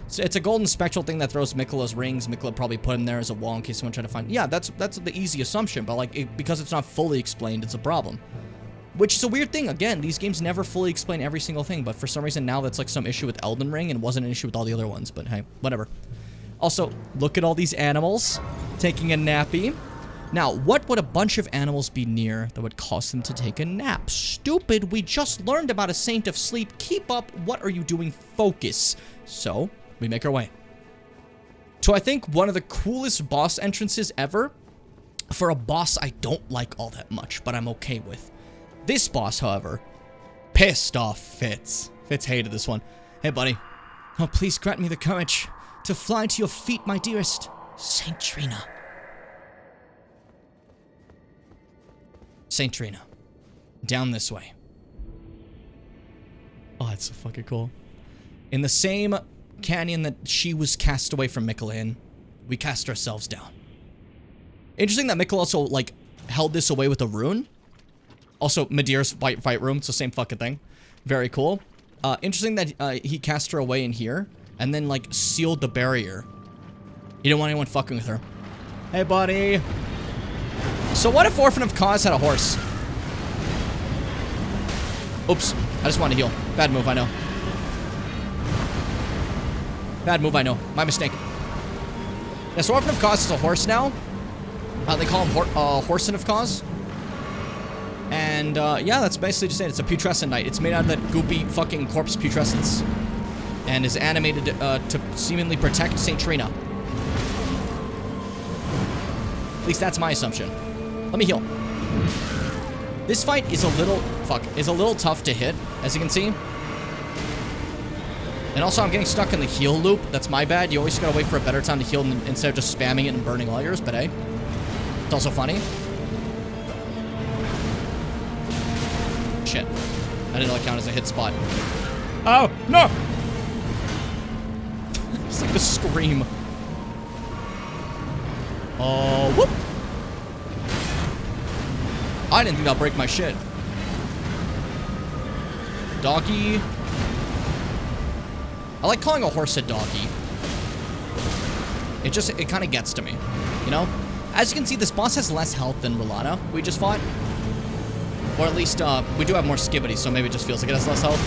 So it's a golden spectral thing that throws Miquella's rings. Miquella probably put him there as a wall in case someone tried to find... Yeah, that's the easy assumption. But, like, because it's not fully explained, it's a problem. Which is a weird thing. Again, these games never fully explain every single thing. But for some reason, now that's, like, some issue with Elden Ring. And wasn't an issue with all the other ones. But, hey, whatever. Also, look at all these animals taking a nappy. Now, what would a bunch of animals be near that would cause them to take a nap? Stupid, we just learned about a Saint of Sleep. Keep up, what are you doing? Focus. So, we make our way. So I think one of the coolest boss entrances ever, for a boss I don't like all that much, but I'm okay with. This boss, however, pissed off Fitz. Fitz hated this one. Hey, buddy. Oh, please grant me the courage to fly to your feet, my dearest. Saint Trina. Saint Trina. Down this way. Oh, that's so fucking cool. In the same canyon that she was cast away from Miquella in, we cast ourselves down. Interesting that Miquella also, like, held this away with a rune. Also, Medira's fight room. It's the same fucking thing. Very cool. Interesting that he cast her away in here and then, like, sealed the barrier. He didn't want anyone fucking with her. Hey, buddy. So what if Orphan of Cause had a horse? Oops. I just wanted to heal. Bad move, I know. Bad move, I know. My mistake. Yeah, so Orphan of Cause is a horse now. They call him Horson of Cause. And, yeah, that's basically just it. It's a putrescent knight. It's made out of that goopy fucking corpse putrescence. And is animated to seemingly protect Saint Trina. At least that's my assumption. Let me heal. This fight is a little tough to hit, as you can see. And also, I'm getting stuck in the heal loop. That's my bad. You always gotta wait for a better time to heal instead of just spamming it and burning all yours, but hey. It's also funny. Shit. I didn't know it counted as a hit spot. Oh, no! It's like the scream. Oh, whoop! I didn't think that'll break my shit. Doggy. I like calling a horse a doggy. It kind of gets to me, you know? As you can see, this boss has less health than Rolana we just fought. Or at least, we do have more skibbity, so maybe it just feels like it has less health.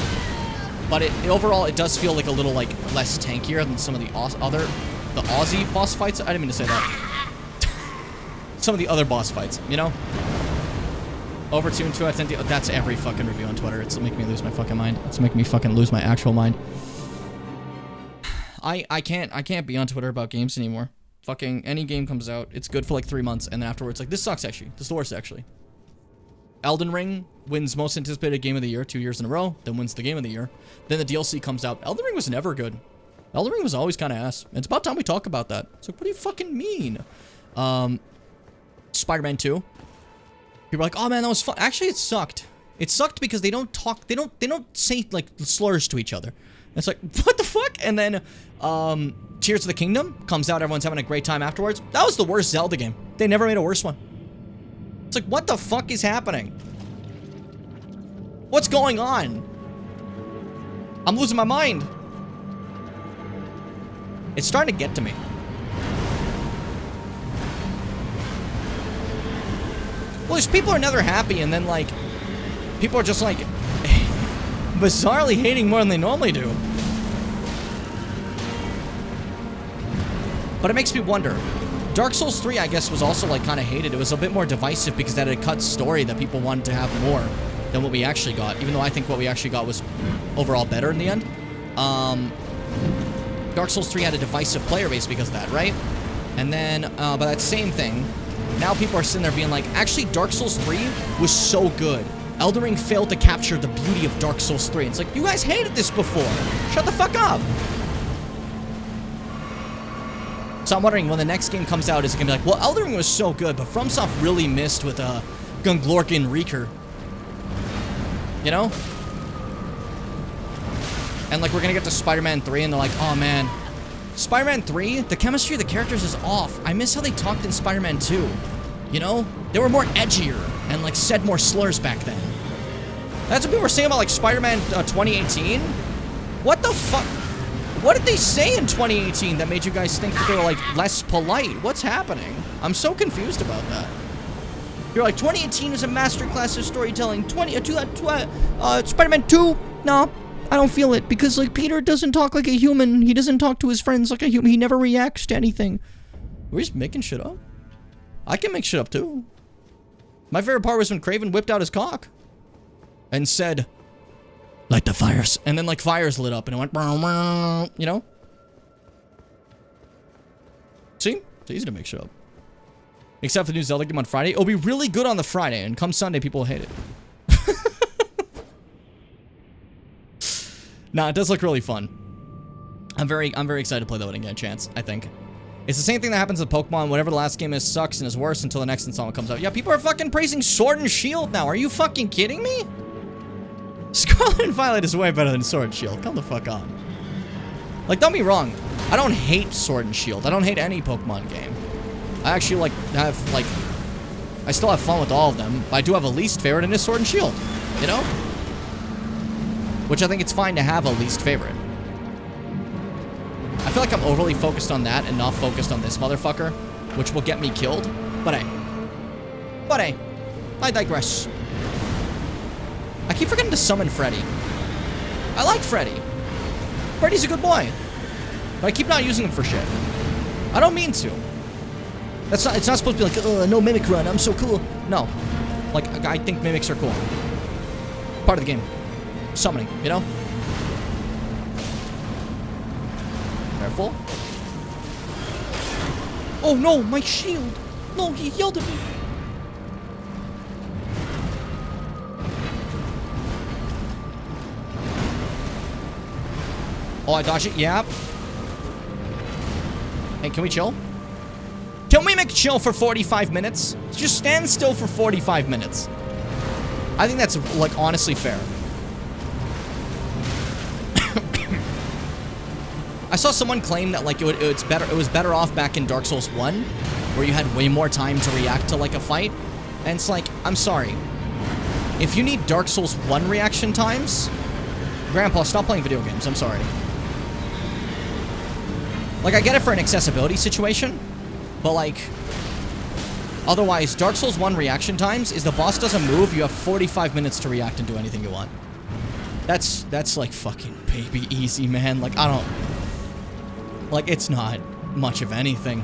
But overall, it does feel like a little, like, less tankier than some of the the Aussie boss fights. I didn't mean to say that. Some of the other boss fights, you know? Overtuned 2 out of 10. That's every fucking review on Twitter. It's making me lose my fucking mind. It's making me fucking lose my actual mind. I can't be on Twitter about games anymore. Fucking any game comes out, it's good for like 3 months, and then afterwards, like, this sucks actually. This is the worst actually. Elden Ring wins most anticipated game of the year 2 years in a row, then wins the game of the year. Then the DLC comes out. Elden Ring was never good. Elden Ring was always kind of ass. It's about time we talk about that. So what do you fucking mean? Spider-Man 2. People are like, oh man, that was fun. Actually, it sucked. It sucked because they don't talk, they don't say like slurs to each other. It's like, what the fuck? And then, Tears of the Kingdom comes out, everyone's having a great time afterwards. That was the worst Zelda game. They never made a worse one. It's like, what the fuck is happening? What's going on? I'm losing my mind. It's starting to get to me. Well, there's people are never happy, and then, like, people are just, like, bizarrely hating more than they normally do. But it makes me wonder. Dark Souls 3, I guess, was also, like, kind of hated. It was a bit more divisive because that had a cut story that people wanted to have more than what we actually got. Even though I think what we actually got was overall better in the end. Dark Souls 3 had a divisive player base because of that, right? And then, but that same thing, now people are sitting there being like, actually, Dark Souls 3 was so good. Elden Ring failed to capture the beauty of Dark Souls 3. It's like, you guys hated this before. Shut the fuck up. So I'm wondering when the next game comes out, is it gonna be like, well, Elden Ring was so good, but FromSoft really missed with Gunglorkin Reeker. You know? And like, we're gonna get to Spider-Man 3 and they're like, oh man, Spider-Man 3, the chemistry of the characters is off. I miss how they talked in Spider-Man 2. You know? They were more edgier and like said more slurs back then. That's what people were saying about like Spider-Man 2018. What the fuck? What did they say in 2018 that made you guys think that they were like less polite? What's happening? I'm so confused about that. You're like, 2018 is a masterclass of storytelling. Spider-Man 2? No, I don't feel it because like Peter doesn't talk like a human. He doesn't talk to his friends like a human. He never reacts to anything. We're just making shit up. I can make shit up too. My favorite part was when Kraven whipped out his cock and said, light the fires. And then like fires lit up and it went, you know? See? It's easy to make shit up. Except for the new Zelda game on Friday. It'll be really good on the Friday, and come Sunday, people will hate it. Nah, it does look really fun. I'm very excited to play that when I get a chance, I think. It's the same thing that happens with Pokemon. Whatever the last game is sucks and is worse until the next installment comes out. Yeah, people are fucking praising Sword and Shield now. Are you fucking kidding me? Scarlet and Violet is way better than Sword and Shield. Come the fuck on. Like, don't be wrong. I don't hate Sword and Shield. I don't hate any Pokemon game. I actually, like, have, like... I still have fun with all of them. But I do have a least favorite, and it's Sword and Shield. You know? Which I think it's fine to have a least favorite. I feel like I'm overly focused on that and not focused on this motherfucker, which will get me killed. But hey, I digress. I keep forgetting to summon Freddy. I like Freddy. Freddy's a good boy. But I keep not using him for shit. I don't mean to. It's not supposed to be like, no mimic run, I'm so cool. No. Like, I think mimics are cool. Part of the game. Summoning, you know? Careful. Oh no, my shield! No, he yelled at me! Oh, I dodged it? Yeah. Hey, can we chill? Can we make chill for 45 minutes? Just stand still for 45 minutes. I think that's, like, honestly fair. I saw someone claim that, like, it was better off back in Dark Souls 1, where you had way more time to react to, like, a fight. And it's like, I'm sorry. If you need Dark Souls 1 reaction times, Grandpa, stop playing video games. I'm sorry. Like, I get it for an accessibility situation, but, like, otherwise, Dark Souls 1 reaction times is the boss doesn't move, you have 45 minutes to react and do anything you want. That's like, fucking baby easy, man. Like, I don't... Like, it's not much of anything.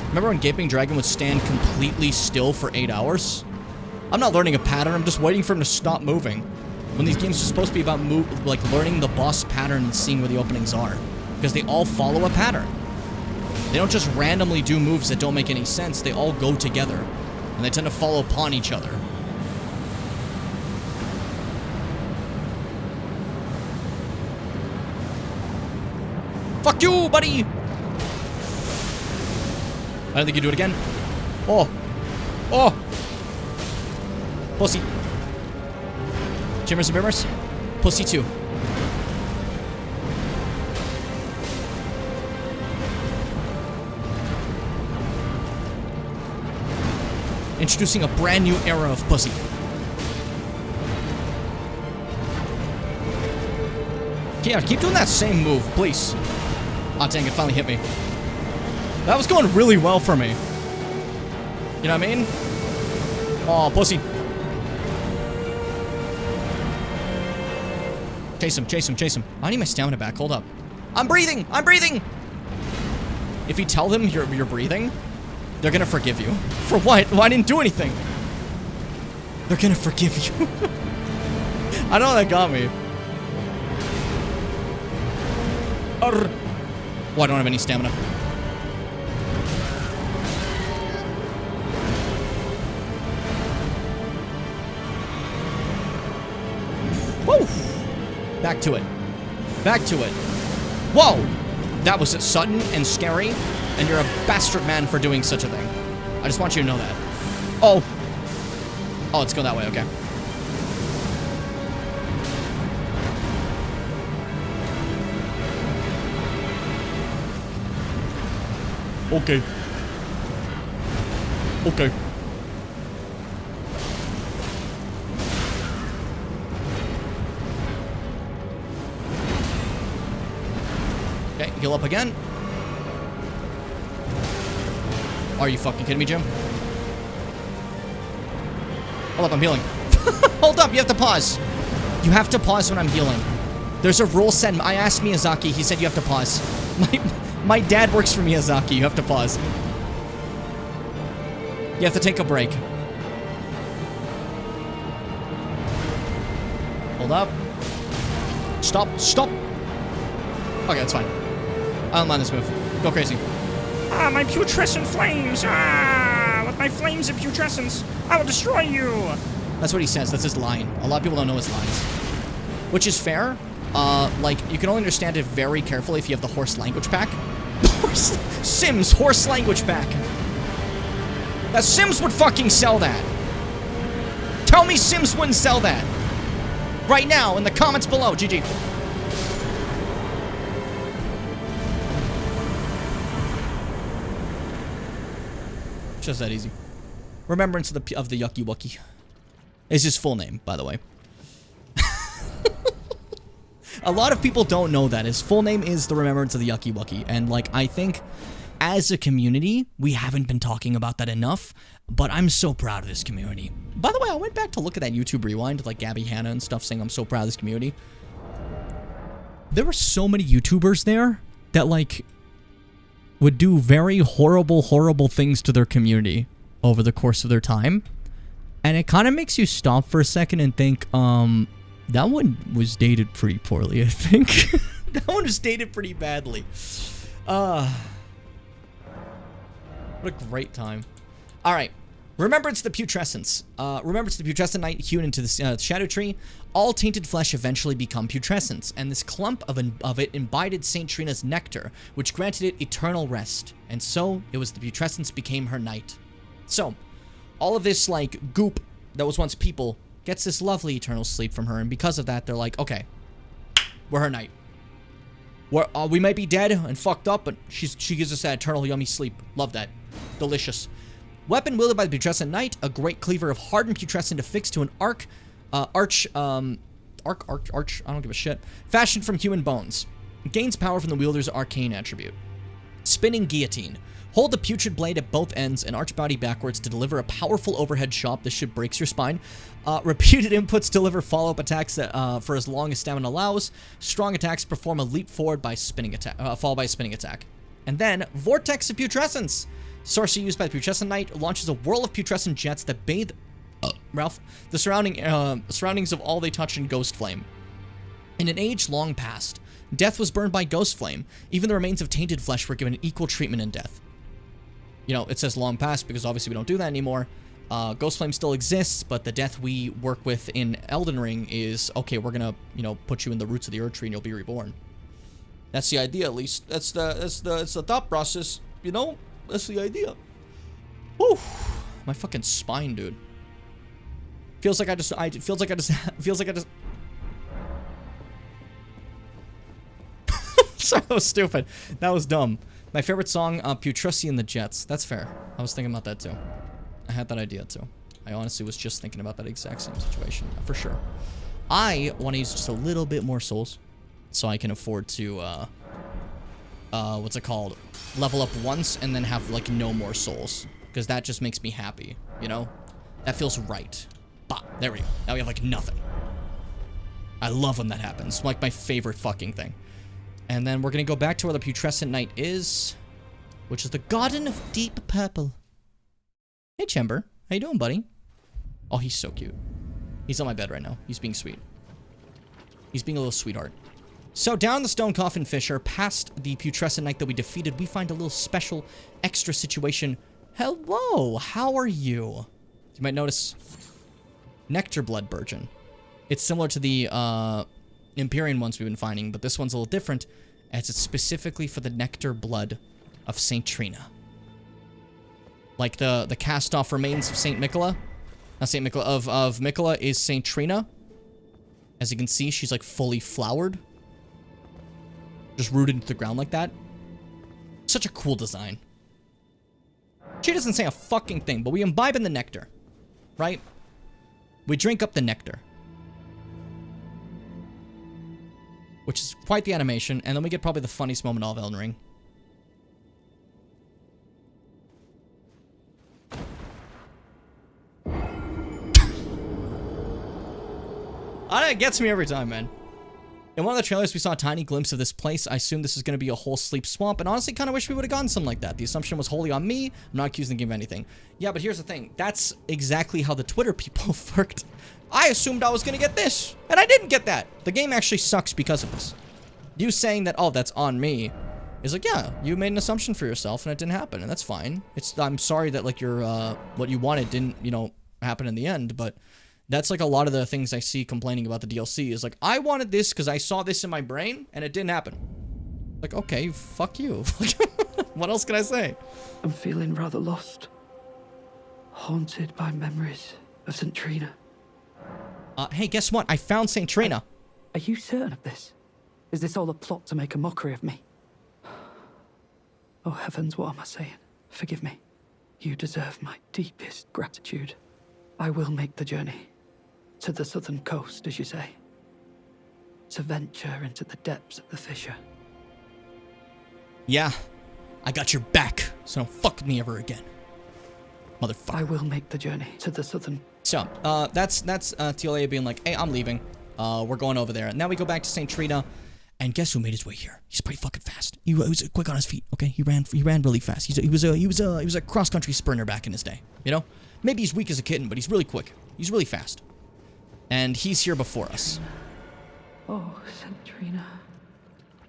Remember when Gaping Dragon would stand completely still for 8 hours? I'm not learning a pattern, I'm just waiting for him to stop moving. When these games are supposed to be about like learning the boss pattern and seeing where the openings are. Because they all follow a pattern. They don't just randomly do moves that don't make any sense. They all go together. And they tend to follow upon each other. Fuck you, buddy! I don't think you do it again. Oh. Oh! Pussy. Jimmers and bimmers. Pussy 2. Introducing a brand new era of pussy. Yeah, keep doing that same move, please. Aw, dang, it finally hit me. That was going really well for me. You know what I mean? Aw, pussy. Chase him, chase him, chase him. I need my stamina back. Hold up. I'm breathing! I'm breathing! If you tell them you're breathing, they're gonna forgive you. For what? Well, I didn't do anything. They're gonna forgive you. I know that got me. Arr. Oh, I don't have any stamina. Woo! Back to it. Back to it. Whoa! That was sudden and scary, and you're a bastard man for doing such a thing. I just want you to know that. Oh. Oh, let's go that way, okay. Okay. Okay. Okay, heal up again. Are you fucking kidding me, Jim? Hold up, I'm healing. Hold up, you have to pause. You have to pause when I'm healing. There's a rule set. I asked Miyazaki, he said you have to pause. My dad works for Miyazaki, you have to pause. You have to take a break. Hold up. Stop, stop. Okay, that's fine. I don't mind this move. Go crazy. Ah, my putrescent flames! Ah, with my flames of putrescence, I will destroy you! That's what he says. That's his line. A lot of people don't know his lines. Which is fair. Like, you can only understand it very carefully if you have the horse language pack. Sims horse language pack. That Sims would fucking sell that. Tell me Sims wouldn't sell that. Right now, in the comments below. GG. Just that easy. Remembrance of the Yucky Wucky. Is his full name, by the way. A lot of people don't know that. His full name is the Remembrance of the Yucky Wucky. And, like, I think as a community, we haven't been talking about that enough. But I'm so proud of this community. By the way, I went back to look at that YouTube rewind, like Gabby Hanna and stuff, saying I'm so proud of this community. There were so many YouTubers there that, like, would do very horrible, horrible things to their community over the course of their time. And it kind of makes you stop for a second and think, that one was dated pretty poorly, I think. That one was dated pretty badly. What a great time. Alright. Remembrance of the Putrescence. Remembrance of the Putrescent Knight hewn into the Shadow Tree. All tainted flesh eventually become putrescence, and this clump of it imbibed Saint Trina's nectar, which granted it eternal rest. And so, it was the putrescence became her knight. So, all of this, like, goop that was once people gets this lovely eternal sleep from her, and because of that, they're like, okay, we're her knight. We might be dead and fucked up, but she gives us that eternal yummy sleep. Love that. Delicious. Weapon wielded by the Putrescent Knight, a great cleaver of hardened putrescent affixed to an arch, I don't give a shit, fashioned from human bones. Gains power from the wielder's arcane attribute. Spinning Guillotine. Hold the putrid blade at both ends and arch body backwards to deliver a powerful overhead chop. This shit breaks your spine. Repeated inputs deliver follow-up attacks that, for as long as stamina allows. Strong attacks perform a leap forward by spinning attack, followed by a spinning attack. And then, Vortex of Putrescence. Sorcery used by the Putrescent Knight launches a whirl of putrescent jets that bathe Ralph, the surroundings of all they touch in Ghost Flame. In an age long past, death was burned by Ghost Flame. Even the remains of tainted flesh were given equal treatment in death. You know, it says long past because obviously we don't do that anymore. Ghost Flame still exists, but the death we work with in Elden Ring is, okay, we're gonna, you know, put you in the roots of the Earth Tree and you'll be reborn. That's the idea, at least. That's the thought process, you know? That's the idea. Whew. My fucking spine, dude. Feels like I just... Sorry, that was stupid. That was dumb. My favorite song, Putrussi and the Jets. That's fair. I was thinking about that, too. I had that idea, too. I honestly was just thinking about that exact same situation, for sure. I want to use just a little bit more souls, so I can afford to, what's it called? Level up once and then have, like, no more souls. Because that just makes me happy, you know? That feels right. Bah, there we go. Now we have, like, nothing. I love when that happens. Like, my favorite fucking thing. And then we're gonna go back to where the Putrescent Knight is, which is the Garden of Deep Purple. Hey, Chamber. How you doing, buddy? Oh, he's so cute. He's on my bed right now. He's being sweet. He's being a little sweetheart. So down the Stone Coffin Fissure, past the Putrescent Knight that we defeated, we find a little special extra situation. Hello, how are you? You might notice Nectar Blood Burgeon. It's similar to the Empyrean ones we've been finding, but this one's a little different, as it's specifically for the Nectar Blood of Saint Trina. Like the cast-off remains of Saint Mikola, not Saint Mikola, of Mikola is Saint Trina. As you can see, she's like fully flowered. Just rooted into the ground like that. Such a cool design. She doesn't say a fucking thing, but we imbibe in the nectar. Right? We drink up the nectar. Which is quite the animation, and then we get probably the funniest moment of Elden Ring. It gets me every time, man. In one of the trailers, we saw a tiny glimpse of this place. I assumed this is going to be a whole sleep swamp, and honestly kind of wish we would have gotten something like that. The assumption was wholly on me. I'm not accusing the game of anything. Yeah, but here's the thing. That's exactly how the Twitter people worked. I assumed I was going to get this, and I didn't get that. The game actually sucks because of this. You saying that, oh, that's on me, is like, yeah, you made an assumption for yourself, and it didn't happen, and that's fine. I'm sorry that, like, your, what you wanted didn't, you know, happen in the end, but that's like a lot of the things I see complaining about the DLC is like, I wanted this because I saw this in my brain and it didn't happen. Like, okay, fuck you. What else can I say? I'm feeling rather lost. Haunted by memories of St. Trina. Hey, guess what? I found St. Trina. Are you certain of this? Is this all a plot to make a mockery of me? Oh heavens, what am I saying? Forgive me. You deserve my deepest gratitude. I will make the journey. To the southern coast, as you say. To venture into the depths of the fissure. Yeah, I got your back, so don't fuck with me ever again. Motherfucker. I will make the journey to the southern... So, that's Teolia being like, hey, I'm leaving. We're going over there. And now we go back to St. Trina, and guess who made his way here? He's pretty fucking fast. He was quick on his feet, okay? He ran really fast. He was a cross-country sprinter back in his day, you know? Maybe he's weak as a kitten, but he's really quick. He's really fast. And he's here before us. Oh, St. Trina,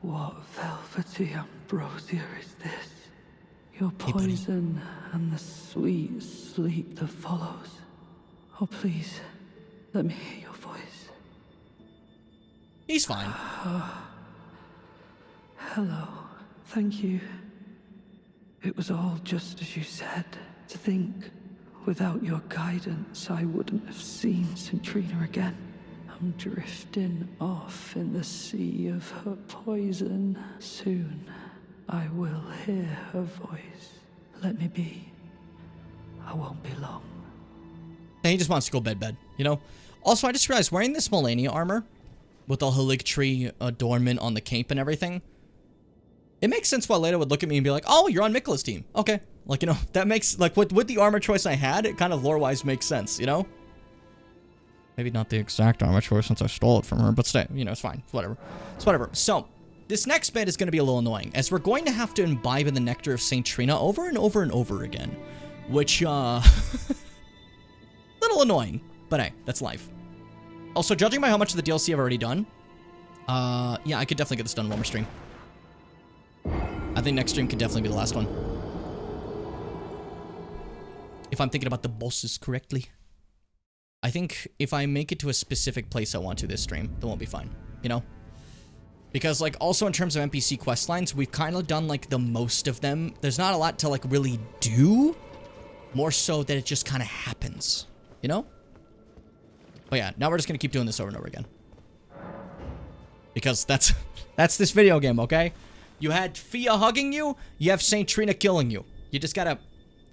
what velvety ambrosia is this? Your poison and the sweet sleep that follows. Oh, please, let me hear your voice. He's fine. Hello. Thank you. It was all just as you said. To think, without your guidance, I wouldn't have seen St. Trina again. I'm drifting off in the sea of her poison. Soon, I will hear her voice. Let me be. I won't be long. And he just wants to go bed, you know? Also, I just realized, wearing this Melania armor, with the Haligtree adornment on the cape and everything, it makes sense why Leda would look at me and be like, oh, you're on Mikola's team. Okay. Like, you know, that makes, like, with the armor choice I had, it kind of lore-wise makes sense, you know? Maybe not the exact armor choice since I stole it from her, but stay, you know, it's fine. It's whatever. It's whatever. So, this next bit is going to be a little annoying, as we're going to have to imbibe in the nectar of St. Trina over and over and over again. Which, little little annoying, but hey, that's life. Also, judging by how much of the DLC I've already done, yeah, I could definitely get this done in one more stream. I think next stream could definitely be the last one. If I'm thinking about the bosses correctly. I think if I make it to a specific place I want to this stream, then we'll be fine, you know? Because, like, also in terms of NPC quest lines, we've kind of done, like, the most of them. There's not a lot to, like, really do. More so that it just kind of happens, you know? But yeah, now we're just gonna keep doing this over and over again. Because that's this video game, okay? You had Fia hugging you, you have Saint Trina killing you. You just gotta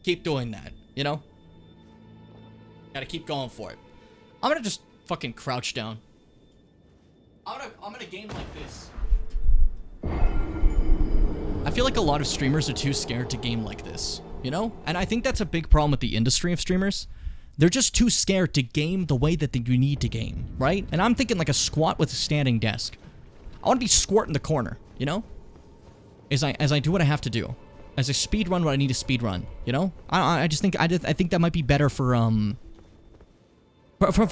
keep doing that, you know? Gotta keep going for it. I'm gonna just fucking crouch down. I'm gonna game like this. I feel like a lot of streamers are too scared to game like this, you know? And I think that's a big problem with the industry of streamers. They're just too scared to game the way that you need to game, right? And I'm thinking like a squat with a standing desk. I want to be squirting the corner, you know? As I do what I have to do. As I speed run what I need to speed run, you know? I just think I think that might be better for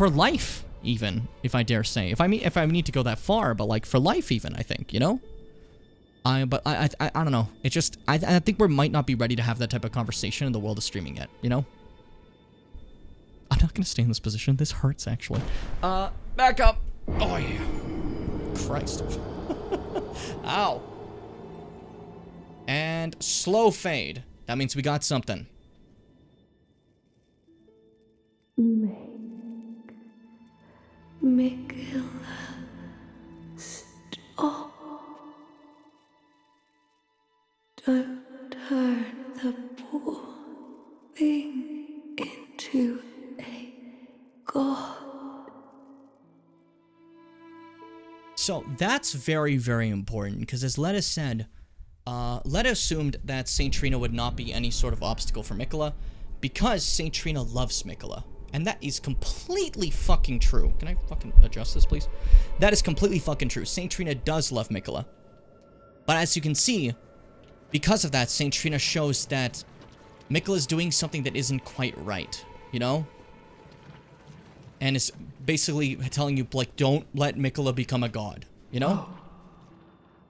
life, even, if I dare say. If I need to go that far, but like for life even, I think, you know? I don't know. It just I think we might not be ready to have that type of conversation in the world of streaming yet, you know? I'm not gonna stay in this position. This hurts actually. Back up. Oh yeah. Christ. Ow. And slow fade. That means we got something. Michaela, stop. Don't turn the poor thing into a god. So that's very, very important, because as Letta said, Letta assumed that Saint Trina would not be any sort of obstacle for Michaela, because Saint Trina loves Michaela. And that is completely fucking true. Can I fucking adjust this, please? That is completely fucking true. Saint Trina does love Michaela. But as you can see, because of that, Saint Trina shows that Michaela is doing something that isn't quite right, you know? And is basically telling you, like, don't let Michaela become a god, you know? Oh,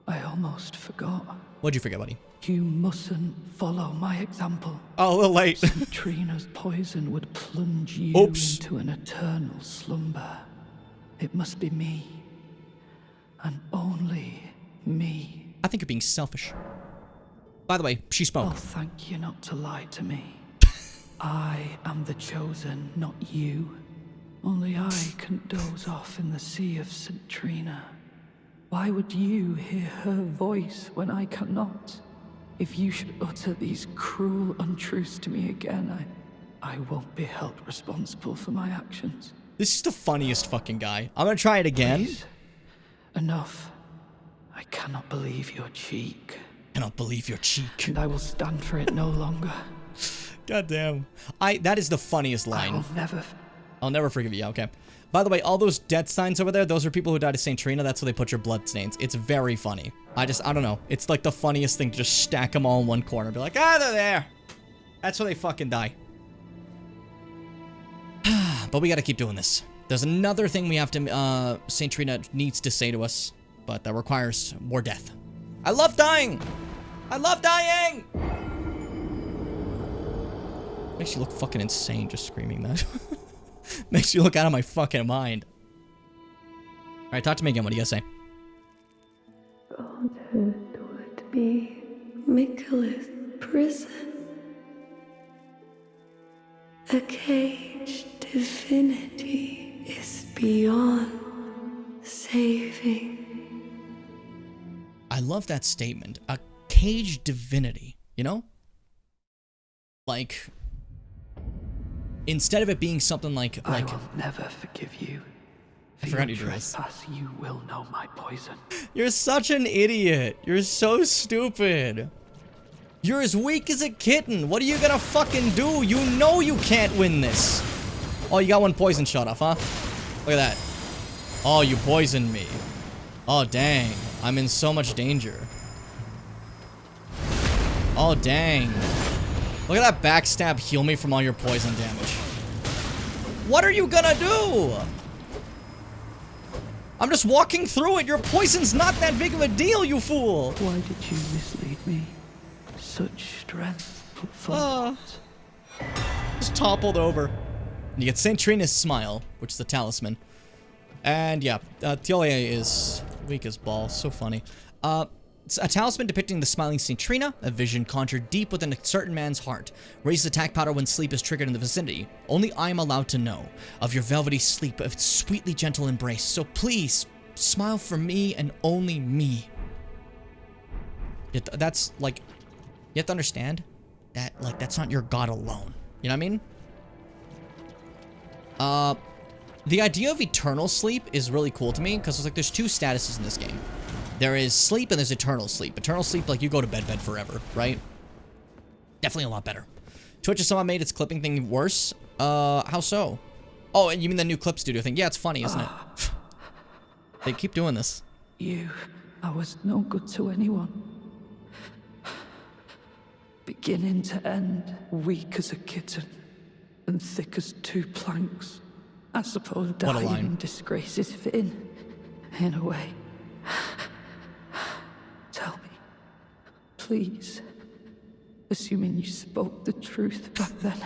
I almost forgot. What'd you forget, buddy? You mustn't follow my example. Oh, a little late. St. Trina's poison would plunge you Oops. into an eternal slumber. It must be me. And only me. I think you're being selfish. By the way, she spoke. Oh, thank you not to lie to me. I am the chosen, not you. Only I can doze off in the sea of St. Trina. Why would you hear her voice when I cannot? If you should utter these cruel untruths to me again, I won't be held responsible for my actions. This is the funniest fucking guy. I'm gonna try it again. Please? Enough. I cannot believe your cheek. Cannot believe your cheek. And I will stand for it no longer. God damn. That is the funniest line. I'll never forgive you. Yeah, okay. By the way, all those death signs over there, those are people who died of St. Trina. That's where they put your blood stains. It's very funny. I don't know. It's like the funniest thing to just stack them all in one corner. Be like, ah, they're there. That's where they fucking die. But we gotta keep doing this. There's another thing we have to, St. Trina needs to say to us, but that requires more death. I love dying! I love dying! Makes you look fucking insane just screaming that. Makes you look out of my fucking mind. Alright, talk to me again. What do you guys say? Godhood would be Michaela's prison. A caged divinity is beyond saving. I love that statement. A caged divinity, you know? Like, instead of it being something like I will never forgive you. I forgot you do this. You will know my poison. You're such an idiot. You're so stupid. You're as weak as a kitten. What are you gonna fucking do? You know you can't win this. Oh, you got one poison shot off, huh? Look at that. Oh, you poisoned me. Oh, dang. I'm in so much danger. Oh, dang. Look at that backstab heal me from all your poison damage. What are you gonna do? I'm just walking through it. Your poison's not that big of a deal, you fool. Why did you mislead me? Such strength put forward. Just toppled over. And you get St. Trina's smile, which is the talisman. And yeah, Tiolia is weak as balls. So funny. It's a talisman depicting the smiling St. Trina, a vision conjured deep within a certain man's heart. Raises attack power when sleep is triggered in the vicinity. Only I am allowed to know of your velvety sleep, of its sweetly gentle embrace. So please, smile for me and only me. That's like, you have to understand that, like, that's not your god alone. You know what I mean? The idea of eternal sleep is really cool to me because it's like there's two statuses in this game. There is sleep and there's eternal sleep. Eternal sleep, like you go to bed forever, right? Definitely a lot better. Twitch has somehow made its clipping thing worse. How so? Oh, and you mean the new clip studio thing? Yeah, it's funny, isn't it? They keep doing this. I was no good to anyone. Beginning to end, weak as a kitten, and thick as two planks. I suppose dying disgraces fitting, in a way. Tell me, please, assuming you spoke the truth back then,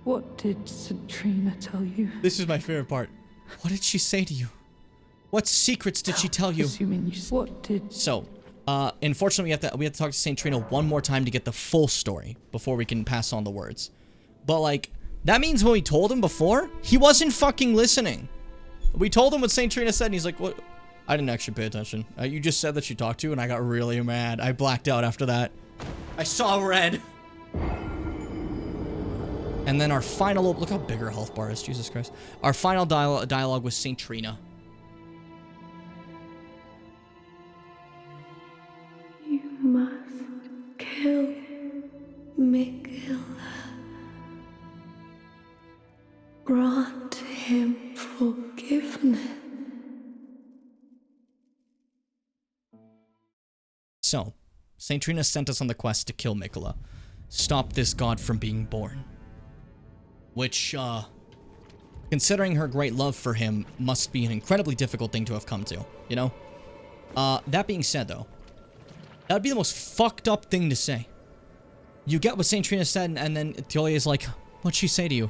what did St. Trina tell you? This is my favorite part. What did she say to you? What secrets did she tell you? Assuming you, what did... So, unfortunately, we have to talk to St. Trina one more time to get the full story before we can pass on the words. But, like, that means when we told him before, he wasn't fucking listening. We told him what St. Trina said, and he's like, what? I didn't actually pay attention. You just said that you talked to, and I got really mad. I blacked out after that. I saw red. And then our final... Look how big her health bar is, Jesus Christ. Our final dialogue with St. Trina. You must kill Mikila. Grant him forgiveness. So, St. Trina sent us on the quest to kill Mikila. Stop this god from being born. Which, considering her great love for him, must be an incredibly difficult thing to have come to, you know? That being said, though, that would be the most fucked up thing to say. You get what St. Trina said, and then Tiolia is like, what'd she say to you?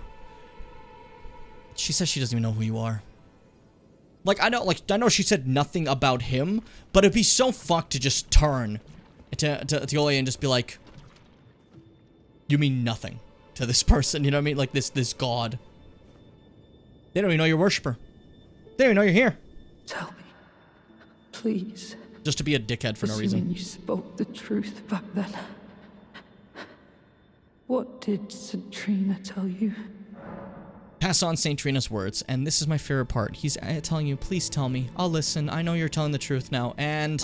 She says she doesn't even know who you are. Like, I know she said nothing about him, but it'd be so fucked to just turn to Tiolia and just be like, you mean nothing to this person, you know what I mean? Like, this god. They don't even know you're a worshiper. They don't even know you're here. Tell me, please. Just to be a dickhead for no reason. You spoke the truth back then. What did St. Trina tell you? Pass on St. Trina's words, and this is my favorite part. He's telling you, please tell me. I'll listen. I know you're telling the truth now, and...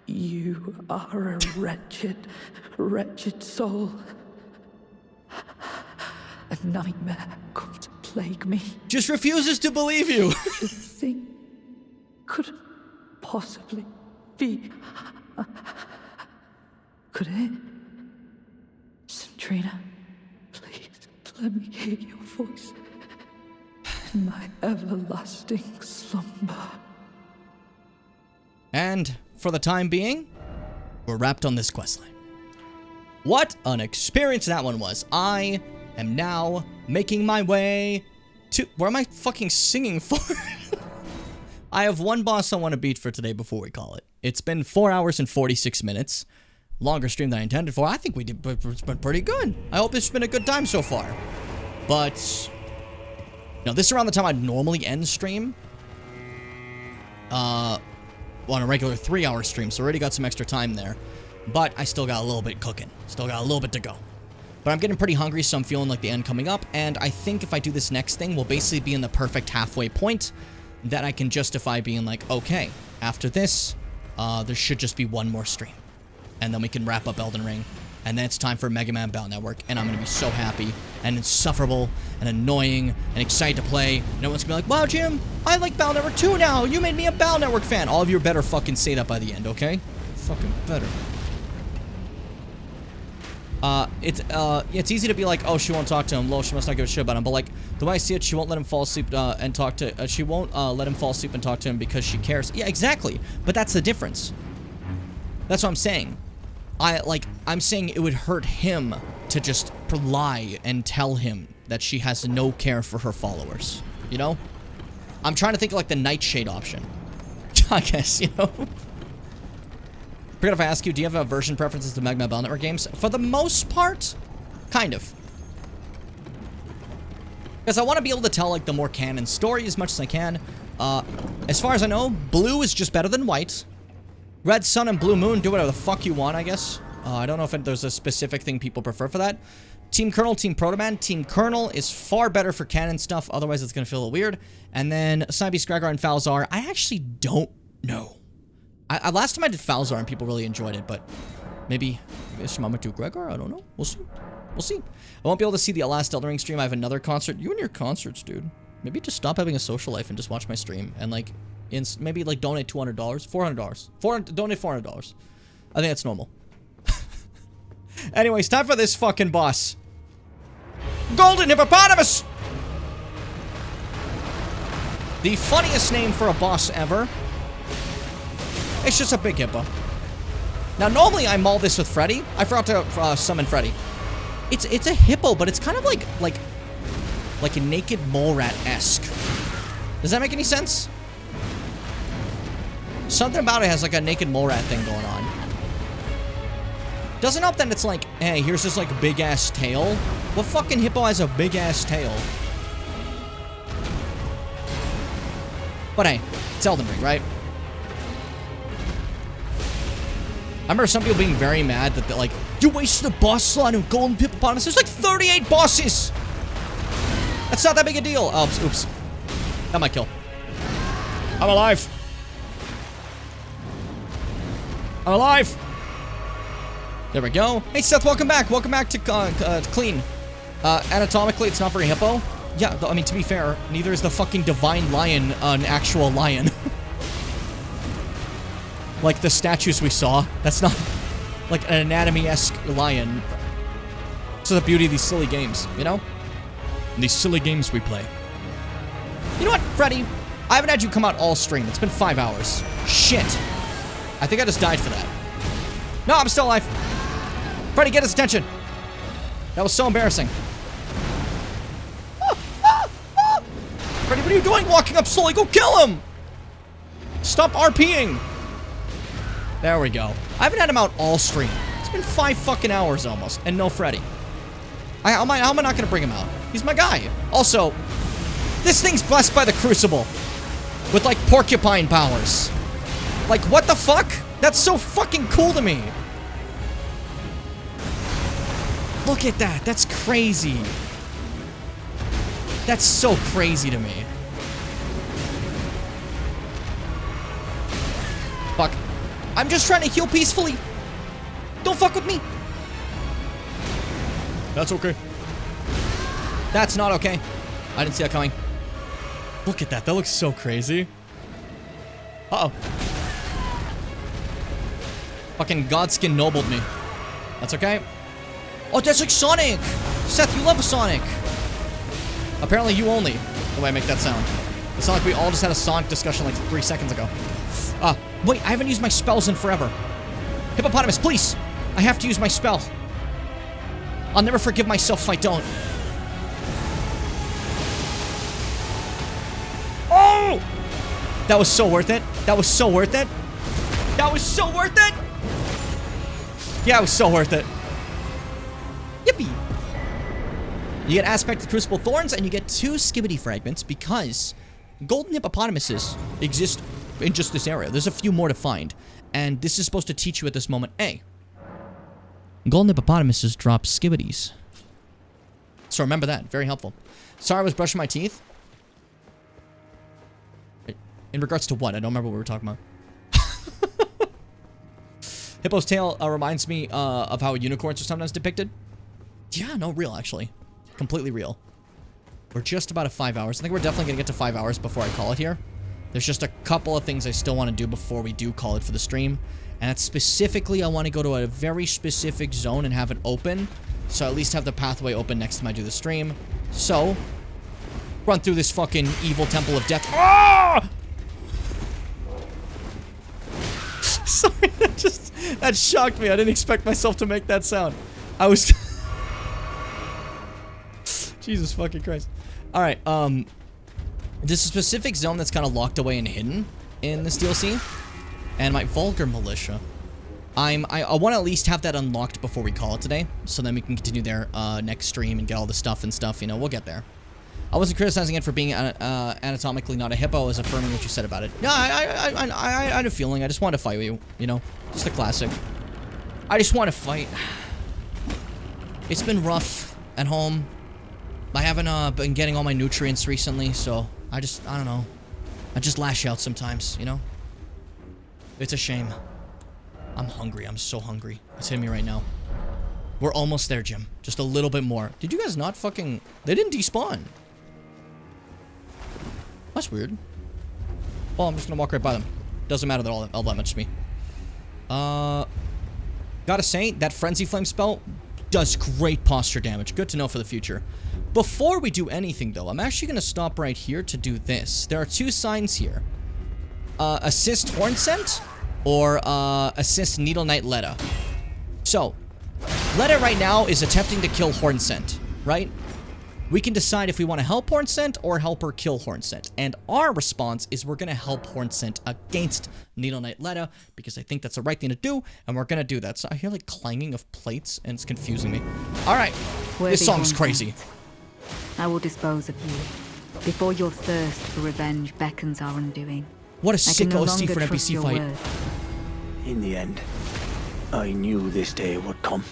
You are a wretched, wretched soul. A nightmare come to plague me. Just refuses to believe you. The thing could possibly be... Could it? St. Trina, please let me hear your voice in my everlasting slumber. And for the time being, we're wrapped on this questline. What an experience that one was. I am now making my way to... Where am I fucking singing for? I have one boss I want to beat for today before we call it. It's been 4 hours and 46 minutes. Longer stream than I intended for. I think we did, it's been pretty good. I hope it's been a good time so far. But, you know, this is around the time I'd normally end stream. On a regular 3-hour stream, so already got some extra time there. But I still got a little bit cooking. Still got a little bit to go. But I'm getting pretty hungry, so I'm feeling like the end coming up. And I think if I do this next thing, we'll basically be in the perfect halfway point that I can justify being like, okay, after this, there should just be one more stream. And then we can wrap up Elden Ring. And then it's time for Mega Man Battle Network. And I'm going to be so happy and insufferable and annoying and excited to play. And everyone's going to be like, wow, Jim, I like Battle Network 2 now. You made me a Battle Network fan. All of you better fucking say that by the end, okay? Fucking better. It's easy to be like, oh, she won't talk to him. Lol, she must not give a shit about him. But like, the way I see it, she won't let him fall asleep and talk to. She won't let him fall asleep and talk to him because she cares. Yeah, exactly. But that's the difference. That's what I'm saying. I'm saying it would hurt him to just lie and tell him that she has no care for her followers. You know? I'm trying to think of like the Nightshade option. I guess, you know? Forget if I ask you, do you have a version preferences to Magma Bell Network games? For the most part, kind of. Because I want to be able to tell, like, the more canon story as much as I can. As far as I know, blue is just better than white. Red Sun and Blue Moon, do whatever the fuck you want, I guess. I don't know if there's a specific thing people prefer for that. Team Colonel, Team Protoman. Team Colonel is far better for canon stuff, otherwise it's going to feel a little weird. And then Cybeast, Gregor, and Falzar, I actually don't know. Last time I did Falzar and people really enjoyed it, but maybe this time I'm gonna do Gregor. I don't know. We'll see. We'll see. I won't be able to see the last Elden Ring stream. I have another concert. You and your concerts, dude. Maybe just stop having a social life and just watch my stream and like, maybe like donate $200, $400. Donate $400. I think that's normal. Anyways, time for this fucking boss. Golden Hippopotamus! The funniest name for a boss ever. It's just a big hippo. Now, normally I maul this with Freddy. I forgot to summon Freddy. It's a hippo, but it's kind of like a naked mole rat-esque. Does that make any sense? Something about it has like a naked mole rat thing going on. Doesn't help that it's like, hey, here's this like big ass tail. What fucking hippo has a big ass tail? But hey, it's Elden Ring, right? I remember some people being very mad that, like, you wasted a boss slot in Golden Hippopotamus. There's like 38 bosses! That's not that big a deal. Oh, oops. That might kill. I'm alive. I'm alive. There we go. Hey, Seth, welcome back. Welcome back to Clean. Anatomically, it's not very hippo. Yeah, I mean, to be fair, neither is the fucking Divine Lion an actual lion. Like the statues we saw. That's not like an anatomy-esque lion. This is the beauty of these silly games, you know? These silly games we play. You know what, Freddy? I haven't had you come out all stream. It's been 5 hours. Shit. I think I just died for that. No, I'm still alive. Freddy, get his attention. That was so embarrassing. Freddy, what are you doing walking up slowly? Go kill him! Stop RPing. There we go. I haven't had him out all stream. It's been 5 fucking hours almost, and no Freddy. How am I not gonna bring him out? He's my guy. Also, this thing's blessed by the Crucible. With, like, porcupine powers. Like, what the fuck? That's so fucking cool to me. Look at that. That's crazy. That's so crazy to me. Fuck. I'm just trying to heal peacefully. Don't fuck with me. That's okay. That's not okay. I didn't see that coming. Look at that. That looks so crazy. Uh-oh. Fucking Godskin nobled me. That's okay. Oh, that's like Sonic. Seth, you love a Sonic. Apparently you only, the way I make that sound. It's not like we all just had a Sonic discussion like 3 seconds ago. Wait, I haven't used my spells in forever. Hippopotamus, please. I have to use my spell. I'll never forgive myself if I don't. Oh! That was so worth it. That was so worth it. That was so worth it. Yeah, it was so worth it. Yippee. You get Aspect of Crucible Thorns, and you get 2 Skibbity Fragments because golden hippopotamuses exist in just this area. There's a few more to find, and this is supposed to teach you at this moment, hey, golden hippopotamuses drop skibbities. So remember that. Very helpful. Sorry, I was brushing my teeth. In regards to what? I don't remember what we were talking about. Hippo's tail reminds me of how unicorns are sometimes depicted. Yeah, no, real, actually. Completely real. We're just about at 5 hours. I think we're definitely going to get to 5 hours before I call it here. There's just a couple of things I still want to do before we do call it for the stream. And that's specifically, I want to go to a very specific zone and have it open. So at least have the pathway open next time I do the stream. So, run through this fucking evil temple of death. Ah! Sorry, that shocked me. I didn't expect myself to make that sound. I was... Jesus fucking Christ. Alright, there's a specific zone that's kind of locked away and hidden in this DLC. And my Vulgar Militia. I want to at least have that unlocked before we call it today. So then we can continue there next stream and get all the stuff and stuff. You know, we'll get there. I wasn't criticizing it for being anatomically not a hippo. I was affirming what you said about it. No, I had a feeling. I just wanted to fight with you. You know, just a classic. I just want to fight. It's been rough at home. I haven't been getting all my nutrients recently, so I don't know. I just lash out sometimes, you know? It's a shame. I'm hungry. I'm so hungry. It's hitting me right now. We're almost there, Jim. Just a little bit more. Did you guys not fucking... They didn't despawn. That's weird. Well, I'm just gonna walk right by them. Doesn't matter that all that much to me. Gotta say, that Frenzy Flame spell does great posture damage. Good to know for the future. Before we do anything, though, I'm actually gonna stop right here to do this. There are two signs here. Assist Horn Scent or assist Needle Knight Letta. So, Letta right now is attempting to kill Horn Scent, right? We can decide if we want to help Horn Scent or help her kill Horn Scent. And our response is we're going to help Horn Scent against Needle Knight Letta because I think that's the right thing to do, and we're going to do that. So I hear like clanging of plates, and it's confusing me. All right, this song's crazy. I will dispose of you before your thirst for revenge beckons our undoing. What a sick OST for an NPC fight. In the end, I knew this day would come.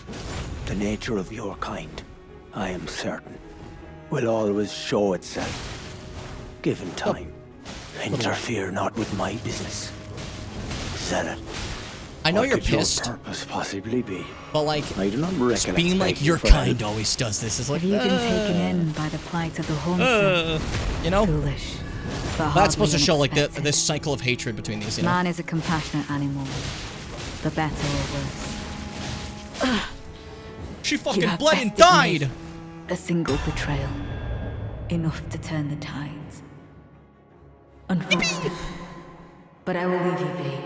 The nature of your kind, I am certain, will always show itself. Given time, interfere not with my business. Zealot. I know what you're could your pissed, purpose possibly be? but like, I do not just recollect being like begging your for kind help. always does this. It's like, Have you been taken in by the plight of the Horn? you know? Foolish. That's supposed to show like this cycle of hatred between these, you know? Man is a compassionate animal, for better or worse. She You fucking have bled and bested died! me. A single betrayal, enough to turn the tides. Unfortunate, but I will leave you be.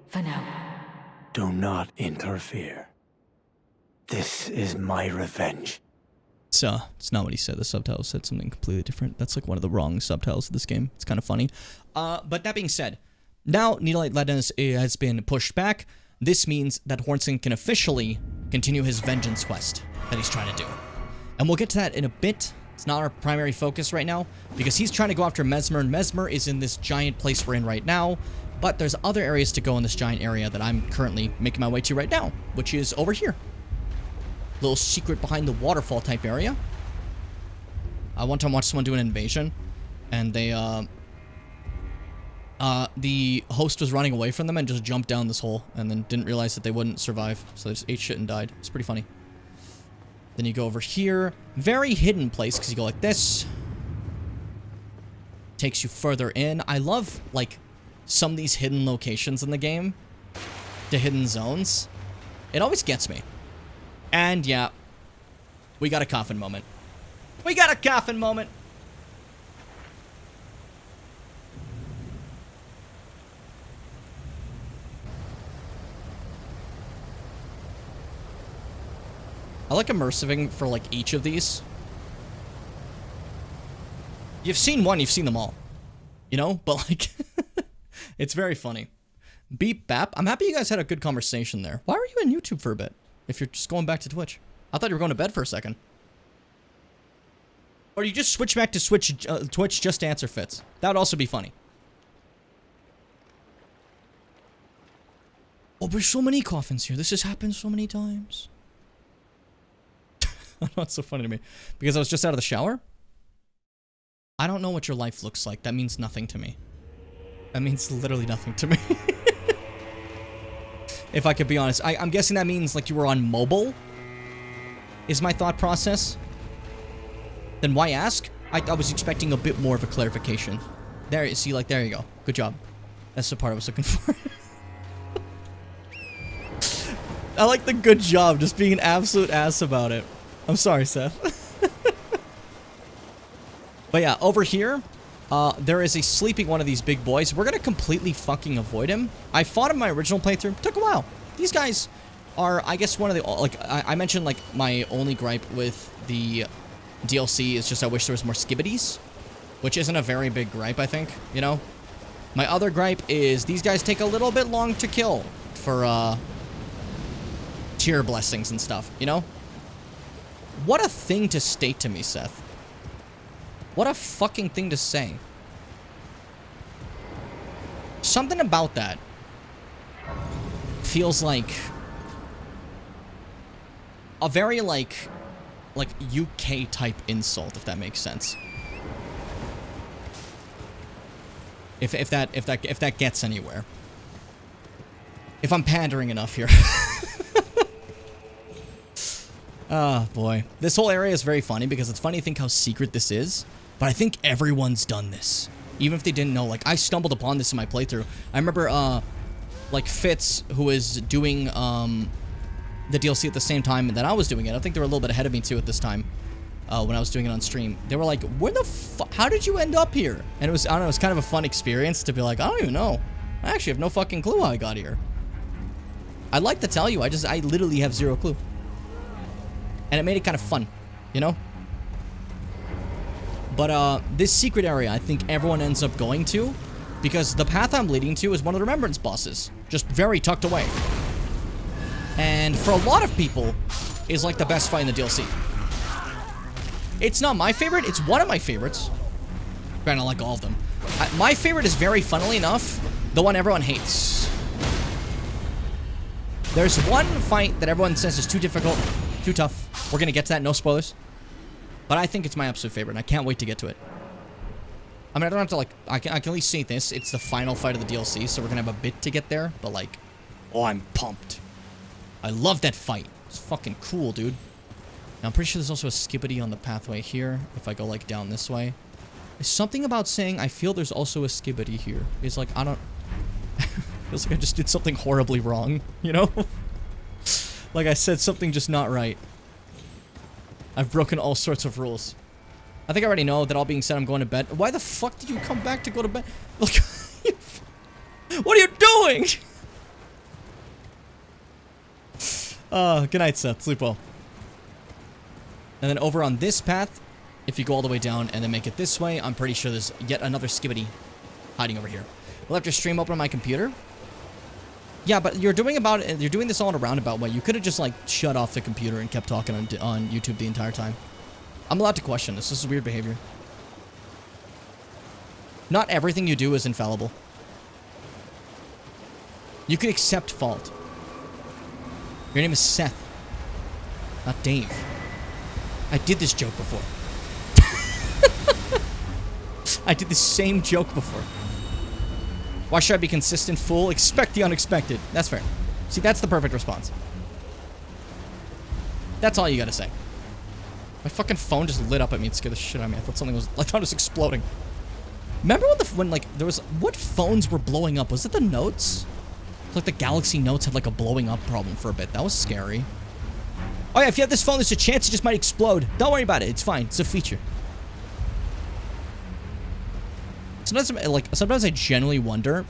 For now. Do not interfere. This is my revenge. It's not what he said. The subtitle said something completely different. That's like one of the wrong subtitles of this game. It's kind of funny. But that being said, now Needle Knight Letta has been pushed back. This means that Hornson can officially continue his vengeance quest that he's trying to do. And we'll get to that in a bit. It's not our primary focus right now, because he's trying to go after Mesmer, and Mesmer is in this giant place we're in right now. But there's other areas to go in this giant area that I'm currently making my way to right now, which is over here. Little secret behind the waterfall type area. I one time watched someone do an invasion, and they, the host was running away from them and just jumped down this hole, and then didn't realize that they wouldn't survive, so they just ate shit and died. It's pretty funny. Then you go over here. Very hidden place, because you go like this. Takes you further in. I love, like, some of these hidden locations in the game. The hidden zones. It always gets me. And, yeah. We got a coffin moment. We got a coffin moment! I like immersiving for, like, each of these. You've seen one, you've seen them all. You know? But, like, it's very funny. Beep Bap. I'm happy you guys had a good conversation there. Why were you in YouTube for a bit? If you're just going back to Twitch. I thought you were going to bed for a second. Or you just switch back to Twitch just to answer Fitz. That would also be funny. Oh, there's so many coffins here. This has happened so many times. I know it's so funny to me. Because I was just out of the shower. I don't know what your life looks like. That means nothing to me. That means literally nothing to me. If I could be honest. I'm guessing that means like you were on mobile. Is my thought process. Then why ask? I was expecting a bit more of a clarification. There, you see, like, there you go. Good job. That's the part I was looking for. I like the good job, just being an absolute ass about it. I'm sorry, Seth. But yeah, over here, there is a sleeping one of these big boys. We're gonna completely fucking avoid him. I fought him in my original playthrough. Took a while. These guys are, I guess, one of the, like, I mentioned, like, my only gripe with the DLC is just I wish there was more skibbities, which isn't a very big gripe, I think, you know? My other gripe is these guys take a little bit long to kill for, tier blessings and stuff, you know? What a thing to state to me, Seth. What a fucking thing to say. Something about that feels like a very, like UK type insult, if that makes sense. If that gets anywhere. If I'm pandering enough here. Oh, boy. This whole area is very funny because it's funny to think how secret this is, but I think everyone's done this. Even if they didn't know. Like, I stumbled upon this in my playthrough. I remember, like, Fitz, who was doing, the DLC at the same time that I was doing it. I think they were a little bit ahead of me, too, at this time, when I was doing it on stream. They were like, where the fuck? How did you end up here? And it was, I don't know, it was kind of a fun experience to be like, I don't even know. I actually have no fucking clue how I got here. I'd like to tell you, I literally have zero clue. And it made it kind of fun, you know? But, this secret area, I think everyone ends up going to, because the path I'm leading to is one of the Remembrance bosses. Just very tucked away. And for a lot of people, is like the best fight in the DLC. It's not my favorite, it's one of my favorites. Granted, I like all of them. My favorite is, very funnily enough, the one everyone hates. There's one fight that everyone says is too difficult, too tough. We're gonna get to that, no spoilers. But I think it's my absolute favorite, and I can't wait to get to it. I mean, I don't have to, like, I can at least say this. It's the final fight of the DLC, so we're gonna have a bit to get there. But, like, oh, I'm pumped. I love that fight. It's fucking cool, dude. Now, I'm pretty sure there's also a skibbity on the pathway here, if I go, like, down this way. There's something about saying I feel there's also a skibbity here. It's like, I don't... feels like I just did something horribly wrong, you know? Like I said something just not right. I've broken all sorts of rules. I think I already know that all being said, I'm going to bed. Why the fuck did you come back to go to bed? Look, what are you doing? Good night, Seth. Sleep well. And then over on this path, if you go all the way down and then make it this way, I'm pretty sure there's yet another skibbity hiding over here. We'll have to stream open on my computer. Yeah, but you're doing this all in a roundabout way. You could have just, like, shut off the computer and kept talking on YouTube the entire time. I'm allowed to question this. This is weird behavior. Not everything you do is infallible. You can accept fault. Your name is Seth, not Dave. I did this joke before. I did the same joke before. Why should I be consistent, fool? Expect the unexpected. That's fair. See, that's the perfect response. That's all you gotta say. My fucking phone just lit up at me and scared the shit out of me. I thought it was exploding. Remember when like, there was, what phones were blowing up? Was it the Notes? Like, the Galaxy Notes had, like, a blowing up problem for a bit. That was scary. Oh yeah, if you have this phone, there's a chance it just might explode. Don't worry about it. It's fine. It's a feature. Sometimes I genuinely wonder.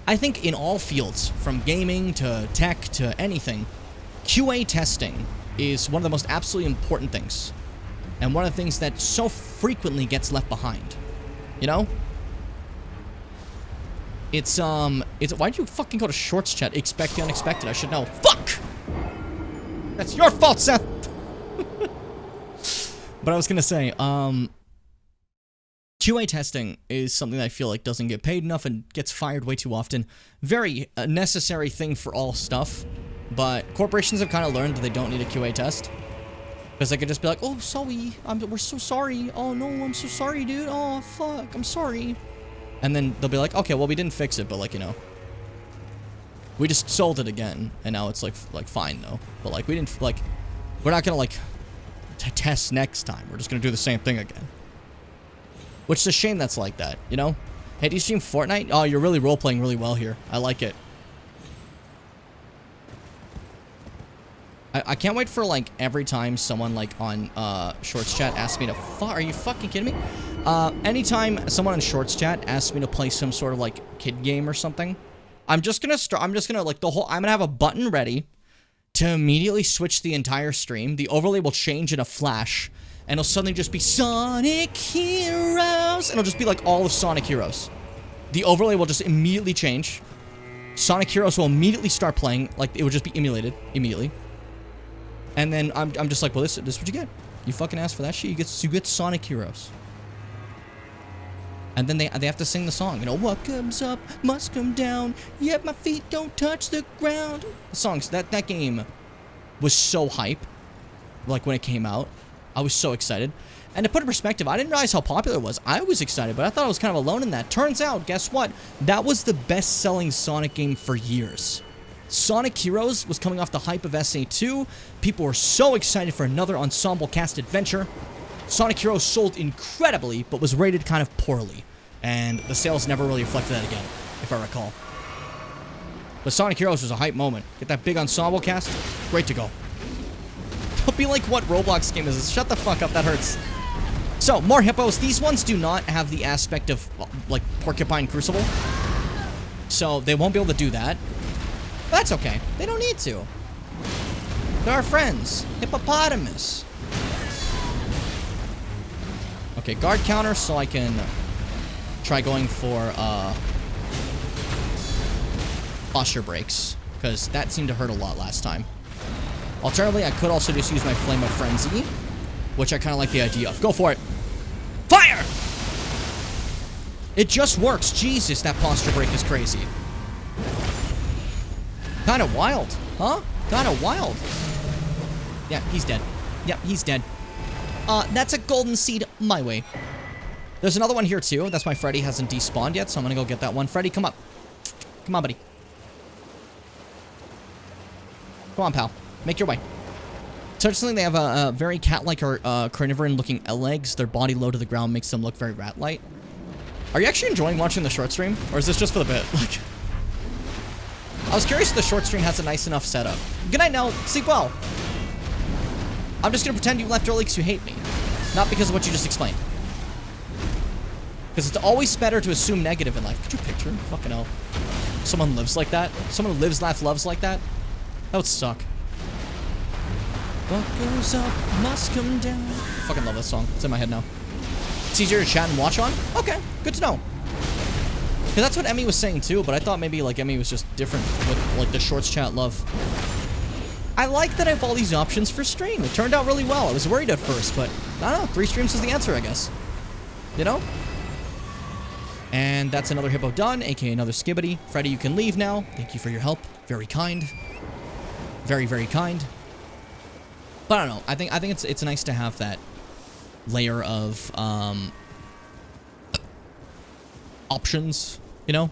I think in all fields, from gaming to tech to anything, QA testing is one of the most absolutely important things. And one of the things that so frequently gets left behind. You know? Why'd you fucking go to Shorts chat? Expect the unexpected. I should know. Fuck! That's your fault, Seth! But I was gonna say, QA testing is something that I feel like doesn't get paid enough and gets fired way too often. Very necessary thing for all stuff, but corporations have kind of learned that they don't need a QA test. Because they could just be like, oh, sorry, we're so sorry. Oh, no, I'm so sorry, dude. Oh, fuck, I'm sorry. And then they'll be like, okay, well, we didn't fix it, but, like, you know, we just sold it again, and now it's, like fine, though. But, like, we didn't, like, we're not gonna, like, test next time. We're just gonna do the same thing again. Which is a shame that's like that, you know? Hey, do you stream Fortnite? Oh, you're really role-playing really well here. I like it. I can't wait for, like, every time someone, like, on Shorts chat asks me to are you fucking kidding me? Anytime someone on Shorts chat asks me to play some sort of, like, kid game or something, I'm just gonna, like, I'm gonna have a button ready to immediately switch the entire stream. The overlay will change in a flash, and it'll suddenly just be Sonic Heroes, and it'll just be, like, all of Sonic Heroes. The overlay will just immediately change. Sonic Heroes will immediately start playing, like, it will just be emulated immediately. And then I'm just like, well, this is what you get. You fucking asked for that shit. You get Sonic Heroes. And then they have to sing the song. You know, what comes up must come down. Yet my feet don't touch the ground. The songs, that game was so hype. Like when it came out, I was so excited. And to put in perspective, I didn't realize how popular it was. I was excited, but I thought I was kind of alone in that. Turns out, guess what? That was the best-selling Sonic game for years. Sonic Heroes was coming off the hype of SA2. People were so excited for another ensemble cast adventure. Sonic Heroes sold incredibly, but was rated kind of poorly. And the sales never really reflected that again, if I recall. But Sonic Heroes was a hype moment. Get that big ensemble cast, great to go. Don't be like, what Roblox game is this? Shut the fuck up, that hurts. So, more hippos. These ones do not have the aspect of, like, Porcupine Crucible. So, they won't be able to do that. But that's okay. They don't need to. They're our friends. Hippopotamus. Okay, guard counter so I can try going for posture breaks, because that seemed to hurt a lot last time. Alternatively, I could also just use my Flame of Frenzy, which I kind of like the idea of. Go for it. Fire! It just works. Jesus, that posture break is crazy. Kind of wild, huh? Kind of wild. Yeah, he's dead. Yep, he's dead. That's a golden seed my way. There's another one here too. That's why Freddy hasn't despawned yet, so I'm gonna go get that one. Freddy, come up. Come on, buddy. Come on, pal. Make your way. So interestingly, they have a very cat-like or carnivorous-looking legs. Their body low to the ground makes them look very rat-like. Are you actually enjoying watching the short stream, or is this just for the bit? Like, I was curious if the short stream has a nice enough setup. Good night now. Sleep well. I'm just gonna pretend you left early because you hate me, not because of what you just explained. Because it's always better to assume negative in life. Could you picture? Fucking hell. Someone lives like that. Someone who lives, laughs, loves like that. That would suck. What goes up must come down. I fucking love this song. It's in my head now. It's easier to chat and watch on? Okay, good to know. Because that's what Emmy was saying too, but I thought maybe like Emmy was just different with like the shorts chat love. I like that I have all these options for stream. It turned out really well. I was worried at first, but I don't know. 3 streams is the answer, I guess. You know? And that's another hippo done, aka another skibbity. Freddy, you can leave now. Thank you for your help. Very kind. Very, very kind. But I don't know. I think it's nice to have that layer of options, you know?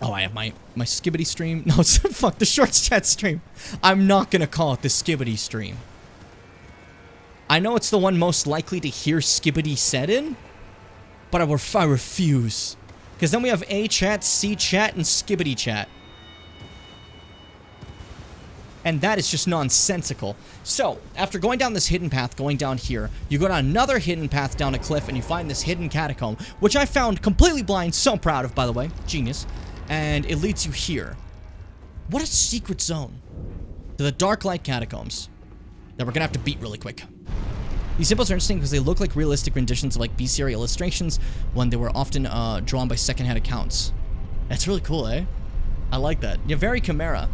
Oh, I have my skibbity stream. No, it's fuck the shorts chat stream. I'm not gonna call it the skibbity stream. I know it's the one most likely to hear skibbity said in, but I refuse. Because then we have A chat, C chat, and skibbity chat. And that is just nonsensical. So, after going down this hidden path, going down here, you go down another hidden path down a cliff, and you find this hidden catacomb, which I found completely blind, so proud of, by the way. Genius. And it leads you here. What a secret zone. To the Dark Light Catacombs. That we're gonna have to beat really quick. These symbols are interesting because they look like realistic renditions of like bestiary illustrations when they were often drawn by secondhand accounts. That's really cool, eh? I like that. Yeah, very Chimera.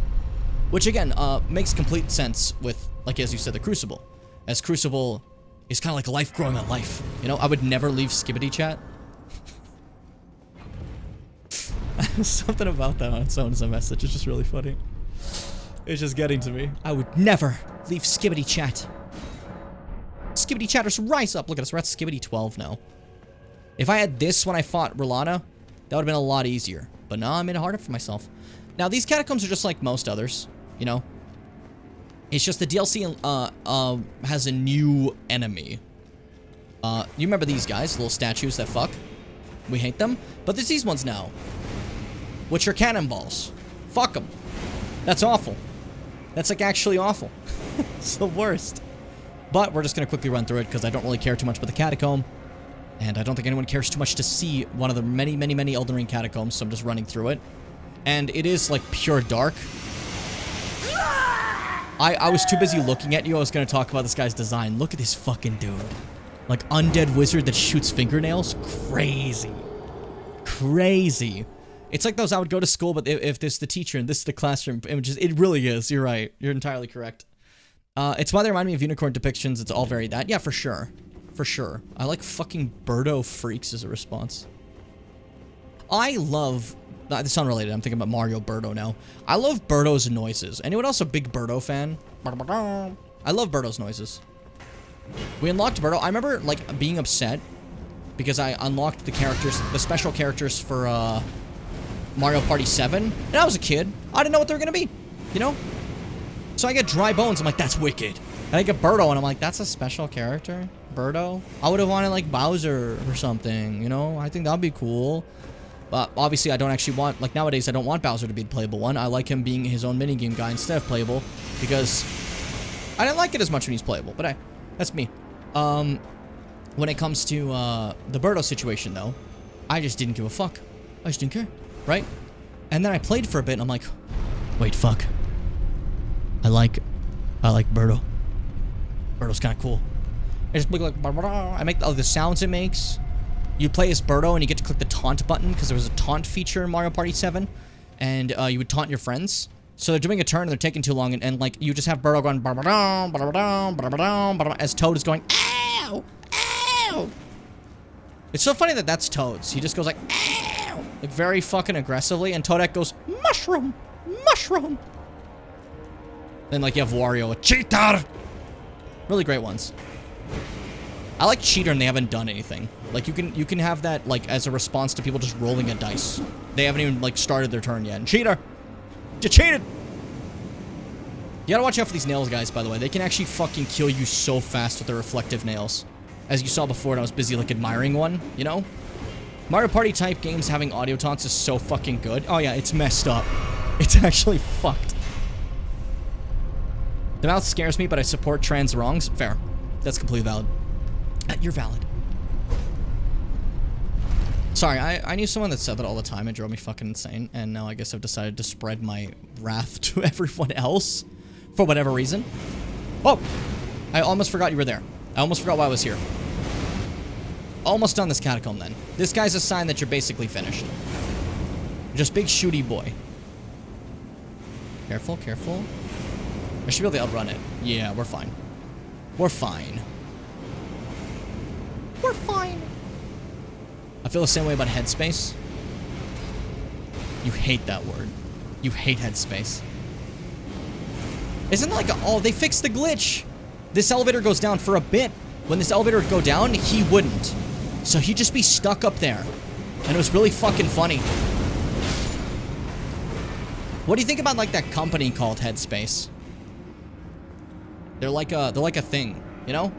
Which again, makes complete sense with, like as you said, the Crucible. As Crucible is kind of like life growing on life. You know, I would never leave skibbity chat. Something about that on its own as a message. It's just really funny. It's just getting to me. I would never leave skibbity chat. Skibbity chatters, rise up. Look at us, we're at skibbity 12 now. If I had this when I fought Rolana, that would have been a lot easier. But now I made it harder for myself. Now, these catacombs are just like most others, you know? It's just the DLC has a new enemy. You remember these guys, little statues that fuck? We hate them. But there's these ones now, which are cannonballs. Fuck them. That's awful. That's like actually awful. It's the worst. But we're just gonna quickly run through it because I don't really care too much about the catacomb. And I don't think anyone cares too much to see one of the many, many, many Elden Ring catacombs, so I'm just running through it. And it is like pure dark. I was too busy looking at you. I was gonna talk about this guy's design. Look at this fucking dude. Like undead wizard that shoots fingernails. Crazy. Crazy. It's like those I would go to school, but if this is the teacher and this is the classroom images, it really is. You're right. You're entirely correct. It's why they remind me of unicorn depictions. It's all very that. Yeah, for sure. For sure. I like fucking Birdo freaks as a response. I love... This is unrelated. I'm thinking about Mario Birdo now. I love Birdo's noises. Anyone else a big Birdo fan? I love Birdo's noises. We unlocked Birdo. I remember, like, being upset because I unlocked the characters, the special characters for, Mario Party 7. And I was a kid. I didn't know what they were gonna be. You know? So I get Dry Bones. I'm like, that's wicked. And I get Birdo, and I'm like, that's a special character? Birdo? I would have wanted, like, Bowser or something, you know? I think that'd be cool. But obviously, I don't actually want... Like, nowadays, I don't want Bowser to be the playable one. I like him being his own minigame guy instead of playable. Because I didn't like it as much when he's playable. But that's me. When it comes to the Birdo situation, though, I just didn't give a fuck. I just didn't care. Right? And then I played for a bit, and I'm like, wait, fuck. I like Birdo. Birdo's kind of cool. I just look like... I make the sounds it makes. You play as Birdo, and you get to click the taunt button, because there was a taunt feature in Mario Party 7. And you would taunt your friends. So they're doing a turn, and they're taking too long, and like, you just have Birdo going... as Toad is going... Ow! Ow! It's so funny that that's Toad's. He just goes like... Ow! Like, very fucking aggressively, and Toadette goes... Mushroom! Mushroom! Then, like, you have Wario with Cheater! Really great ones. I like Cheater, and they haven't done anything. Like, you can have that, like, as a response to people just rolling a dice. They haven't even, like, started their turn yet. And Cheater! You cheated! You gotta watch out for these nails, guys, by the way. They can actually fucking kill you so fast with their reflective nails. As you saw before, and I was busy, like, admiring one, you know? Mario Party-type games having audio taunts is so fucking good. Oh, yeah, it's messed up. It's actually fucked. The mouth scares me, but I support trans wrongs. Fair. That's completely valid. You're valid. Sorry, I knew someone that said that all the time. It drove me fucking insane. And now I guess I've decided to spread my wrath to everyone else. For whatever reason. Oh! I almost forgot you were there. I almost forgot why I was here. Almost done this catacomb then. This guy's a sign that you're basically finished. Just big shooty boy. Careful, careful. I should be able to outrun it. Yeah, we're fine. We're fine. We're fine. I feel the same way about headspace. You hate that word. You hate headspace. Isn't it like oh, they fixed the glitch. This elevator goes down for a bit. When this elevator would go down, he wouldn't. So he'd just be stuck up there. And it was really fucking funny. What do you think about like that company called Headspace? They're like a thing, you know?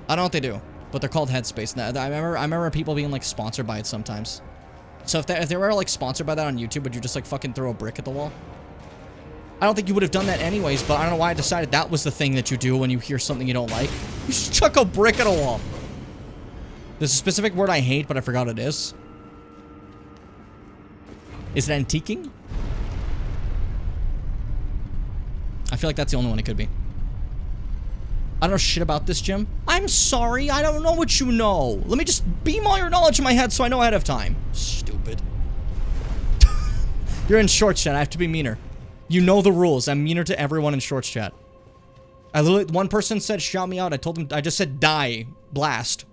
I don't know what they do, but they're called Headspace. I remember people being like sponsored by it sometimes. So if they were like sponsored by that on YouTube, would you just like fucking throw a brick at the wall? I don't think you would have done that anyways, but I don't know why I decided that was the thing that you do when you hear something you don't like. You just chuck a brick at a wall. There's a specific word I hate, but I forgot what it is. Is it antiquing? I feel like that's the only one it could be. I don't know shit about this, Jim. I'm sorry, I don't know what you know. Let me just beam all your knowledge in my head so I know ahead of time. Stupid. You're in short chat, I have to be meaner. You know the rules. I'm meaner to everyone in shorts chat. I literally, one person said shout me out. I told them, I just said die. Blast.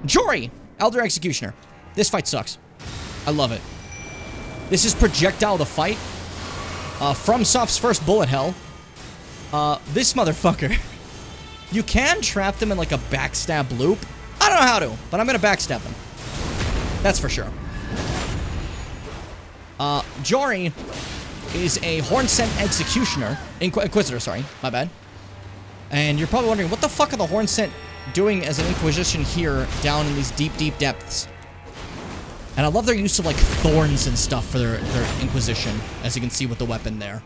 Jory! Elder Executioner. This fight sucks. I love it. This is Projectile the Fight. FromSoft's first bullet hell. This motherfucker. You can trap them in like a backstab loop. I don't know how to, but I'm gonna backstab them. That's for sure. Jory is a Horn-Sent Executioner. Inquisitor, sorry. My bad. And you're probably wondering, what the fuck are the Horn Scent doing as an Inquisition here down in these deep, deep depths? And I love their use of, like, thorns and stuff for their Inquisition, as you can see with the weapon there.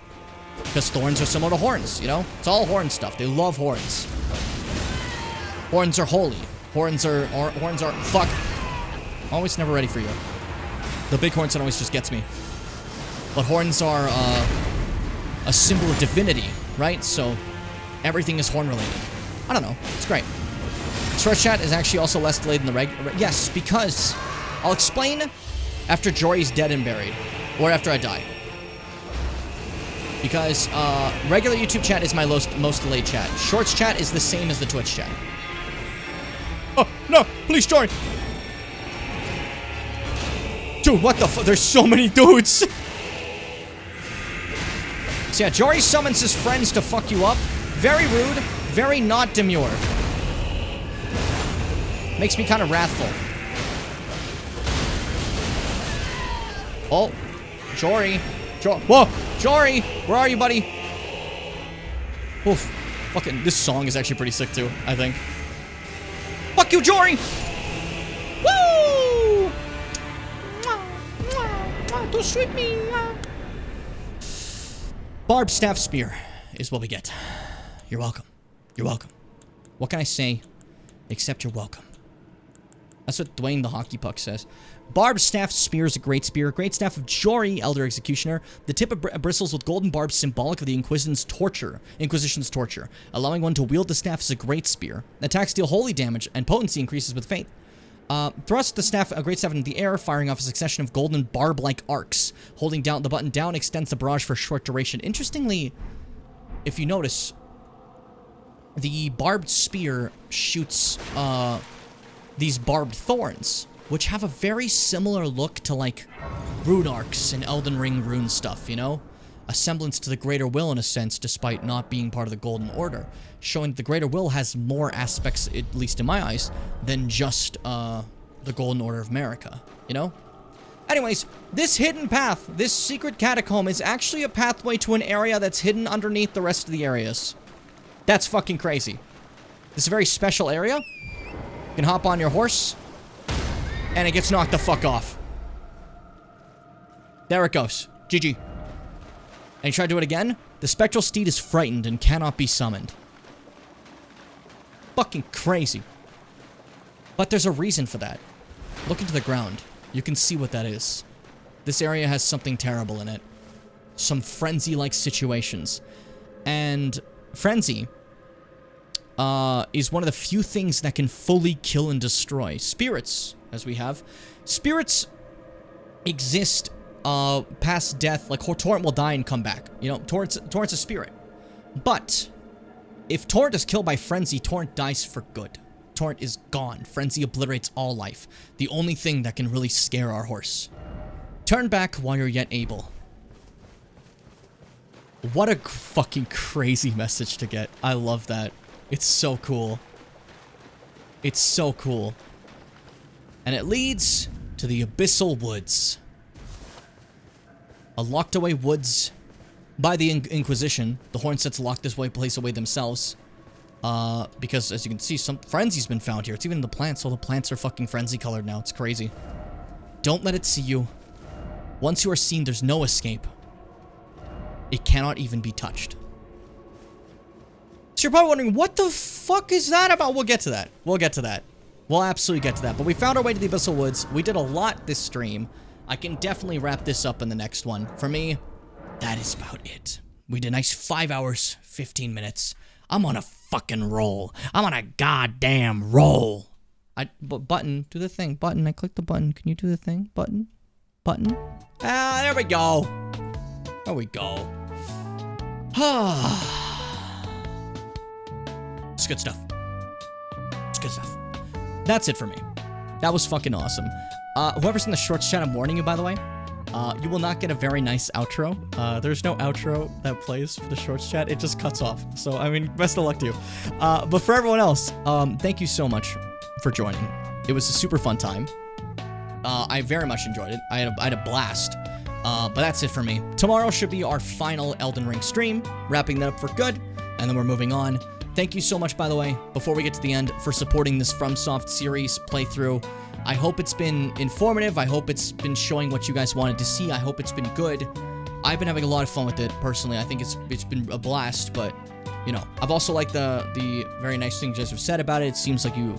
Because thorns are similar to horns, you know? It's all horn stuff. They love horns. Horns are holy. Horns are fuck. Always never ready for you. The big horn always just gets me. But horns are a symbol of divinity, right? So everything is horn related. I don't know. It's great. Short chat is actually also less delayed than the regular. Yes, because I'll explain after Jory's dead and buried, or after I die. Because regular YouTube chat is my most delayed chat. Shorts chat is the same as the Twitch chat. Oh, no! Please join! Dude, what the fuck? There's so many dudes! So yeah, Jory summons his friends to fuck you up. Very rude, very not demure. Makes me kind of wrathful. Oh, Jory. Whoa! Jory! Where are you, buddy? Oof. Fucking, this song is actually pretty sick too, I think. Fuck you, Jory! Woo! Don't sweep me! Barbed staff spear is what we get. You're welcome. You're welcome. What can I say except you're welcome? That's what Dwayne the Hockey Puck says. Barbed staff spear is a great spear. Great staff of Jory, Elder Executioner. The tip of bristles with golden barbs symbolic of the Inquisition's torture, allowing one to wield the staff as a great spear. Attacks deal holy damage, and potency increases with faith. Thrust the staff, a great staff into the air, firing off a succession of golden barb-like arcs. Holding down the button down extends the barrage for a short duration. Interestingly, if you notice, the barbed spear shoots these barbed thorns, which have a very similar look to, like, rune arcs and Elden Ring rune stuff, you know? A semblance to the Greater Will in a sense, despite not being part of the Golden Order. Showing the Greater Will has more aspects, at least in my eyes, than just the Golden Order of America, you know? Anyways, this hidden path, this secret catacomb, is actually a pathway to an area that's hidden underneath the rest of the areas. That's fucking crazy. This is a very special area. You can hop on your horse, and it gets knocked the fuck off. There it goes. GG. And you try to do it again? The spectral steed is frightened and cannot be summoned. Fucking crazy. But there's a reason for that. Look into the ground. You can see what that is. This area has something terrible in it. Some frenzy-like situations. And frenzy is one of the few things that can fully kill and destroy. Spirits, as we have. Spirits exist past death. Like, Torrent will die and come back. You know, Torrent's a spirit. But if Torrent is killed by Frenzy, Torrent dies for good. Torrent is gone. Frenzy obliterates all life. The only thing that can really scare our horse. Turn back while you're yet able. What a fucking crazy message to get. I love that. It's so cool. It's so cool. And it leads to the Abyssal Woods. A locked away woods by the Inquisition. The Hornsets locked this place away themselves. Because, as you can see, some frenzy's been found here. It's even the plants. All the plants are fucking frenzy colored now. It's crazy. Don't let it see you. Once you are seen, there's no escape. It cannot even be touched. So you're probably wondering, what the fuck is that about? We'll get to that. We'll get to that. We'll absolutely get to that. But we found our way to the Abyssal Woods. We did a lot this stream. I can definitely wrap this up in the next one. For me, that is about it. We did a nice 5 hours, 15 minutes. I'm on a fucking roll. I'm on a goddamn roll. Button, do the thing. Button, I clicked the button. Can you do the thing? Button? Button? Ah, there we go. There we go. It's good stuff. It's good stuff. That's it for me. That was fucking awesome. Whoever's in the shorts chat, I'm warning you, by the way. You will not get a very nice outro. There's no outro that plays for the shorts chat. It just cuts off. So, I mean, best of luck to you. But for everyone else, thank you so much for joining. It was a super fun time. I very much enjoyed it. I had a blast. But that's it for me. Tomorrow should be our final Elden Ring stream, wrapping that up for good, and then we're moving on thank you so much, by the way, before we get to the end, for supporting this FromSoft series playthrough. I hope it's been informative. I hope it's been showing what you guys wanted to see. I hope it's been good. I've been having a lot of fun with it, personally. I think it's been a blast, but, you know, I've also liked the very nice things you guys have said about it. It seems like you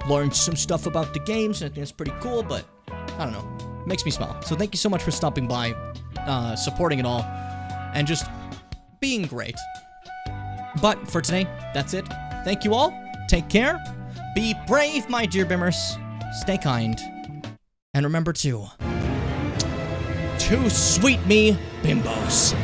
learned some stuff about the games, and I think that's pretty cool, but, I don't know. It makes me smile. So thank you so much for stopping by, supporting it all, and just being great. But for today, that's it. Thank you all. Take care. Be brave, my dear Bimmers. Stay kind. And remember to sweet me, bimbos.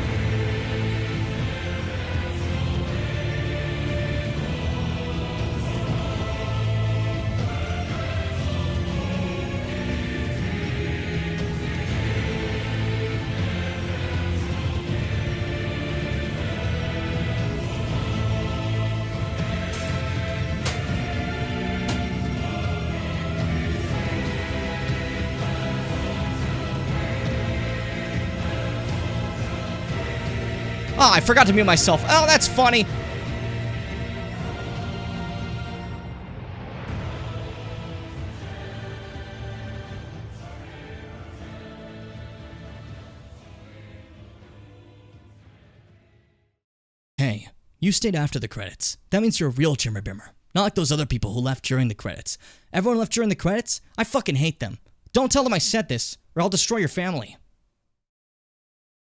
Oh, I forgot to mute myself. Oh, that's funny. Hey, you stayed after the credits. That means you're a real Jimmer Bimmer. Not like those other people who left during the credits. Everyone left during the credits? I fucking hate them. Don't tell them I said this, or I'll destroy your family.